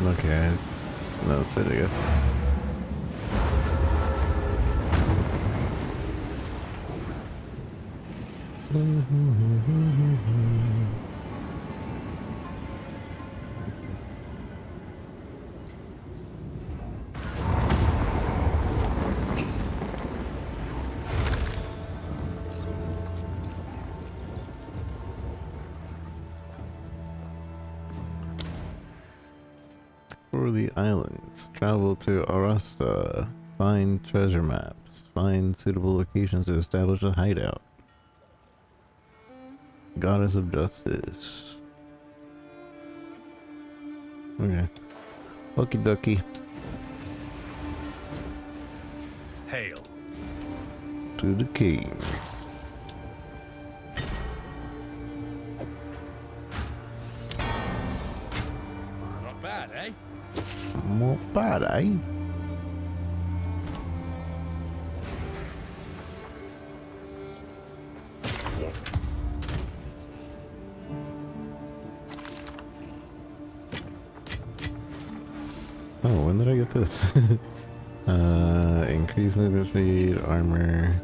Okay, that's it, I guess. For the islands, travel to Arasta, find treasure maps, find suitable locations to establish a hideout. Goddess of Justice. Okay. Okie dokie. Hail. To the king. Not bad, eh? Not bad, eh? Oh, when did I get this? Increase movement speed, armor,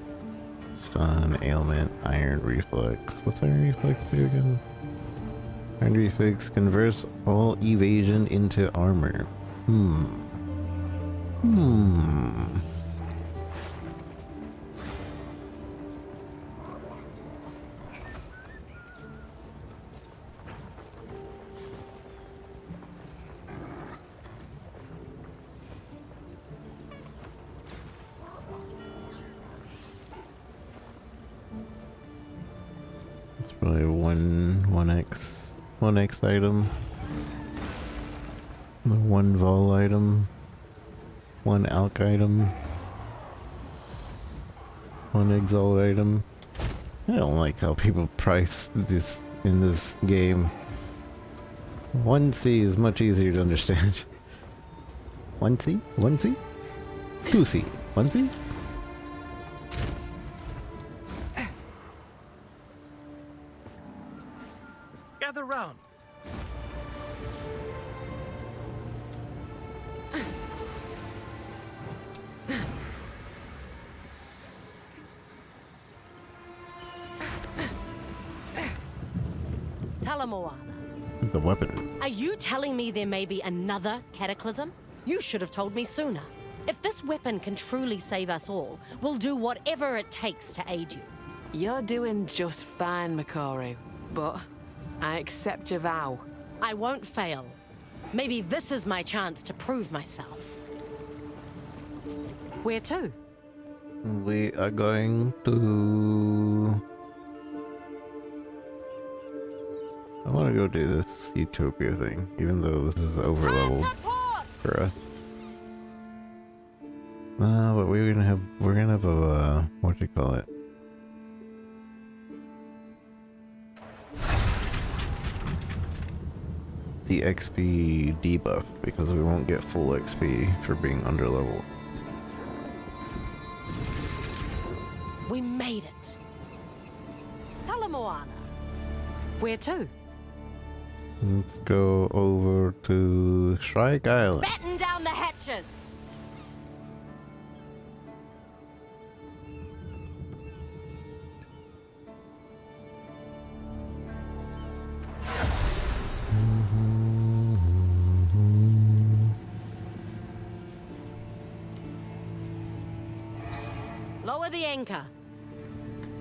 stun, ailment, iron reflex. What's iron reflex do again? Iron reflex converts all evasion into armor. It's probably one X item. One vol item. One alch item. One exalt item. I don't like how people price this in this game. 1C is much easier to understand. 1C? 1C? 2C? 1C? Gather round. Talamoana. The weapon. Are you telling me there may be another cataclysm? You should have told me sooner. If this weapon can truly save us all, we'll do whatever it takes to aid you. You're doing just fine, Mikoru, but I accept your vow. I won't fail. Maybe this is my chance to prove myself. Where to? We are going to... I want to go do this Utopia thing, even though this is over leveled for us. But we're gonna have a what do you call it? The XP debuff, because we won't get full XP for being under level. We made it. Talamoana. Where to? Let's go over to Shrike Island. Batten down the hatches! Lower the anchor.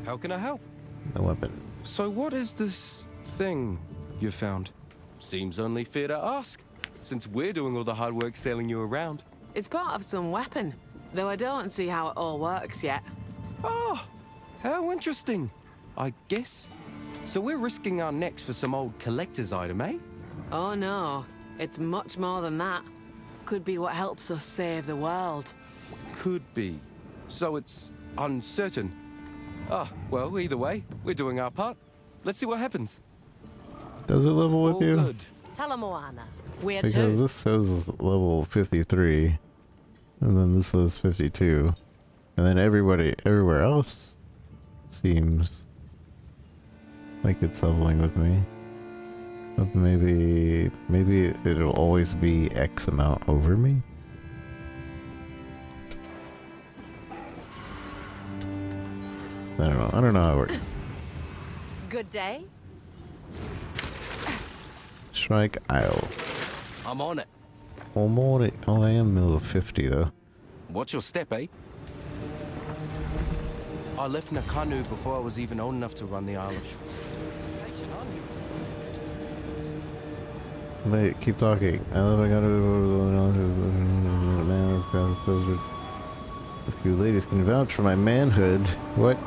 How can I help? No weapon. So what is this thing you found? Seems only fair to ask, since we're doing all the hard work sailing you around. It's part of some weapon, though I don't see how it all works yet. Oh, how interesting, I guess. So we're risking our necks for some old collector's item, eh? Oh no, it's much more than that. Could be what helps us save the world. Could be. So it's uncertain. Ah, well, either way, we're doing our part. Let's see what happens. Does it level with All you? good. Talamoana. Where Because to? this says level 53, and then this says 52, and then everywhere else seems like it's leveling with me. But maybe it'll always be X amount over me. I don't know how it works. Good day. Shrike Isle. I'm on it. I'm on it. Oh, I am level 50 though. Watch your step, eh? I left Nakanu before I was even old enough to run the Isle of Shore. Wait, keep talking. I love I gotta man. If you ladies can vouch for my manhood. What?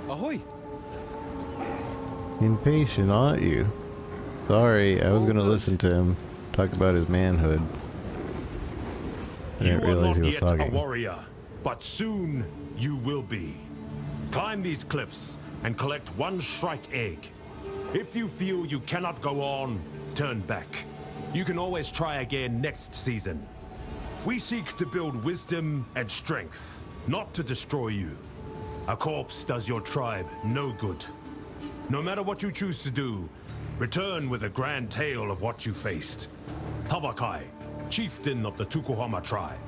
Ahoy! Impatient, aren't you? Sorry, I was gonna listen to him talk about his manhood. I didn't realize he was You are not yet talking. a warrior, but soon you will be. Climb these cliffs and collect one Shrike egg. If you feel you cannot go on, turn back. You can always try again next season. We seek to build wisdom and strength, not to destroy you. A corpse does your tribe no good. No matter what you choose to do, return with a grand tale of what you faced. Tabakai, chieftain of the Tukuhama tribe.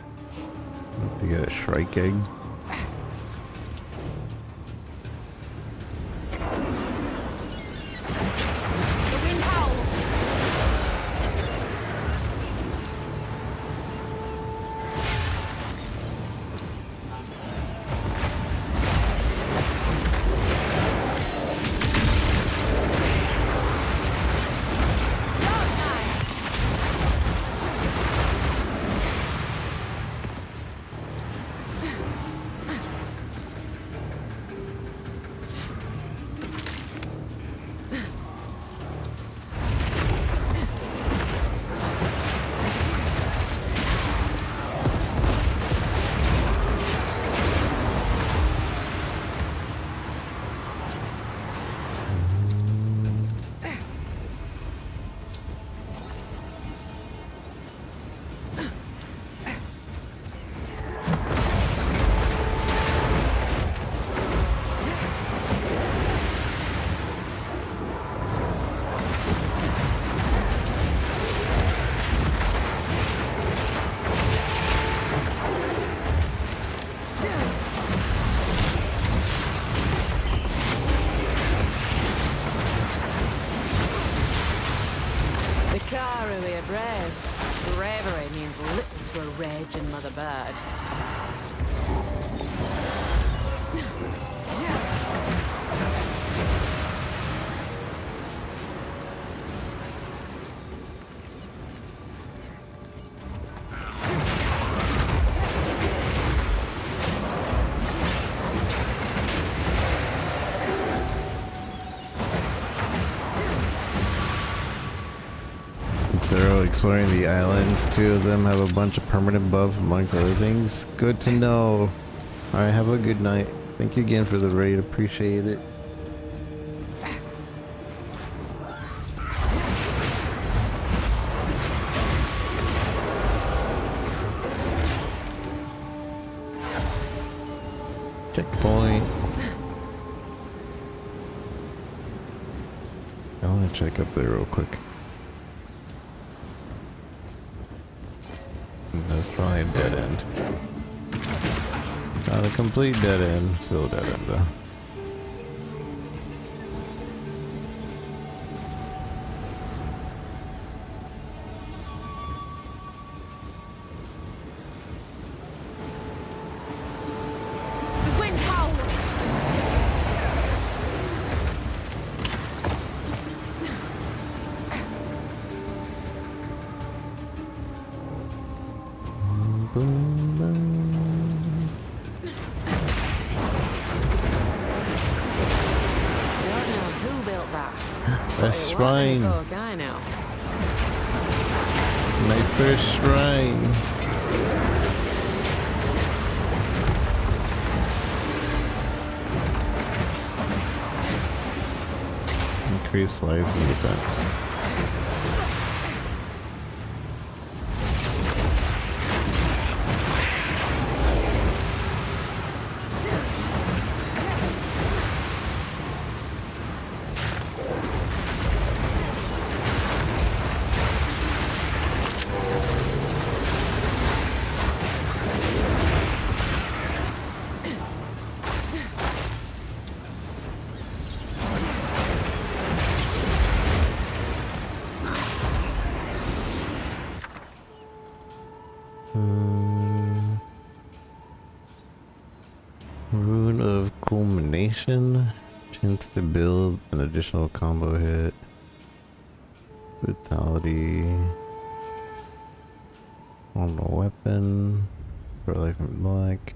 To get a Shrike egg. Bravery means little to a raging mother bird. Thorough exploring the islands. 2 of them have a bunch of permanent buff among other things. Good to know. Alright, have a good night. Thank you again for the raid. Appreciate it. Checkpoint. gonna check up there real quick. That's probably a dead end. Not a complete dead end, still a dead end though. A shrine. Guy now. My first shrine. Increase lives and defense. Rune of Culmination. Chance to build an additional combo hit. Brutality. On the weapon. For life and black.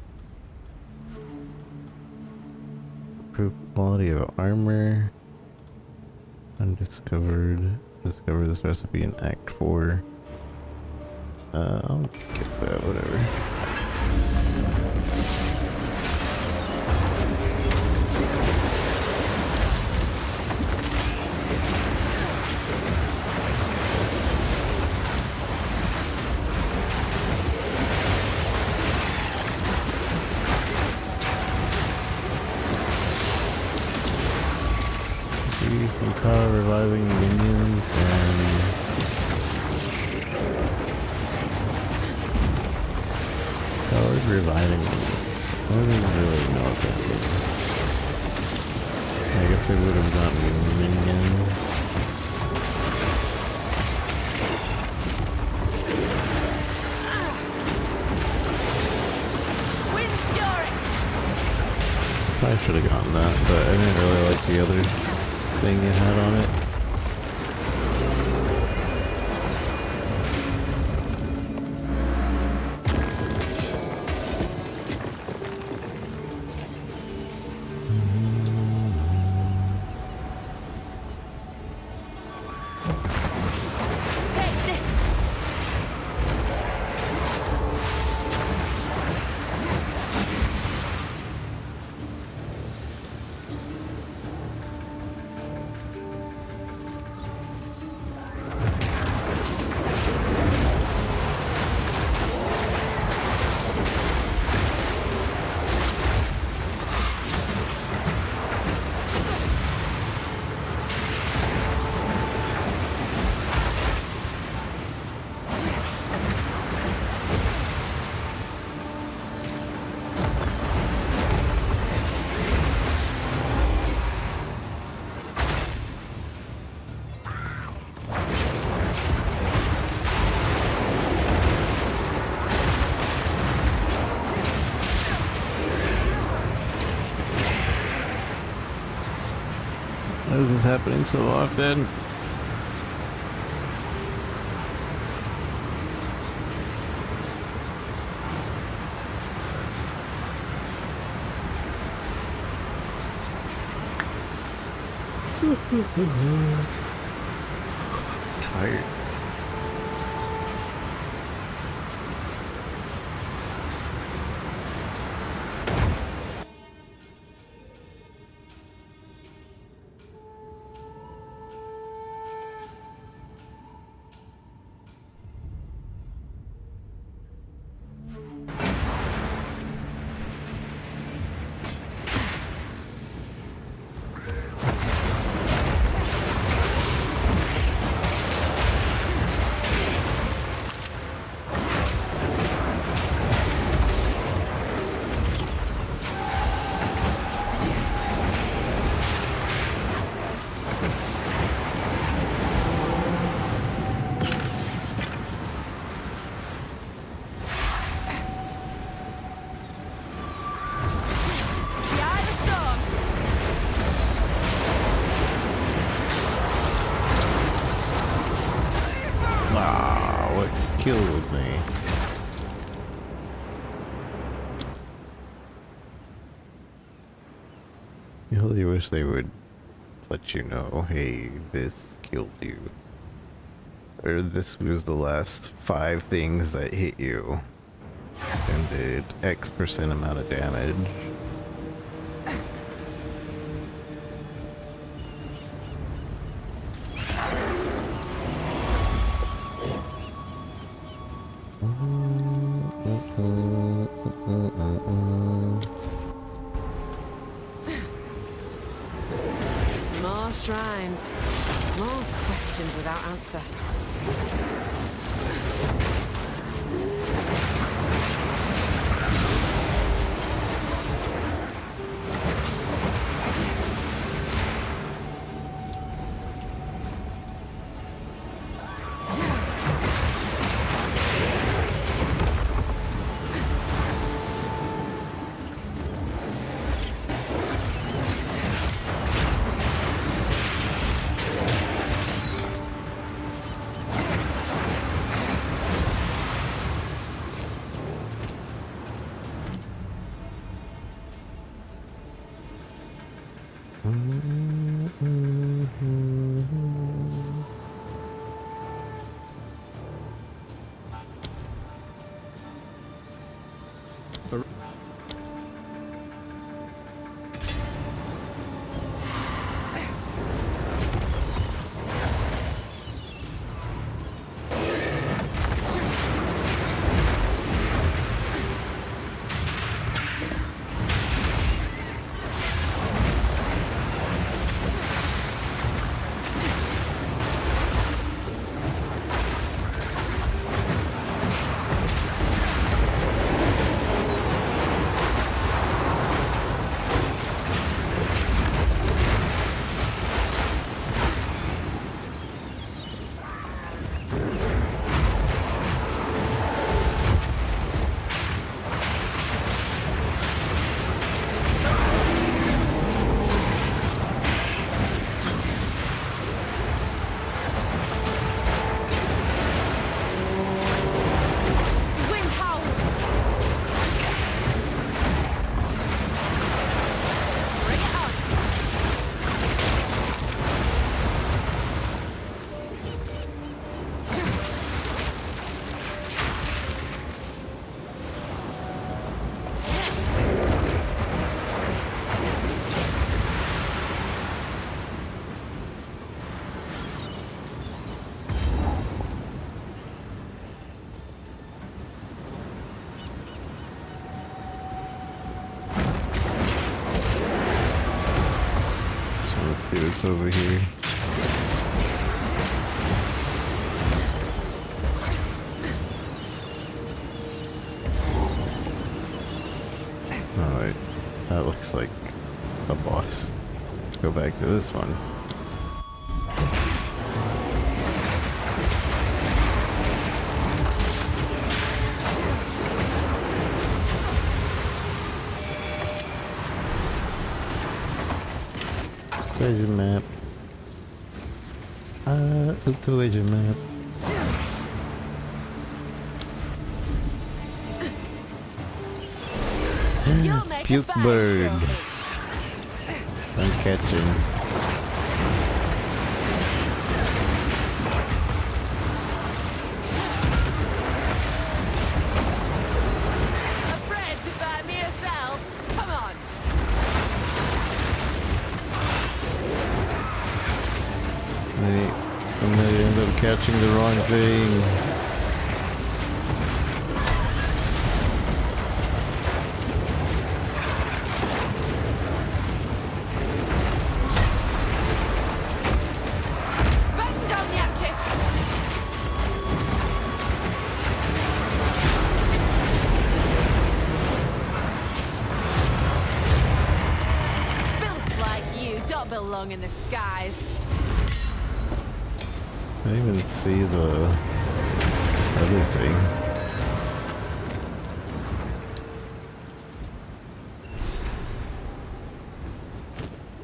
Improved quality of armor. Undiscovered. Discover this recipe in Act 4. I'll get that, whatever. Some power reviving minions and powered reviving minions. I don't even really know what that means. I guess I would have gotten minions. I should have gotten that, but I didn't really like the other thing it had on it. Why is this happening so often? Tired. see. I really wish they would let you know, hey, this killed you. Or this was the last 5 things that hit you and did X% amount of damage. More shrines. More questions without answer. See what's over here. Alright, that looks like a boss. Let's go back to this one. Where's your map? Where's your map? Puke bird. I'm catching. Afraid to buy me yourself? Come on. And they end up catching the wrong thing. Filth like you don't belong in the skies. I didn't even see the other thing.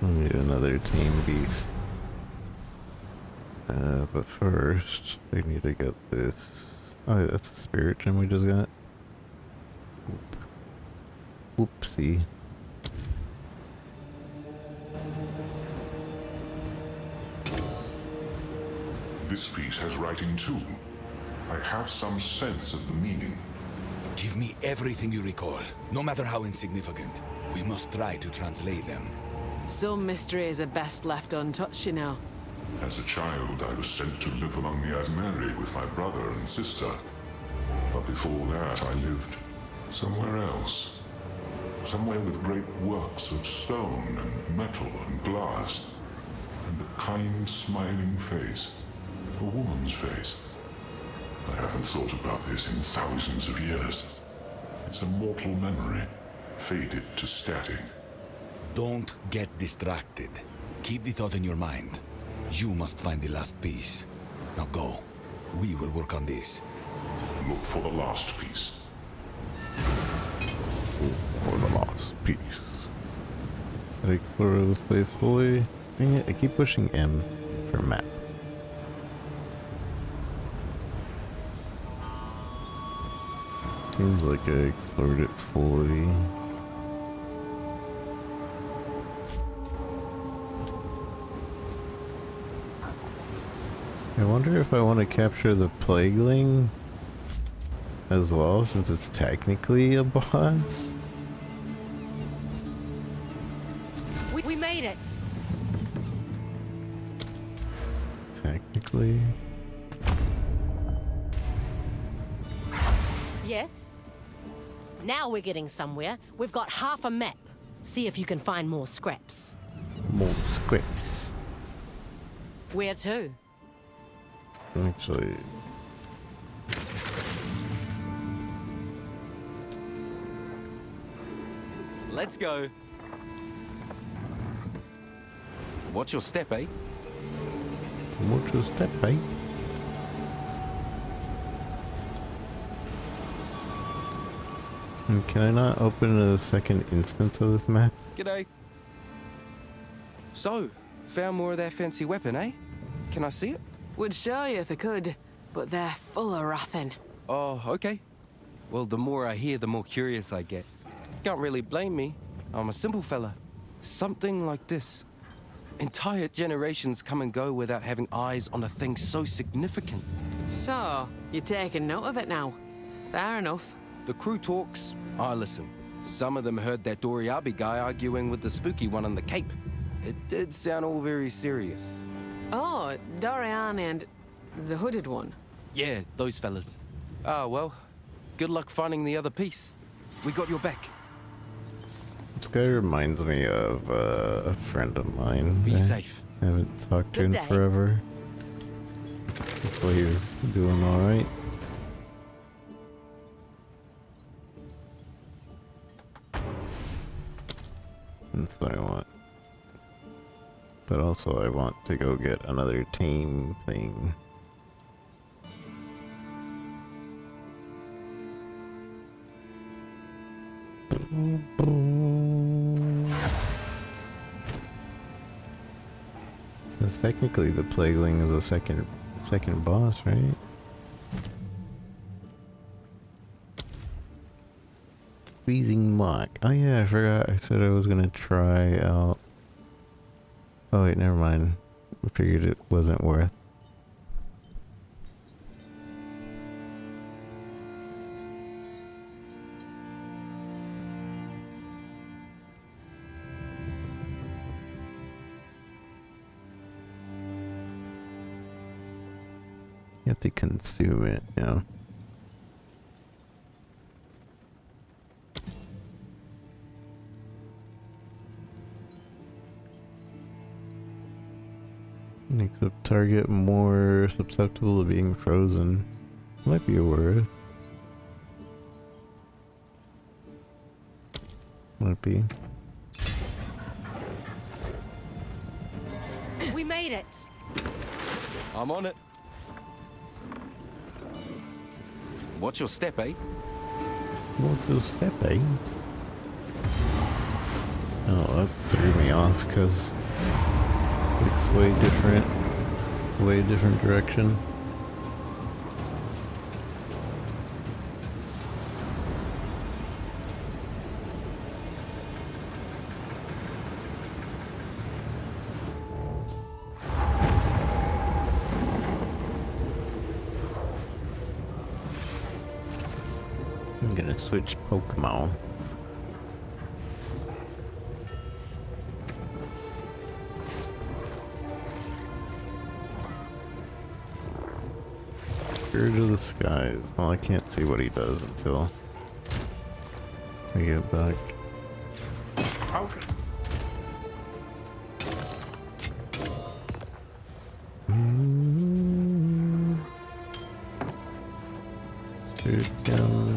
I need another team beast. But first, we need to get this Oh, that's a spirit gem we just got. Whoopsie. This piece has writing too. I have some sense of the meaning. Give me everything you recall, no matter how insignificant. We must try to translate them. Some mysteries are best left untouched, you know. As a child, I was sent to live among the Asmeri with my brother and sister. But before that, I lived somewhere else. Somewhere with great works of stone and metal and glass. And a kind, smiling face. A woman's face. I haven't thought about this in thousands of years. It's a mortal memory, faded to static. Don't get distracted. Keep the thought in your mind. You must find the last piece. Now go. We will work on this. Look for the last piece. For the last piece. Gotta explore this place fully. Dang it, I keep pushing M for map. Seems like I explored it fully. I wonder if I want to capture the Plagueling as well, since it's technically a boss. We made it. Technically. Yes. Now we're getting somewhere. We've got half a map. See if you can find more scraps. More scripts. Where to? Actually. Let's go. Watch your step, eh? Watch your step, eh? And can I not open a second instance of this map? G'day. So, found more of that fancy weapon, eh? Can I see it? Would show you if I could, but they're full of wrathing. Oh, okay. Well, the more I hear, the more curious I get. Can't really blame me. I'm a simple fella. Something like this. Entire generations come and go without having eyes on a thing so significant. So, you're taking note of it now. Fair enough. The crew talks, I listen. Some of them heard that Doriabi guy arguing with the spooky one on the Cape. It did sound all very serious. Oh, Dorian and the hooded one. Yeah, those fellas. Ah, well, good luck finding the other piece. We got your back. This guy reminds me of a friend of mine. Be safe. I haven't talked to Good him day. forever. Hopefully he's doing alright. That's what I want. But also I want to go get another tame thing. Because technically the Plagueling is a second boss, right? Freezing Mock. Oh yeah, I forgot. I said I was gonna try out. Oh wait, never mind. I figured it wasn't worth. You have to consume it, you know. Makes the target more susceptible to being frozen. Might be worth. Might be. We made it. I'm on it. Watch your step, eh? Watch your step, eh? Oh, that threw me off because it's way different direction. I'm gonna switch Pokemon. Spirit of the Skies. Well, I can't see what he does until we get back. Okay. Spirit down.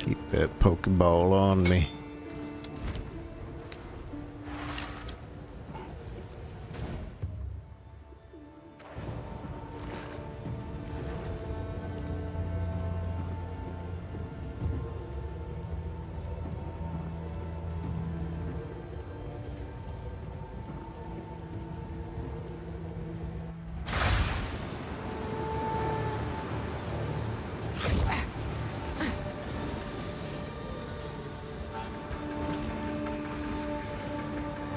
Keep that Pokeball on me.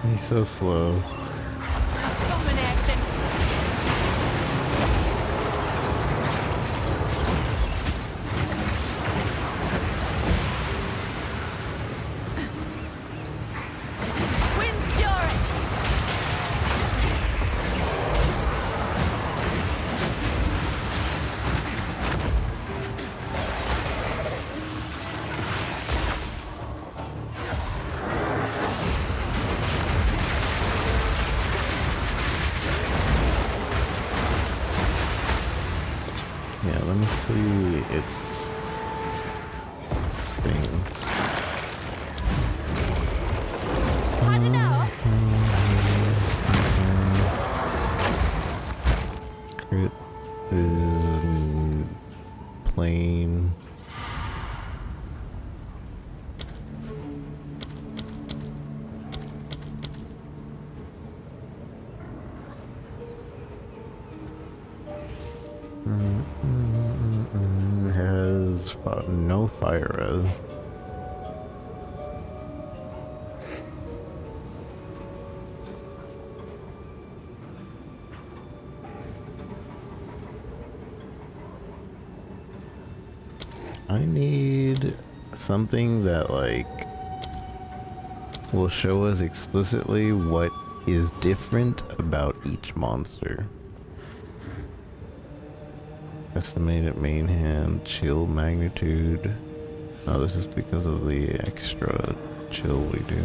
He's so slow. Yeah, let me see its things. Crit is plain. Has no fire res. I need something that like will show us explicitly what is different about each monster. Estimated main hand, chill magnitude. Oh, this is because of the extra chill we do.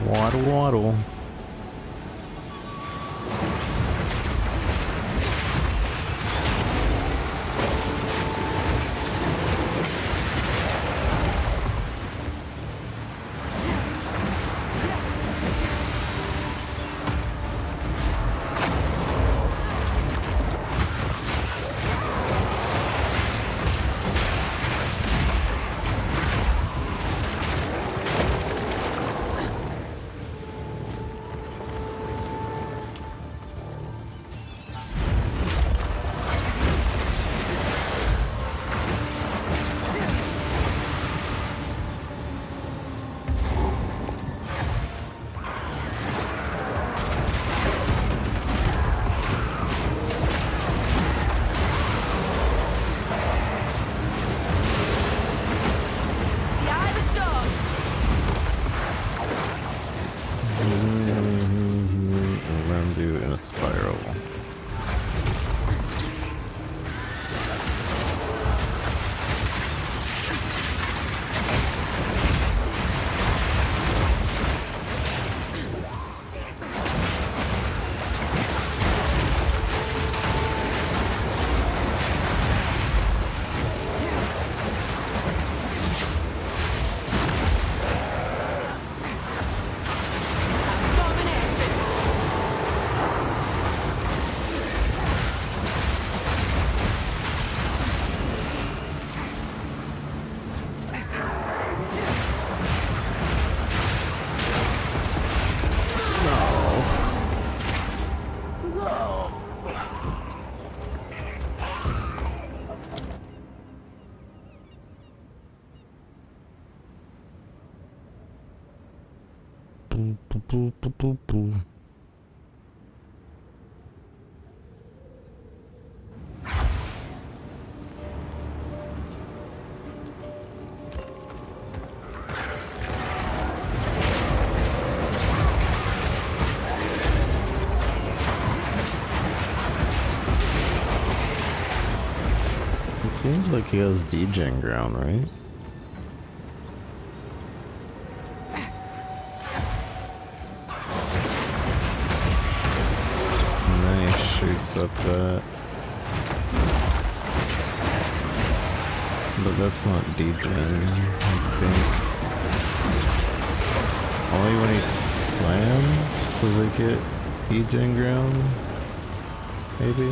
Waddle waddle. It seems like he has DJing ground, right? Nice, shoots up that. But that's not DJing, I think. Only when he slams does it get DJing ground? Maybe?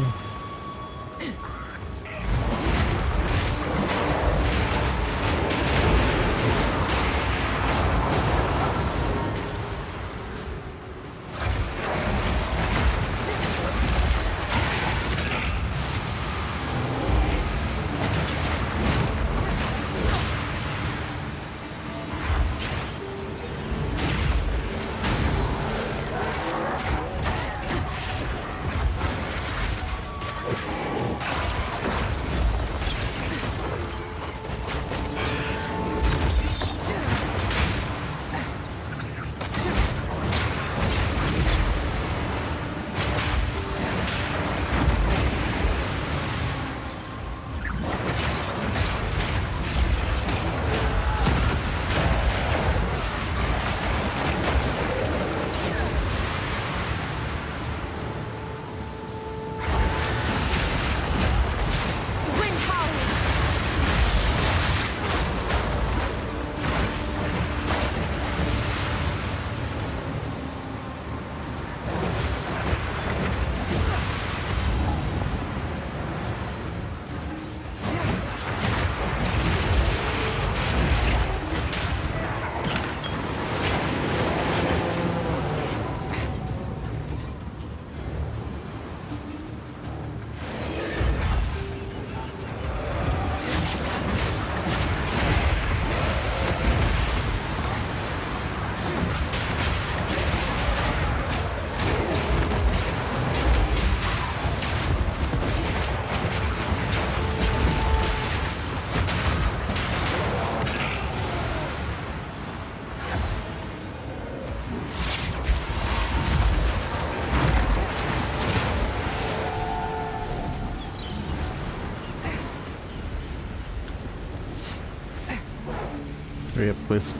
Hurry up, Wisp.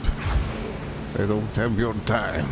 I don't have your time.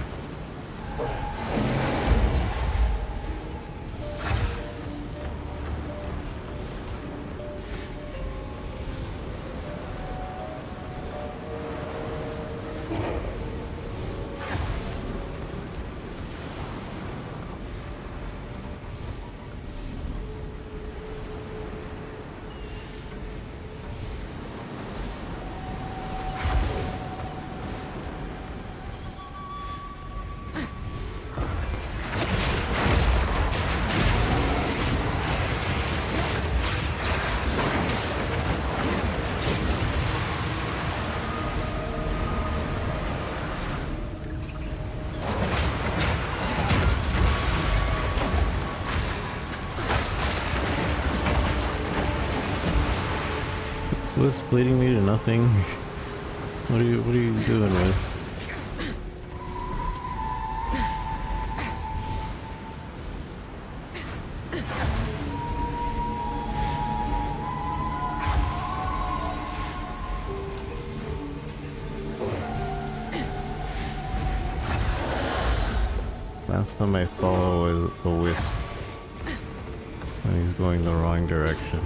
Wisp bleeding me to nothing. What are you doing, Wisp? Last time I follow with a Wisp when he's going the wrong direction.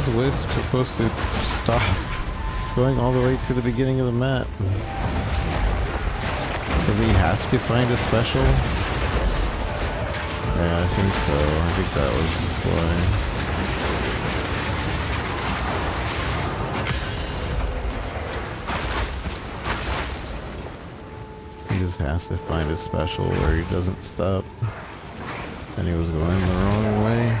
is Wisp supposed to stop? It's going all the way to the beginning of the map. Does he have to find a special? Yeah, I think so. I think that was why. He just has to find a special where he doesn't stop. And he was going the wrong way.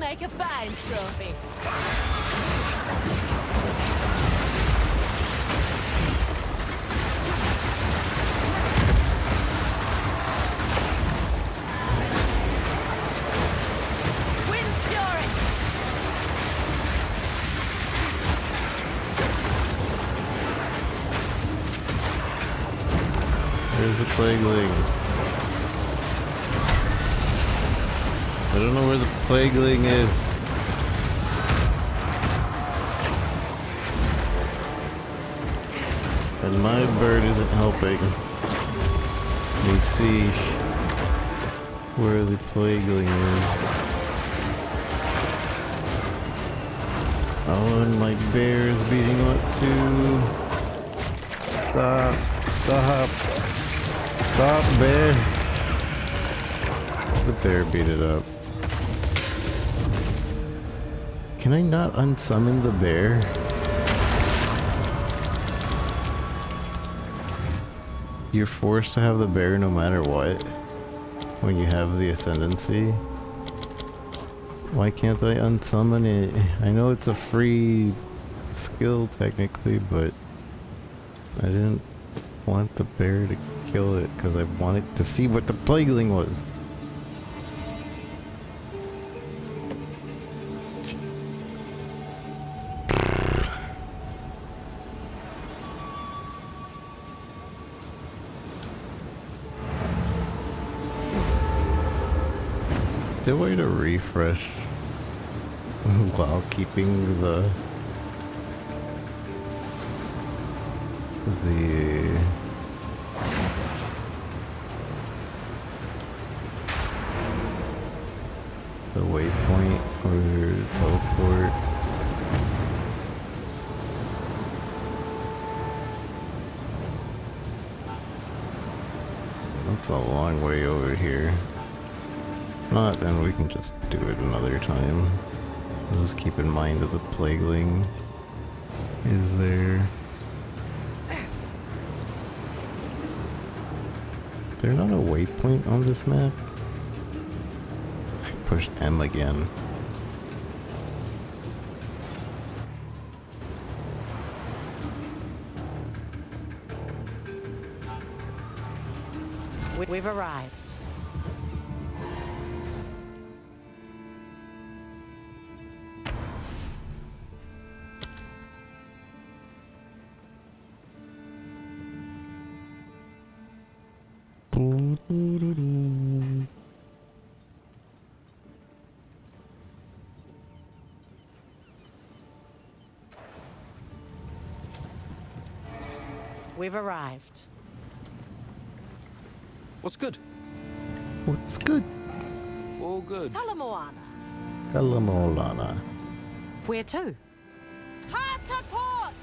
Make a fine trophy. Wind's fury. There's the Plagueling. I don't know where the Plagueling is. And my bird isn't helping me see where the Plagueling is. Oh, and my bear is beating up too. Stop. Stop. Stop, bear. The bear beat it up. Can I not unsummon the bear? You're forced to have the bear no matter what when you have the ascendancy. Why can't I unsummon it? I know it's a free skill technically, but I didn't want the bear to kill it because I wanted to see what the Plagueling was. The way to refresh while keeping the waypoint or teleport. That's a long way over here. If not, then we can just do it another time. Just keep in mind that the Plagueling is there. Is there not a waypoint on this map? I pushed M again. We've arrived. We've arrived. What's good? What's good? All good. Talamoana. Kalamolana. Where to? Hard to port!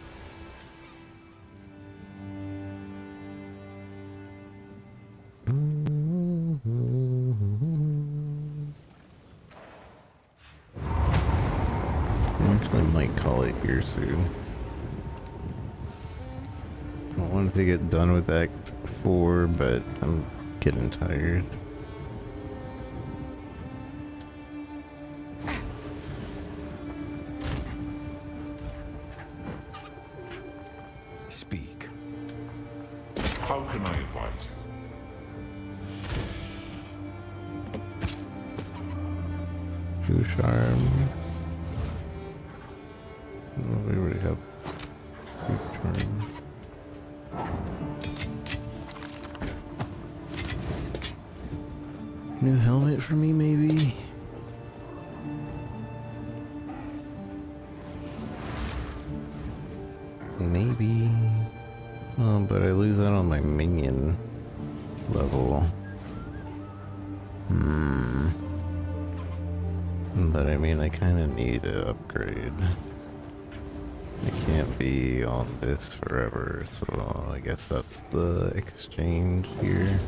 Actually, might call it here soon. I wanted to get done with Act 4, but I'm getting tired. Speak. How can I advise you? 2 charms. Oh, we already have 2 charms. New helmet for me, maybe? Maybe. Oh, but I lose out on my minion level. But I mean, I kind of need to upgrade. I can't be on this forever, so I guess that's the exchange here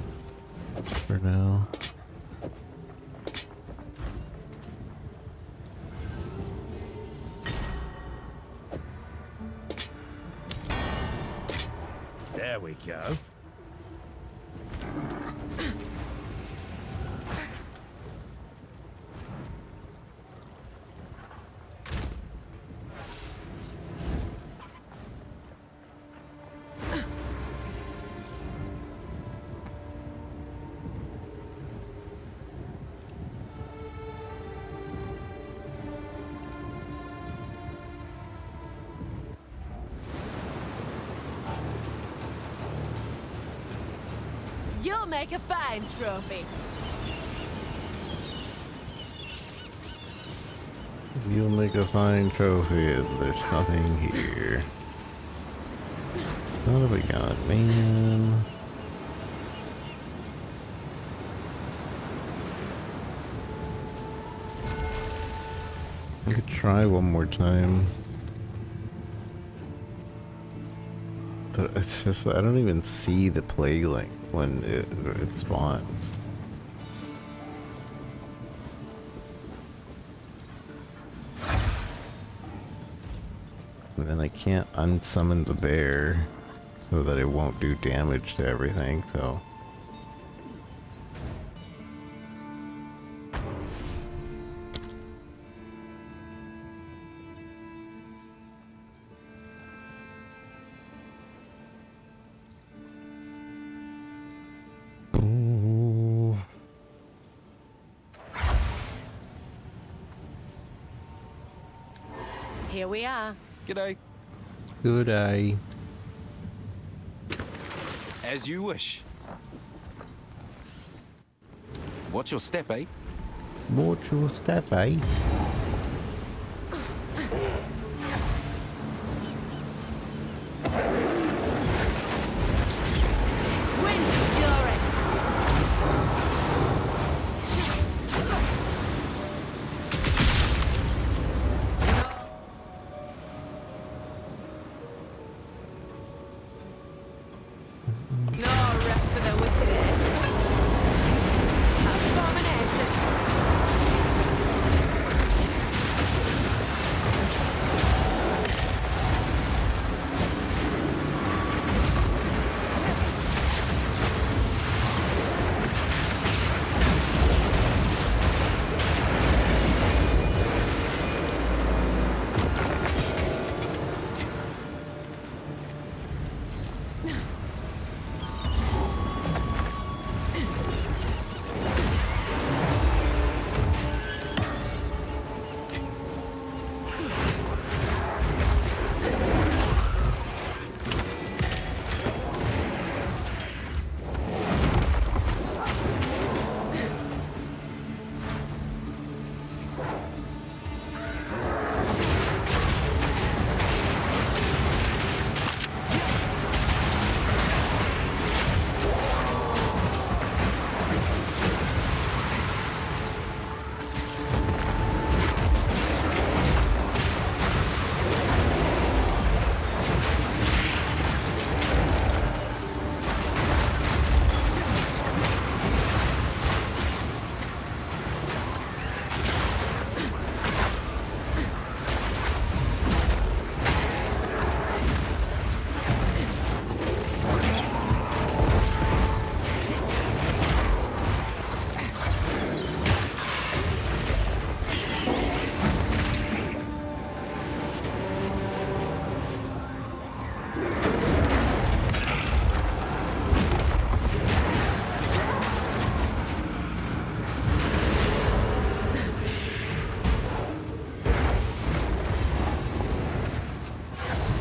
for now. There we go. You'll make a fine trophy. You'll make a fine trophy, and there's nothing here. What have we got, man? I could try one more time. But it's just, I don't even see the plague link when it spawns. And then I can't unsummon the bear so that it won't do damage to everything, so. Here we are. G'day. Good eye. As you wish. Watch your step, eh? Watch your step, eh?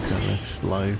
Finish life.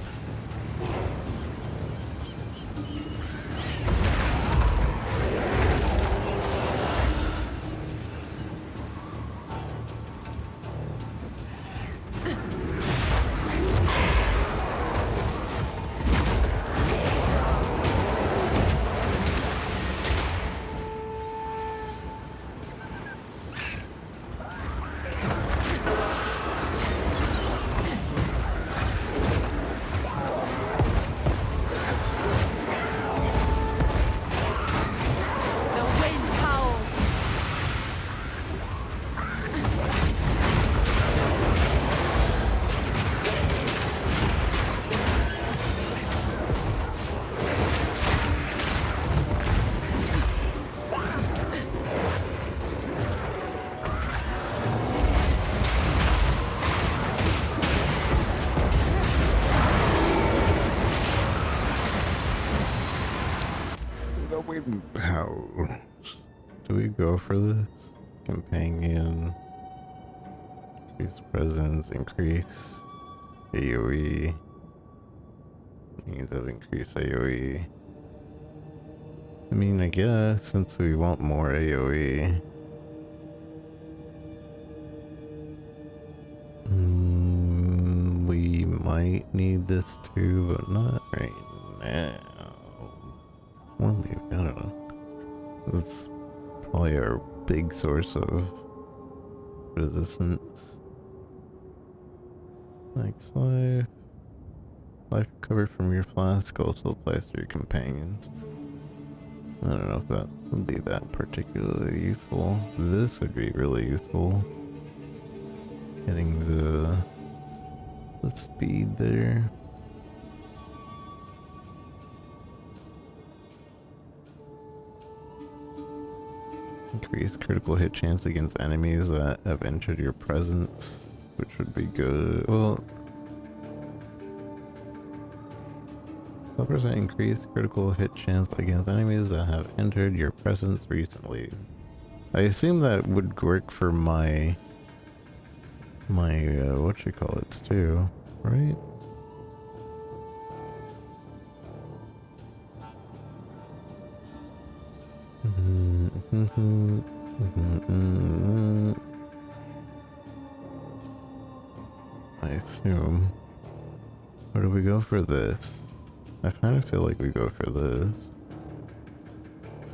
How do we go for this? Companion, increase presence, increase AoE, means of increased AoE. I mean, I guess since we want more AoE, we might need this too, but not right now. Well, maybe, I don't know. That's probably our big source of resistance. Max life. Life recovered from your flask also applies to your companions. I don't know if that would be that particularly useful. This would be really useful. Getting the speed there. Increase critical hit chance against enemies that have entered your presence, which would be good. Well, 12% increase critical hit chance against enemies that have entered your presence recently. I assume that would work for my whatchamacallits too, right? I assume. Where do we go for this? I kind of feel like we go for this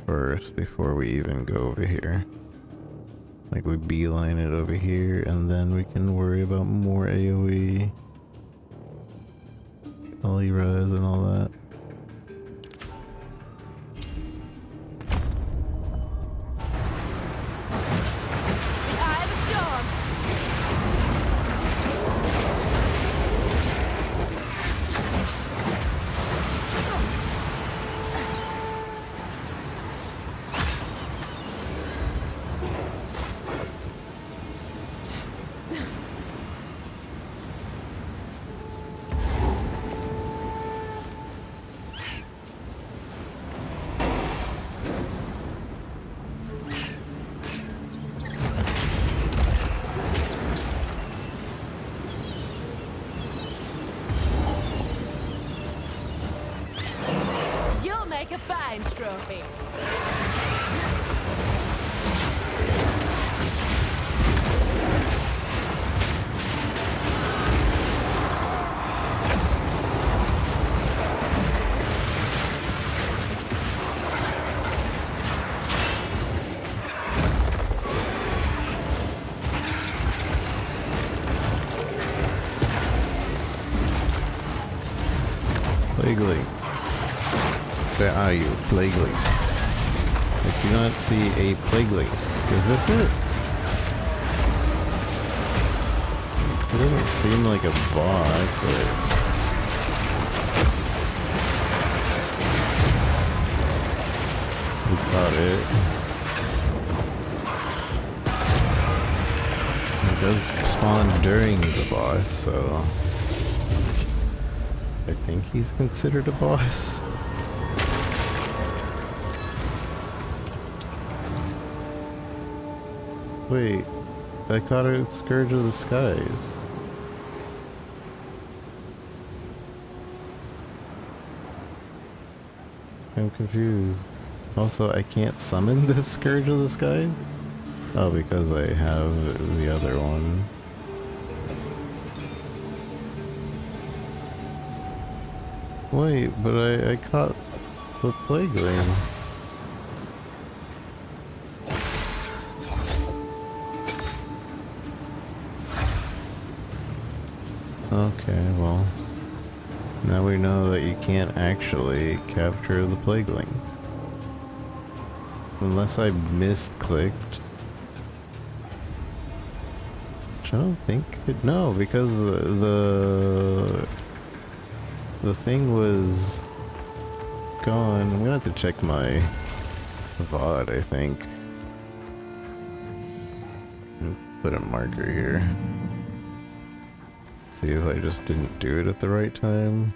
first before we even go over here. Like we beeline it over here and then we can worry about more AoE, LE res and all that. Make a fine trophy. Plaguely. Where are you, Plaguely? I do not see a Plaguely. Is this it? It doesn't seem like a boss, but... we caught it. It does spawn during the boss, so... I think he's considered a boss. Wait, I caught a Scourge of the Skies. I'm confused. Also, I can't summon the Scourge of the Skies? Oh, because I have the other one. Wait, but I caught the Plagueling. Okay, well, now we know that you can't actually capture the Plagueling. Unless I misclicked. Which I don't think it, no, because the thing was gone. I'm gonna have to check my VOD, I think. Put a marker here. See if I just didn't do it at the right time.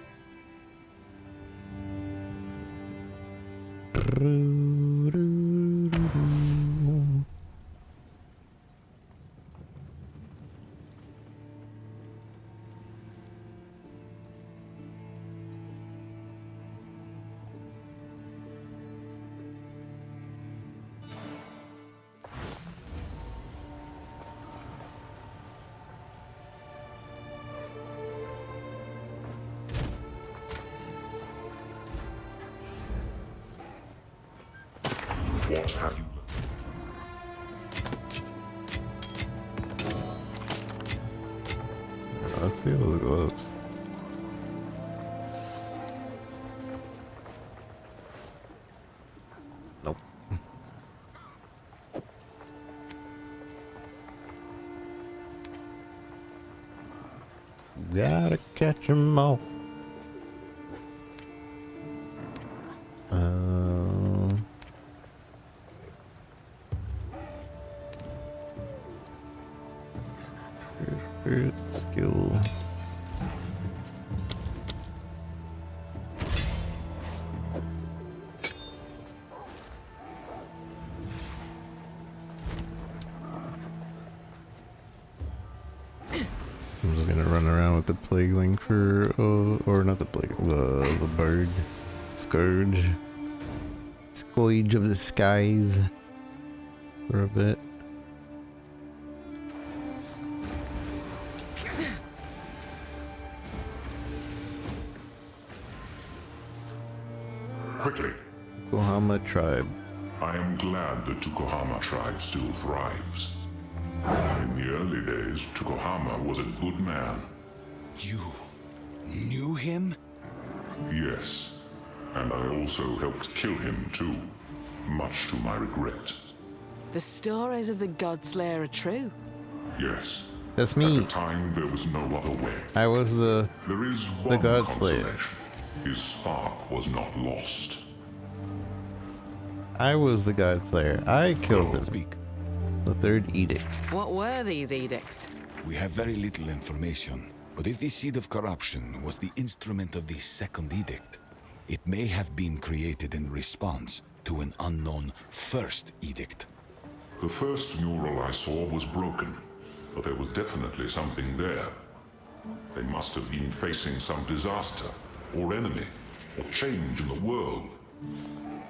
What have you? Let's see those gloves. Nope. Gotta catch 'em all. Spirit skill. I'm just gonna run around with the Plagueling for, or not the Plague, the bird, Scourge of the Skies for a bit. Quickly. Tukohama tribe. I am glad the Tukohama tribe still thrives. In the early days, Tukohama was a good man. You knew him? Yes, and I also helped kill him too, much to my regret. The stories of the Godslayer are true. Yes. That's me. At the time, there was no other way. I was the Godslayer. Godslayer. His spark was not lost. I was the Godslayer. I killed him. Speak. The third edict. What were these edicts? We have very little information, but if the Seed of Corruption was the instrument of the second edict, it may have been created in response to an unknown first edict. The first mural I saw was broken, but there was definitely something there. They must have been facing some disaster, or enemy, or change in the world.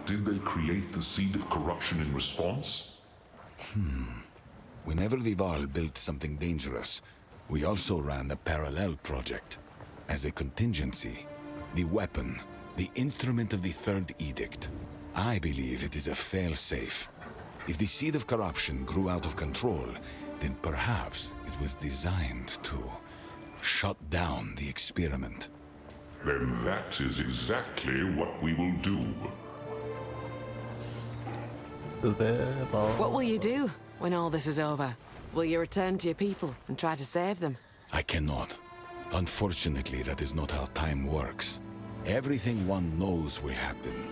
Did they create the Seed of Corruption in response? Whenever the Varl built something dangerous, we also ran a parallel project. As a contingency, the weapon, the instrument of the third edict. I believe it is a fail-safe. If the Seed of Corruption grew out of control, then perhaps it was designed to shut down the experiment. Then that is exactly what we will do. What will you do when all this is over? Will you return to your people and try to save them? I cannot. Unfortunately, that is not how time works. Everything one knows will happen,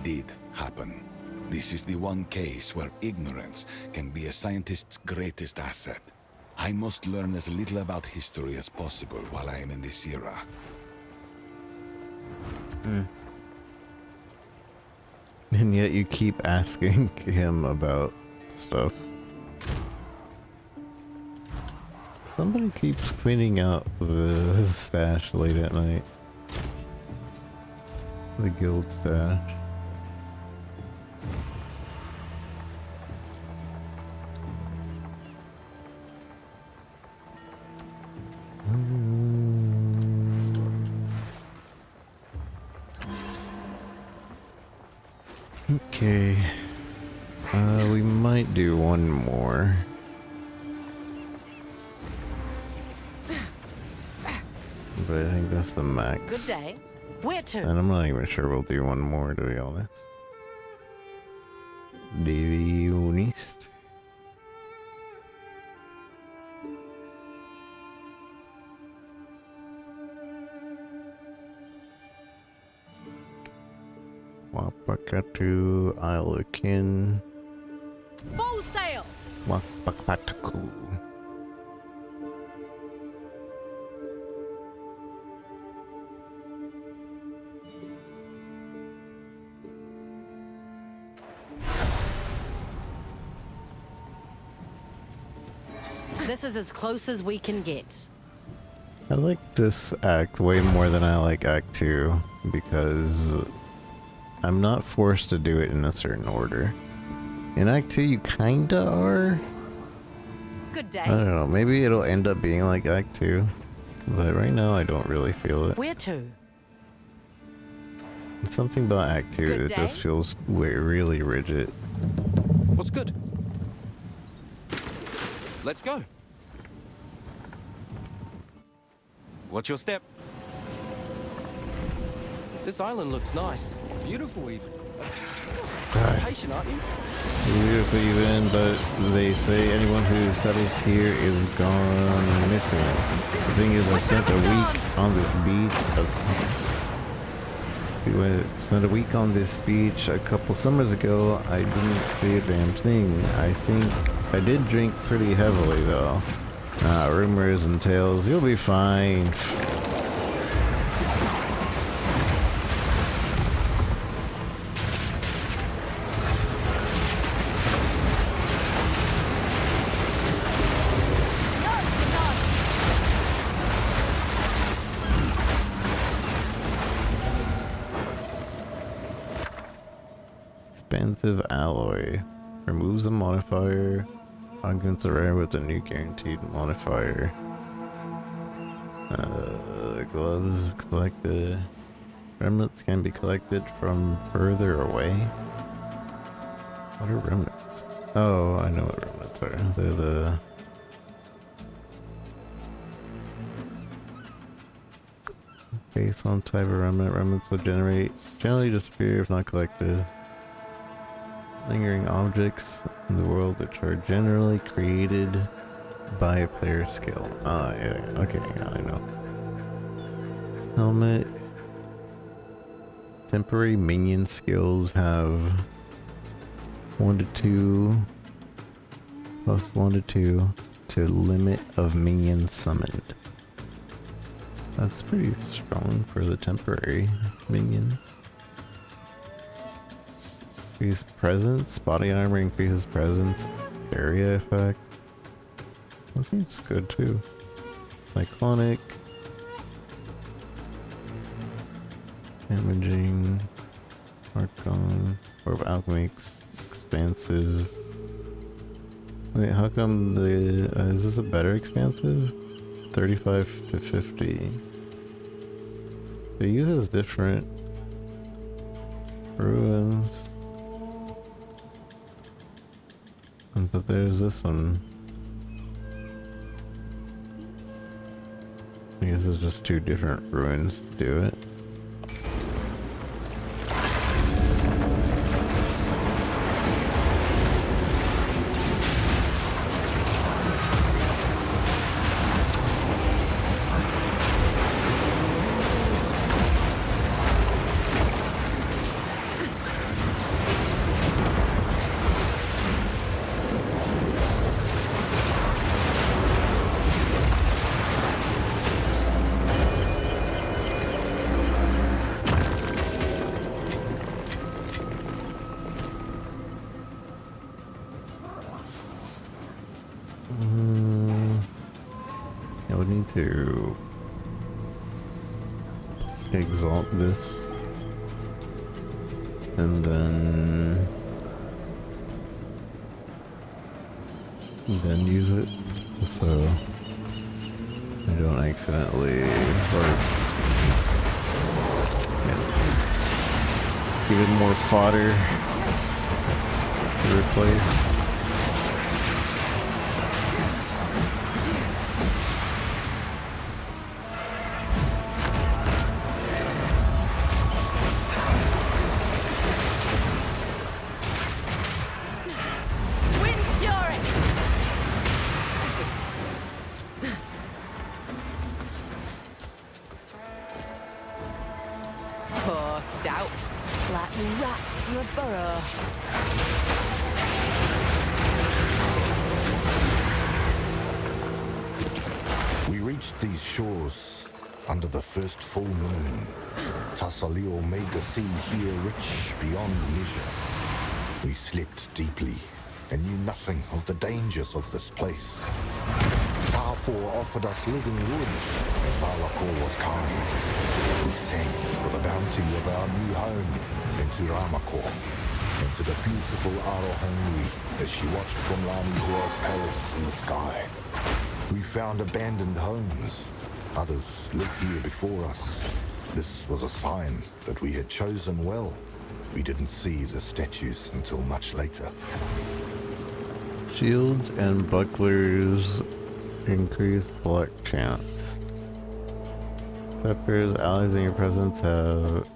did happen. This is the one case where ignorance can be a scientist's greatest asset. I must learn as little about history as possible while I am in this era. And yet you keep asking him about stuff. Somebody keeps cleaning out the stash late at night. The guild stash. Okay. We might do one more. But I think that's the max. Good day. Where to? And I'm not even sure we'll do one more, to be honest. To be honest. Wapakatu, Isle of Kin. Full sail! Wapakataku. This is as close as we can get. I like this act way more than I like Act 2 because I'm not forced to do it in a certain order. In Act 2 you kinda are. Good day. I don't know, maybe it'll end up being like Act 2, but right now I don't really feel it. Where to? It's something about Act 2 Good that day. just feels really rigid. What's good? Let's go. What's your step? This island looks nice. Beautiful even. Patient, aren't you? Beautiful even, but they say anyone who settles here is gone missing. The thing is, I spent a week on this beach. Spent a week on this beach a couple summers ago. I didn't see a damn thing. I think I did drink pretty heavily though. Rumors and tales. You'll be fine. Expensive alloy. Removes a modifier. Augments a rare with a new guaranteed modifier. Gloves collected. Remnants can be collected from further away. What are remnants? Oh, I know what remnants are. They're the... Based on type of remnant, remnants will generally disappear if not collected. Lingering objects in the world which are generally created by a player's skill. Ah, yeah, okay, yeah, I know. Helmet. Temporary minion skills have 1 to 2 plus 1 to 2 to limit of minions summoned. That's pretty strong for the temporary minions. Increase presence. Body armor increases presence. Area effect. That seems good too. Cyclonic. Damaging. Archon. Orb Alchemy. Expansive. Wait, how come the... is this a better expansive? 35 to 50. It uses different ruins. But there's this one. I guess it's just 2 different ruins to do it. need to exalt this and then use it so I don't accidentally give it more fodder to replace. We reached these shores under the first full moon. Tassalio made the sea here rich beyond measure. We slept deeply and knew nothing of the dangers of this place. Tarfor offered us living wood, and Valakor was kind. We sang for the bounty of our new home in Turamakor, and to the beautiful Arohangui as she watched from Lamihua's palace in the sky. We found abandoned homes. Others lived here before us. This was a sign that we had chosen well. We didn't see the statues until much later. Shields and bucklers increase block chance. Scepters, allies in your presence have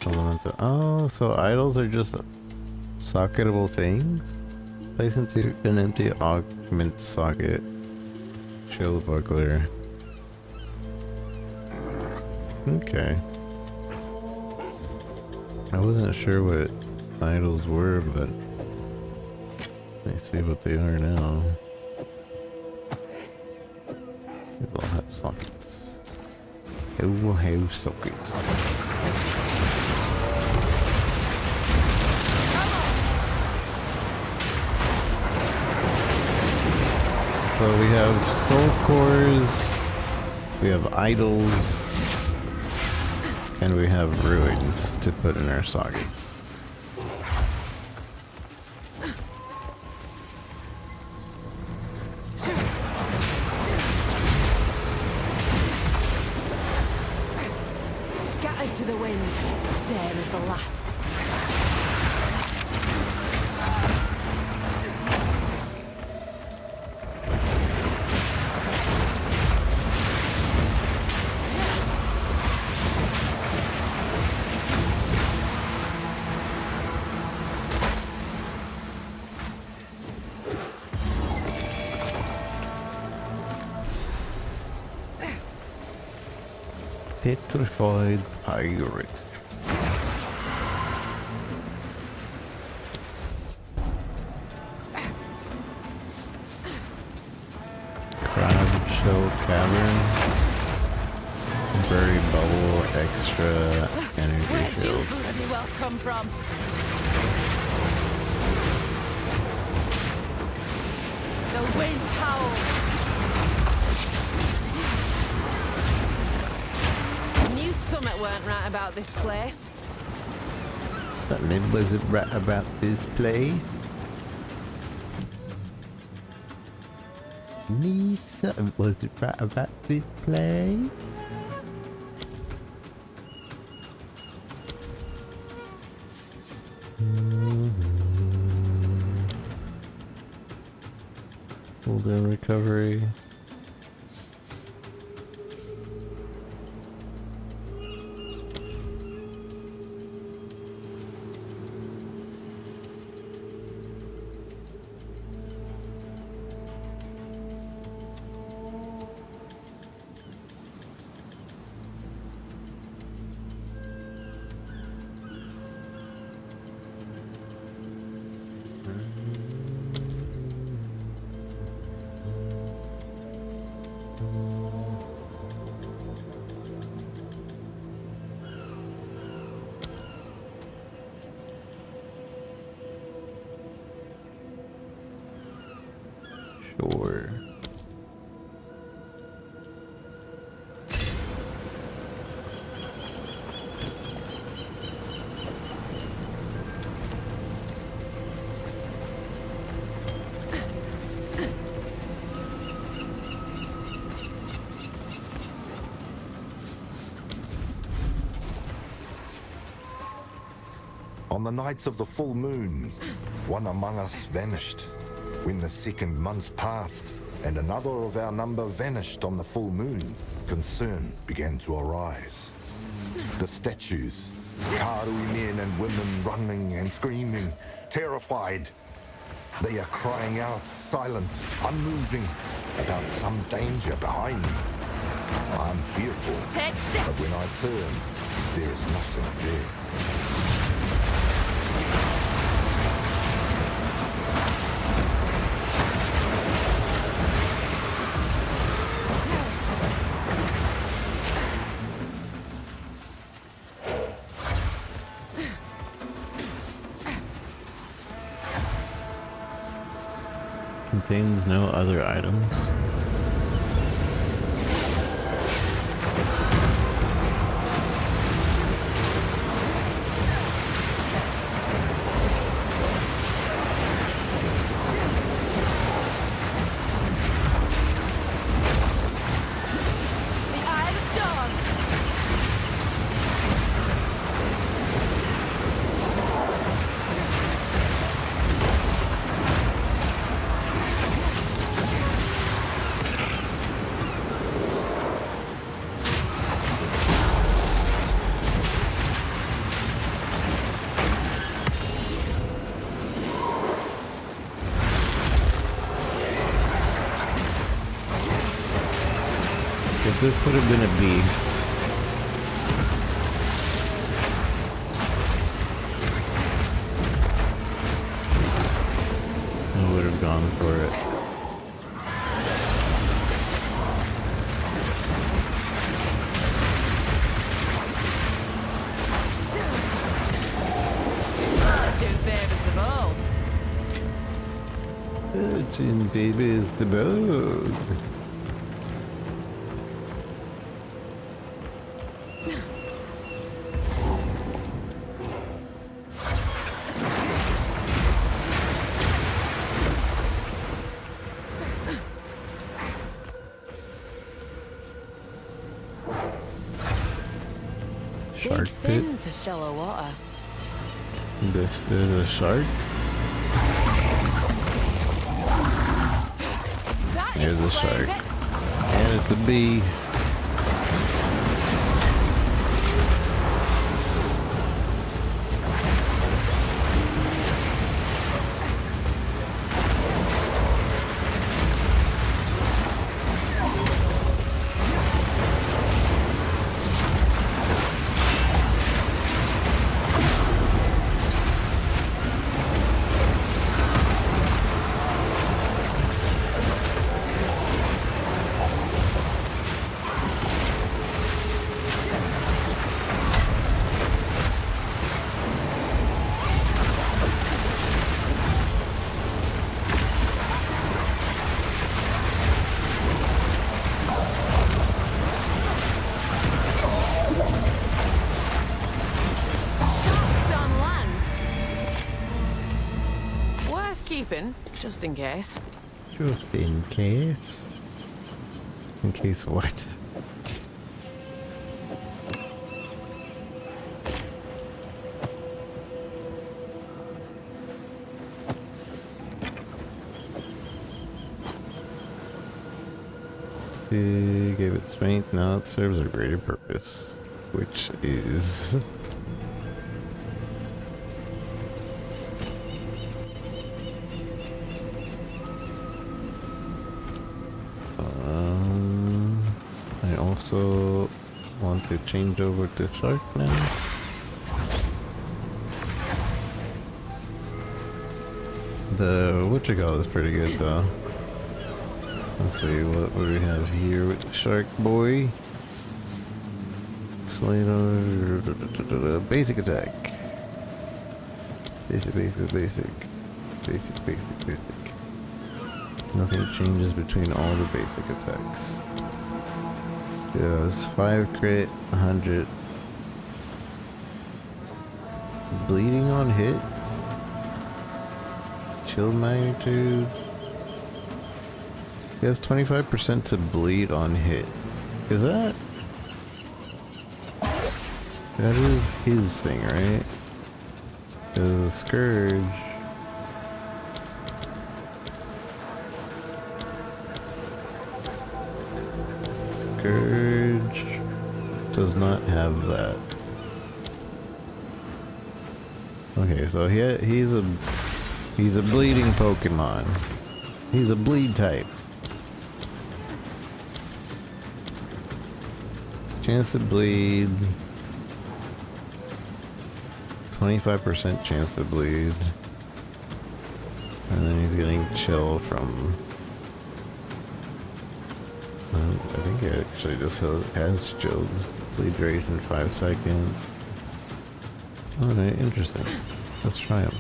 elemental. Oh, so idols are just socketable things? Place into an empty augment socket. Shield buckler. Okay. I wasn't sure what idols were, but I see what they are now. These all have sockets. They will have sockets. So we have soul cores, we have idols, and we have ruins to put in our sockets. Scattered to the winds, same as the last. Petrified pirate. Crab shell cavern. Temporary bubble, extra energy Where'd you shield. bloody well come from? The wind howls. Knew something weren't right about this place. Something wasn't right about this place. Need something wasn't right about this place. Hold in recovery. On the nights of the full moon, one among us vanished. When the second month passed, and another of our number vanished on the full moon, concern began to arise. The statues, Karui men and women running and screaming, terrified. They are crying out, silent, unmoving, about some danger behind me. I'm fearful, but when I turn, there is nothing there. Contains no other items. If this would have been a beast, I would have gone for it. Virgin baby is the bold. Shark pit? Thin for shallow water. There's a shark? There's a shark. And it's a beast. Just in case. Just in case? Just in case what? See, gave it strength, now it serves a greater purpose, which is... I also want to change over to shark now. The whatchamacallit is pretty good though. Let's see what we have here with the shark boy. Slater, basic attack. Basic. Nothing changes between all the basic attacks. Does 5 crit, 100. Bleeding on hit. Shield magnitude. He has 25% to bleed on hit. Is that? That is his thing, right? is a scourge. Scourge does not have that. Okay, so he's a bleeding Pokemon. He's a bleed type. Chance to bleed. 25% chance to bleed. And then he's getting chill from... I think it actually just has chilled. Bleed duration 5 seconds. Alright, interesting. Let's try him.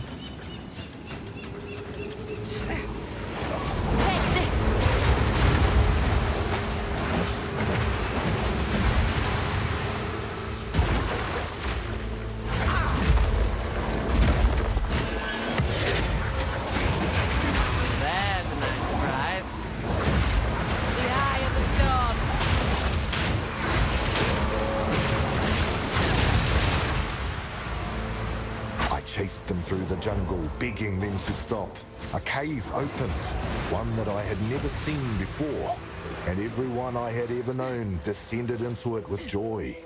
Chased them through the jungle, begging them to stop. A cave opened, one that I had never seen before, and everyone I had ever known descended into it with joy.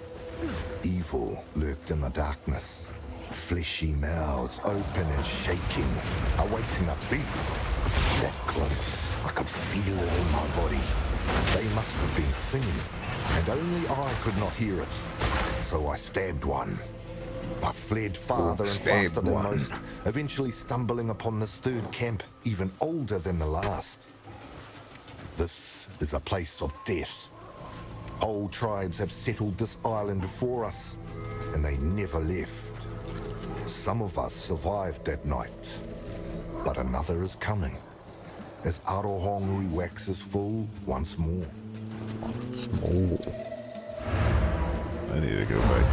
Evil lurked in the darkness, fleshy mouths open and shaking, awaiting a feast. That close, I could feel it in my body. They must have been singing, and only I could not hear it. So I stabbed one. I fled farther and faster than most, eventually stumbling upon this third camp, even older than the last. This is a place of death. Whole tribes have settled this island before us, and they never left. Some of us survived that night, but another is coming, as Arohongui waxes full once more. Once more. I need to go back.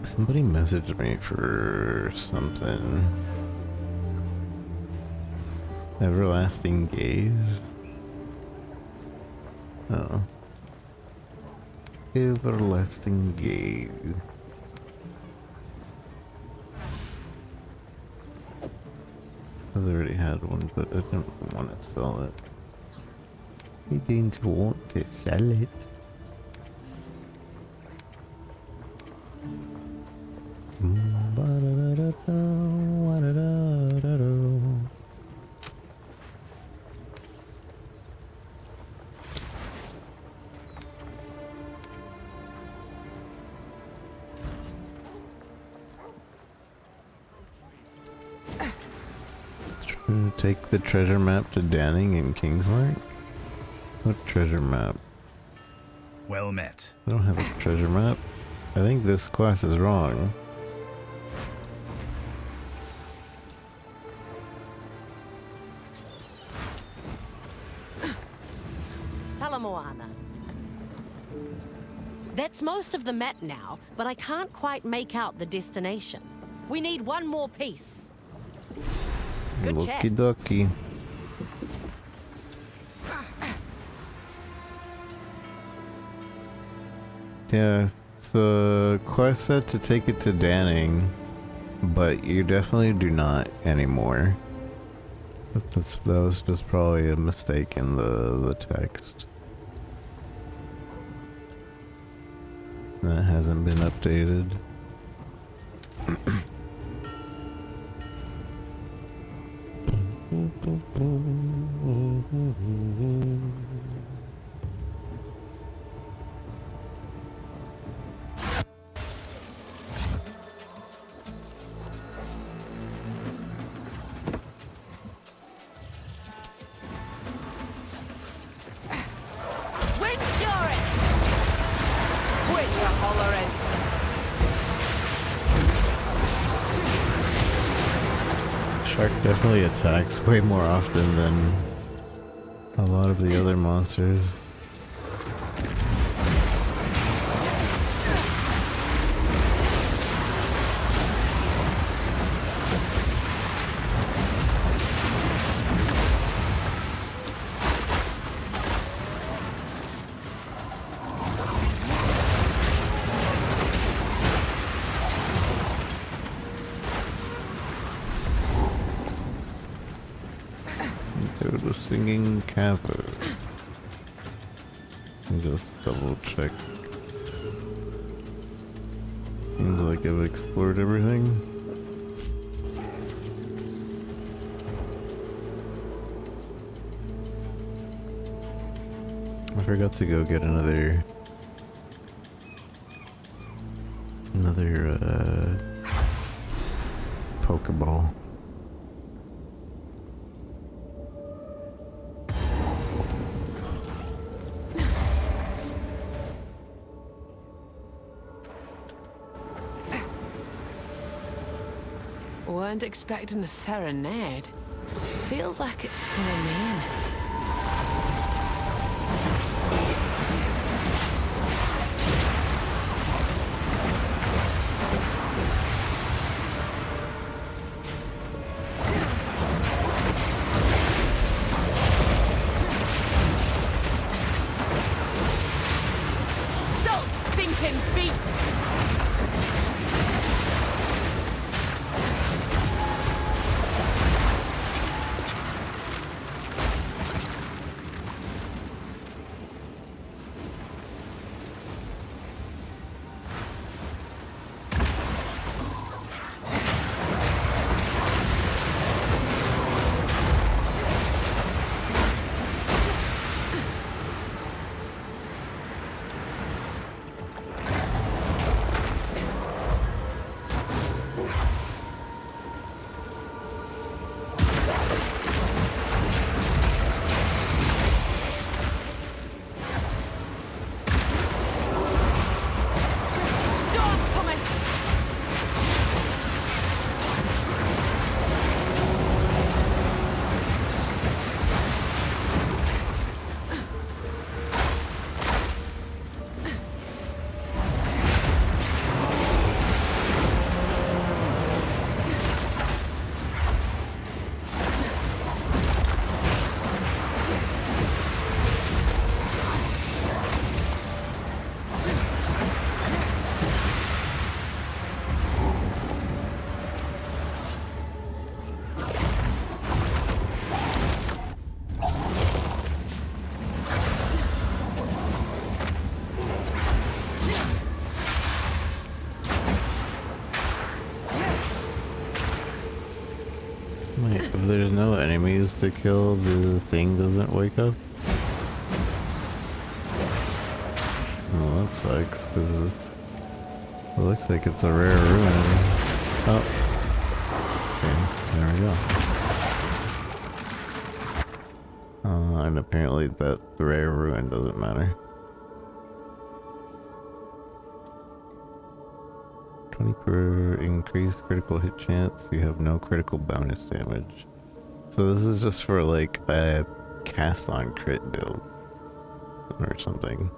Somebody messaged me for something. Everlasting gaze? Oh. Everlasting gaze. I already had one, but I didn't want to sell it. I didn't want to sell it. Take the treasure map to Danning in Kingsmark? What treasure map? Well met. I don't have a treasure map. I think this quest is wrong. Talamoana. That's most of the map now, but I can't quite make out the destination. We need one more piece. Good check. Okie dokie. Yeah, the quest said to take it to Danning, but you definitely do not anymore. That was just probably a mistake in the text. That hasn't been updated. already. Shark definitely attacks way more often than a lot of the other monsters. Go to Singing Cavern. Just double check. Seems like I've explored everything. I forgot to go get another Pokeball. Weren't expecting a serenade. Feels like it's pulling me in. So stinking beast! Wait, if there's no enemies to kill, the thing doesn't wake up? Well, that sucks, because it looks like it's a rare ruin. Oh. Okay, there we go. And apparently that rare ruin doesn't matter. 20 per increased critical hit chance. You have no critical bonus damage. So this is just for like a cast on crit build or something.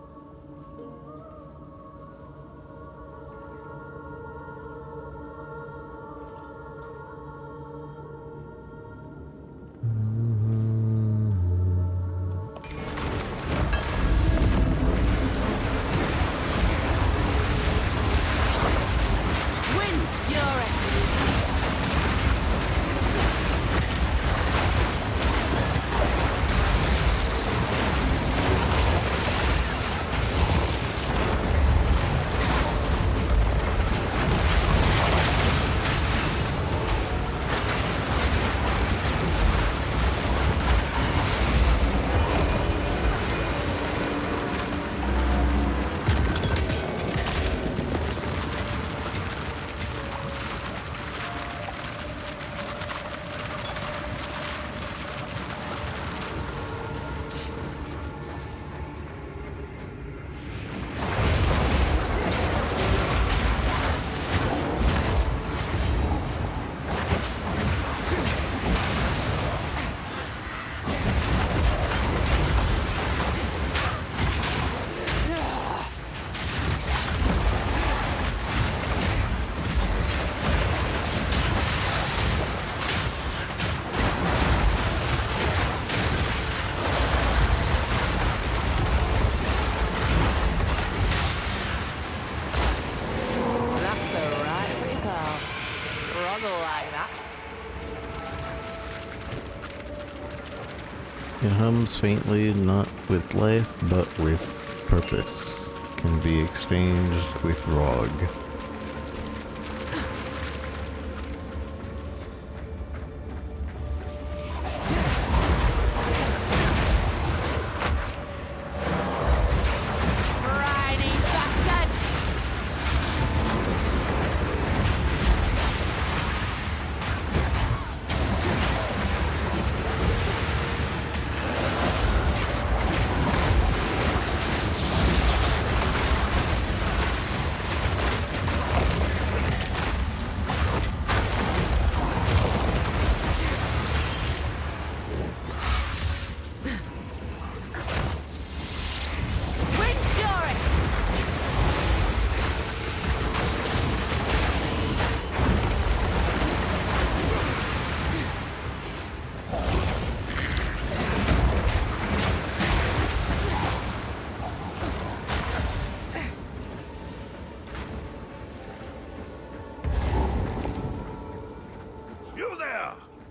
It hums faintly, not with life, but with purpose. Can be exchanged with Rog.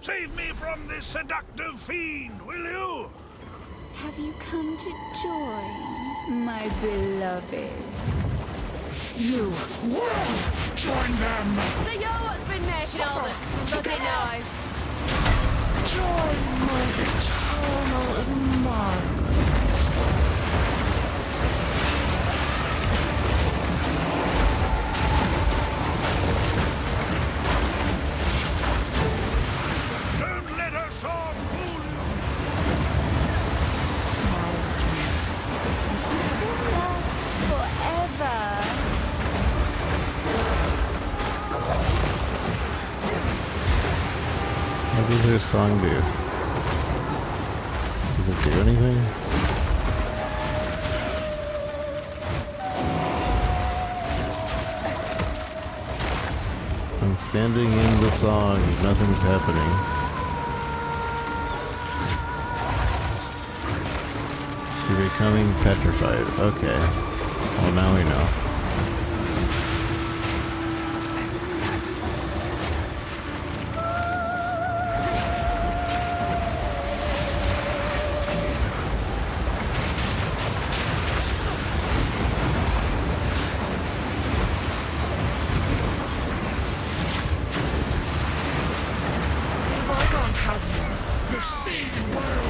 Save me from this seductive fiend, will you? Have you come to join, my beloved? You will join them! So you're what's been making all this bloody noise? Join my eternal madness! Don't let her song fool you! Forever. What does her song do? Does it do anything? I'm standing in the song, nothing's happening. You're becoming petrified. Okay. Well, now we know. If I can't have you, the sea will!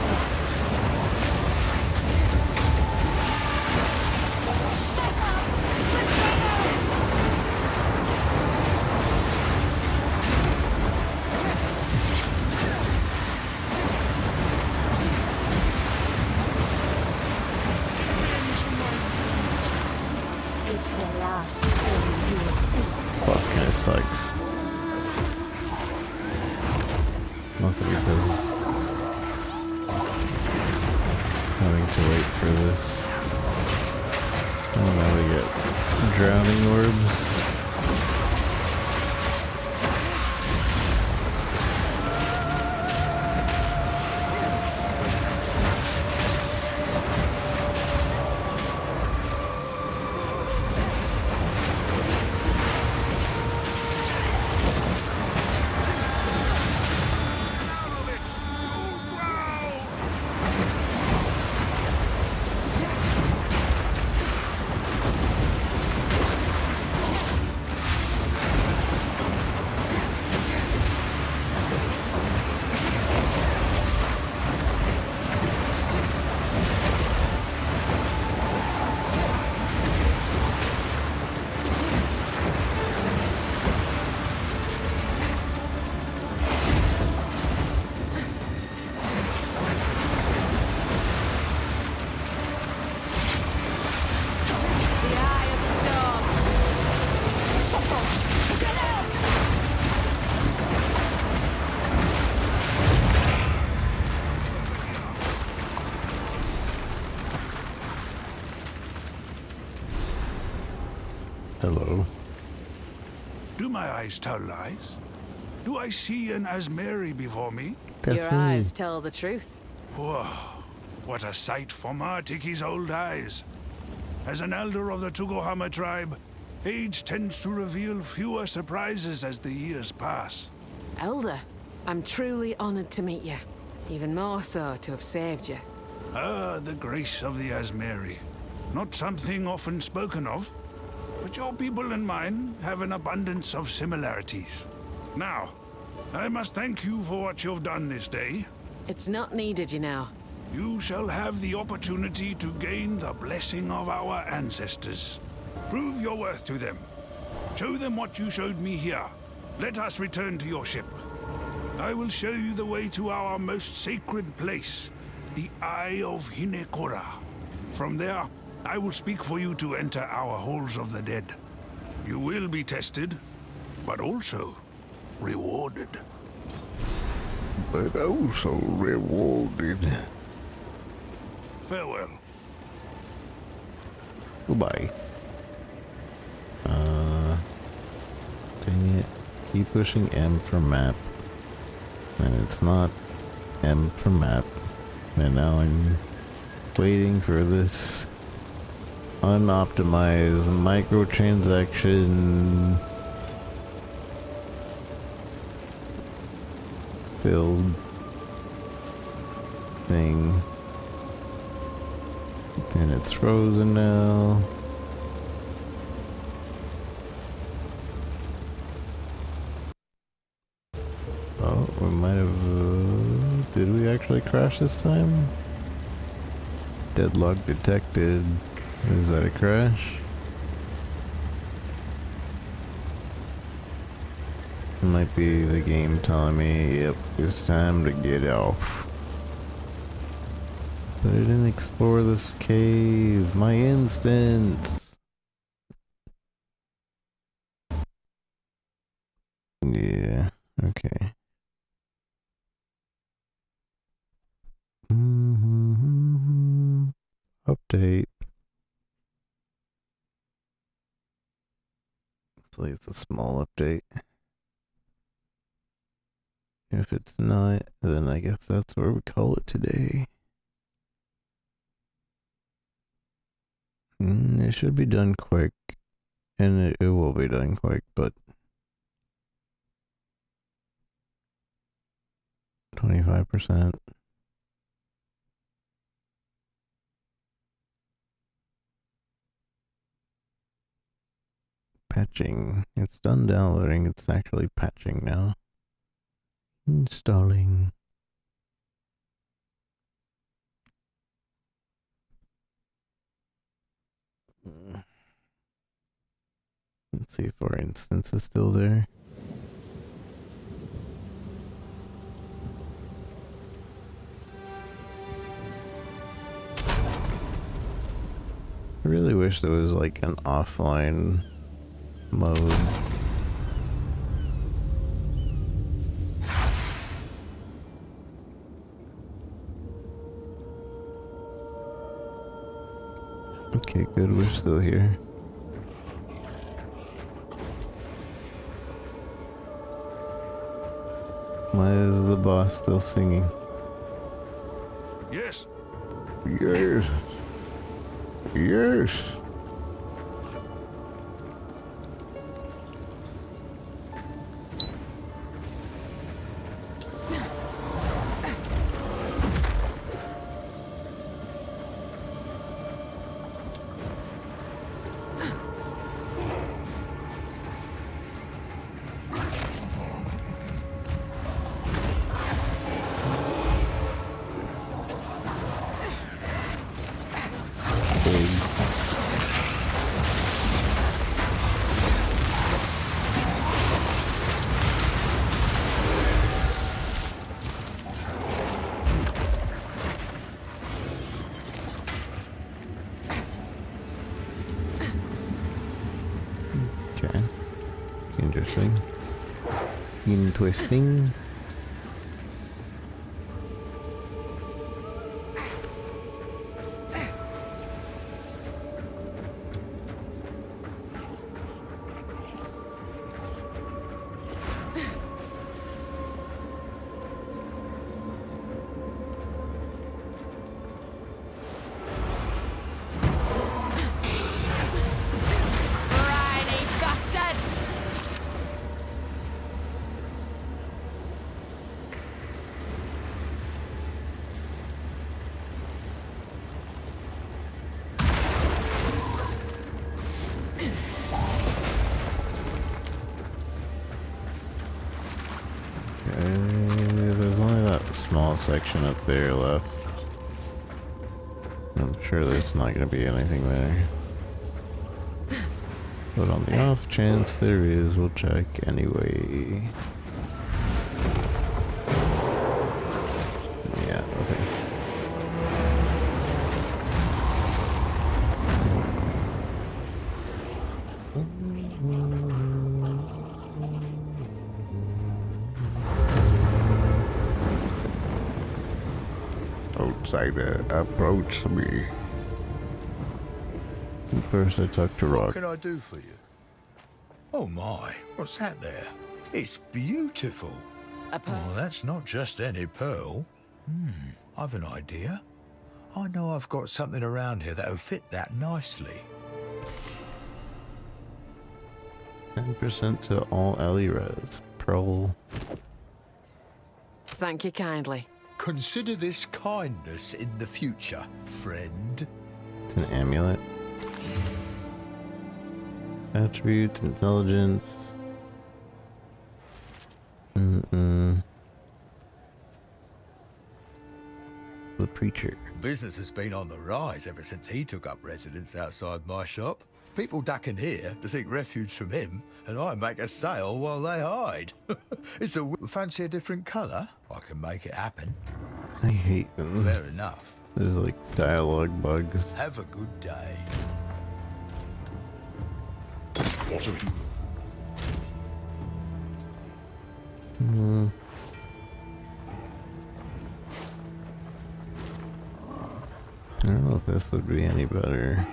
It's the last thing you will see. This boss kind of sucks. Mostly because having to wait for this. Oh, now we get drowning orbs. Hello. Do my eyes tell lies? Do I see an Asmeri before me? Your eyes tell the truth. Whoa, what a sight for Martiki's old eyes. As an elder of the Tugohama tribe, age tends to reveal fewer surprises as the years pass. Elder, I'm truly honored to meet you. Even more so to have saved you. Ah, the grace of the Asmeri. Not something often spoken of, but your people and mine have an abundance of similarities. Now, I must thank you for what you've done this day. It's not needed, you know. You shall have the opportunity to gain the blessing of our ancestors. Prove your worth to them. Show them what you showed me here. Let us return to your ship. I will show you the way to our most sacred place, the Eye of Hinekora. From there, I will speak for you to enter our halls of the dead. You will be tested, but also rewarded. But also rewarded. Farewell. Goodbye. Dang it. Keep pushing M for map. And it's not M for map. And now I'm waiting for this unoptimized microtransaction filled thing. And it's frozen now. Oh, we might have... did we actually crash this time? Deadlock detected. Is that a crash? It might be the game telling me, yep, it's time to get off. But I didn't explore this cave. My instance. Yeah, okay. Update. Hopefully it's a small update. If it's not, then I guess that's where we call it today. It should be done quick. And it will be done quick, but 25%. Patching. It's done downloading. It's actually patching now. Installing. Let's see if our instance is still there. I really wish there was like an offline mode. Okay, good, we're still here. Why is the boss still singing? Yes. Yes. Yes. Okay. Interesting. Interesting. small section up there left. I'm sure there's not going to be anything there. But on the off chance there is, we'll check anyway. Yeah, okay. Outsider, approach me. First I talk to Rock. What can I do for you? Oh my, what's that there? It's beautiful. A pearl? Oh, that's not just any pearl. I've an idea. I know I've got something around here that'll fit that nicely. 10% to all alley res. Pearl. Thank you kindly. Consider this kindness in the future, friend. It's an amulet. Attributes, intelligence. The preacher. Business has been on the rise ever since he took up residence outside my shop. People duck in here to seek refuge from him, and I make a sale while they hide. It's a fancy a different colour. I can make it happen. I hate them. Fair enough. There's like dialogue bugs. Have a good day. What have you? I don't know if this would be any better.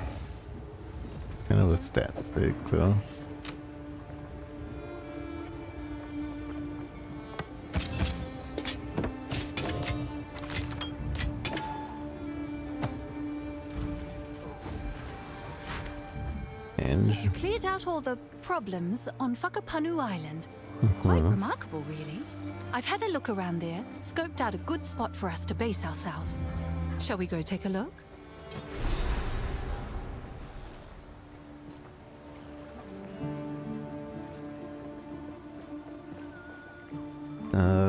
It's kind of a stat stick though. You cleared out all the problems on Whakapanu Island. Quite remarkable, really. I've had a look around there, scoped out a good spot for us to base ourselves. Shall we go take a look?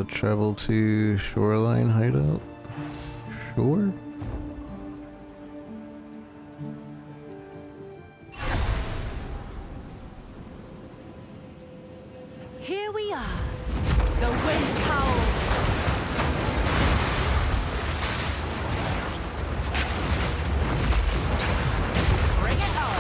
Travel to Shoreline Hideout? Sure. Here we are. The wind howls. Bring it on.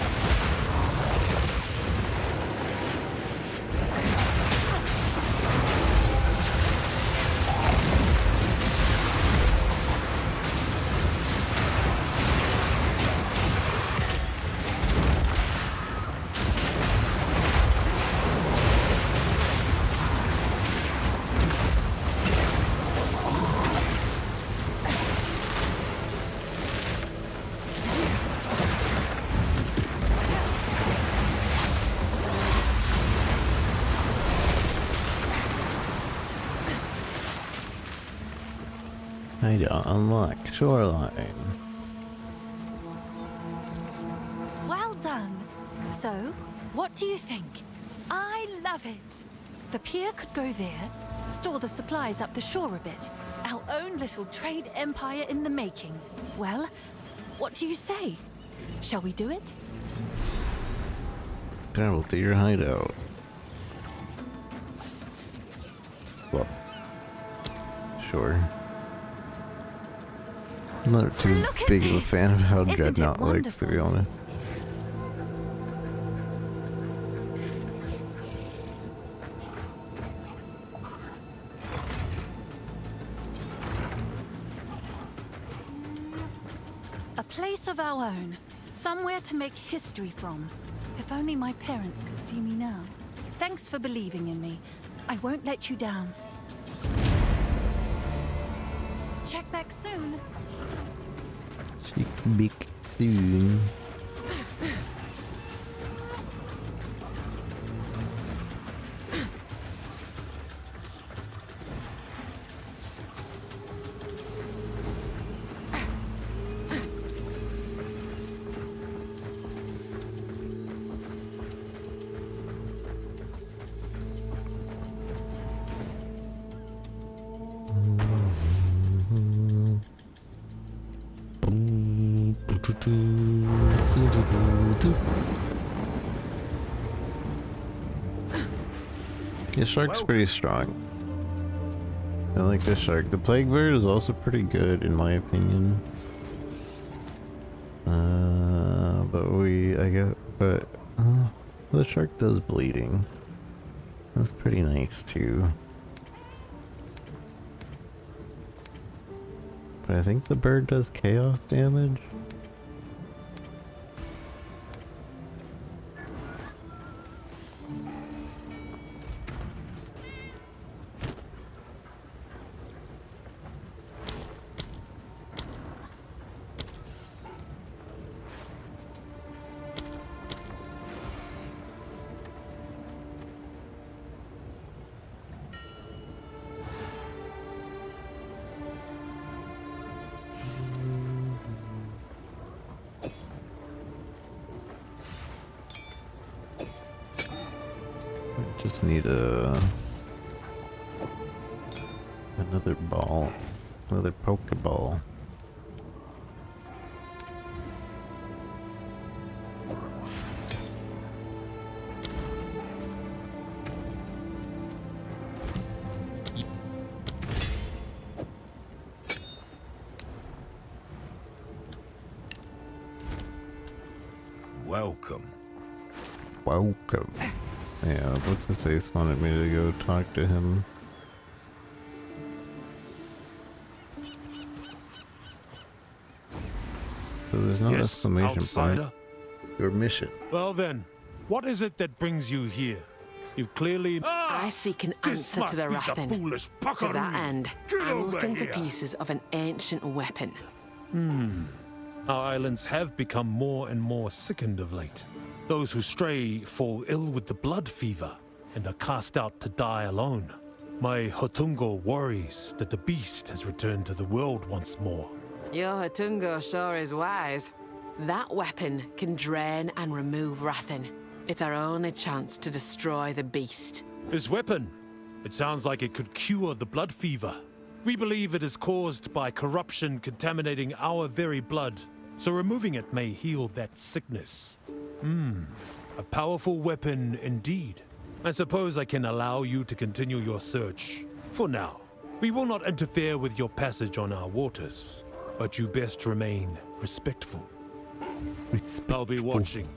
Hideout unlock. Shoreline. Well done. So, what do you think? I love it. The pier could go there, store the supplies up the shore a bit. Our own little trade empire in the making. Well, what do you say? Shall we do it? Travel to your hideout. Well, sure. I'm not too big of a fan of how Dreadnought looks, to be honest. A place of our own. Somewhere to make history from. If only my parents could see me now. Thanks for believing in me. I won't let you down. Check back soon. Check back soon. This shark's pretty strong. I like this shark. The plague bird is also pretty good in my opinion. But the shark does bleeding. That's pretty nice too. But I think the bird does chaos damage. Just need another ball, another Pokeball. Welcome. Welcome. Yeah, what's his face wanted me to go talk to him. So there's no exclamation point. Your mission. Well then, what is it that brings you here? You've clearly... I seek an answer to the Rathin. To that end, I'm looking for pieces of an ancient weapon. Our islands have become more and more sickened of late. Those who stray fall ill with the blood fever and are cast out to die alone. My Hotungo worries that the beast has returned to the world once more. Your Hotungo sure is wise. That weapon can drain and remove Rathin. It's our only chance to destroy the beast. This weapon, it sounds like it could cure the blood fever. We believe it is caused by corruption contaminating our very blood, so removing it may heal that sickness. A powerful weapon indeed. I suppose I can allow you to continue your search. For now, we will not interfere with your passage on our waters, but you best remain respectful. I'll be watching.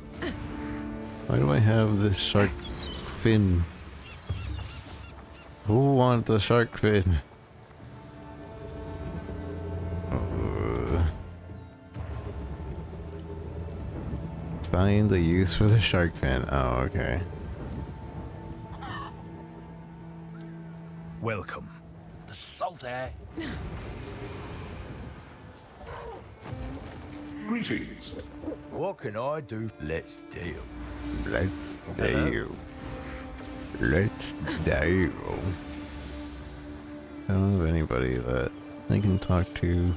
Why do I have this shark fin? Who wants a shark fin? Find a use for the shark fin. Oh, okay. Welcome. The salt air. Greetings. What can I do? Let's deal. Let's deal. Let's deal. I don't have anybody that I can talk to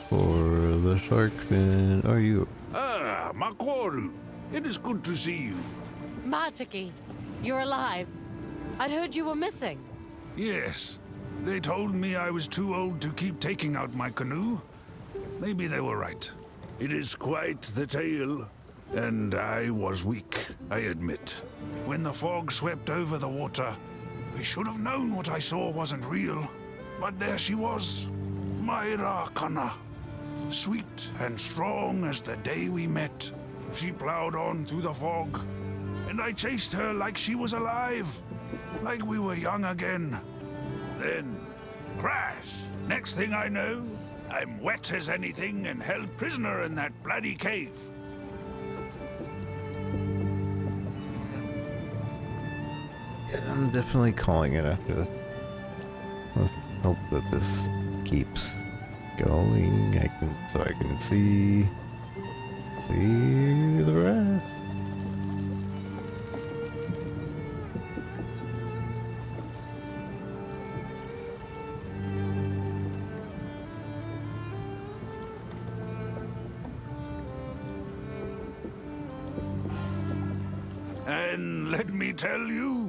for the shark fin. Are you? Ah, Makoru. It is good to see you. Martiki, you're alive. I'd heard you were missing. Yes. They told me I was too old to keep taking out my canoe. Maybe they were right. It is quite the tale. And I was weak, I admit. When the fog swept over the water, I should have known what I saw wasn't real. But there she was, Myra Kana. Sweet and strong as the day we met. She plowed on through the fog, and I chased her like she was alive, like we were young again. Then, crash! Next thing I know, I'm wet as anything and held prisoner in that bloody cave. Yeah, I'm definitely calling it after this. Let's hope that this keeps going. So I can see the rest. And let me tell you,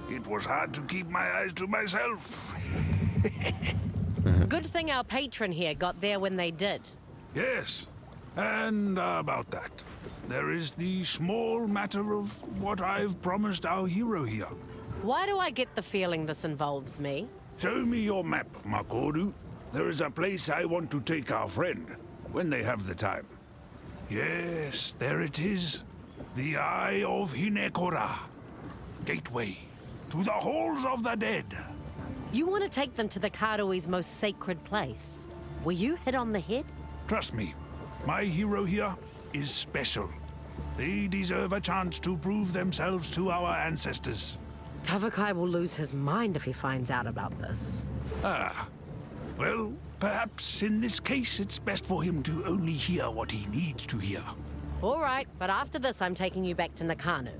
it was hard to keep my eyes to myself. Good thing our patron here got there when they did. Yes, And about that, there is the small matter of what I've promised our hero here. Why do I get the feeling this involves me? Show me your map, Makoru. There is a place I want to take our friend, when they have the time. Yes, there it is. The Eye of Hinekora. Gateway to the Halls of the Dead. You want to take them to the Karui's most sacred place. Were you hit on the head? Trust me, my hero here is special. They deserve a chance to prove themselves to our ancestors. Tavakai will lose his mind if he finds out about this. Ah, well, perhaps in this case it's best for him to only hear what he needs to hear. All right, but after this I'm taking you back to Nakano.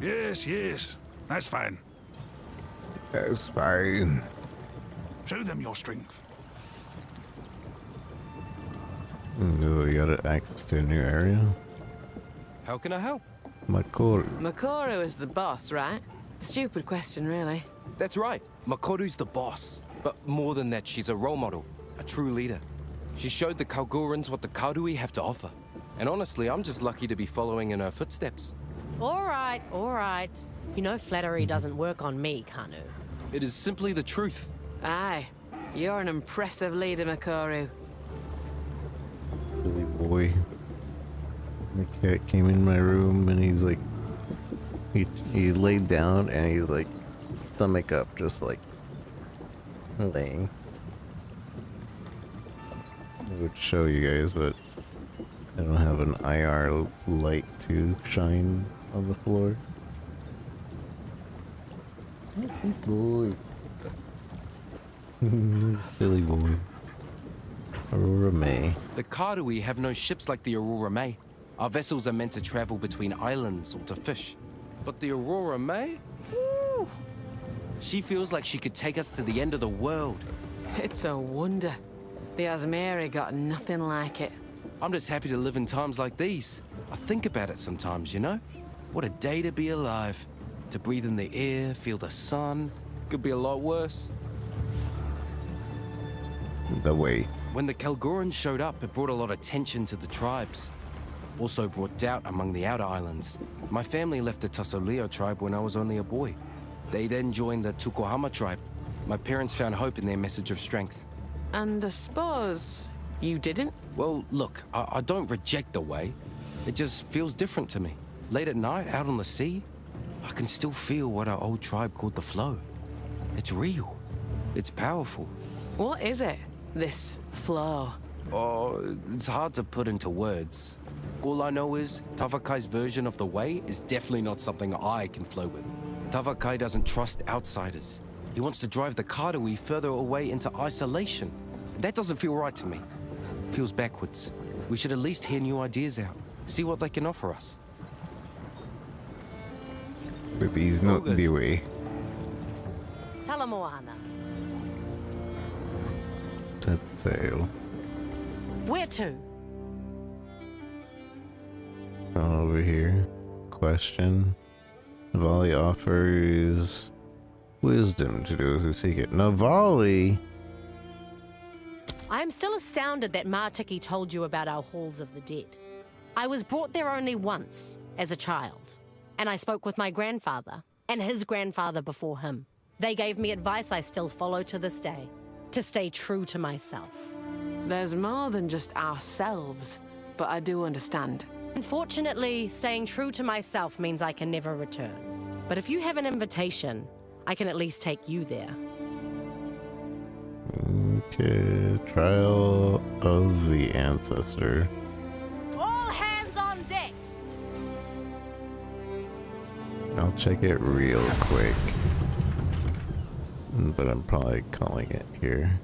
Yes, yes, that's fine. That's fine. Show them your strength. Oh, you got access to a new area? How can I help? Makoru. Makoru is the boss, right? Stupid question, really. That's right. Makoru's the boss. But more than that, she's a role model, a true leader. She showed the Kalgorans what the Karui have to offer. And honestly, I'm just lucky to be following in her footsteps. All right, all right. You know flattery doesn't work on me, Kanu. It is simply the truth. Aye. You're an impressive leader, Makoru. Silly boy. The cat came in my room and he's like, he laid down and he's like, stomach up, just like laying. I would show you guys, but I don't have an IR light to shine on the floor. Boy. Silly boy. Aurora May. The Karui have no ships like the Aurora May. Our vessels are meant to travel between islands or to fish. But the Aurora May? Woo! She feels like she could take us to the end of the world. It's a wonder. The Asmeri got nothing like it. I'm just happy to live in times like these. I think about it sometimes, you know? What a day to be alive. To breathe in the air, feel the sun. Could be a lot worse. The way. When the Kalgorans showed up, it brought a lot of tension to the tribes. Also brought doubt among the outer islands. My family left the Tasoleo tribe when I was only a boy. They then joined the Tukohama tribe. My parents found hope in their message of strength. And I suppose you didn't? Well, look, I don't reject the way. It just feels different to me. Late at night, out on the sea, I can still feel what our old tribe called the flow. It's real. It's powerful. What is it? This flow? Oh, it's hard to put into words. All I know is Tavakai's version of the way is definitely not something I can flow with. Tavakai doesn't trust outsiders. He wants to drive the Karui further away into isolation. That doesn't feel right to me. It feels backwards. We should at least hear new ideas out. See what they can offer us. But he's not the way. Talamoana. Set sail. Where to? Over here. Question. Navali offers wisdom to those who seek it. Navali? I am still astounded that Martiki told you about our Halls of the Dead. I was brought there only once, as a child. And I spoke with my grandfather, and his grandfather before him. They gave me advice I still follow to this day. To stay true to myself. There's more than just ourselves, but I do understand. Unfortunately, staying true to myself means I can never return. But if you have an invitation, I can at least take you there. Okay, Trial of the Ancestor. All hands on deck! I'll check it real quick. But I'm probably calling it here.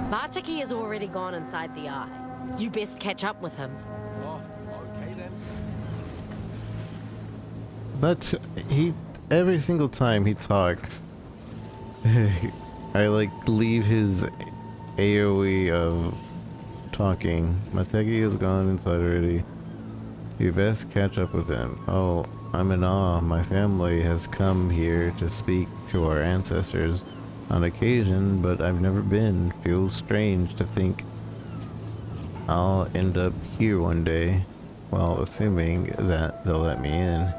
Martiki has already gone inside the eye. You best catch up with him. Oh, okay then. But every single time he talks, I like leave his AoE of talking. Mateki has gone inside already. You best catch up with him. Oh, I'm in awe. My family has come here to speak to our ancestors. on occasion, but I've never been. Feels strange to think I'll end up here one day, while assuming that they'll let me in.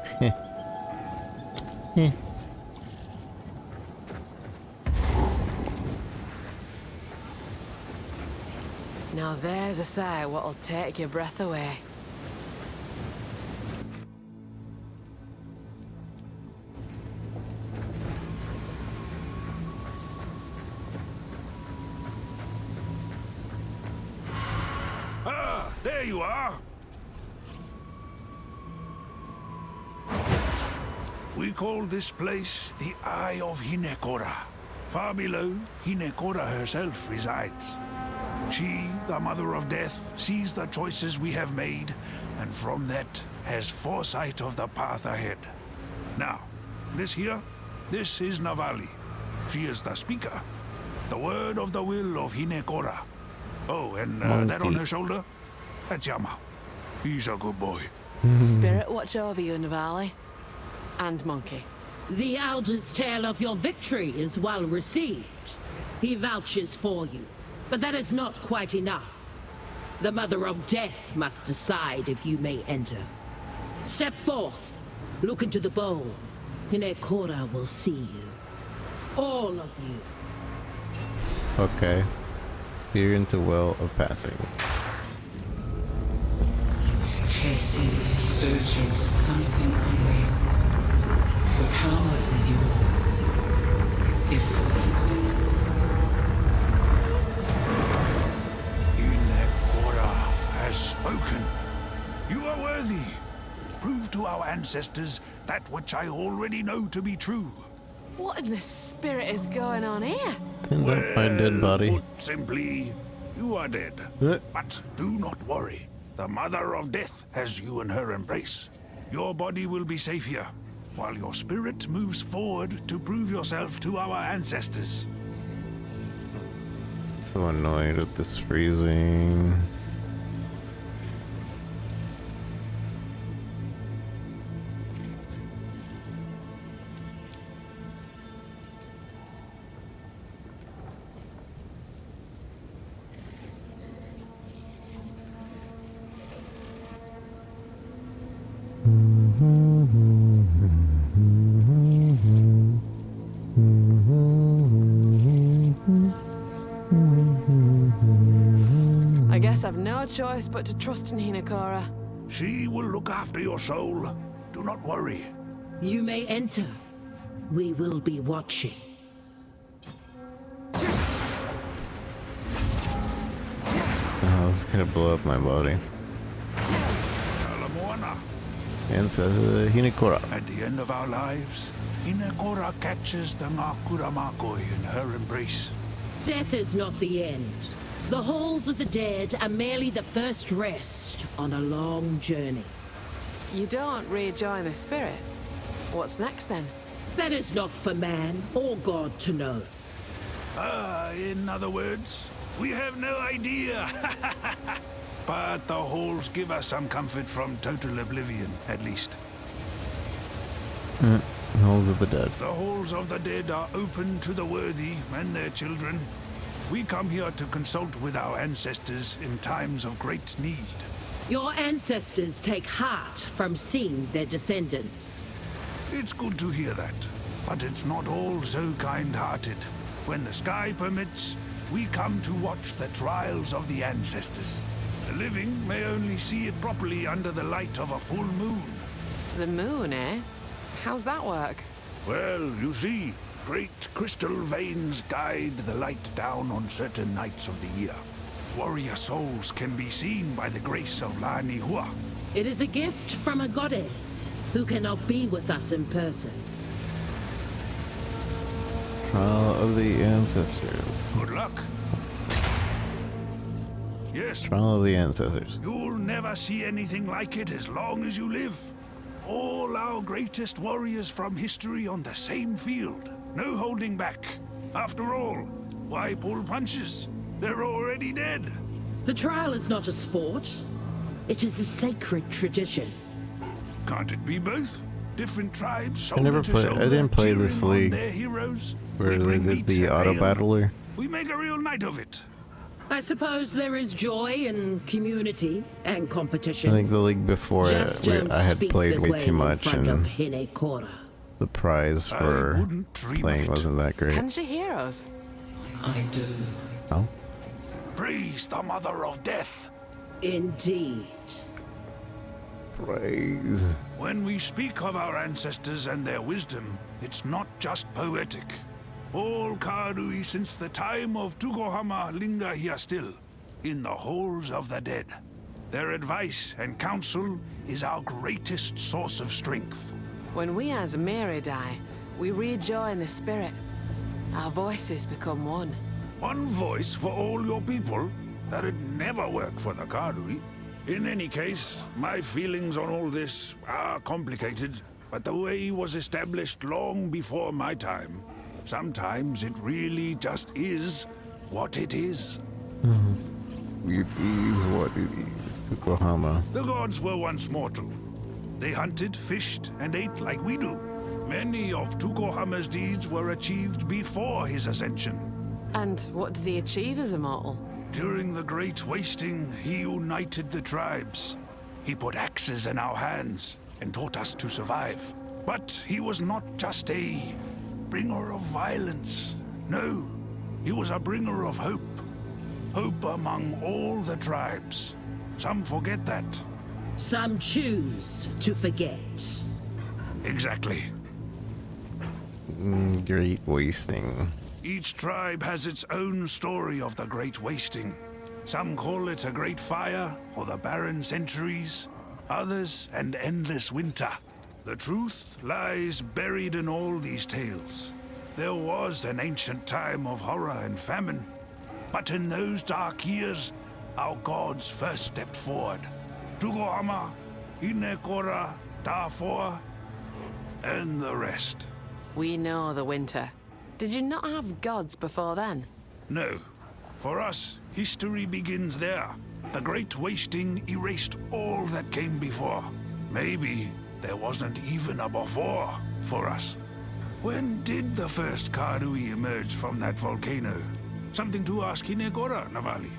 Now there's a sight what'll take your breath away. Ah, there you are. We call this place the Eye of Hinekora. Far below, Hinekora herself resides. She, the Mother of Death, sees the choices we have made, and from that has foresight of the path ahead. Now, this here, this is Navali. She is the speaker. The word of the will of Hinekora. Oh, and that on her shoulder? That's Yama. He's a good boy. Spirit watch over you, Navali. And Monkey. The Elder's tale of your victory is well received. He vouches for you, but that is not quite enough. The Mother of Death must decide if you may enter. Step forth, look into the bowl. Hinekora will see you. All of you. Okay. Peer into Well of Passing. Chasing, searching for something unreal. The power is yours. If fully accepted. Hinekora has spoken. You are worthy. Prove to our ancestors that which I already know to be true. What in the spirit is going on here? Cleaned up my dead body. Put simply, you are dead. But do not worry. The Mother of Death has you in her embrace. Your body will be safe here, while your spirit moves forward to prove yourself to our ancestors. So annoyed with this freezing. I guess I've no choice but to trust in Hinekora. She will look after your soul. Do not worry. You may enter. We will be watching. Oh, it's gonna blow up my body. And says Hinekora. At the end of our lives, Hinekora catches the Ngakuramakoi in her embrace. Death is not the end. The halls of the dead are merely the first rest on a long journey. You don't rejoin the spirit. What's next then? That is not for man or God to know. In other words, we have no idea. But the halls give us some comfort from total oblivion, at least. Halls of the Dead. The halls of the dead are open to the worthy and their children. We come here to consult with our ancestors in times of great need. Your ancestors take heart from seeing their descendants. It's good to hear that, but it's not all so kind-hearted. When the sky permits, we come to watch the trials of the ancestors. The living may only see it properly under the light of a full moon. The moon, eh? How's that work? Well, you see, great crystal veins guide the light down on certain nights of the year. Warrior souls can be seen by the grace of Lani Hua. It is a gift from a goddess who cannot be with us in person. Trial of the Ancestors. Good luck. Yes. Trial of the Ancestors. You'll never see anything like it as long as you live. All our greatest warriors from history on the same field. No holding back. After all, why pull punches? They're already dead. The trial is not a sport. It is a sacred tradition. Can't it be both? Different tribes I never played. I didn't play this league their heroes. where they did the auto battler. We make a real night of it. I suppose there is joy in community and competition. I think the league before I had played way too much, and the prize for playing wasn't that great. Can she hear us? I do. Oh. Praise the Mother of Death. Indeed. Praise. When we speak of our ancestors and their wisdom, it's not just poetic. All Karui since the time of Tukohama linger here still, in the halls of the dead. Their advice and counsel is our greatest source of strength. When we as Mary die, we rejoin the spirit. Our voices become one. One voice for all your people? That'd never work for the Karui. In any case, my feelings on all this are complicated, but the way was established long before my time. Sometimes it really just is what it is. It is what it is. Tukohama. The gods were once mortal. They hunted, fished, and ate like we do. Many of Tukohama's deeds were achieved before his ascension. And what did he achieve as a mortal? During the Great Wasting, he united the tribes. He put axes in our hands and taught us to survive. But he was not just a bringer of violence. No, he was a bringer of hope. Hope among all the tribes. Some forget that. Some choose to forget. Exactly. Great Wasting. Each tribe has its own story of the Great Wasting. Some call it a great fire, or the barren centuries. Others, an endless winter. The truth lies buried in all these tales. There was an ancient time of horror and famine. But in those dark years, our gods first stepped forward. Tukohama, Hinekora, Tafoa, and the rest. We know the winter. Did you not have gods before then? No. For us, history begins there. The Great Wasting erased all that came before. Maybe there wasn't even a before for us. When did the first Karui emerge from that volcano? Something to ask Hinekora, Navali.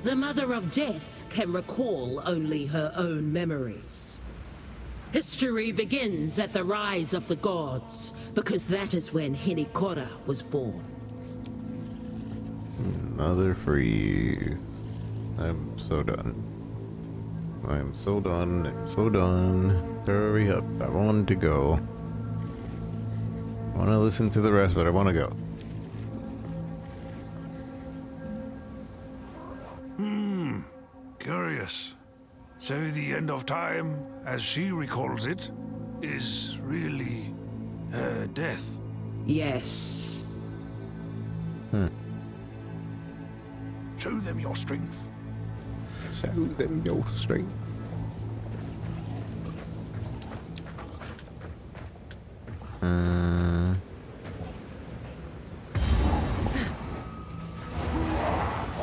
The Mother of Death can recall only her own memories. History begins at the rise of the gods, because that is when Hinekora was born. Another freeze. I'm so done. I'm so done. I'm so done. Hurry up. I want to go. I want to listen to the rest, but I want to go. Curious. So the end of time, as she recalls it, is really her death. Yes. Show them your strength. Show them your strength.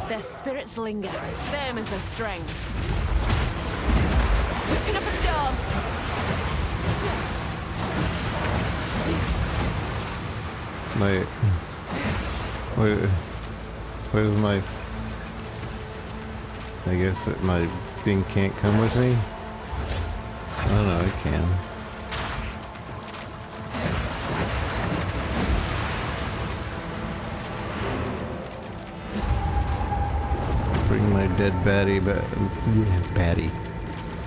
Their spirits linger, same as their strength. Whipping up a storm. Where's my... I guess that my thing can't come with me? Oh no, it can. Bring my dead baddie back. Baddie.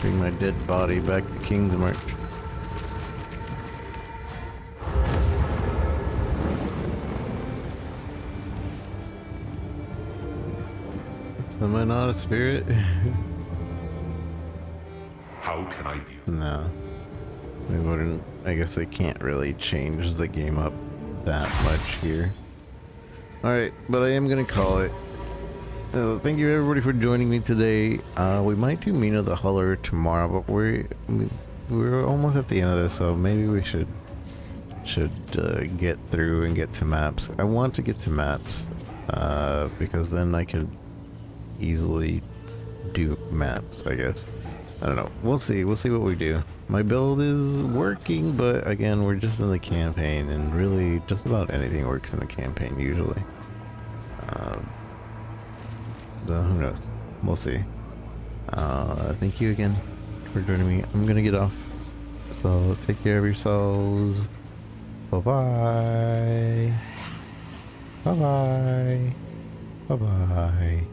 Bring my dead body back to King's March. Am I not a spirit? How can I be? No. They wouldn't. I guess they can't really change the game up that much here. Alright, but I am gonna call it. Thank you everybody for joining me today. We might do Mina the Huller tomorrow, but we're almost at the end of this, so maybe we should get through and get to maps. I want to get to maps because then I could easily do maps, I guess. I don't know. We'll see. We'll see what we do. My build is working, but again, we're just in the campaign, and really, just about anything works in the campaign usually. Who knows? We'll see. Thank you again for joining me. I'm gonna get off. So take care of yourselves. Bye bye. Bye bye. Bye bye.